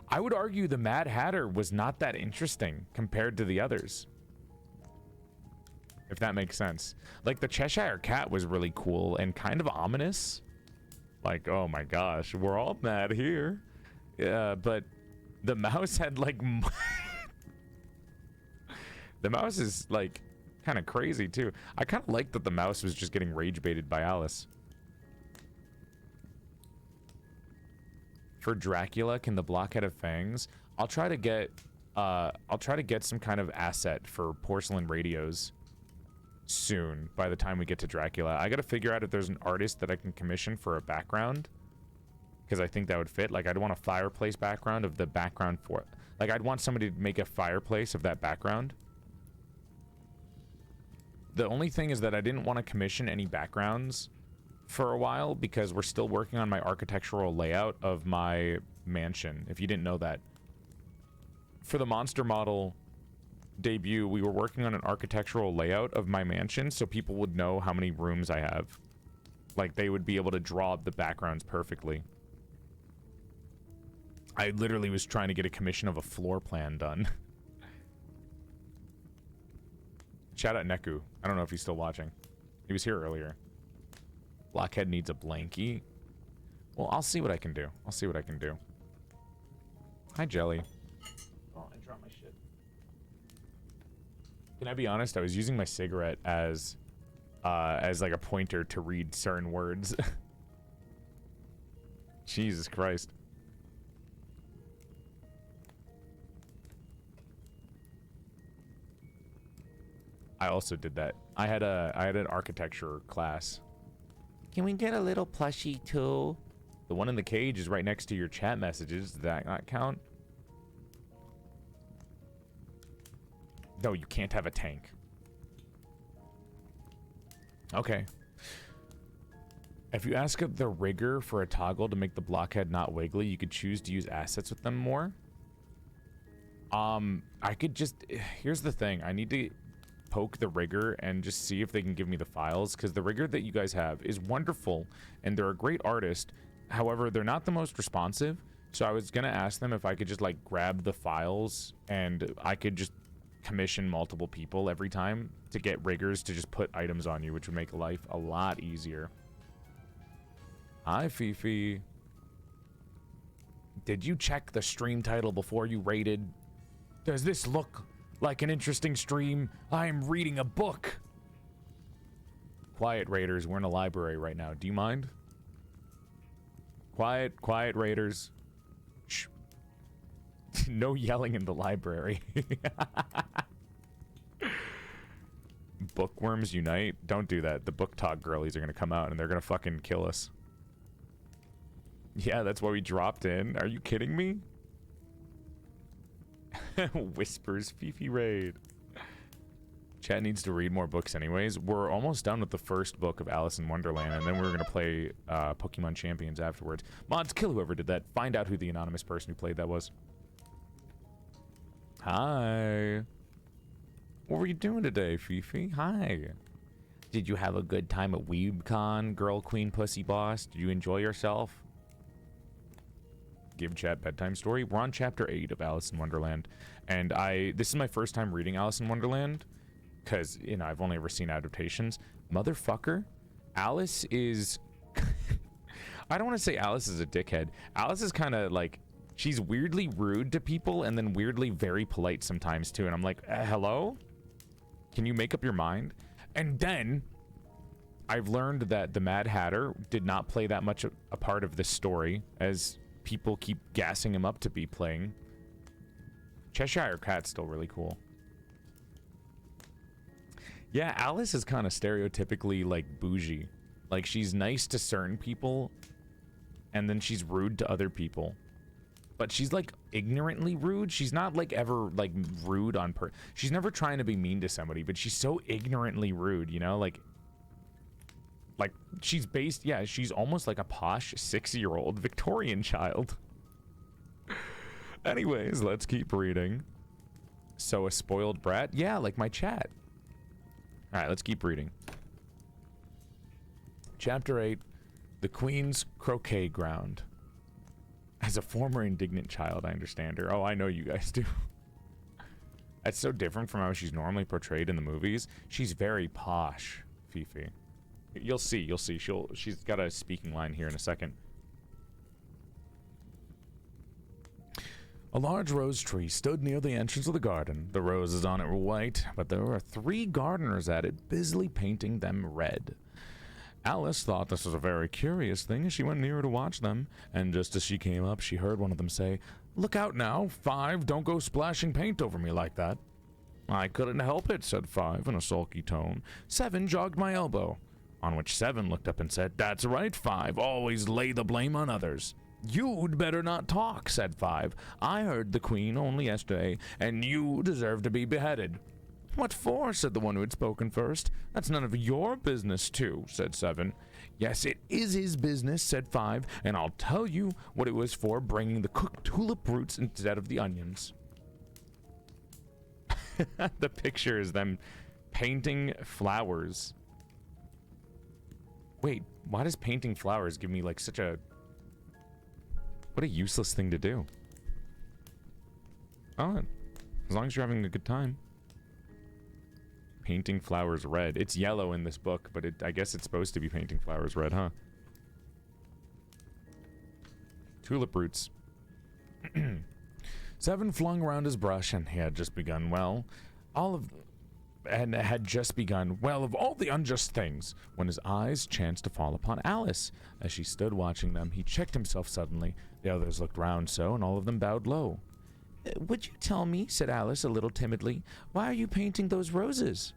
Speaker 1: I would argue the Mad Hatter was not that interesting compared to the others. If that makes sense. Like, the Cheshire Cat was really cool and kind of ominous. Like, oh my gosh, we're all mad here. Yeah, but the mouse had like... the mouse is like kind of crazy too. I kind of like that the mouse was just getting rage baited by Alice. For Dracula, can the blockhead have fangs? I'll try to get some kind of asset for Porcelain Radios soon by the time we get to Dracula. I gotta figure out if there's an artist that I can commission for a background, because I think that would fit. Like, I'd want a fireplace background of the background for, like, I'd want somebody to make a fireplace of that background. The only thing is that I didn't want to commission any backgrounds for a while because we're still working on my architectural layout of my mansion, if you didn't know that. For the monster model debut, we were working on an architectural layout of my mansion so people would know how many rooms I have. Like, they would be able to draw up the backgrounds perfectly. I literally was trying to get a commission of a floor plan done. Shout out Neku. I don't know if he's still watching. He was here earlier. Blockhead needs a blankie. Well, I'll see what I can do. I'll see what I can do. Hi, Jelly. Oh, I dropped my shit. Can I be honest? I was using my cigarette as like a pointer to read certain words. Jesus Christ. I also did that. I had an architecture class.
Speaker 7: Can we get a little plushie too?
Speaker 1: The one in the cage is right next to your chat messages. Does that not count? No, you can't have a tank. Okay. If you ask the rigger for a toggle to make the blockhead not wiggly, you could choose to use assets with them more. I could just... Here's the thing. I need to poke the rigger and just see if they can give me the files, because the rigger that you guys have is wonderful and they're a great artist. However, they're not the most responsive, so I was gonna ask them if I could just like grab the files and I could just commission multiple people every time to get riggers to just put items on you, which would make life a lot easier. Hi, Fifi. Did you check the stream title before you rated? Does this look like an interesting stream? I'm reading a book. Quiet, Raiders. We're in a library right now. Do you mind? Quiet, quiet, Raiders. Shh. No yelling in the library. Bookworms unite. Don't do that. The book talk girlies are gonna come out and they're gonna fucking kill us. Yeah, that's why we dropped in. Are you kidding me? Whispers Fifi Raid. Chat needs to read more books anyways. We're almost done with the first book of Alice in Wonderland, and then we're gonna play Pokemon Champions afterwards. Mods, kill whoever did that. Find out who the anonymous person who played that was. Hi. What were you doing today, Fifi? Hi. Did you have a good time at WeebCon, Girl Queen Pussy Boss? Did you enjoy yourself? Give chat bedtime story. We're on chapter 8 of Alice in Wonderland, and this is my first time reading Alice in Wonderland because, you know, I've only ever seen adaptations. Motherfucker, Alice is I don't want to say Alice is a dickhead. Alice is kind of like, she's weirdly rude to people and then weirdly very polite sometimes too, and I'm like, hello? Can you make up your mind? And then I've learned that the Mad Hatter did not play that much a part of this story, as people keep gassing him up to be playing. Cheshire Cat's still really cool. Yeah, Alice is kind of stereotypically like bougie. Like, she's nice to certain people, and then she's rude to other people. But she's like ignorantly rude. She's not like ever like rude on she's never trying to be mean to somebody, but she's so ignorantly rude, you know, like she's based, yeah, she's almost like a posh 6-year-old Victorian child. Anyways, let's keep reading. So a spoiled brat? Yeah, like my chat. All right, let's keep reading. Chapter 8, The Queen's Croquet Ground. As a former indignant child, I understand her. Oh, I know you guys do. That's so different from how she's normally portrayed in the movies. She's very posh, Fifi. You'll see. She's got a speaking line here in a second. A large rose tree stood near the entrance of the garden. The roses on it were white, but there were 3 gardeners at it, busily painting them red. Alice thought this was a very curious thing as she went nearer to watch them, and just as she came up, she heard one of them say, "Look out now, 5, don't go splashing paint over me like that." "I couldn't help it," said 5 in a sulky tone. 7 jogged my elbow, on which 7 looked up and said, "That's right, 5, always lay the blame on others." "You'd better not talk," said 5. "I heard the Queen only yesterday, and you deserve to be beheaded." "What for?" said the one who had spoken first. "That's none of your business, too," said 7. "Yes, it is his business," said 5, "and I'll tell you what it was for, bringing the cooked tulip roots instead of the onions." The picture is them painting flowers. Wait, why does painting flowers give me like such a... What a useless thing to do. Oh, as long as you're having a good time. Painting flowers red. It's yellow in this book, but I guess it's supposed to be painting flowers red, huh? Tulip roots. 7 flung around his brush, and he had just begun, well, of all the unjust things, when his eyes chanced to fall upon Alice. As she stood watching them, he checked himself suddenly. The others looked round so, and all of them bowed low. "Would you tell me," said Alice a little timidly, "why are you painting those roses?"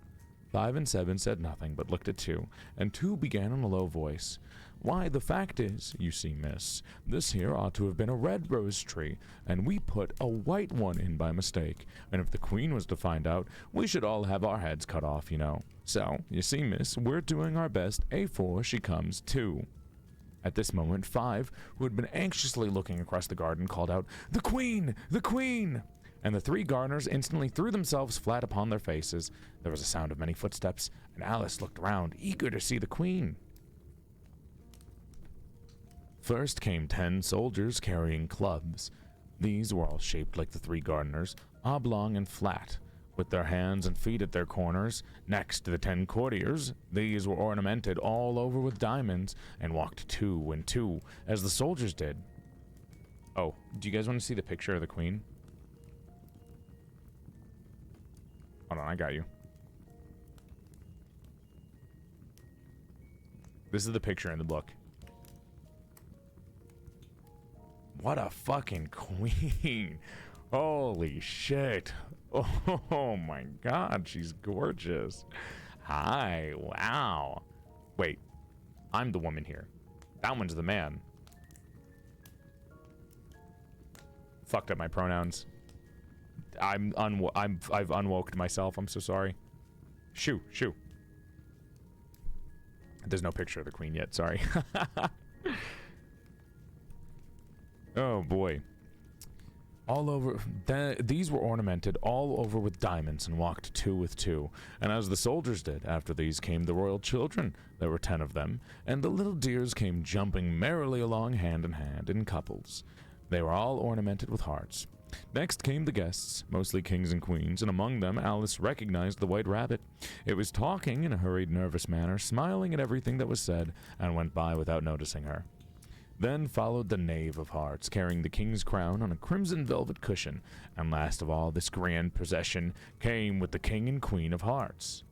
Speaker 1: 5 and 7 said nothing, but looked at 2, and 2 began in a low voice. "Why, the fact is, you see, miss, this here ought to have been a red rose tree, and we put a white one in by mistake, and if the Queen was to find out, we should all have our heads cut off, you know. So, you see, miss, we're doing our best, afore she comes, too." At this moment, 5, who had been anxiously looking across the garden, called out, "The Queen! The Queen!" And the 3 gardeners instantly threw themselves flat upon their faces. There was a sound of many footsteps, and Alice looked round, eager to see the Queen. First came 10 soldiers carrying clubs. These were all shaped like the 3 gardeners, oblong and flat, with their hands and feet at their corners. Next, the 10 courtiers. These were ornamented all over with diamonds, and walked 2 and 2, as the soldiers did. Oh, do you guys want to see the picture of the Queen? Hold on, I got you. This is the picture in the book. What a fucking queen. Holy shit. Oh my god, she's gorgeous. Hi, wow. Wait, I'm the woman here. That one's the man. Fucked up my pronouns. I've unwoked myself. I'm so sorry. Shoo. There's no picture of the Queen yet, sorry. Oh boy. All over, these were ornamented all over with diamonds and walked 2 with 2. And as the soldiers did, after these came the royal children. There were 10 of them, and the little dears came jumping merrily along hand in hand in couples. They were all ornamented with hearts. Next came the guests, mostly kings and queens, and among them Alice recognized the White Rabbit. It was talking in a hurried, nervous manner, smiling at everything that was said, and went by without noticing her. Then followed the Knave of Hearts, carrying the king's crown on a crimson velvet cushion, and last of all, this grand procession came with the King and Queen of Hearts.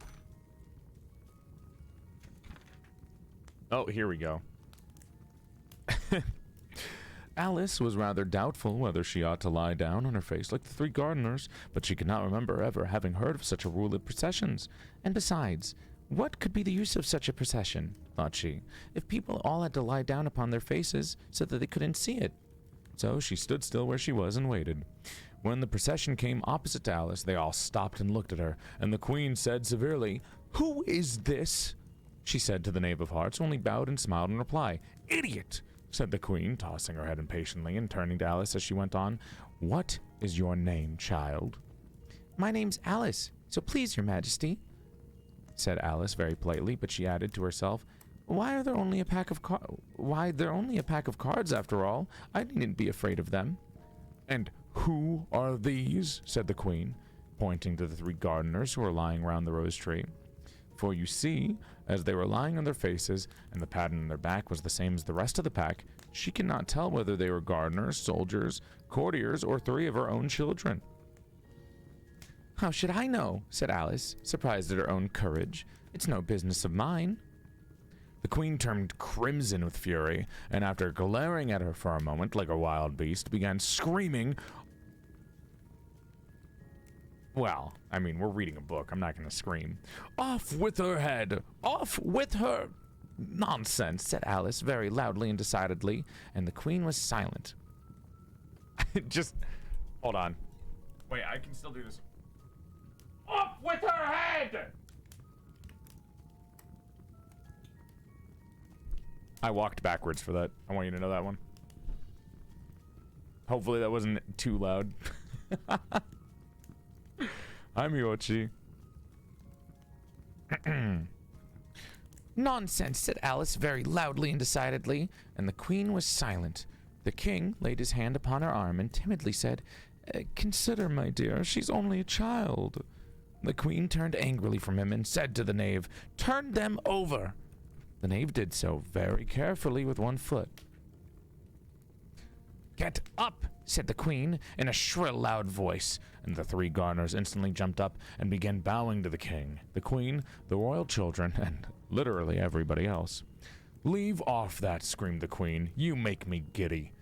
Speaker 1: Oh, here we go. Alice was rather doubtful whether she ought to lie down on her face like the 3 gardeners, but she could not remember ever having heard of such a rule at processions. And besides,
Speaker 2: What could be the use of such a procession, thought she, if people all had to lie down upon their faces so that they couldn't see it? So she stood still where she was and waited. When the procession came opposite to Alice, they all stopped and looked at her, and the queen said severely, "Who is this?" She said to the Knave of Hearts, only bowed and smiled in reply. "Idiot!" said the queen, tossing her head impatiently and turning to Alice as she went on. "What is your name, child?" "My name's Alice, so please, your majesty," said Alice very politely, but she added to herself, Why they're only a pack of cards after all. I needn't be afraid of them." "And who are these?" said the queen, pointing to the 3 gardeners who were lying round the rose tree. For you see, as they were lying on their faces, and the pattern on their back was the same as the rest of the pack, she could not tell whether they were gardeners, soldiers, courtiers, or 3 of her own children. "How should I know?" said Alice, surprised at her own courage. "It's no business of mine." The queen turned crimson with fury, and after glaring at her for a moment like a wild beast, began screaming. Well, I mean, we're reading a book. I'm not going to scream. "Off with her head! Off with her!" "Nonsense," said Alice very loudly and decidedly, and the queen was silent. Just, hold on. Wait, I can still do this. "Off with her head!" I walked backwards for that. I want you to know that one. Hopefully that wasn't too loud. I'm Yoshi. "Nonsense," said Alice very loudly and decidedly, and the queen was silent. The king laid his hand upon her arm and timidly said, "Consider, my dear, she's only a child." The queen turned angrily from him and said to the knave, "Turn them over." The knave did so very carefully with 1 foot. "Get up," said the queen in a shrill, loud voice, and the 3 gardeners instantly jumped up and began bowing to the king, the queen, the royal children, and literally everybody else. "Leave off that," screamed the queen. "You make me giddy."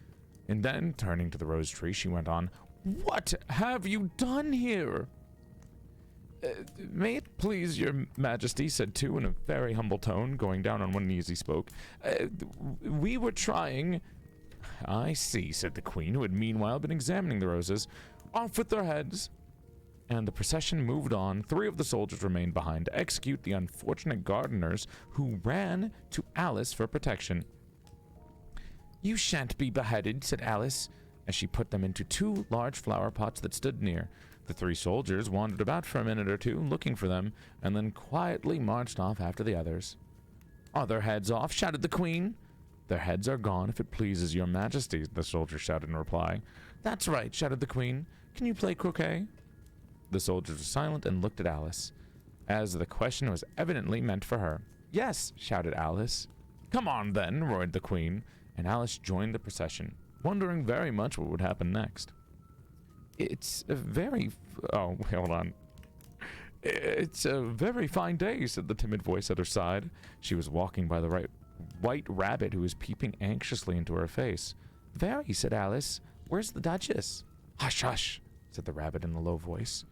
Speaker 2: And then, turning to the rose tree, she went on, "What have you done here?" "May it please your majesty," said 2 in a very humble tone, going down on one knee as he spoke. "We were trying—" "I see," said the queen, who had meanwhile been examining the roses. "Off with their heads." And the procession moved on. 3 of the soldiers remained behind to execute the unfortunate gardeners who ran to Alice for protection. "You shan't be beheaded," said Alice, as she put them into 2 large flower pots that stood near. The 3 soldiers wandered about for a minute or 2, looking for them, and then quietly marched off after the others. "Are their heads off?" shouted the queen. "Their heads are gone, if it pleases your majesty," the soldier shouted in reply. "That's right," shouted the queen. "Can you play croquet?" The soldiers were silent and looked at Alice, as the question was evidently meant for her. "Yes," shouted Alice. "Come on, then," roared the queen, and Alice joined the procession, wondering very much what would happen next. "It's a very... Oh, wait, hold on. It's a very fine day," said the timid voice at her side. She was walking by the white rabbit, who was peeping anxiously into her face. "Very," said Alice. "Where's the Duchess?" "Hush, hush," said the rabbit in a low voice.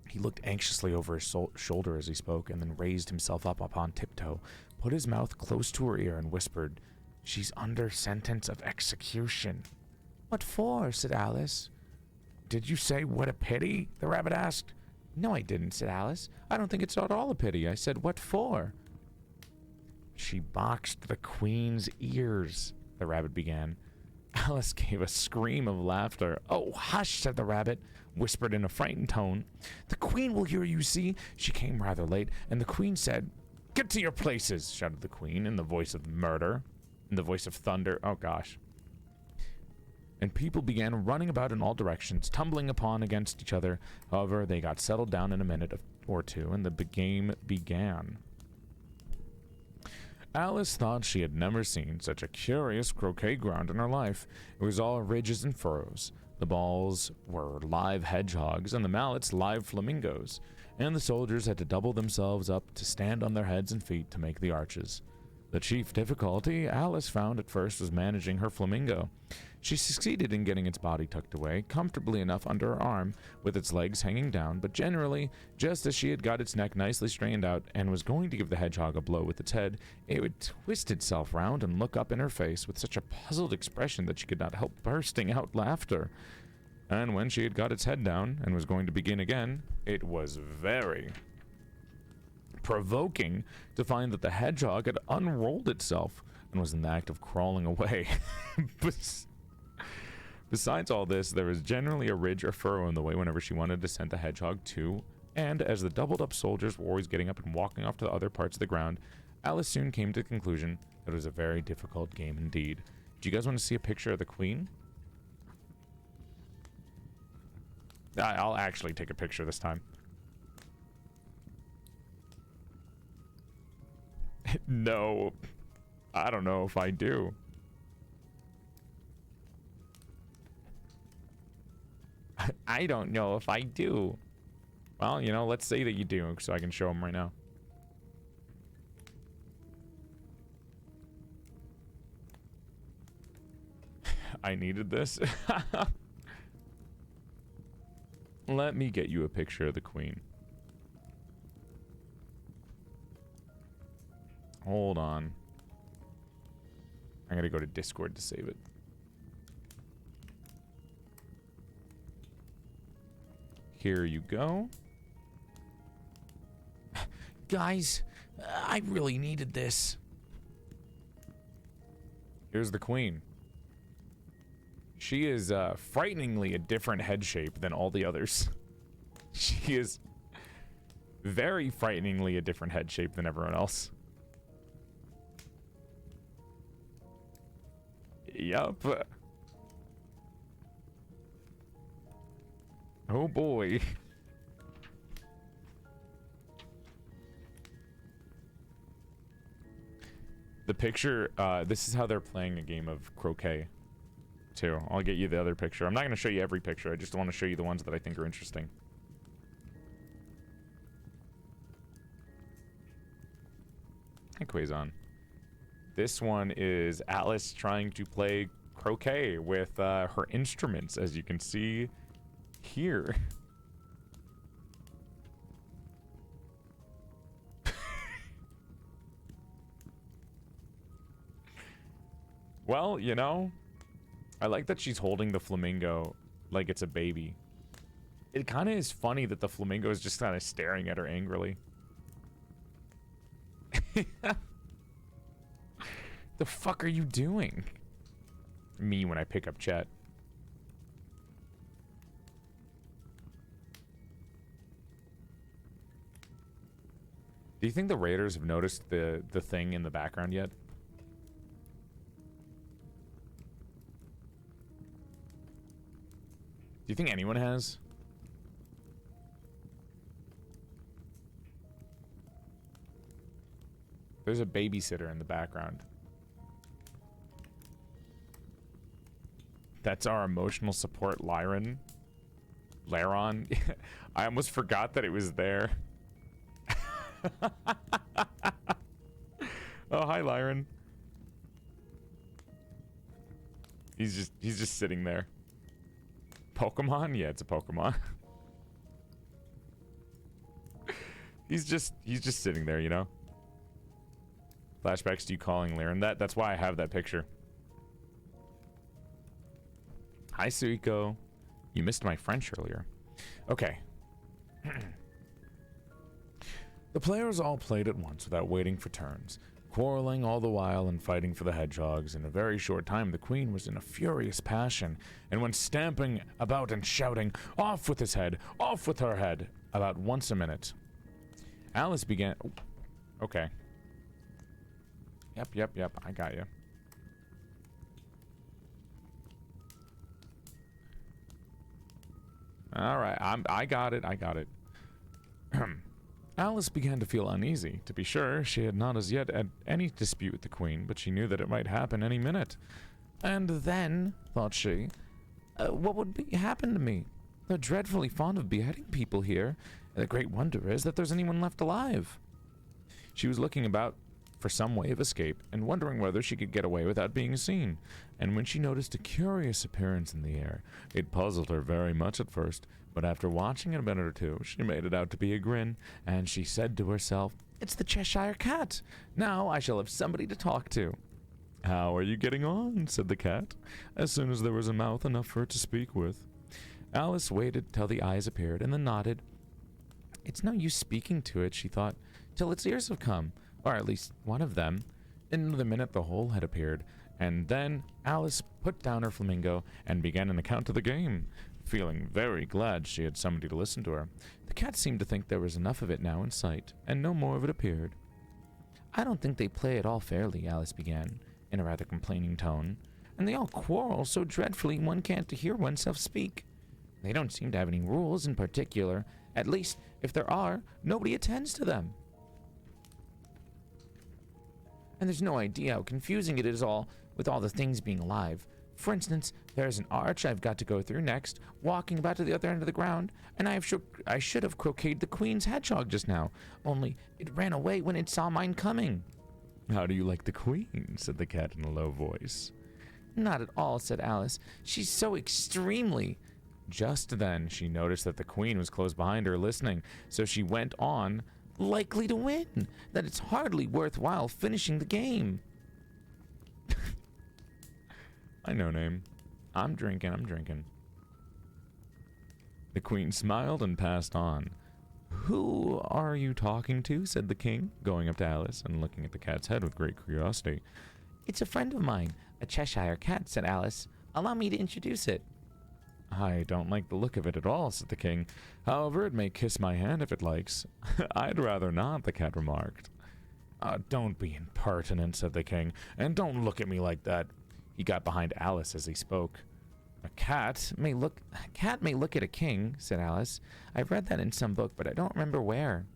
Speaker 2: He looked anxiously over his shoulder as he spoke, and then raised himself up upon tiptoe, put his mouth close to her ear, and whispered, "She's under sentence of execution." "What for?" said Alice. "Did you say what a pity?" the rabbit asked. "No, I didn't," said Alice. "I don't think it's at all a pity. I said, what for?" "She boxed the queen's ears," the rabbit began. Alice gave a scream of laughter. "Oh, hush," said the rabbit, whispered in a frightened tone. "The queen will hear, you see." She came rather late, and the queen said, "Get to your places," shouted the queen in the voice of murder, in the voice of thunder. Oh, gosh. And people began running about in all directions, tumbling upon against each other. However, they got settled down in a minute or 2, and the game began. Alice thought she had never seen such a curious croquet ground in her life. It was all ridges and furrows. The balls were live hedgehogs, and the mallets live flamingos, and the soldiers had to double themselves up to stand on their heads and feet to make the arches. The chief difficulty Alice found at first was managing her flamingo. She succeeded in getting its body tucked away, comfortably enough under her arm, with its legs hanging down, but generally, just as she had got its neck nicely straightened out and was going to give the hedgehog a blow with its head, it would twist itself round and look up in her face with such a puzzled expression that she could not help bursting out laughter. And when she had got its head down and was going to begin again, it was very provoking to find that the hedgehog had unrolled itself and was in the act of crawling away. Besides all this, there was generally a ridge or furrow in the way whenever she wanted to send the hedgehog to, and as the doubled up soldiers were always getting up and walking off to the other parts of the ground, Alice soon came to the conclusion that it was a very difficult game indeed. Do you guys want to see a picture of the queen? I'll actually take a picture this time. No, I don't know if I do. I don't know if I do. Well, you know, let's say that you do, so I can show them right now. I needed this. Let me get you a picture of the queen. Hold on. I gotta go to Discord to save it. Here you go.
Speaker 7: Guys, I really needed this.
Speaker 2: Here's the queen. She is frighteningly a different head shape than all the others. She is very frighteningly a different head shape than everyone else. Yup. Oh boy. The picture, this is how they're playing a game of croquet, too. I'll get you the other picture. I'm not going to show you every picture. I just want to show you the ones that I think are interesting. Hi, Quazon. This one is Alice trying to play croquet with her instruments, as you can see here. Well, you know, I like that she's holding the flamingo like it's a baby. It kind of is funny that the flamingo is just kind of staring at her angrily. The fuck are you doing? Me when I pick up chat. Do you think the raiders have noticed the thing in the background yet? Do you think anyone has? There's a babysitter in the background. That's our emotional support, Lyron. Laron. I almost forgot that it was there. Oh, hi, Lyron. He's just sitting there. Pokemon? Yeah, it's a Pokemon. He's just sitting there, you know? Flashbacks to you calling Lyron. That's why I have that picture. Hi, Suiko. You missed my French earlier. Okay. The players all played at once without waiting for turns, quarreling all the while and fighting for the hedgehogs. In a very short time, the queen was in a furious passion and went stamping about and shouting, "Off with his head! Off with her head!" about once a minute. Alice began... Oh, okay. Yep. I got you. All right, I got it. Alice began to feel uneasy. To be sure, she had not as yet had any dispute with the queen, but she knew that it might happen any minute. And then, thought she, what would happen to me? They're dreadfully fond of beheading people here. The great wonder is that there's anyone left alive. She was looking about for some way of escape and wondering whether she could get away without being seen. And when she noticed a curious appearance in the air, it puzzled her very much at first, but after watching it a minute or two, she made it out to be a grin, and she said to herself, "It's the Cheshire Cat. Now I shall have somebody to talk to." "How are you getting on?" said the cat, as soon as there was a mouth enough for it to speak with. Alice waited till the eyes appeared, and then nodded. It's no use speaking to it, she thought, till its ears have come, or at least one of them. In another minute the whole had appeared, and then Alice put down her flamingo and began an account of the game, feeling very glad she had somebody to listen to her. The cat seemed to think there was enough of it now in sight, and no more of it appeared. "I don't think they play it all fairly," Alice began, in a rather complaining tone, "and they all quarrel so dreadfully one can't hear oneself speak. They don't seem to have any rules in particular. At least, if there are, nobody attends to them. And there's no idea how confusing it is all, with all the things being alive. For instance, there's an arch I've got to go through next, walking about to the other end of the ground, and I should have croqueted the Queen's hedgehog just now, only it ran away when it saw mine coming."
Speaker 1: "How do you like the Queen?" said the cat in a low voice.
Speaker 2: "Not at all," said Alice. "She's so extremely—" Just then she noticed that the Queen was close behind her listening, so she went on, "likely to win, that it's hardly worthwhile finishing the game."
Speaker 1: "I know, name. I'm drinking. The Queen smiled and passed on. "Who are you talking to?" said the king, going up to Alice and looking at the cat's head with great curiosity.
Speaker 2: "It's a friend of mine, a Cheshire cat," said Alice. "Allow me to introduce it."
Speaker 1: "I don't like the look of it at all," said the king. "However, it may kiss my hand if it likes." "I'd rather not," the cat remarked. "Don't be impertinent," said the king, "and don't look at me like that." He got behind Alice as he spoke. A cat may look at a king," said Alice. "I've read that in some book, but I don't remember where."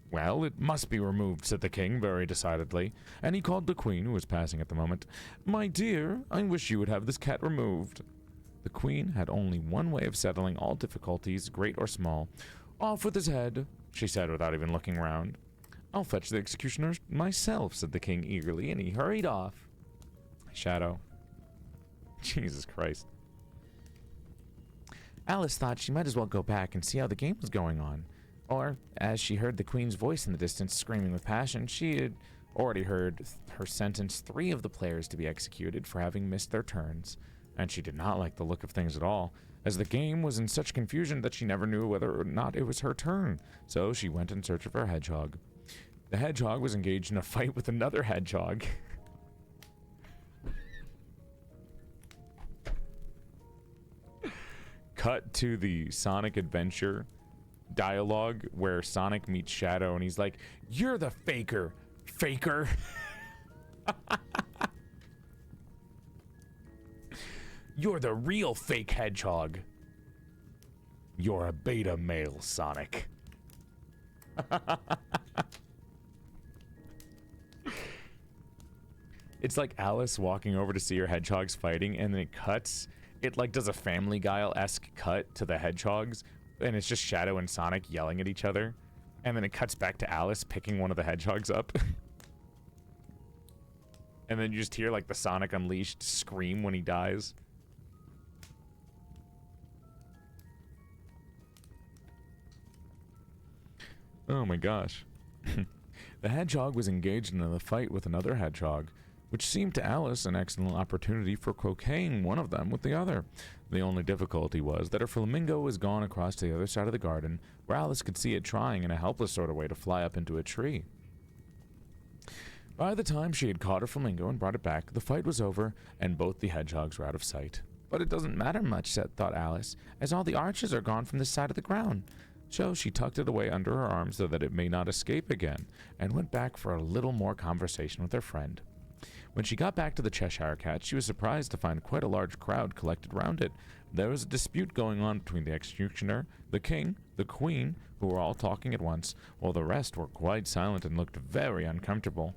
Speaker 1: "Well, it must be removed," said the king very decidedly, and he called the Queen, who was passing at the moment. "My dear, I wish you would have this cat removed." The Queen had only one way of settling all difficulties, great or small. "Off with his head," she said without even looking round. "I'll fetch the executioner myself," said the king eagerly, and he hurried off. Shadow. Jesus Christ.
Speaker 2: Alice thought she might as well go back and see how the game was going on. Or, as she heard the Queen's voice in the distance screaming with passion, she had already heard her sentence 3 of the players to be executed for having missed their turns. And she did not like the look of things at all, as the game was in such confusion that she never knew whether or not it was her turn. So she went in search of her hedgehog. The hedgehog was engaged in a fight with another hedgehog. Cut to the Sonic Adventure dialogue where Sonic meets Shadow and he's like, "You're the faker. You're the real fake hedgehog. You're a beta male, Sonic." It's like Alice walking over to see her hedgehogs fighting, and then it cuts. It like does a Family Guy-esque cut to the hedgehogs, and it's just Shadow and Sonic yelling at each other. And then it cuts back to Alice picking one of the hedgehogs up. And then you just hear like the Sonic Unleashed scream when he dies. Oh my gosh. The hedgehog was engaged in a fight with another hedgehog, which seemed to Alice an excellent opportunity for croqueting one of them with the other. The only difficulty was that her flamingo was gone across to the other side of the garden, where Alice could see it trying in a helpless sort of way to fly up into a tree. By the time she had caught her flamingo and brought it back, the fight was over, and both the hedgehogs were out of sight. But it doesn't matter much, thought Alice, as all the arches are gone from this side of the ground. So she tucked it away under her arm so that it may not escape again, and went back for a little more conversation with her friend. When she got back to the Cheshire Cat, she was surprised to find quite a large crowd collected round it. There was a dispute going on between the executioner, the king, the queen, who were all talking at once, while the rest were quite silent and looked very uncomfortable.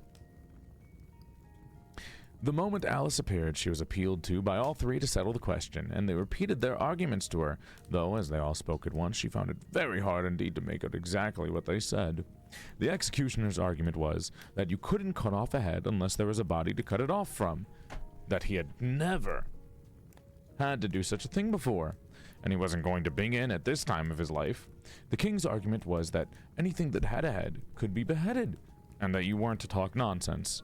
Speaker 2: The moment Alice appeared, she was appealed to by all three to settle the question, and they repeated their arguments to her, though, as they all spoke at once, she found it very hard indeed to make out exactly what they said. The executioner's argument was that you couldn't cut off a head unless there was a body to cut it off from, that he had never had to do such a thing before, and he wasn't going to begin at this time of his life. The king's argument was that anything that had a head could be beheaded, and that you weren't to talk nonsense.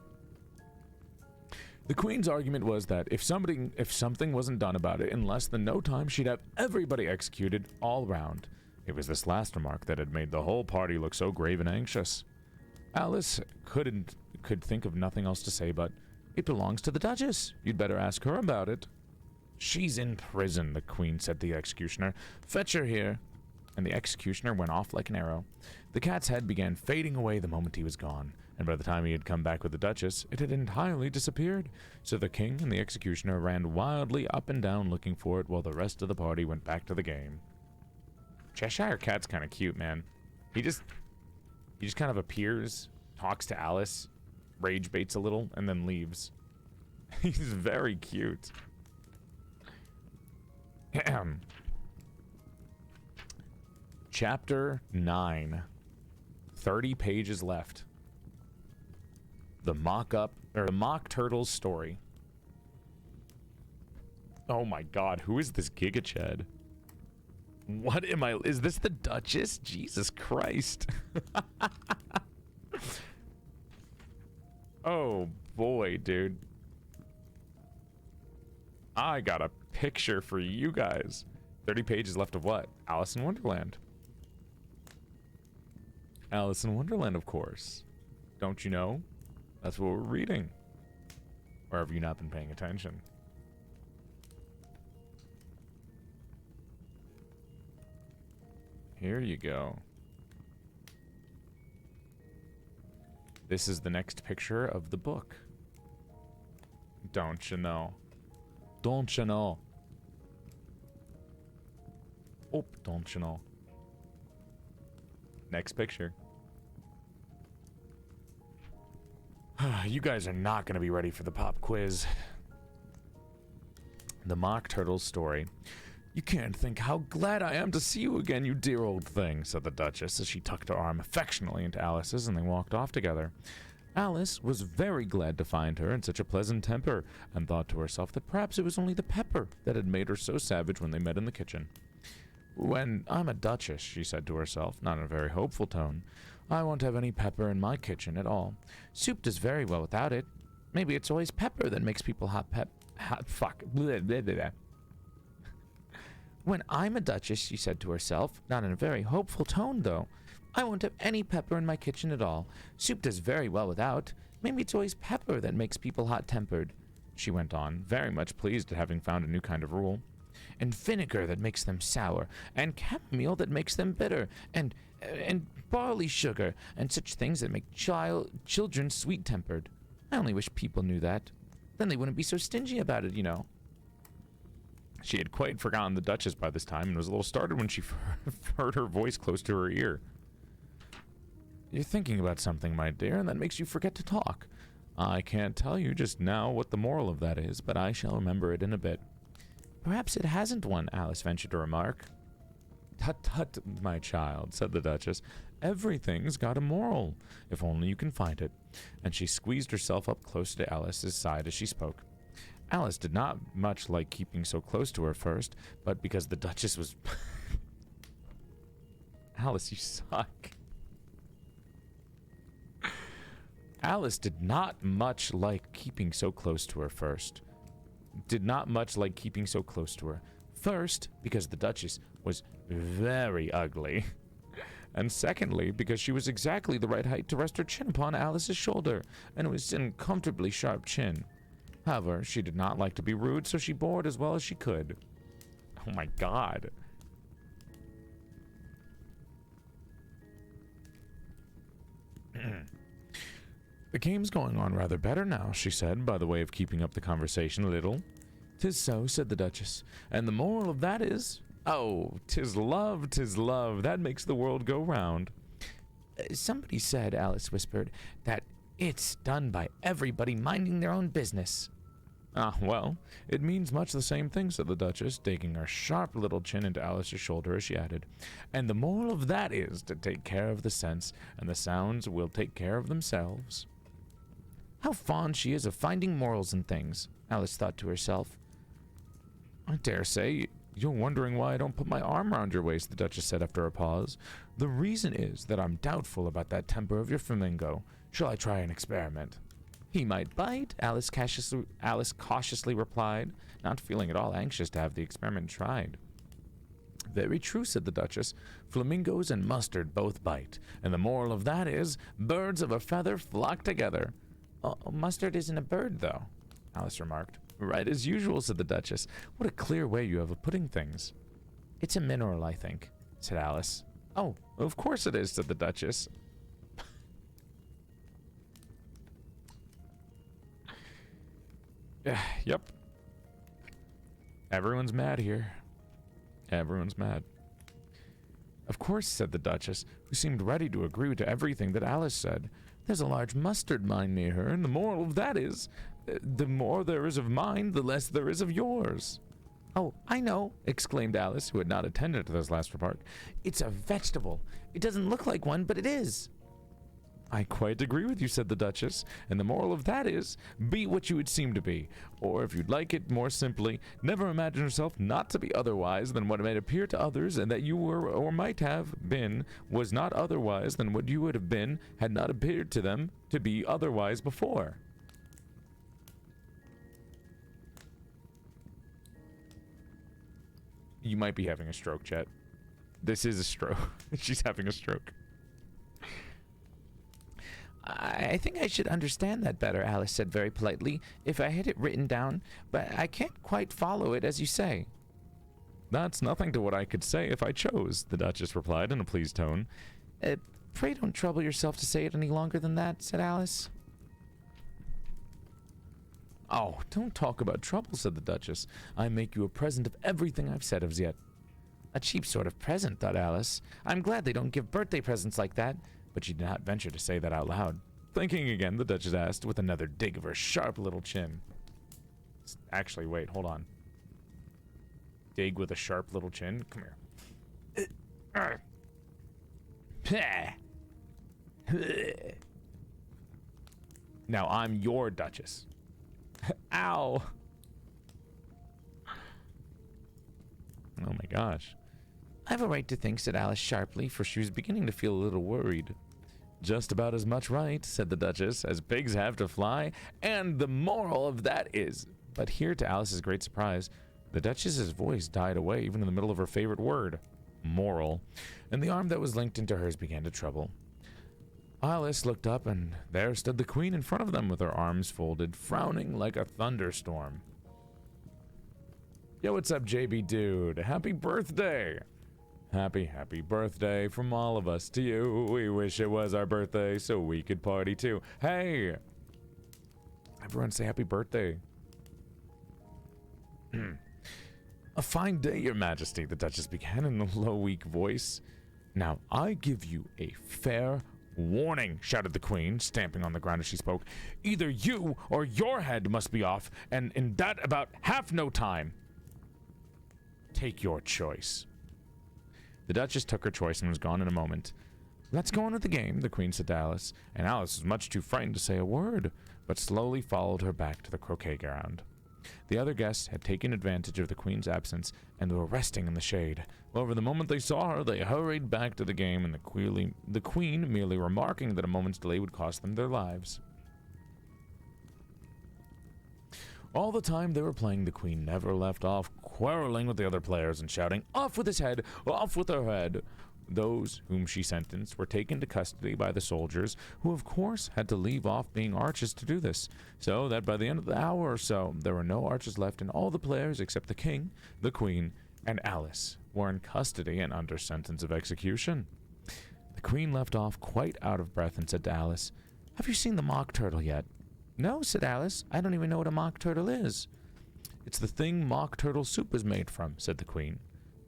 Speaker 2: The queen's argument was that if something wasn't done about it in less than no time, she'd have everybody executed all round. It was this last remark that had made the whole party look so grave and anxious. Alice could think of nothing else to say but, "It belongs to the Duchess. You'd better ask her about it." "She's in prison," the queen said to the executioner. "Fetch her here." And the executioner went off like an arrow. The cat's head began fading away the moment he was gone, and by the time he had come back with the Duchess, it had entirely disappeared. So the king and the executioner ran wildly up and down looking for it, while the rest of the party went back to the game. Cheshire Cat's kind of cute, man. He just kind of appears, talks to Alice, rage baits a little, and then leaves. He's very cute. Chapter 9. 30 pages left. The mock turtle's story. Oh my god, who is this Giga Chad? What am I? Is this the Duchess? Jesus Christ. Oh boy, dude. I got a picture for you guys. 30 pages left of what? Alice in Wonderland. Alice in Wonderland, of course. Don't you know? That's what we're reading. Or have you not been paying attention? Here you go. This is the next picture of the book. Don't you know? Don't you know? Oh, don't you know? Next picture. You guys are not going to be ready for the pop quiz. The Mock Turtle's story. "You can't think how glad I am to see you again, you dear old thing," said the Duchess as she tucked her arm affectionately into Alice's, and they walked off together. Alice was very glad to find her in such a pleasant temper, and thought to herself that perhaps it was only the pepper that had made her so savage when they met in the kitchen. "When I'm a Duchess," she said to herself, not in a very hopeful tone, "I won't have any pepper in my kitchen at all. Soup does very well without it. Maybe it's always pepper that makes people When I'm a Duchess," she said to herself, not in a very hopeful tone, though, "I won't have any pepper in my kitchen at all. Soup does very well without. Maybe it's always pepper that makes people hot-tempered," she went on, very much pleased at having found a new kind of rule. "And vinegar that makes them sour, and chamomile that makes them bitter, and barley sugar, and such things that make children sweet-tempered. I only wish people knew that. Then they wouldn't be so stingy about it, you know." She had quite forgotten the Duchess by this time, and was a little startled when she heard her voice close to her ear. "You're thinking about something, my dear, and that makes you forget to talk. I can't tell you just now what the moral of that is, but I shall remember it in a bit." "Perhaps it hasn't one," Alice ventured to remark. "Tut, tut, my child," said the Duchess. "Everything's got a moral, if only you can find it." And she squeezed herself up close to Alice's side as she spoke. Alice did not much like keeping so close to her first, but because the Duchess was... Alice, you suck. Alice did not much like keeping so close to her first. First, because the Duchess was very ugly. And secondly, because she was exactly the right height to rest her chin upon Alice's shoulder, and it was an uncomfortably sharp chin. However, she did not like to be rude, so she bore it as well as she could. Oh my god. "The game's going on rather better now," she said, by the way of keeping up the conversation a little. "'Tis so," said the Duchess, "and the moral of that is, oh, 'tis love, that makes the world go round." "Somebody said," Alice whispered, "that It's done by everybody minding their own business.
Speaker 1: Ah, well, it means much the same thing, said the Duchess, digging her sharp little chin into Alice's shoulder as she added. And the moral of that is to take care of the sense, and the sounds will take care of themselves.
Speaker 2: How fond she is of finding morals in things, Alice thought to herself.
Speaker 1: I dare say you're wondering why I don't put my arm around your waist, the Duchess said after a pause. The reason is that I'm doubtful about that temper of your flamingo. Shall I try an experiment?
Speaker 2: He might bite, Alice cautiously replied, not feeling at all anxious to have the experiment tried.
Speaker 1: Very true, said the Duchess. Flamingos and mustard both bite, and the moral of that is, birds of a feather flock together.
Speaker 2: Oh, mustard isn't a bird, though, Alice remarked.
Speaker 1: Right as usual, said the Duchess. What a clear way you have of putting things.
Speaker 2: It's a mineral, I think, said Alice.
Speaker 1: Oh, of course it is, said the Duchess. Yep. Everyone's mad here. Everyone's mad.
Speaker 2: Of course, said the Duchess, who seemed ready to agree to everything that Alice said. There's a large mustard mine near her, and the moral of that is, the more there is of mine, the less there is of yours.
Speaker 7: Oh, I know, exclaimed Alice, who had not attended to this last remark. It's a vegetable. It doesn't look like one, but it is.
Speaker 1: I quite agree with you, said the Duchess, and the moral of that is, be what you would seem to be. Or, if you'd like it more simply, never imagine yourself not to be otherwise than what it might appear to others, and that you were, or might have been, was not otherwise than what you would have been, had not appeared to them to be otherwise before. You might be having a stroke, Chet. This is a stroke. She's having a stroke.
Speaker 7: I think I should understand that better, Alice said very politely, if I had it written down, but I can't quite follow it as you say.
Speaker 1: That's nothing to what I could say if I chose, the Duchess replied in a pleased tone.
Speaker 7: Pray don't trouble yourself to say it any longer than that, said Alice.
Speaker 1: Oh, don't talk about trouble, said the Duchess. I make you a present of everything I've said as yet.
Speaker 7: A cheap sort of present, thought Alice. I'm glad they don't give birthday presents like that.
Speaker 1: But she did not venture to say that out loud. Thinking again, the Duchess asked, with another dig of her sharp little chin. Actually, wait, hold on. Dig with a sharp little chin? Come here. Now I'm your Duchess. Ow! Oh my gosh.
Speaker 7: I have a right to think, said Alice sharply, for she was beginning to feel a little worried.
Speaker 1: Just about as much right, said the Duchess, as pigs have to fly, and the moral of that is... But here, to Alice's great surprise, the Duchess's voice died away even in the middle of her favorite word, moral, and the arm that was linked into hers began to trouble. Alice looked up, and there stood the Queen in front of them with her arms folded, frowning like a thunderstorm. Yo, what's up, JB Dude? Happy birthday! Happy birthday from all of us to you. We wish it was our birthday so we could party too. Hey! Everyone say happy birthday. A fine day, Your Majesty, the Duchess began in a low, weak voice. Now, I give you a fair warning, shouted the Queen, stamping on the ground as she spoke. Either you or your head must be off, and in that about half no time. Take your choice. The Duchess took her choice and was gone in a moment. Let's go on with the game, the Queen said to Alice, and Alice was much too frightened to say a word, but slowly followed her back to the croquet ground. The other guests had taken advantage of the Queen's absence and were resting in the shade. However, the moment they saw her, they hurried back to the game, and the Queen merely remarking that a moment's delay would cost them their lives. All the time they were playing, the Queen never left off quarreling with the other players and shouting, "Off with his head! Off with her head!" Those whom she sentenced were taken to custody by the soldiers, who of course had to leave off being archers to do this, so that by the end of the hour or so, there were no archers left, and all the players except the King, the Queen, and Alice were in custody and under sentence of execution. The Queen left off quite out of breath and said to Alice, "Have you seen the mock turtle yet?" "No," said Alice. "I don't even know what a mock turtle is." "It's the thing mock turtle soup is made from," said the Queen.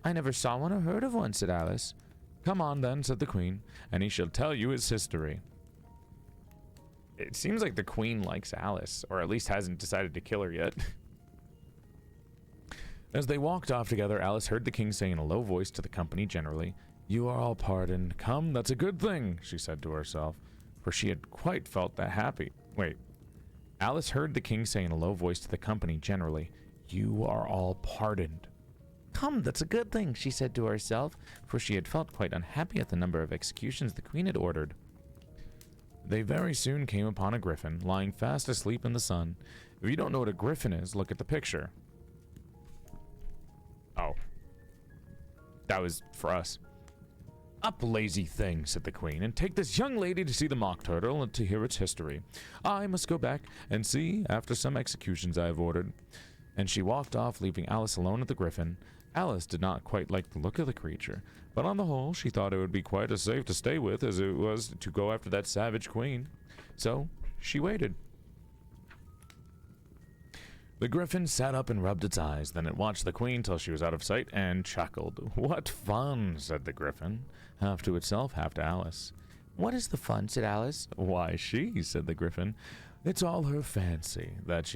Speaker 1: "I never saw one or heard of one," said Alice. "Come on, then," said the Queen, "and he shall tell you his history." It seems like the queen likes Alice, or at least hasn't decided to kill her yet. As they walked off together, Alice heard the king say in a low voice to the company generally, "You are all pardoned. Come, that's a good thing," she said to herself, for she had quite felt that happy. Wait. Alice heard the king say in a low voice to the company generally, "You are all pardoned."
Speaker 2: Come, that's a good thing, she said to herself, for she had felt quite unhappy at the number of executions the queen had ordered.
Speaker 1: They very soon came upon a griffin, lying fast asleep in the sun. If you don't know what a griffin is, look at the picture. Oh. That was for us. "Up, lazy thing," said the queen, "and take this young lady to see the mock turtle and to hear its history. I must go back and see after some executions I have ordered." And she walked off, leaving Alice alone with the griffin. Alice did not quite like the look of the creature, but on the whole, she thought it would be quite as safe to stay with as it was to go after that savage queen. So she waited. The griffin sat up and rubbed its eyes. Then it watched the queen till she was out of sight and chuckled. "What fun," said the griffin, half to itself, half to Alice.
Speaker 2: "What is the fun?" said Alice.
Speaker 1: "Why, said the griffin. It's all her fancy that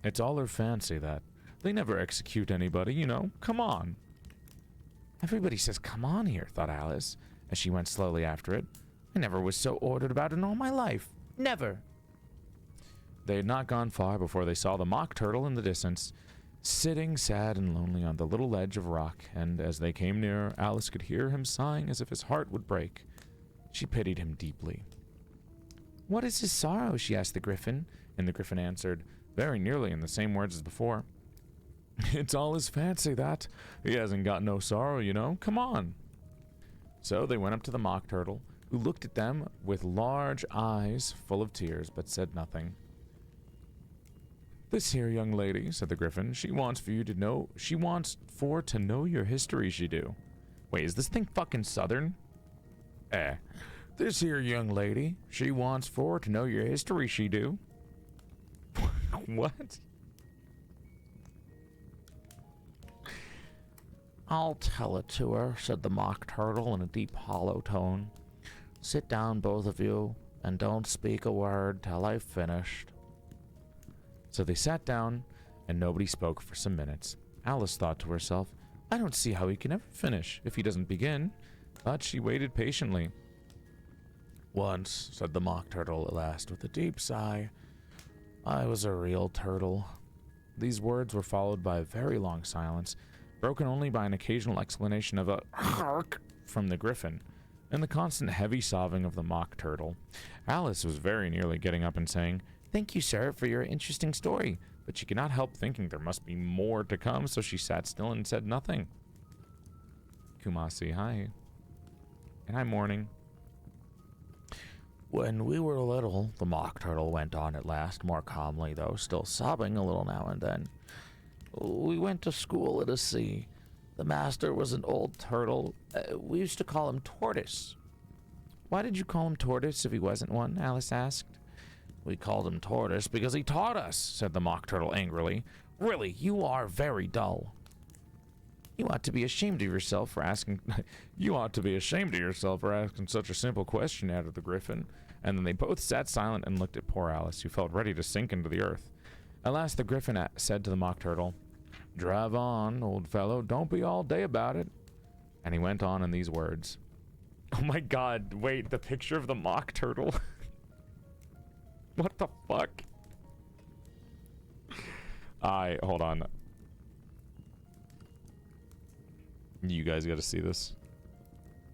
Speaker 1: it's all her fancy that they never execute anybody, you know. Come on."
Speaker 2: Everybody says come on here, thought Alice, as she went slowly after it. I never was so ordered about in all my life. Never.
Speaker 1: They had not gone far before they saw the mock turtle in the distance, sitting sad and lonely on the little ledge of rock, and as they came nearer, Alice could hear him sighing as if his heart would break. She pitied him deeply.
Speaker 2: "What is his sorrow?" she asked the griffin,
Speaker 1: and the griffin answered, very nearly in the same words as before, "It's all his fancy, that. He hasn't got no sorrow, you know. Come on." So they went up to the mock turtle, who looked at them with large eyes full of tears, but said nothing. "This here young lady," said the griffin, she wants for to know your history, she do." Wait, is this thing fucking southern? "This here young lady, she wants for to know your history, she do." What?
Speaker 2: "I'll tell it to her," said the mock turtle in a deep, hollow tone. "Sit down, both of you, and don't speak a word till I've finished."
Speaker 1: So they sat down, and nobody spoke for some minutes. Alice thought to herself, I don't see how he can ever finish if he doesn't begin. But she waited patiently. "Once," said the mock turtle at last with a deep sigh, "I was a real turtle." These words were followed by a very long silence, broken only by an occasional exclamation of a "hark" from the griffin, and the constant heavy sobbing of the mock turtle. Alice was very nearly getting up and saying, "Thank you, sir, for your interesting story," but she could not help thinking there must be more to come, so she sat still and said nothing. Kumasi, hi. And hi, morning.
Speaker 2: "When we were little," the mock turtle went on at last, more calmly, though still sobbing a little now and then, "we went to school at a sea. The master was an old turtle. We used to call him Tortoise."
Speaker 1: "Why did you call him Tortoise if he wasn't one?" Alice asked.
Speaker 2: "We called him Tortoise because he taught us," said the mock turtle angrily. "Really, you are very dull."
Speaker 1: You ought to be ashamed of yourself for asking such a simple question," added the griffin. And then they both sat silent and looked at poor Alice, who felt ready to sink into the earth. At last the griffin said to the mock turtle, "Drive on, old fellow, don't be all day about it." And he went on in these words. Oh my god, wait, the picture of the mock turtle? What the fuck? Hold on. You guys gotta see this.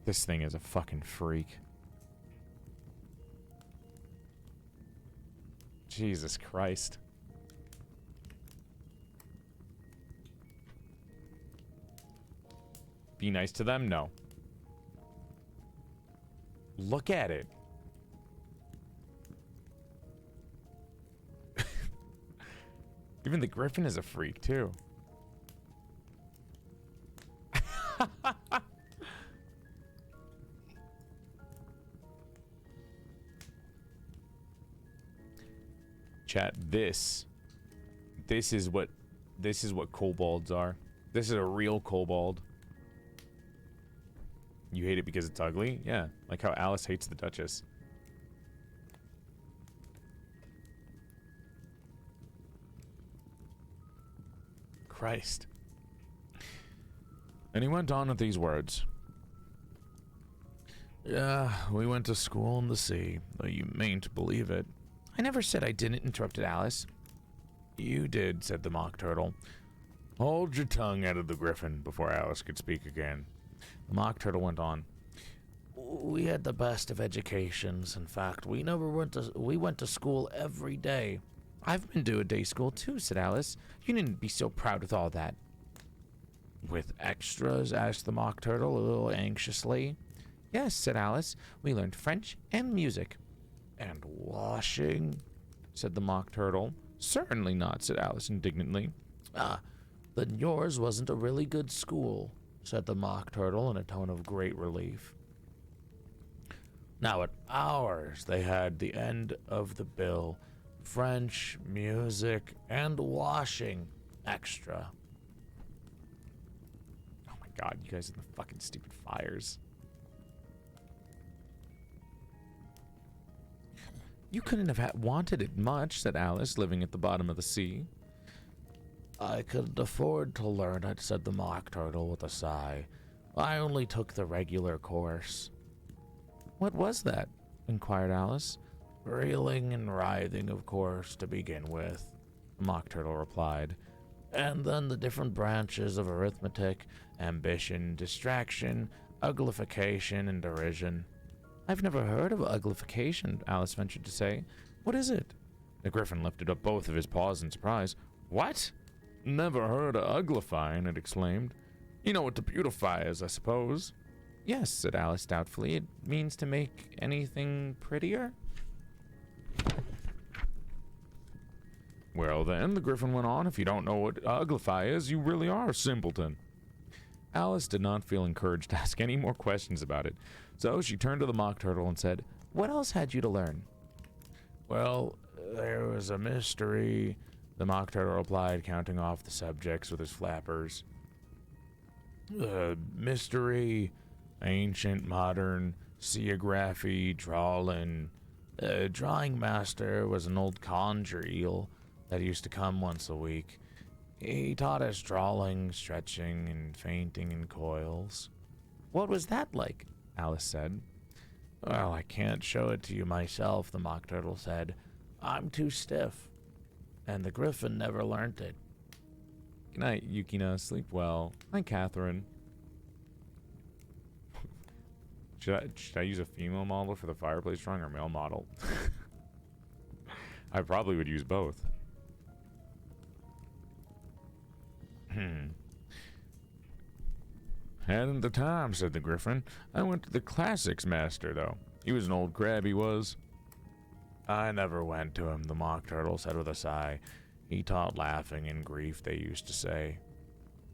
Speaker 1: This thing is a fucking freak. Jesus Christ. Be nice to them? No. Look at it. Even the griffin is a freak, too. Chat, this is what kobolds are. This is a real kobold. You hate it because it's ugly? Yeah, like how Alice hates the Duchess. Christ.
Speaker 2: And he went on with these words. Yeah, we went to school in the sea, though you mayn't believe it.
Speaker 7: I never said I didn't, interrupted Alice.
Speaker 2: You did, said the Mock Turtle. Hold your tongue, added the Griffin, before Alice could speak again. The Mock Turtle went on. We had the best of educations. In fact, we went to school every day.
Speaker 7: I've been to a day school too, said Alice. You needn't be so proud with all that.
Speaker 2: With extras? Asked the Mock Turtle a little anxiously.
Speaker 7: Yes, said Alice. We learned French and music.
Speaker 2: And washing? Said the Mock Turtle.
Speaker 7: Certainly not, said Alice indignantly.
Speaker 2: Ah, then yours wasn't a really good school, said the Mock Turtle in a tone of great relief. Now at ours, they had the end of the bill. French, music, and washing extra.
Speaker 1: Oh my god, you guys are the fucking stupid fires.
Speaker 7: You couldn't have wanted it much, said Alice, living at the bottom of the sea.
Speaker 2: I couldn't afford to learn it, said the Mock Turtle with a sigh. I only took the regular course.
Speaker 7: What was that? Inquired Alice.
Speaker 2: Reeling and writhing, of course, to begin with, the Mock Turtle replied. And then the different branches of arithmetic, ambition, distraction, uglification, and derision.
Speaker 7: I've never heard of uglification, Alice ventured to say. What is it?
Speaker 2: The Griffin lifted up both of his paws in surprise. What? Never heard of uglifying, it exclaimed. You know what to beautify is, I suppose.
Speaker 7: Yes, said Alice doubtfully. It means to make anything prettier?
Speaker 2: Well then, the Griffin went on, if you don't know what uglify is, you really are a simpleton. Alice did not feel encouraged to ask any more questions about it, so she turned to the Mock Turtle and said,
Speaker 7: What else had you to learn?
Speaker 2: Well, there was a mystery, the Mock Turtle replied, counting off the subjects with his flappers. Mystery, ancient, modern, seagraphy, drawing. Drawing master was an old conjure eel that used to come once a week. He taught us drawing, stretching, and fainting in coils.
Speaker 7: What was that like?
Speaker 2: Alice said. Well, I can't show it to you myself, the Mock Turtle said. I'm too stiff. And the Griffin never learnt it.
Speaker 1: Good night, Yukina. Sleep well. Hi, Catherine. Should I use a female model for the fireplace drawing or male model? I probably would use both.
Speaker 2: Hadn't the time, said the Griffin. I went to the classics master, though. He was an old crab, he was. I never went to him, the Mock Turtle said with a sigh. He taught laughing and grief, they used to say.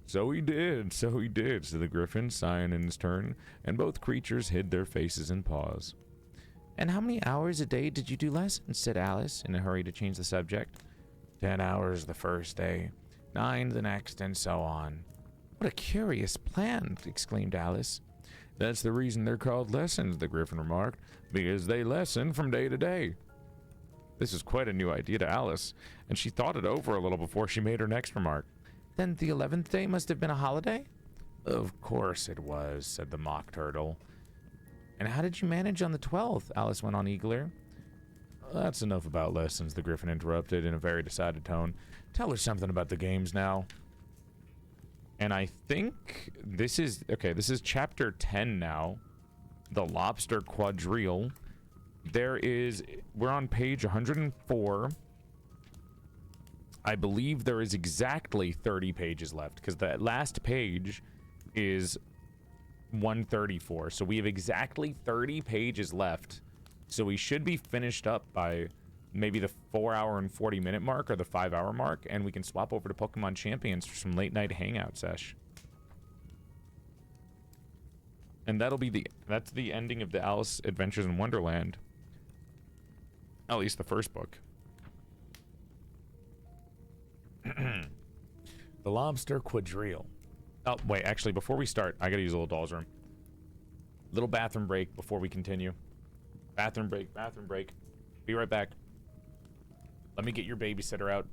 Speaker 2: So he did, said the Griffin, sighing in his turn, and both creatures hid their faces in paws.
Speaker 7: And how many hours a day did you do lessons? Said Alice, in a hurry to change the subject.
Speaker 2: 10 hours the first day, 9 the next, and so on.
Speaker 7: What a curious plan, exclaimed Alice.
Speaker 2: That's the reason they're called lessons, the Griffin remarked, because they lesson from day to day.
Speaker 1: This was quite a new idea to Alice, and she thought it over a little before she made her next remark.
Speaker 7: Then the 11th day must have been a holiday?
Speaker 2: Of course it was, said the Mock Turtle.
Speaker 7: And how did you manage on the 12th? Alice went on eagerly.
Speaker 2: That's enough about lessons, the Griffin interrupted in a very decided tone. Tell her something about the games now.
Speaker 1: And I think this is chapter 10 now. The Lobster Quadrille. We're on page 104. I believe there is exactly 30 pages left because the last page is 134. So we have exactly 30 pages left. So we should be finished up by maybe the 4 hour and 40 minute mark or the 5 hour mark, and we can swap over to Pokemon Champions for some late night hangout sesh. And that's the ending of the Alice Adventures in Wonderland. At least the first book.
Speaker 2: The Lobster Quadrille.
Speaker 1: Oh, wait, actually, before we start, I gotta use a little doll's room. Little bathroom break before we continue. Bathroom break. Be right back. Let me get your babysitter out.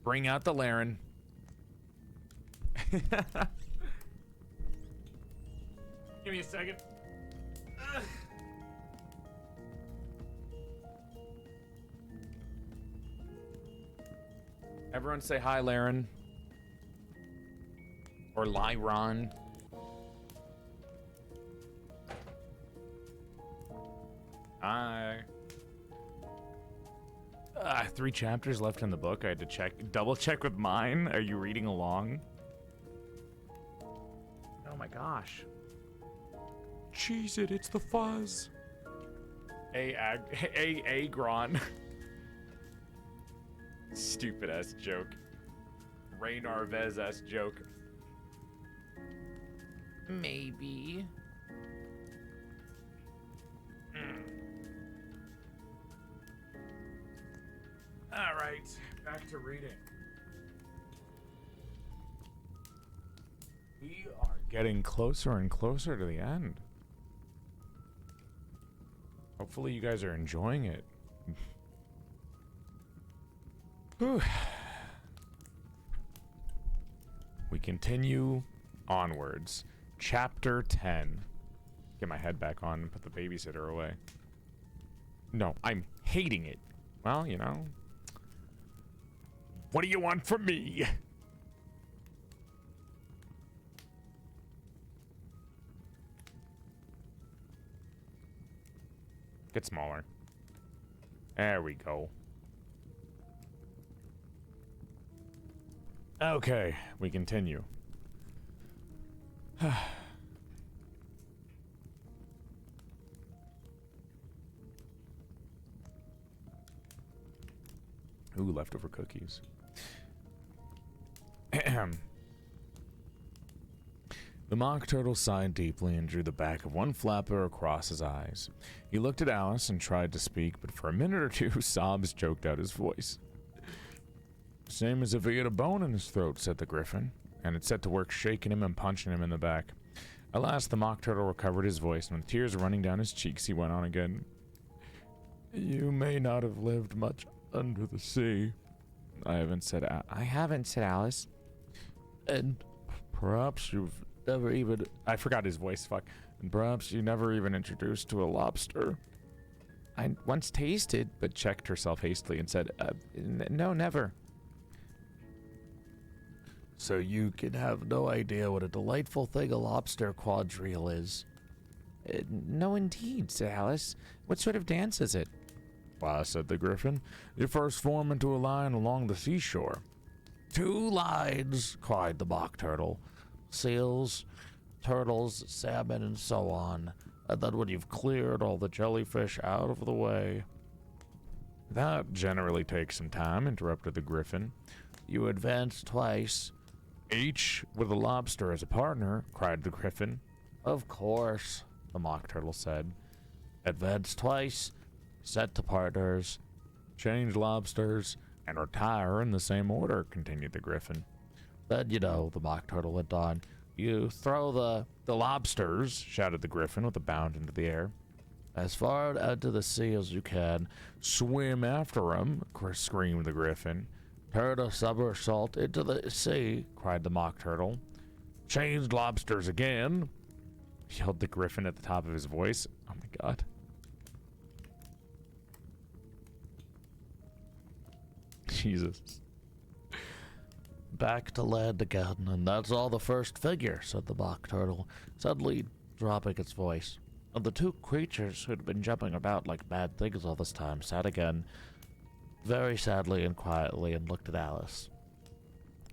Speaker 1: Bring out the Laren. Give me a second. Everyone say hi, Laren. Or Lyron. Hi. 3 chapters left in the book. I had to double check with mine. Are you reading along? Oh my gosh. Cheese it, it's the fuzz. Agron. Stupid ass joke. Ray Narvez ass joke.
Speaker 2: Maybe.
Speaker 1: All right, back to reading. We are getting closer and closer to the end. Hopefully you guys are enjoying it. Whew. We continue onwards. Chapter 10. Get my head back on and put the babysitter away. No, I'm hating it. Well, you know. What do you want from me? Get smaller. There we go. Okay, we continue. Ooh, leftover cookies. The Mock Turtle sighed deeply and drew the back of one flapper across his eyes. He looked at Alice and tried to speak, but for a minute or two, sobs choked out his voice. Same as if he had a bone in his throat, said the Griffin, and it set to work shaking him and punching him in the back. At last, the Mock Turtle recovered his voice, and with tears running down his cheeks, he went on again. You may not have lived much under the sea. I haven't said Alice. And perhaps you've never even... I forgot his voice, fuck. And perhaps you never even introduced to a lobster.
Speaker 2: I once tasted, but checked herself hastily and said, no, never.
Speaker 8: So you can have no idea what a delightful thing a lobster quadrille is.
Speaker 2: No, indeed, said Alice. What sort of dance is it?
Speaker 8: Why, said the Griffin, you first form into a line along the seashore. 2 lines, cried the Mock Turtle. Seals, turtles, salmon, and so on. And then when you've cleared all the jellyfish out of the way...
Speaker 1: That generally takes some time, interrupted the Griffin.
Speaker 8: You advance twice.
Speaker 1: Each with a lobster as a partner, cried the Griffin.
Speaker 8: Of course, the Mock Turtle said. Advance twice, set to partners,
Speaker 1: change lobsters, and retire in the same order, continued the Griffin.
Speaker 8: Then, you know, the Mock Turtle went on, you throw
Speaker 1: the lobsters, shouted the Griffin with a bound into the air.
Speaker 8: As far out to the sea as you can.
Speaker 1: Swim after 'em, screamed the Griffin.
Speaker 8: Turn a somersault into the sea, cried the Mock Turtle.
Speaker 1: Change lobsters again, yelled the Griffin at the top of his voice. Oh my god. Jesus.
Speaker 8: Back to land again, and that's all the first figure, said the Mock Turtle, suddenly dropping its voice. And the 2 creatures who'd been jumping about like mad things all this time sat again, very sadly and quietly, and looked at Alice.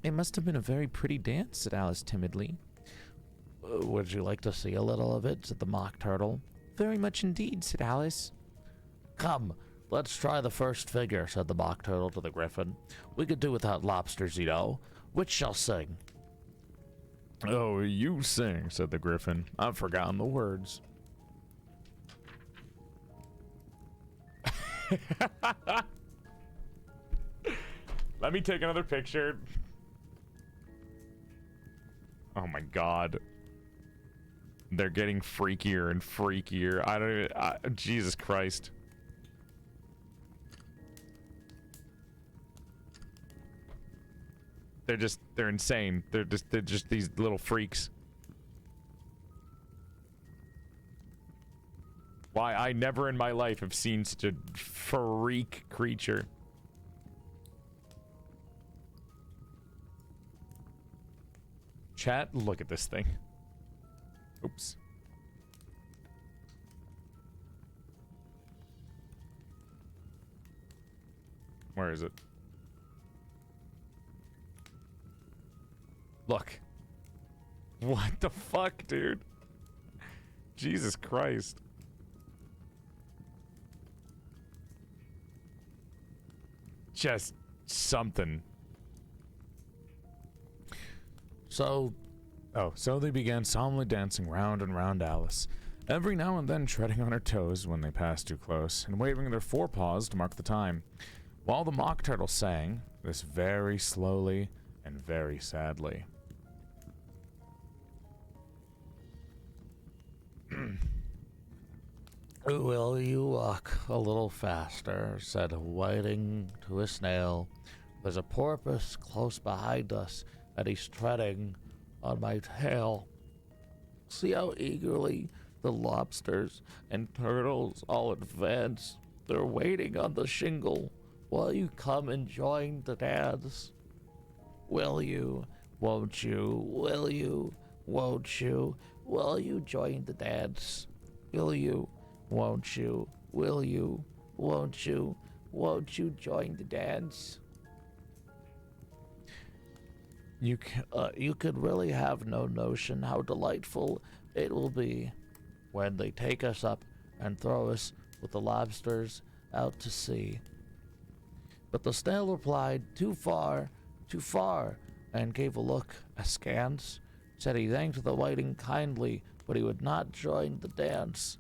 Speaker 2: It must have been a very pretty dance, said Alice timidly.
Speaker 8: Would you like to see a little of it, said the Mock Turtle.
Speaker 2: Very much indeed, said Alice.
Speaker 8: Come, let's try the first figure, said the Mock Turtle to the Griffin. We could do without lobsters, you know. Which shall sing?
Speaker 1: Oh, you sing, said the Griffin. I've forgotten the words. Let me take another picture. Oh my god. They're getting freakier and freakier. I don't even... Jesus Christ. they're insane. They're just these little freaks. Why, I never in my life have seen such a freak creature. Chat, look at this thing. Oops. Where is it? Look. What the fuck, dude? Jesus Christ. Just something.
Speaker 8: So they began solemnly dancing round and round Alice, every now and then treading on her toes when they passed too close, and waving their forepaws to mark the time, while the Mock Turtle sang, this very slowly and very sadly.
Speaker 9: Will you walk a little faster? Said Whiting to a snail. There's a porpoise close behind us, and he's treading on my tail. See how eagerly the lobsters and turtles all advance. They're waiting on the shingle. Will you come and join the dance? Will you? Won't you? Will you? Won't you? Will you join the dance? Will you? Won't you? Will you? Won't you? Won't you join the dance? You could really have no notion how delightful it will be when they take us up and throw us with the lobsters out to sea. But the snail replied, too far, and gave a look askance. Said he thanked the whiting kindly, but he would not join the dance.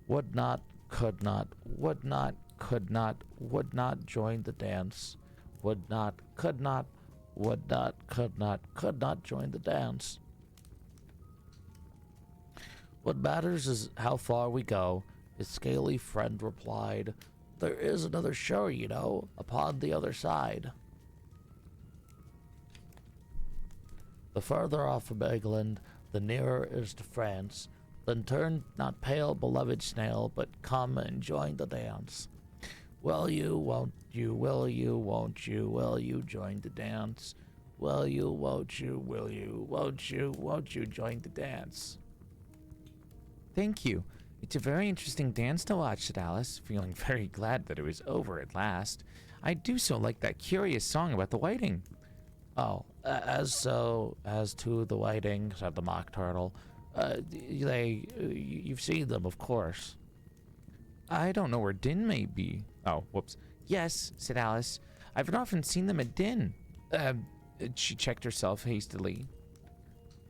Speaker 9: Would not, could not, would not, could not, would not join the dance. Would not, could not, would not, could not join the dance. What matters is how far we go, his scaly friend replied. There is another shore, you know, upon the other side. The further off from England, the nearer is to France. Then turn not pale, beloved snail, but come and join the dance. Will you, won't you, will you, won't you, will you join the dance? Will you, won't you, will you, won't you join the dance?
Speaker 2: Thank you. It's a very interesting dance to watch, said Alice, feeling very glad that it was over at last. I do so like that curious song about the whiting.
Speaker 9: Oh, as to the whiting, said the Mock Turtle. You've seen them, of course.
Speaker 2: I don't know where Din may be.
Speaker 1: Oh, whoops.
Speaker 2: Yes, said Alice. I've often seen them at Din. She checked herself hastily.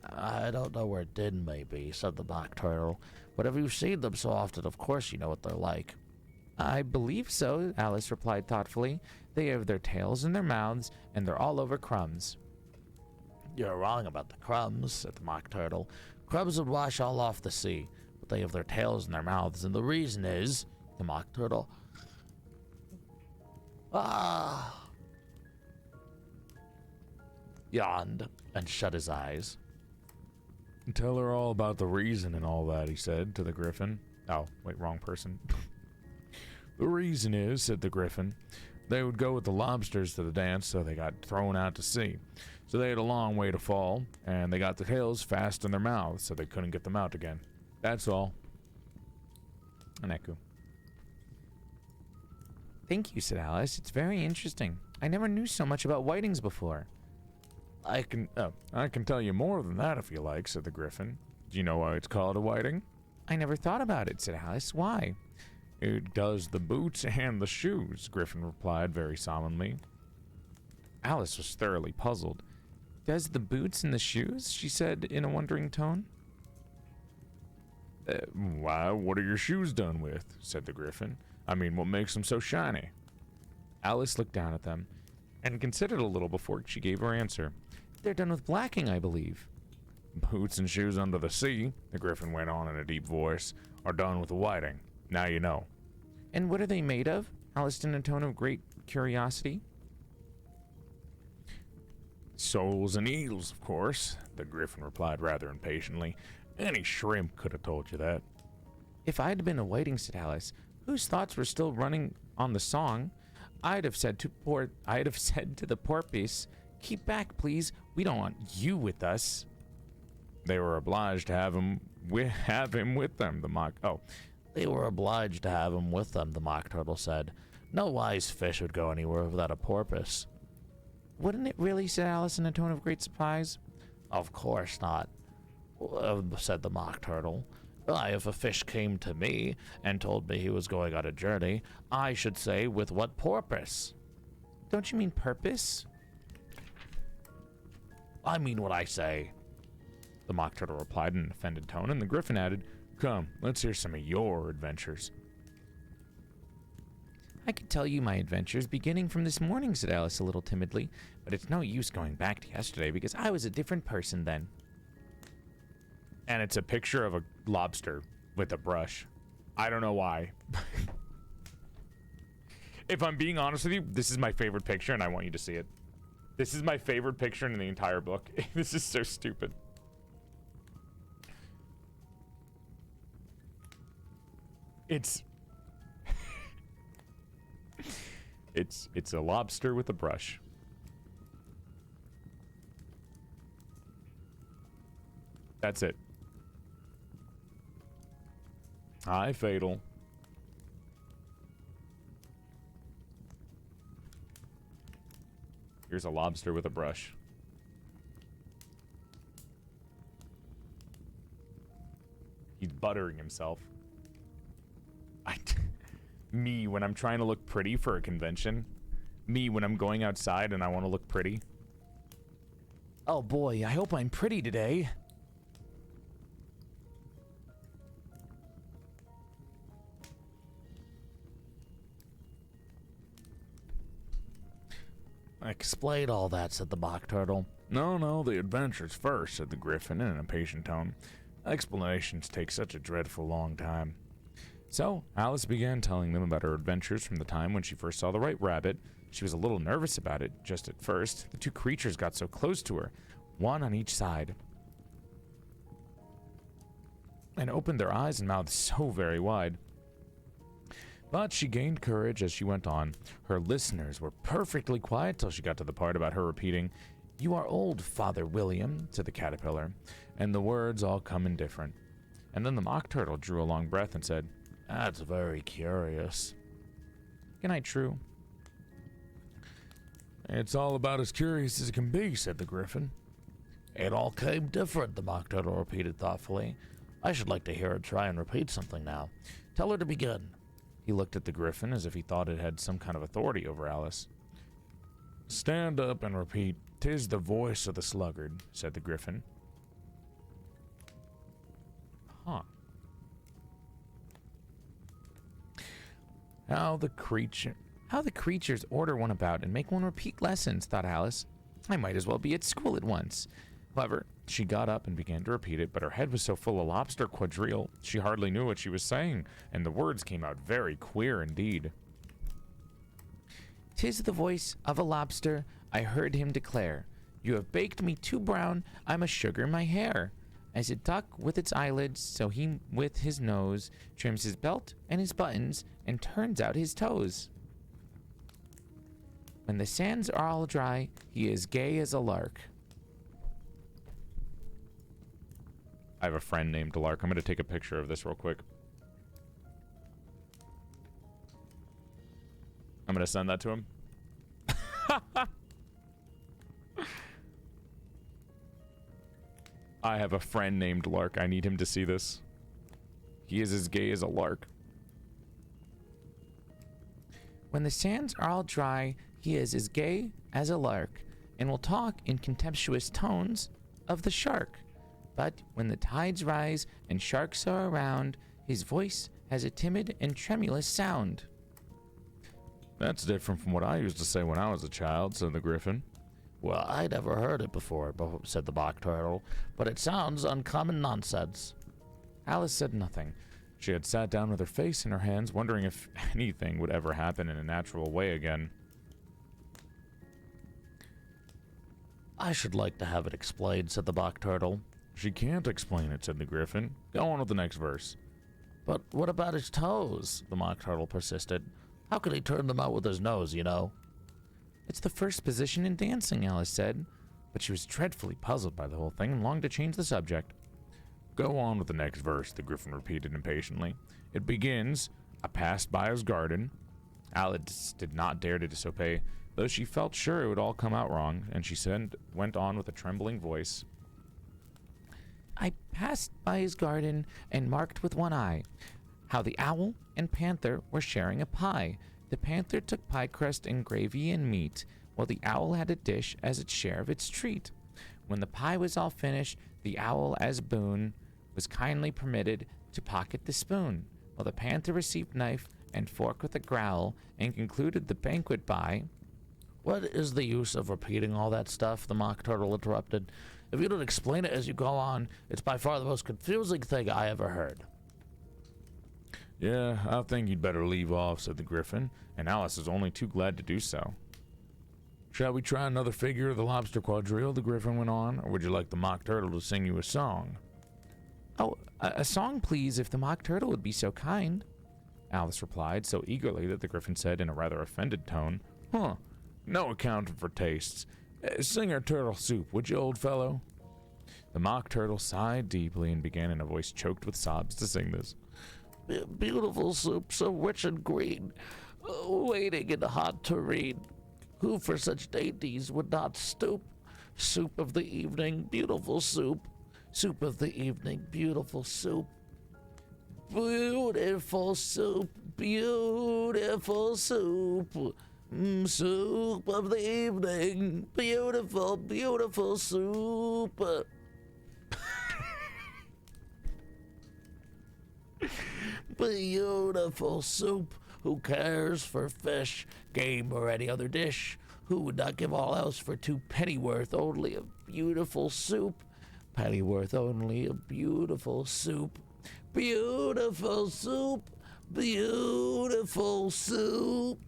Speaker 9: I don't know where Din may be, said the Mock Turtle. But if you've seen them so often, of course you know what they're like.
Speaker 2: I believe so, Alice replied thoughtfully. They have their tails in their mouths, and they're all over crumbs.
Speaker 9: You're wrong about the crumbs, said the Mock Turtle. Crumbs would wash all off the sea, but they have their tails in their mouths, and the reason is, the Mock Turtle yawned and shut his eyes.
Speaker 8: Tell her all about the reason and all that, he said to the Griffin.
Speaker 1: Oh, wait, wrong person.
Speaker 8: The reason is, said the Griffin, they would go with the lobsters to the dance, so they got thrown out to sea. So they had a long way to fall, and they got their tails fast in their mouths, so they couldn't get them out again. That's all.
Speaker 1: Aneku.
Speaker 2: Thank you, said Alice. It's very interesting. I never knew so much about whitings before.
Speaker 8: I can tell you more than that if you like, said the Griffin. Do you know why it's called a whiting?
Speaker 2: I never thought about it, said Alice. Why?
Speaker 8: It does the boots and the shoes, Griffin replied very solemnly.
Speaker 2: Alice was thoroughly puzzled. Does the boots and the shoes? She said in a wondering tone.
Speaker 8: Why, what are your shoes done with? Said the Griffin. I mean, what makes them so shiny?
Speaker 2: Alice looked down at them and considered a little before she gave her answer. They're done with blacking, I believe.
Speaker 8: Boots and shoes under the sea, the Griffin went on in a deep voice, are done with a whiting. Now you know.
Speaker 2: And what are they made of? Alice in a tone of great curiosity.
Speaker 8: Soles and eels, of course, the Griffin replied rather impatiently. Any shrimp could have told you that.
Speaker 2: If I'd been awaiting, said Alice, whose thoughts were still running on the song, I'd have said to the porpoise, keep back, please. We don't want you with us.
Speaker 8: They were obliged to have him with them, the mock... Oh.
Speaker 9: They were obliged to have him with them, the Mock Turtle said. No wise fish would go anywhere without a porpoise.
Speaker 2: Wouldn't it really, said Alice in a tone of great surprise.
Speaker 9: Of course not, said the Mock Turtle. Why, if a fish came to me and told me he was going on a journey, I should say, with what purpose?
Speaker 2: Don't you mean purpose?
Speaker 9: I mean what I say,
Speaker 8: the Mock Turtle replied in an offended tone, and the Griffin added, come, let's hear some of your adventures.
Speaker 2: I could tell you my adventures beginning from this morning, said Alice a little timidly, but it's no use going back to yesterday because I was a different person then.
Speaker 8: And it's a picture of a lobster with a brush. I don't know why. If I'm being honest with you, this is my favorite picture and I want you to see it. This is my favorite picture in the entire book. This is so stupid. It's it's a lobster with a brush. That's it. Hi, Fatal. Here's a lobster with a brush. He's buttering himself. Me when I'm trying to look pretty for a convention. Me when I'm going outside and I want to look pretty.
Speaker 2: Oh boy, I hope I'm pretty today.
Speaker 9: Explain all that, said the Mock Turtle.
Speaker 8: No, the adventures first, said the Griffin in an impatient tone. Explanations take such a dreadful long time. So, Alice began telling them about her adventures from the time when she first saw the white rabbit. She was a little nervous about it, just at first. The two creatures got so close to her, one on each side, and opened their eyes and mouths so very wide. But she gained courage as she went on. Her listeners were perfectly quiet till she got to the part about her repeating, "You are old, Father William," to the caterpillar, and the words all come indifferent. And then the Mock Turtle drew a long breath and said, "That's very curious."
Speaker 2: Good night, True.
Speaker 8: "It's all about as curious as it can be," said the Griffin.
Speaker 9: It all came different, the Mock Turtle repeated thoughtfully. I should like to hear her try and repeat something now. Tell her to begin.
Speaker 8: He looked at the Griffin as if he thought it had some kind of authority over Alice. "Stand up and repeat, 'Tis the voice of the sluggard,'" said the Griffin. Huh.
Speaker 2: How the creatures order one about and make one repeat lessons, thought Alice. I might as well be at school at once. However, she got up and began to repeat it, but her head was so full of lobster quadrille, she hardly knew what she was saying, and the words came out very queer indeed. "'Tis the voice of a lobster, I heard him declare. You have baked me too brown, I must sugar my hair. As a duck with its eyelids, so he with his nose trims his belt and his buttons and turns out his toes. When the sands are all dry, he is gay as a lark."
Speaker 8: I have a friend named Lark. I'm going to take a picture of this real quick. I'm going to send that to him. I have a friend named Lark. I need him to see this. He is as gay as a lark.
Speaker 2: When the sands are all dry, he is as gay as a lark, and will talk in contemptuous tones of the shark. But when the tides rise and sharks are around, his voice has a timid and tremulous sound.
Speaker 8: "That's different from what I used to say when I was a child," said the Griffin.
Speaker 9: Well, I never heard it before, said the Mock Turtle, but it sounds uncommon nonsense.
Speaker 2: Alice said nothing.
Speaker 8: She had sat down with her face in her hands, wondering if anything would ever happen in a natural way again.
Speaker 9: I should like to have it explained, said the Mock Turtle.
Speaker 8: She can't explain it, said the Griffin. Go on with the next verse.
Speaker 9: But what about his toes? The Mock Turtle persisted. How could he turn them out with his nose, you know?
Speaker 2: It's the first position in dancing, Alice said. But she was dreadfully puzzled by the whole thing and longed to change the subject.
Speaker 8: Go on with the next verse, the Griffin repeated impatiently. It begins, I passed by his garden.
Speaker 1: Alice did not dare to disobey, though she felt sure it would all come out wrong, and she went on with a trembling voice.
Speaker 2: I passed by his garden and marked with one eye how the owl and panther were sharing a pie. The panther took pie crust and gravy and meat, while the owl had a dish as its share of its treat. When the pie was all finished, the owl, as boon, was kindly permitted to pocket the spoon, while the panther received knife and fork with a growl, and concluded the banquet by...
Speaker 9: What is the use of repeating all that stuff? The Mock Turtle interrupted. If you don't explain it as you go on, it's by far the most confusing thing I ever heard.
Speaker 8: Yeah, I think you'd better leave off, said the Griffin, and Alice is only too glad to do so. Shall we try another figure of the lobster quadrille, the Griffin went on, or would you like the Mock Turtle to sing you a song?
Speaker 2: Oh, a song, please, if the Mock Turtle would be so kind.
Speaker 1: Alice replied so eagerly that the Griffin said in a rather offended tone,
Speaker 8: Huh, no accounting for tastes. Sing our turtle soup, would you, old fellow?
Speaker 1: The Mock Turtle sighed deeply and began in a voice choked with sobs to sing this.
Speaker 9: Beautiful soup, so rich and green, waiting in a hot tureen. Who for such dainties would not stoop? Soup of the evening, beautiful soup. Soup of the evening, beautiful soup. Beautiful soup, beautiful soup. Soup of the evening, beautiful, beautiful soup. Beautiful soup. Who cares for fish, game, or any other dish? Who would not give all else for 2 pennyworth only a beautiful soup? Pennyworth only a beautiful soup. Beautiful soup, beautiful soup.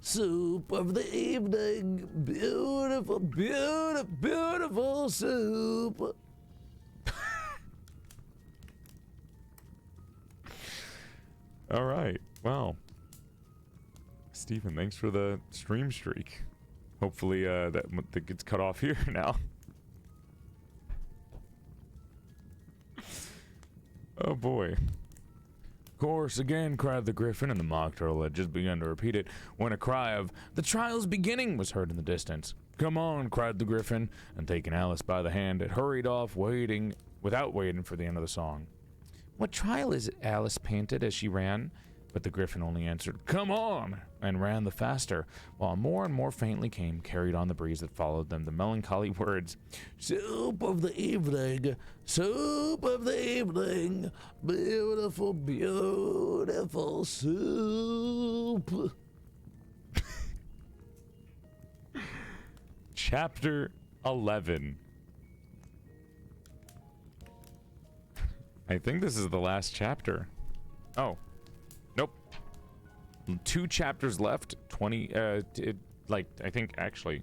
Speaker 9: Soup of the evening, beautiful, beautiful, beautiful soup.
Speaker 1: All right, well, Stephen, thanks for the stream streak. Hopefully that gets cut off here now. Oh boy.
Speaker 8: Course again, cried the Griffin, and the Mock Turtle had just begun to repeat it when a cry of, the trial's beginning, was heard in the distance. Come on, cried the Griffin, and taking Alice by the hand, it hurried off, without waiting for the end of the song.
Speaker 2: What trial is it? Alice panted as she ran.
Speaker 8: But the Griffin only answered, come on, and ran the faster, while more and more faintly came, carried on the breeze that followed them, the melancholy words, soup of the evening, soup of the evening, beautiful, beautiful soup.
Speaker 1: Chapter 11. I think this is the last chapter. Oh. Nope. 2 chapters left. 20, I think actually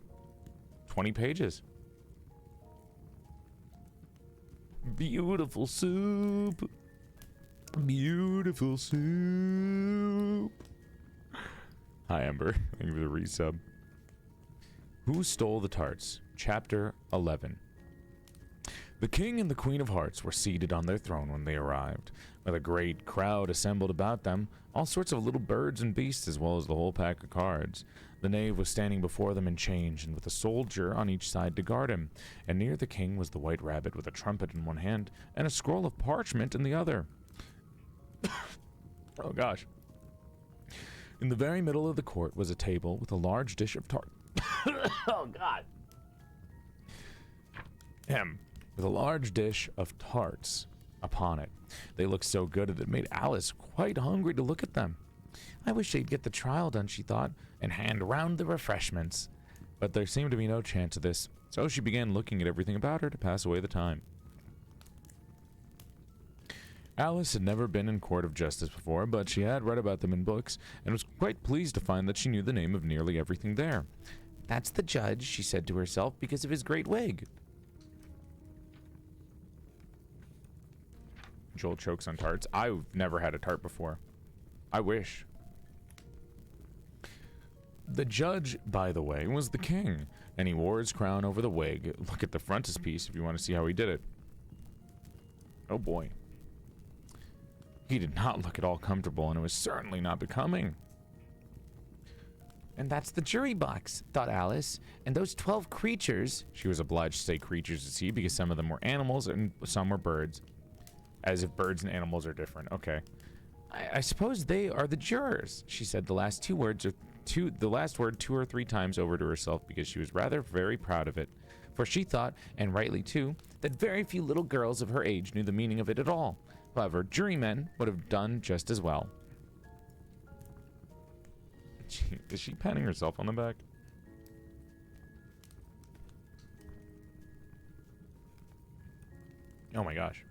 Speaker 1: 20 pages. Beautiful soup. Beautiful soup. Hi, Ember. Thank you for the resub. Who Stole the Tarts? Chapter 11. The King and the Queen of Hearts were seated on their throne when they arrived, with a great crowd assembled about them, all sorts of little birds and beasts as well as the whole pack of cards. The knave was standing before them in chains, and with a soldier on each side to guard him, and near the king was the White Rabbit with a trumpet in one hand and a scroll of parchment in the other. Oh gosh. In the very middle of the court was a table with a large dish of
Speaker 9: Oh, God.
Speaker 1: With a large dish of tarts upon it. They looked so good that it made Alice quite hungry to look at them.
Speaker 2: I wish they'd get the trial done, she thought,
Speaker 1: and hand round the refreshments. But there seemed to be no chance of this, so she began looking at everything about her to pass away the time. Alice had never been in court of justice before, but she had read about them in books, and was quite pleased to find that she knew the name of nearly everything there.
Speaker 2: That's the judge, she said to herself, because of his great wig.
Speaker 1: Joel chokes on tarts. I've never had a tart before. I wish. The judge, by the way, was the king, and he wore his crown over the wig. Look at the frontispiece if you want to see how he did it. Oh boy. He did not look at all comfortable, and it was certainly not becoming.
Speaker 2: And that's the jury box, thought Alice. And those 12 creatures...
Speaker 1: She was obliged to say creatures to see because some of them were animals and some were birds. As if birds and animals are different. Okay.
Speaker 2: I suppose they are the jurors, she said the last the last word 2 or 3 times over to herself because she was rather very proud of it. For she thought, and rightly too, that very few little girls of her age knew the meaning of it at all. However, jurymen would have done just as well.
Speaker 1: Is she patting herself on the back? Oh my gosh.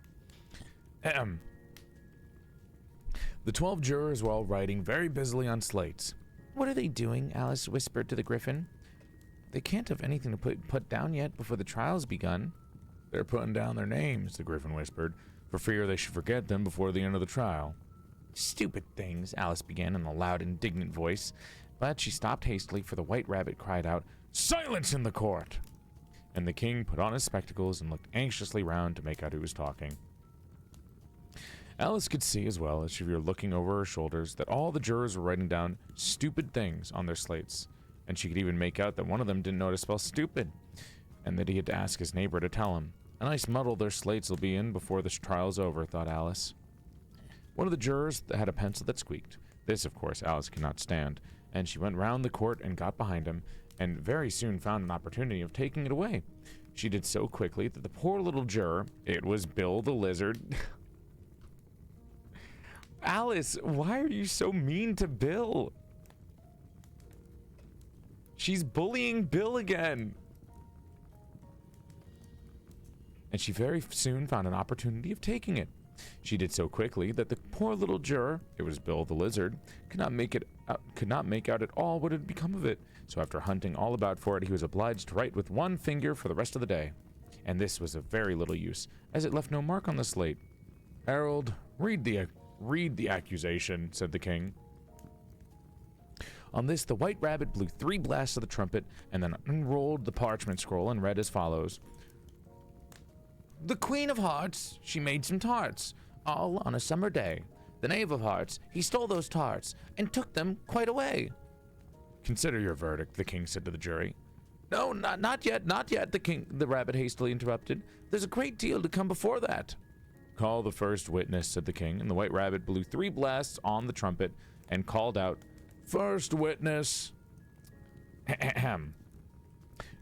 Speaker 1: The 12 jurors were all writing very busily on slates.
Speaker 2: What are they doing? Alice whispered to the Griffin. They can't have anything to put down yet before the trial's begun.
Speaker 8: They're putting down their names, the Griffin whispered, for fear they should forget them before the end of the trial.
Speaker 2: Stupid things, Alice began in a loud, indignant voice, but she stopped hastily, for the White Rabbit cried out,
Speaker 8: "Silence in the court!"
Speaker 1: And the king put on his spectacles and looked anxiously round to make out who was talking. Alice could see, as well as she were looking over her shoulders, that all the jurors were writing down stupid things on their slates, and she could even make out that one of them didn't know how to spell stupid, and that he had to ask his neighbor to tell him. A nice muddle their slates will be in before the trial's over, thought Alice. One of the jurors had a pencil that squeaked. This, of course, Alice could not stand, and she went round the court and got behind him, and very soon found an opportunity of taking it away. She did so quickly that the poor little juror, it was Bill the Lizard... Alice, why are you so mean to Bill? She's bullying Bill again. And she very soon found an opportunity of taking it. She did so quickly that the poor little juror, it was Bill the Lizard, could not make out at all what had become of it. So after hunting all about for it, he was obliged to write with one finger for the rest of the day. And this was of very little use, as it left no mark on the slate.
Speaker 8: "Harold, read the accusation," said the king.
Speaker 2: On this, the White Rabbit blew 3 blasts of the trumpet, and then unrolled the parchment scroll and read as follows. The Queen of Hearts, she made some tarts, all on a summer day. The Knave of Hearts, he stole those tarts, and took them quite away.
Speaker 8: "Consider your verdict," the king said to the jury.
Speaker 2: No, not yet, the rabbit hastily interrupted. There's a great deal to come before that.
Speaker 1: "Call the first witness," said the king, and the White Rabbit blew 3 blasts on the trumpet and called out,
Speaker 8: "First witness."
Speaker 1: Ahem.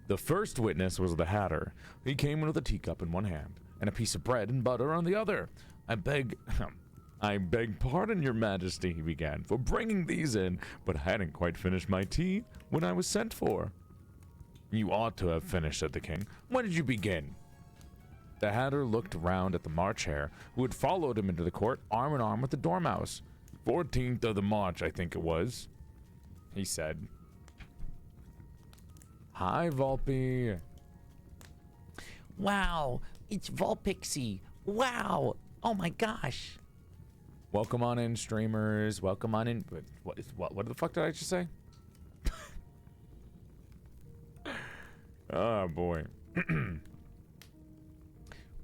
Speaker 1: The first witness was the Hatter. He came in with a teacup in one hand and a piece of bread and butter on the other. I beg pardon, your majesty," he began, "for bringing these in, but I hadn't quite finished my tea when I was sent for." "You ought to have finished," said the king. "When did you begin?" The Hatter looked round at the March Hare, who had followed him into the court, arm in arm with the Dormouse. 14th of the March, I think it was," he said. "Hi, Volpe."
Speaker 7: Wow, it's Volpixie. Wow. Oh my gosh.
Speaker 1: "Welcome on in, streamers. Welcome on in." What the fuck did I just say? Oh, boy.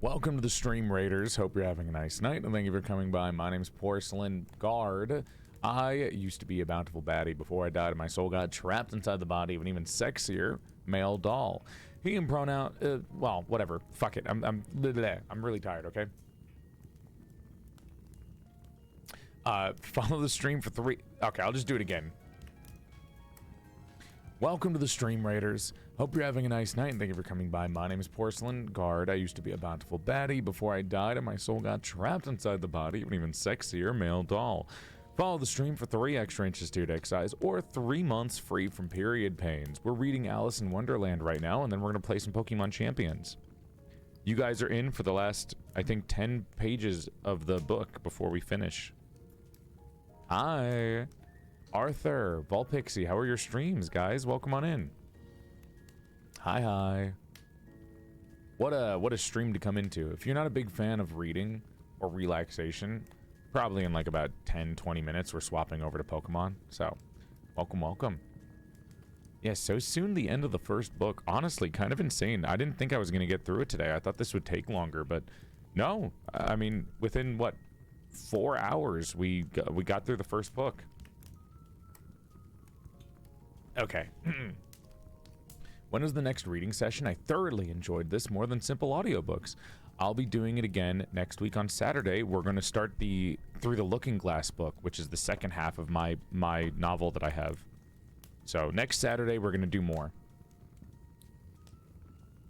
Speaker 1: Welcome to the Stream Raiders. Hope you're having a nice night, and thank you for coming by. My name's Porcelain Guard. I used to be a bountiful baddie before I died, and my soul got trapped inside the body of an even sexier male doll. He and pronoun, well, whatever. Fuck it. I'm really tired, okay? Follow the stream for 3... Okay, I'll just do it again. Welcome to the Stream Raiders. Hope you're having a nice night, and thank you for coming by. My name is Porcelain Guard. I used to be a bountiful baddie before I died, and my soul got trapped inside the body of an even sexier male doll. Follow the stream for 3 extra inches to your deck size, or 3 months free from period pains. We're reading Alice in Wonderland right now, and then we're going to play some Pokemon Champions. You guys are in for the last, I think, 10 pages of the book before we finish. Hi. Arthur, Volpixie, how are your streams, guys? Welcome on in. Hi, hi. What a stream to come into. If you're not a big fan of reading or relaxation, probably in like about 10-20 minutes we're swapping over to Pokemon. So, welcome. Yeah, so soon the end of the first book. Honestly, kind of insane. I didn't think I was going to get through it today. I thought this would take longer, but no. I mean, within what, 4 hours we got through the first book. Okay. When is the next reading session? I thoroughly enjoyed this more than simple audiobooks. I'll be doing it again next week on Saturday. We're going to start the Through the Looking Glass book, which is the second half of my novel that I have. So next Saturday we're going to do more.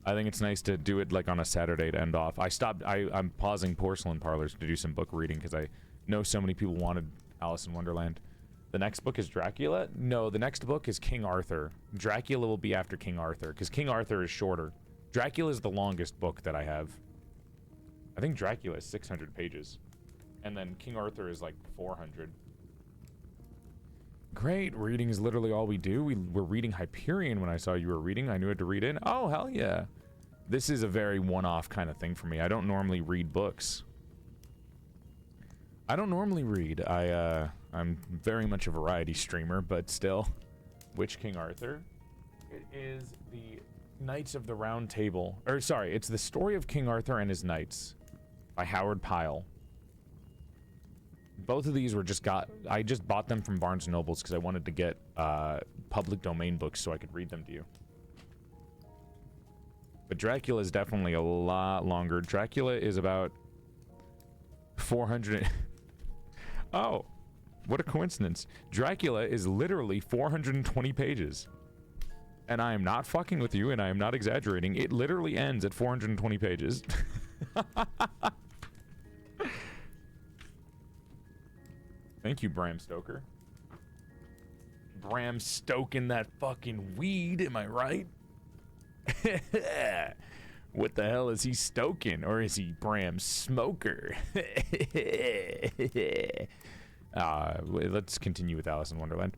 Speaker 1: I think it's nice to do it like on a Saturday to end off. I'm pausing Porcelain Parlors to do some book reading because I know so many people wanted Alice in Wonderland. The next book is Dracula? No, the next book is King Arthur. Dracula will be after King Arthur, because King Arthur is shorter. Dracula is the longest book that I have. I think Dracula is 600 pages. And then King Arthur is like 400. Great, reading is literally all we do. We were reading Hyperion when I saw you were reading. I knew it to read in. Oh, hell yeah. This is a very one-off kind of thing for me. I don't normally read books. I don't normally read. I'm very much a variety streamer, but still. Which King Arthur? It is the Knights of the Round Table. Or, sorry, it's The Story of King Arthur and His Knights by Howard Pyle. Both of these were I just bought them from Barnes & Nobles because I wanted to get public domain books so I could read them to you. But Dracula is definitely a lot longer. Dracula is about 400... Oh, what a coincidence. Dracula is literally 420 pages. And I am not fucking with you, and I am not exaggerating. It literally ends at 420 pages. Thank you, Bram Stoker. Bram stoking that fucking weed, am I right? What the hell is he stoking? Or is he Bram Smoker? Let's continue with Alice in Wonderland.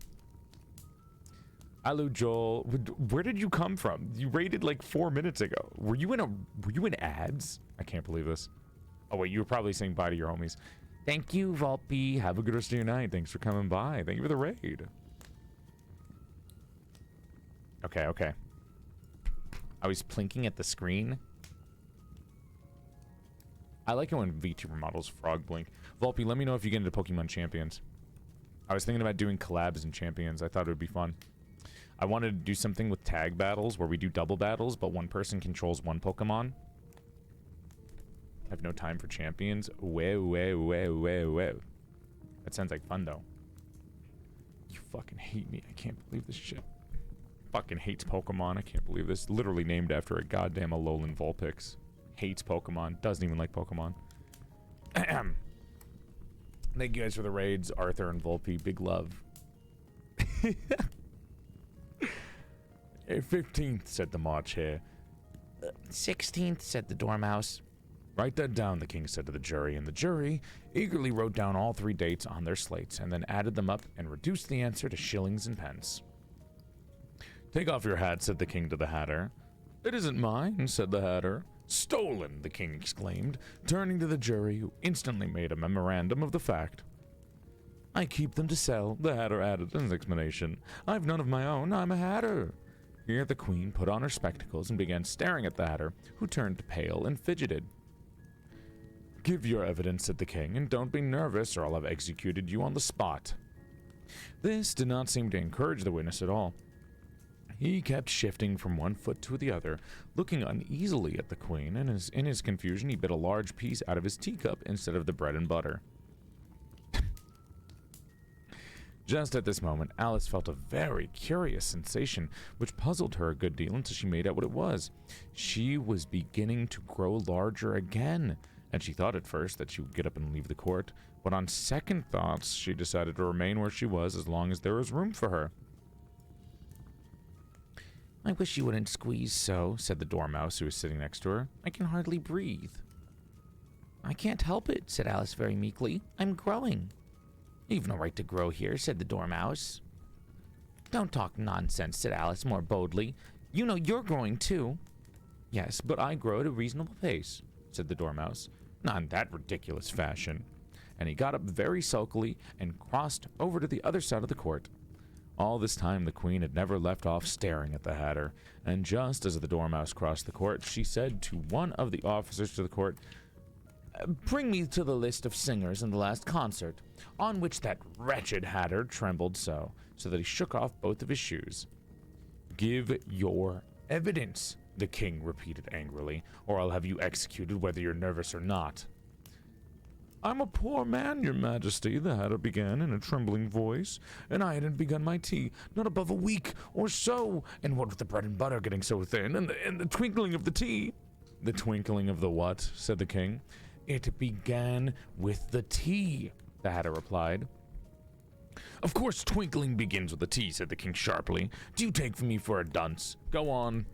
Speaker 1: Hello, Joel. Where did you come from? You raided like 4 minutes ago. Were you in ads? I can't believe this. Oh wait, you were probably saying bye to your homies. Thank you, Volpe. Have a good rest of your night. Thanks for coming by. Thank you for the raid. Okay. I was plinking at the screen. I like it when VTuber models frog blink. Volpe, let me know if you get into Pokemon Champions. I was thinking about doing collabs in Champions. I thought it would be fun. I wanted to do something with tag battles where we do double battles, but one person controls one Pokemon. I have no time for Champions. Whoa. That sounds like fun, though. You fucking hate me. I can't believe this shit. Fucking hates Pokemon. I can't believe this. Literally named after a goddamn Alolan Vulpix. Hates Pokemon. Doesn't even like Pokemon. Thank you guys for the raids, Arthur and Volpe. Big love. 15th, said the March Hare.
Speaker 7: 16th, said the Dormouse.
Speaker 1: Write that down, the king said to the jury, and the jury eagerly wrote down all 3 dates on their slates and then added them up and reduced the answer to shillings and pence. Take off your hat, said the king to the Hatter. It isn't mine, said the Hatter. Stolen, the king exclaimed, turning to the jury, who instantly made a memorandum of the fact. I keep them to sell, the Hatter added as an explanation. I've none of my own, I'm a Hatter. Here the queen put on her spectacles and began staring at the Hatter, who turned pale and fidgeted. Give your evidence, said the king, and don't be nervous or I'll have executed you on the spot. This did not seem to encourage the witness at all. He kept shifting from one foot to the other, looking uneasily at the queen, and in his confusion he bit a large piece out of his teacup instead of the bread and butter. Just at this moment, Alice felt a very curious sensation, which puzzled her a good deal until she made out what it was. She was beginning to grow larger again, and she thought at first that she would get up and leave the court, but on second thoughts, she decided to remain where she was as long as there was room for her.
Speaker 7: I wish you wouldn't squeeze so, said the Dormouse, who was sitting next to her. I can hardly breathe. I can't help it, said Alice very meekly. I'm growing. You've no right to grow here, said the Dormouse. Don't talk nonsense, said Alice more boldly.
Speaker 2: You know you're growing too. Yes, but I grow at a reasonable pace, said the Dormouse. Not in that ridiculous fashion. And he got up very sulkily and crossed over to the other side of the court. All this time the queen had never left off staring at the Hatter, and just as the Dormouse crossed the court, she said to one of the officers to the court, "Bring me to the list of singers in the last concert," on which that wretched Hatter trembled so that he shook off both of his shoes. "Give your evidence," the king repeated angrily, "or I'll have you executed whether you're nervous or not." "I'm a poor man, your majesty," the Hatter began in a trembling voice, "and I hadn't begun my tea not above a week or so, and what with the bread and butter getting so thin, and the twinkling of the tea—" "The twinkling of the what?" said the king. "It began with the tea," the Hatter replied. "Of course twinkling begins with the tea," said the king sharply. "Do you take me for a dunce? Go on."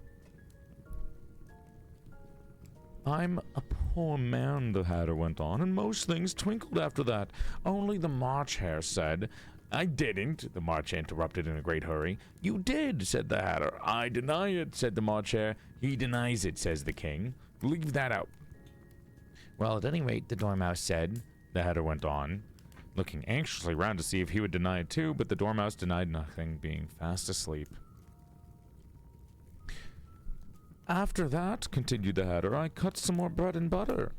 Speaker 2: "I'm a poor man," the Hatter went on, "and most things twinkled after that. Only the March Hare said—" "I didn't," the March Hare interrupted in a great hurry. "You did," said the Hatter. "I deny it," said the March Hare. "He denies it," says the king. "Leave that out." "Well, at any rate, the Dormouse said," the Hatter went on, looking anxiously round to see if he would deny it too, but the Dormouse denied nothing, being fast asleep. "After that," continued the Hatter, "I cut some more bread and butter."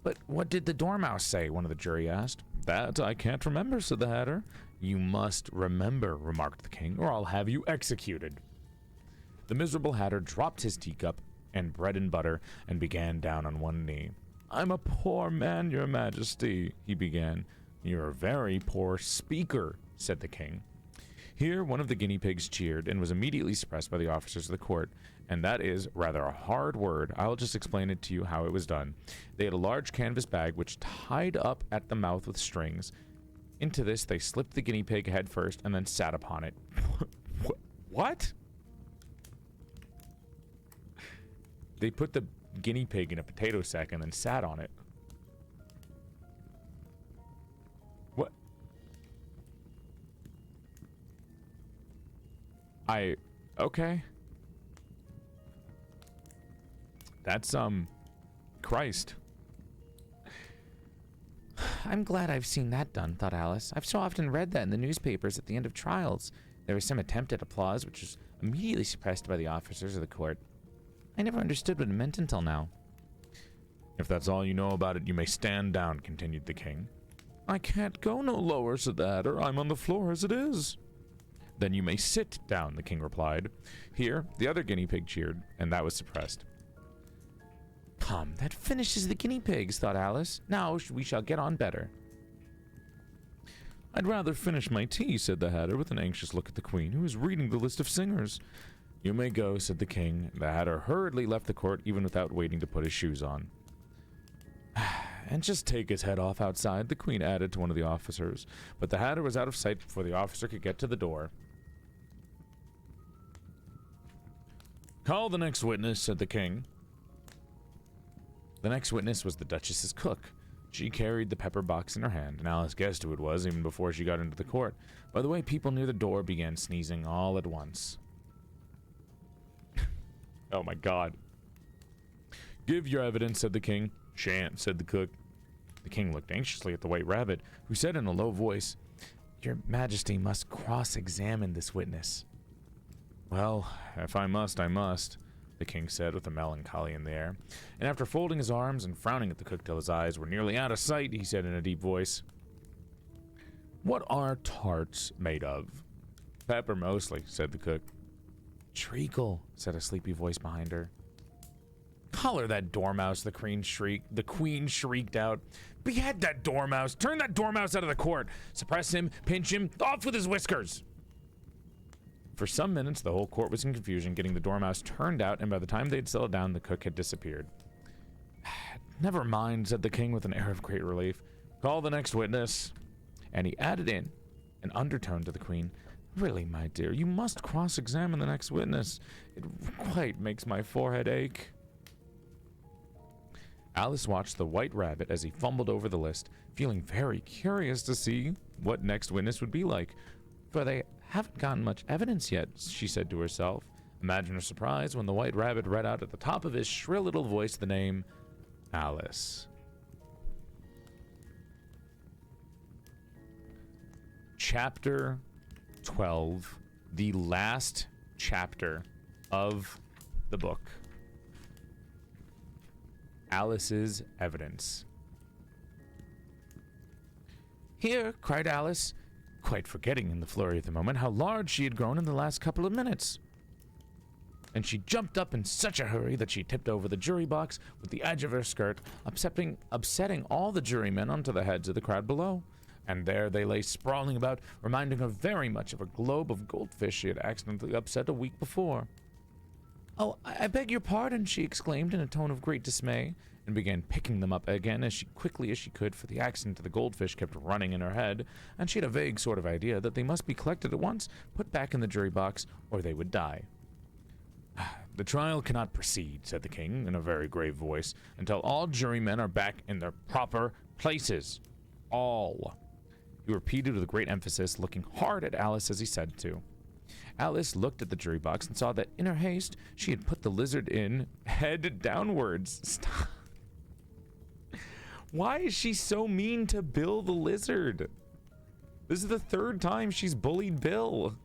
Speaker 2: "But what did the Dormouse say?" one of the jury asked. "That I can't remember," said the Hatter. "You must remember," remarked the king, "or I'll have you executed." The miserable Hatter dropped his teacup and bread and butter and began down on one knee. "I'm a poor man, your majesty," he began. "You're a very poor speaker," said the king. Here one of the guinea pigs cheered and was immediately suppressed by the officers of the court, and that is rather a hard word. I'll just explain it to you how it was done. They had a large canvas bag which tied up at the mouth with strings. Into this they slipped the guinea pig head first and then sat upon it. What? They put the guinea pig in a potato sack and then sat on it. What? Okay. That's, Christ.
Speaker 7: I'm glad I've seen that done, thought Alice. I've so often read that in the newspapers at the end of trials. There was some attempt at applause, which was immediately suppressed by the officers of the court. I never understood what it meant until now.
Speaker 8: "If that's all you know about it, you may stand down," continued the king.
Speaker 2: "I can't go no lower," said the Hatter. "I'm on the floor as it is."
Speaker 8: "Then you may sit down," the king replied. Here, the other guinea pig cheered, and that was suppressed.
Speaker 7: Come, that finishes the guinea pigs, thought Alice. Now we shall get on better.
Speaker 2: "I'd rather finish my tea," said the Hatter, with an anxious look at the queen, who was reading the list of singers.
Speaker 8: "You may go," said the king. The Hatter hurriedly left the court, even without waiting to put his shoes on.
Speaker 2: "And just take his head off outside," the queen added to one of the officers.
Speaker 8: But the Hatter was out of sight before the officer could get to the door.
Speaker 2: "Call the next witness," said the king.
Speaker 8: The next witness was the Duchess's cook. She carried the pepper box in her hand, and Alice guessed who it was even before she got into the court. By the way, people near the door began sneezing all at once.
Speaker 2: Oh my god.
Speaker 8: "Give your evidence," said the king. "Shan't," said the cook. The king looked anxiously at the White Rabbit, who said in a low voice,
Speaker 7: "Your Majesty must cross-examine this witness."
Speaker 8: "Well, if I must, I must," the king said with a melancholy in the air. And after folding his arms and frowning at the cook till his eyes were nearly out of sight, he said in a deep voice, "What are tarts made of?" "Pepper mostly," said the cook.
Speaker 7: "Treacle," said a sleepy voice behind her.
Speaker 8: "Collar that dormouse," the queen shrieked out. "Behead that dormouse! Turn that dormouse out of the court! Suppress him, pinch him, off with his whiskers!" For some minutes, the whole court was in confusion, getting the dormouse turned out, and by the time they had settled down, the cook had disappeared. "Never mind," said the king with an air of great relief. "Call the next witness." And he added in an undertone to the queen, "Really, my dear, you must cross-examine the next witness. It quite makes my forehead ache." Alice watched the White Rabbit as he fumbled over the list, feeling very curious to see what next witness would be like. "For they haven't gotten much evidence yet," she said to herself,
Speaker 2: Imagine her surprise when the White Rabbit read out at the top of his shrill little voice the name Alice. Chapter 12, the last chapter of the book. Alice's evidence. "Here," cried Alice, quite forgetting in the flurry of the moment how large she had grown in the last couple of minutes. And she jumped up in such a hurry that she tipped over the jury box with the edge of her skirt, upsetting all the jurymen onto the heads of the crowd below. And there they lay sprawling about, reminding her very much of a globe of goldfish she had accidentally upset a week before. "Oh, I beg your pardon," she exclaimed in a tone of great dismay, and began picking them up again as quickly as she could, for the accident of the goldfish kept running in her head, and she had a vague sort of idea that they must be collected at once, put back in the jury box, or they would die. "The trial cannot proceed," said the king in a very grave voice, "until all jurymen are back in their proper places. All." He repeated with great emphasis, looking hard at Alice as he said to. Alice looked at the jury box and saw that in her haste she had put the lizard in head downwards. Stop. Why is she so mean to Bill the lizard? This is the third time she's bullied Bill.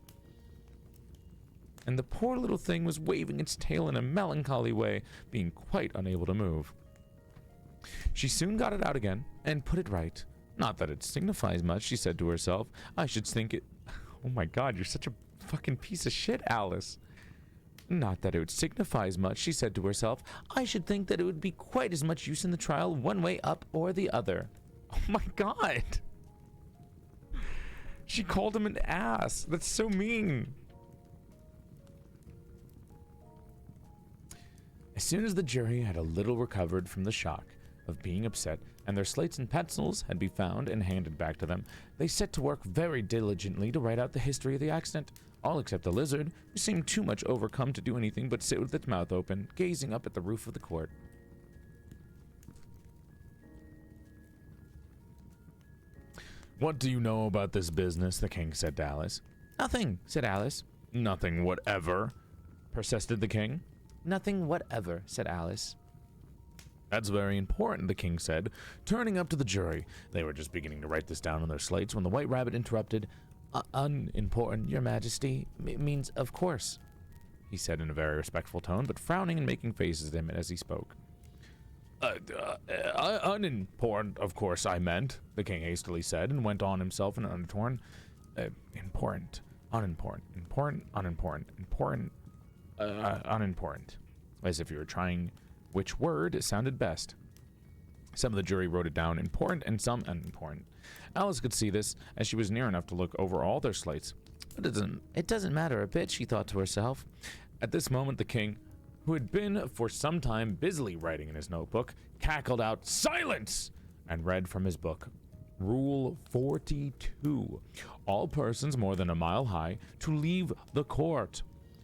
Speaker 2: And the poor little thing was waving its tail in a melancholy way, being quite unable to move. She soon got it out again and put it right. "Not that it signifies much," she said to herself. "I should think it..." Oh my god, you're such a fucking piece of shit, Alice. "Not that it signifies much," she said to herself. "I should think that it would be quite as much use in the trial one way up or the other." Oh my god. She called him an ass. That's so mean. As soon as the jury had a little recovered from the shock of being upset, and their slates and pencils had been found and handed back to them, they set to work very diligently to write out the history of the accident, all except the lizard, who seemed too much overcome to do anything but sit with its mouth open, gazing up at the roof of the court. "What do you know about this business?" the king said to Alice. "Nothing," said Alice. "Nothing whatever?" persisted the king. "Nothing whatever," said Alice. "That's very important," the king said, turning up to the jury. They were just beginning to write this down on their slates when the White Rabbit interrupted. "Unimportant, your majesty, means of course," he said in a very respectful tone, but frowning and making faces at him as he spoke. Unimportant, of course I meant," the king hastily said, and went on himself in an undertone. Important, unimportant, important, unimportant, important, unimportant," as if you were trying which word sounded best. Some of the jury wrote it down important and some unimportant. Alice could see this, as she was near enough to look over all their slates. It doesn't matter a bit," she thought to herself. At this moment the king, who had been for some time busily writing in his notebook, cackled out, "Silence!" and read from his book, Rule 42. "All persons more than a mile high to leave the court."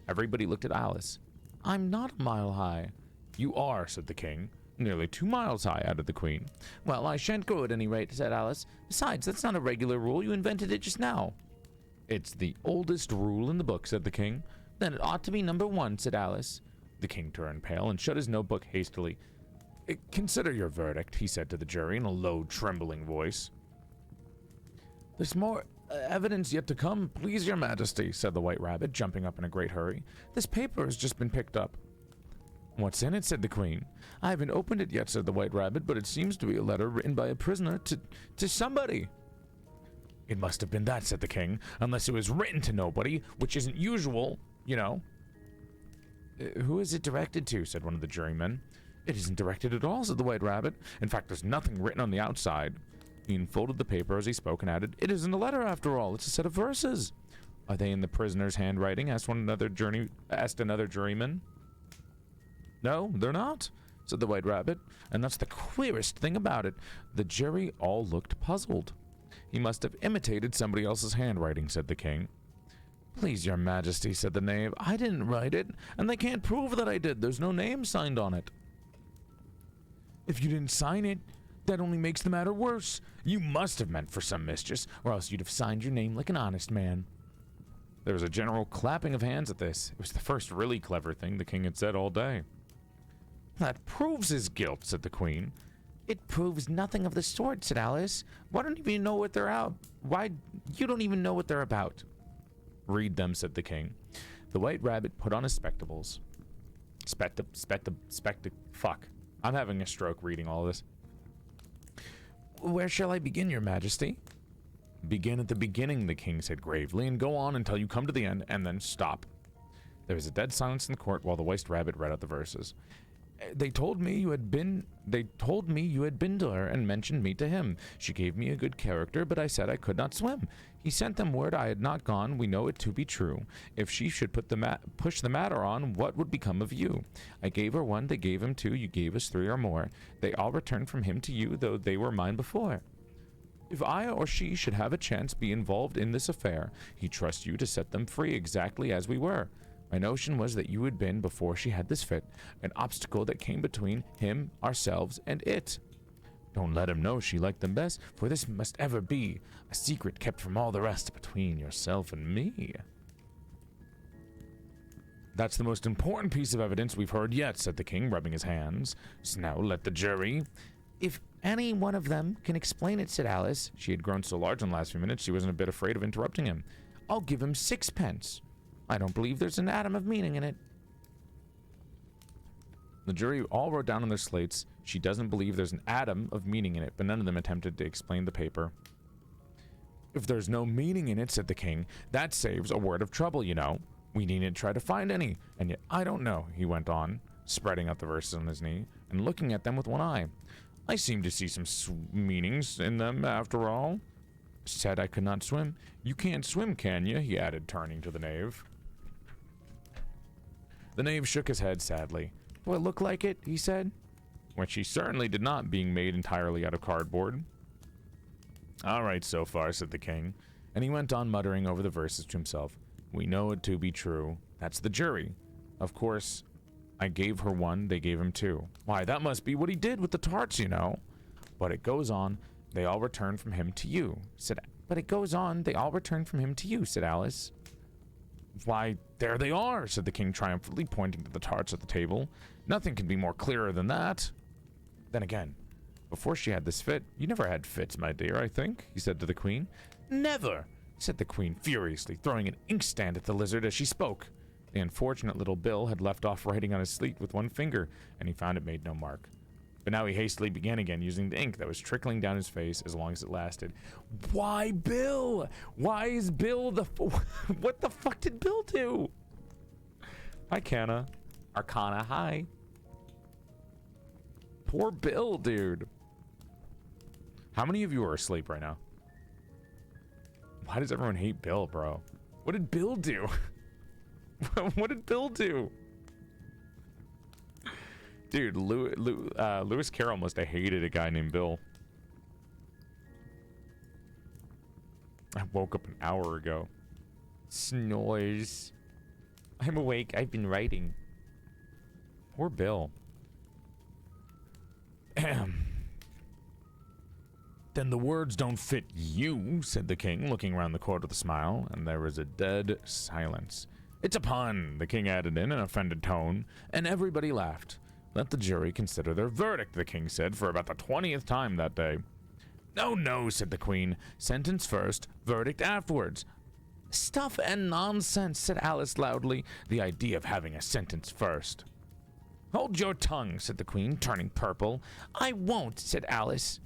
Speaker 2: Everybody looked at Alice. "I'm not a mile high." "You are," said the king. "Nearly 2 miles high," added the queen. "Well, I shan't go at any rate," said Alice. "Besides, that's not a regular rule. You invented it just now." "It's the oldest rule in the book," said the king. "Then it ought to be number 1, said Alice. The king turned pale and shut his notebook hastily. "Consider your verdict," he said to the jury in a low, trembling voice. "There's more evidence yet to come, please your majesty," said the White Rabbit, jumping up in a great hurry. "This paper has just been picked up." "What's in it?" said the queen. "I haven't opened it yet," said the White Rabbit, "but it seems to be a letter written by a prisoner to somebody." "It must have been that," said the king, "unless it was written to nobody, which isn't usual, you know." "Who is it directed to?" said one of the jurymen. "It isn't directed at all," said the White Rabbit. "In fact, there's nothing written on the outside." He unfolded the paper as he spoke and added, "It isn't a letter after all, it's a set of verses." "Are they in the prisoner's handwriting?" asked another juryman. "No, they're not," said the White Rabbit, "and that's the queerest thing about it." The jury all looked puzzled. "He must have imitated somebody else's handwriting," said the king. "Please your majesty," said the knave, "I didn't write it, and they can't prove that I did. There's no name signed on it." "If you didn't sign it, that only makes the matter worse. You must have meant for some mischief, or else you'd have signed your name like an honest man."
Speaker 1: There was a general clapping of hands at this. It was the first really clever thing the king had said all day. That proves his guilt, said the queen.
Speaker 2: It proves nothing of the sort, said Alice. Why don't you even know what they're out? Why you don't even know what they're about?
Speaker 1: Read them, said the king. The white rabbit put on his spectacles. Fuck. I'm having a stroke reading all this.
Speaker 2: Where shall I begin, your majesty?
Speaker 1: Begin at the beginning, the king said gravely, and go on until you come to the end, and then stop. There was a dead silence in the court while the white rabbit read out the verses. They told me you had been to her and mentioned me to him. She gave me a good character, but I said I could not swim. He sent them word I had not gone. We know it to be true. If she should push the matter on, what would become of you? I gave her one, they gave him two, you gave us three or more. They all returned from him to you, though they were mine before. If I or she should have a chance be involved in this affair, he trusts you to set them free exactly as we were. My notion was that you had been, before she had this fit, an obstacle that came between him, ourselves, and it. Don't let him know she liked them best, for this must ever be a secret kept from all the rest between yourself and me. That's the most important piece of evidence we've heard yet, said the king, rubbing his hands. So now let the jury...
Speaker 2: If any one of them can explain it, said Alice.
Speaker 1: She had grown so large in the last few minutes she wasn't a bit afraid of interrupting him.
Speaker 2: I'll give him 6 pence. I don't believe there's an atom of meaning in it.
Speaker 1: The jury all wrote down on their slates, she doesn't believe there's an atom of meaning in it, but none of them attempted to explain the paper. If there's no meaning in it, said the king, that saves a word of trouble, you know. We needn't try to find any, and yet I don't know, he went on, spreading out the verses on his knee, and looking at them with one eye. I seem to see some meanings in them, after all. Said I could not swim. You can't swim, can you? He added, turning to the knave. The knave shook his head sadly.
Speaker 2: Do I look like it? He said.
Speaker 1: Which he certainly did not, being made entirely out of cardboard. All right, so far, said the king, and he went on muttering over the verses to himself. We know it to be true. That's the jury. Of course, I gave her one, they gave him two. Why, that must be what he did with the tarts, you know. But it goes on, they all returned from him to you, said.
Speaker 2: But it goes on, they all returned from him to you, said Alice.
Speaker 1: Why, there they are, said the king triumphantly, pointing to the tarts at the table. Nothing can be more clearer than that. Then again, before she had this fit, you never had fits, my dear, I think, he said to the queen. Never, said the queen furiously, throwing an inkstand at the lizard as she spoke. The unfortunate little Bill had left off writing on his slate with one finger, and he found it made no mark. But now he hastily began again, using the ink that was trickling down his face as long as it lasted. Why Bill? Why is Bill the... What the fuck did Bill do? Hi, Canna. Arcana, hi. Poor Bill, dude. How many of you are asleep right now? Why does everyone hate Bill, bro? What did Bill do? What did Bill do? Dude, Lewis Carroll must have hated a guy named Bill. I woke up an hour ago.
Speaker 2: Snores. I'm awake. I've been writing.
Speaker 1: Poor Bill. Ahem. Then the words don't fit you, said the king, looking round the court with a smile, and there was a dead silence. It's a pun, the king added in an offended tone, and everybody laughed. Let the jury consider their verdict, the king said, for about the 20th time that day. No, no, said the queen. Sentence first, verdict afterwards. Stuff and nonsense, said Alice loudly. The idea of having a sentence first. Hold your tongue, said the queen, turning purple. I won't, said Alice.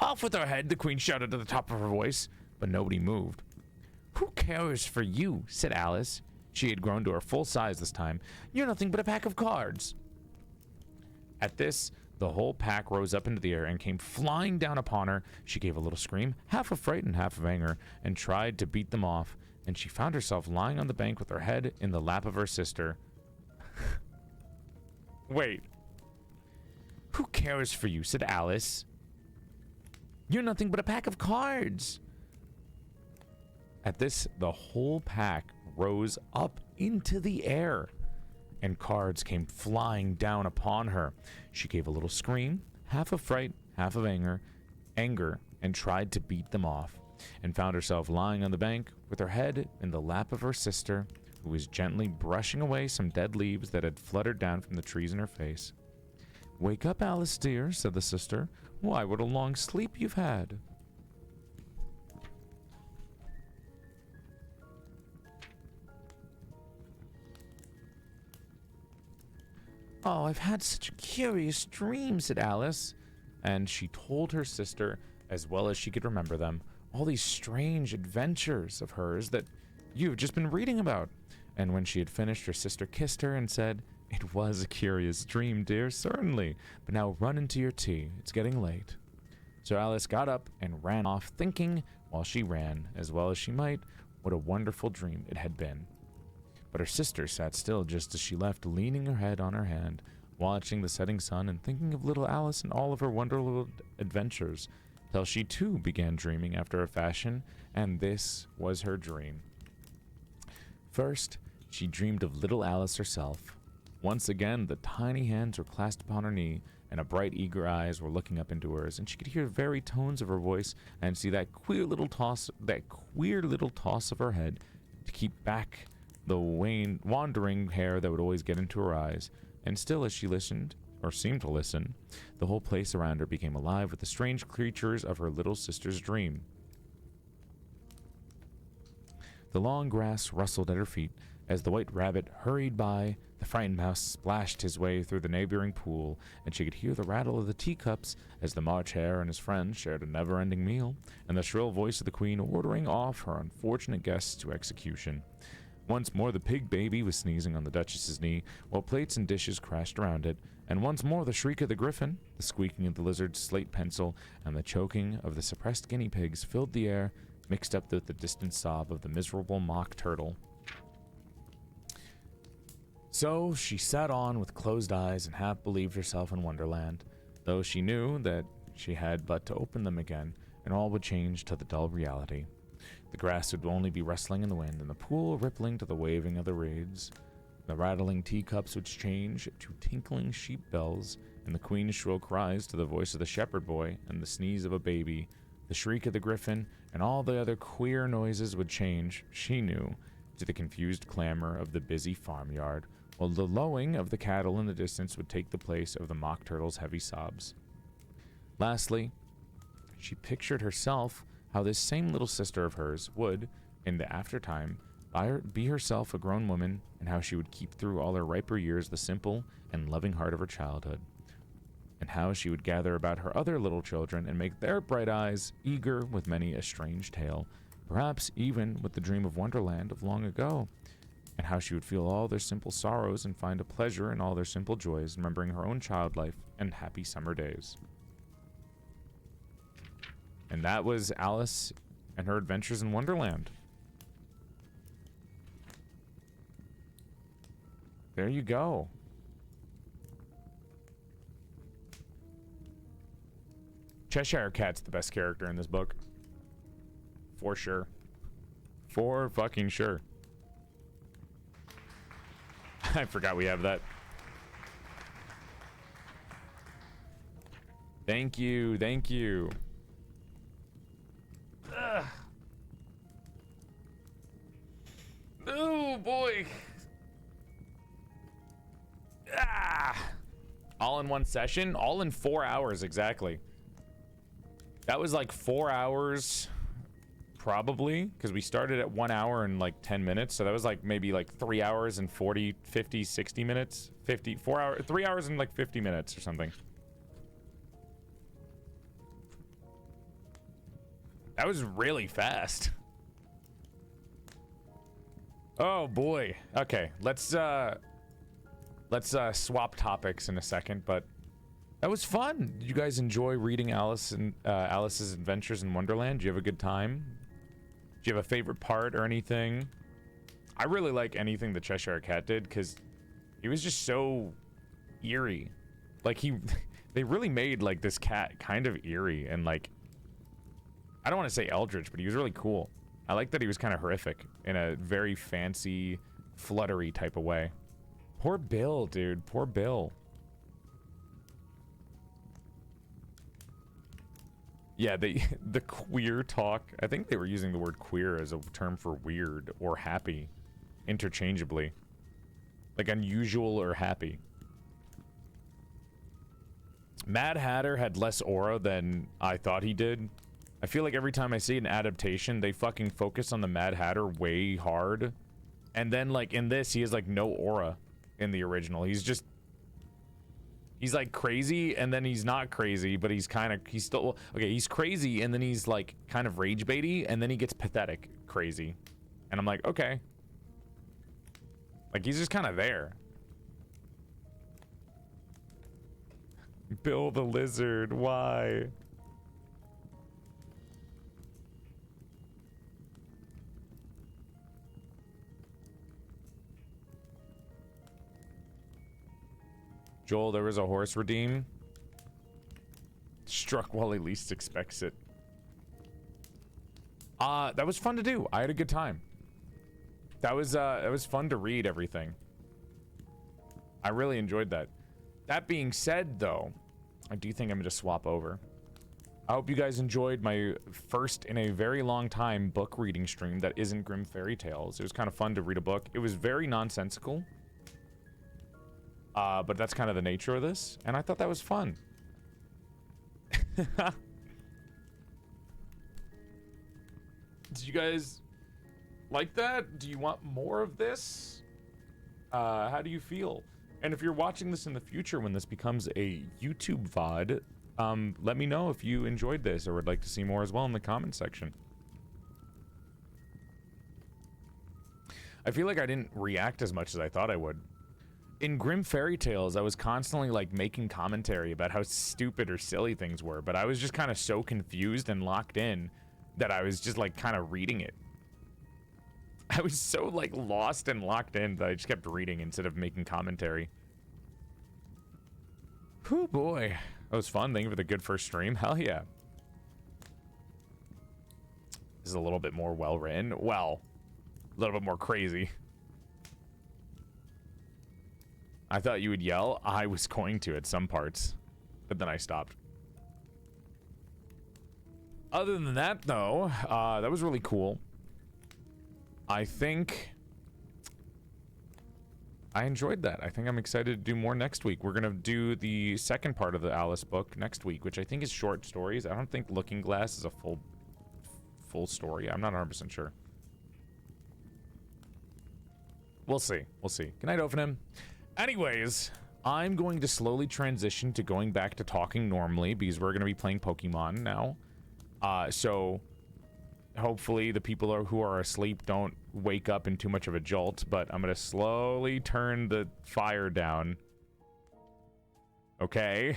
Speaker 1: Off with her head, the queen shouted at the top of her voice, but nobody moved. Who cares for you, said Alice. She had grown to her full size this time. You're nothing but a pack of cards. At this, the whole pack rose up into the air and came flying down upon her. She gave a little scream, half of fright and half of anger, and tried to beat them off, and she found herself lying on the bank with her head in the lap of her sister. Wait. Who cares for you, said Alice. You're nothing but a pack of cards. At this, the whole pack rose up into the air, and cards came flying down upon her. She gave a little scream, half of fright, half of anger, and tried to beat them off.
Speaker 2: and found herself lying on the bank with her head in the lap of her sister, who was gently brushing away some dead leaves that had fluttered down from the trees in her face. "Wake up, Alice dear," said the sister. "Why, what a long sleep you've had." "Oh, I've had such a curious dream," said Alice. And she told her sister, as well as she could remember them, all these strange adventures of hers that you've just been reading about. And when she had finished, her sister kissed her and said, "It was a curious dream, dear, certainly. But now run into your tea. It's getting late." So Alice got up and ran off, thinking, while she ran, as well as she might, what a wonderful dream it had been. But her sister sat still just as she left, leaning her head on her hand, watching the setting sun and thinking of little Alice and all of her Wonderland adventures, till she too began dreaming after a fashion, and this was her dream. First, she dreamed of little Alice herself. Once again, the tiny hands were clasped upon her knee, and her bright, eager eyes were looking up into hers, and she could hear the very tones of her voice and see that queer little toss of her head to keep back the wandering hair that would always get into her eyes. And still, as she listened, or seemed to listen, the whole place around her became alive with the strange creatures of her little sister's dream. The long grass rustled at her feet as the white rabbit hurried by. The frightened mouse splashed his way through the neighboring pool, and she could hear the rattle of the teacups as the March Hare and his friends shared a never-ending meal, and the shrill voice of the queen ordering off her unfortunate guests to execution. Once more the pig baby was sneezing on the Duchess's knee, while plates and dishes crashed around it, and once more the shriek of the griffin, the squeaking of the lizard's slate pencil, and the choking of the suppressed guinea pigs filled the air, mixed up with the distant sob of the miserable mock turtle. So she sat on with closed eyes and half believed herself in Wonderland, though she knew that she had but to open them again, and all would change to the dull reality. The grass would only be rustling in the wind, and the pool rippling to the waving of the reeds. The rattling teacups would change to tinkling sheep bells, and the queen's shrill cries to the voice of the shepherd boy, and the sneeze of a baby. The shriek of the griffin, and all the other queer noises would change, she knew, to the confused clamor of the busy farmyard, while the lowing of the cattle in the distance would take the place of the mock turtle's heavy sobs. Lastly, she pictured herself how this same little sister of hers would, in the aftertime, be herself a grown woman, and how she would keep through all her riper years the simple and loving heart of her childhood, and how she would gather about her other little children and make their bright eyes eager with many a strange tale, perhaps even with the dream of Wonderland of long ago, and how she would feel all their simple sorrows and find a pleasure in all their simple joys, remembering her own child life and happy summer days. And that was Alice and her adventures in Wonderland. There you go. Cheshire Cat's the best character in this book. For sure. For fucking sure. I forgot we have that. Thank you, thank you. Ugh. Oh boy. All in one session? All in 4 hours exactly. That was like 4 hours probably, because we started at 1 hour and like 10 minutes, so that was like maybe like 3 hours and 40, 50, 60 minutes. 4 hours, 3 hours and like 50 minutes or something. That was really fast. Oh boy. Okay, let's swap topics in a second, but that was fun. Did you guys enjoy reading Alice's Adventures in Wonderland? Did you have a good time? Do you have a favorite part or anything? I really like anything the Cheshire Cat did, because he was just so eerie. Like they really made like this cat kind of eerie and like, I don't want to say eldritch, but he was really cool. I like that he was kind of horrific in a very fancy, fluttery type of way. Poor Bill, dude. Poor Bill.
Speaker 1: Yeah, the queer talk. I think they were using the word queer as a term for weird or happy interchangeably. Like unusual or happy. Mad Hatter had less aura than I thought he did. I feel like every time I see an adaptation, they fucking focus on the Mad Hatter way hard. And then, like, in this, he has, like, no aura in the original. He's just... He's, like, crazy, and then he's not crazy, but he's kind of... He's still... Okay, he's crazy, and then he's, like, kind of rage baity, and then he gets pathetic crazy. And I'm like, okay. Like, he's just kind of there. Bill the Lizard, why? Joel, there was a horse redeem. Struck while he least expects it. That was fun to do. I had a good time. That was fun to read everything. I really enjoyed that. That being said, though, I do think I'm going to swap over. I hope you guys enjoyed my first in a very long time book reading stream that isn't Grim Fairy Tales. It was kind of fun to read a book. It was very nonsensical. But that's kind of the nature of this, and I thought that was fun. Did you guys like that? Do you want more of this? How do you feel? And if you're watching this in the future when this becomes a YouTube VOD, let me know if you enjoyed this or would like to see more as well in the comment section. I feel like I didn't react as much as I thought I would. In Grim Fairy Tales, I was constantly, like, making commentary about how stupid or silly things were, but I was just kind of so confused and locked in that I was just, like, kind of reading it. I was so, like, lost and locked in that I just kept reading instead of making commentary. Whew, boy. That was fun. Thank you for the good first stream. Hell yeah. This is a little bit more well-written. Well, a little bit more crazy. I thought you would yell. I was going to at some parts, but then I stopped. Other than that, though, that was really cool. I think I enjoyed that. I think I'm excited to do more next week. We're going to do the second part of the Alice book next week, which I think is short stories. I don't think Looking Glass is a full story. I'm not 100% sure. We'll see. We'll see. Good night, Ophenim. Anyways, I'm going to slowly transition to going back to talking normally because we're going to be playing Pokemon now. So hopefully the people who are asleep don't wake up in too much of a jolt, but I'm going to slowly turn the fire down. Okay?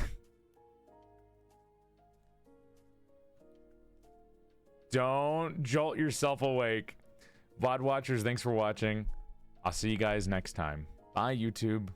Speaker 1: Don't jolt yourself awake. VOD watchers, thanks for watching. I'll see you guys next time. Bye, YouTube.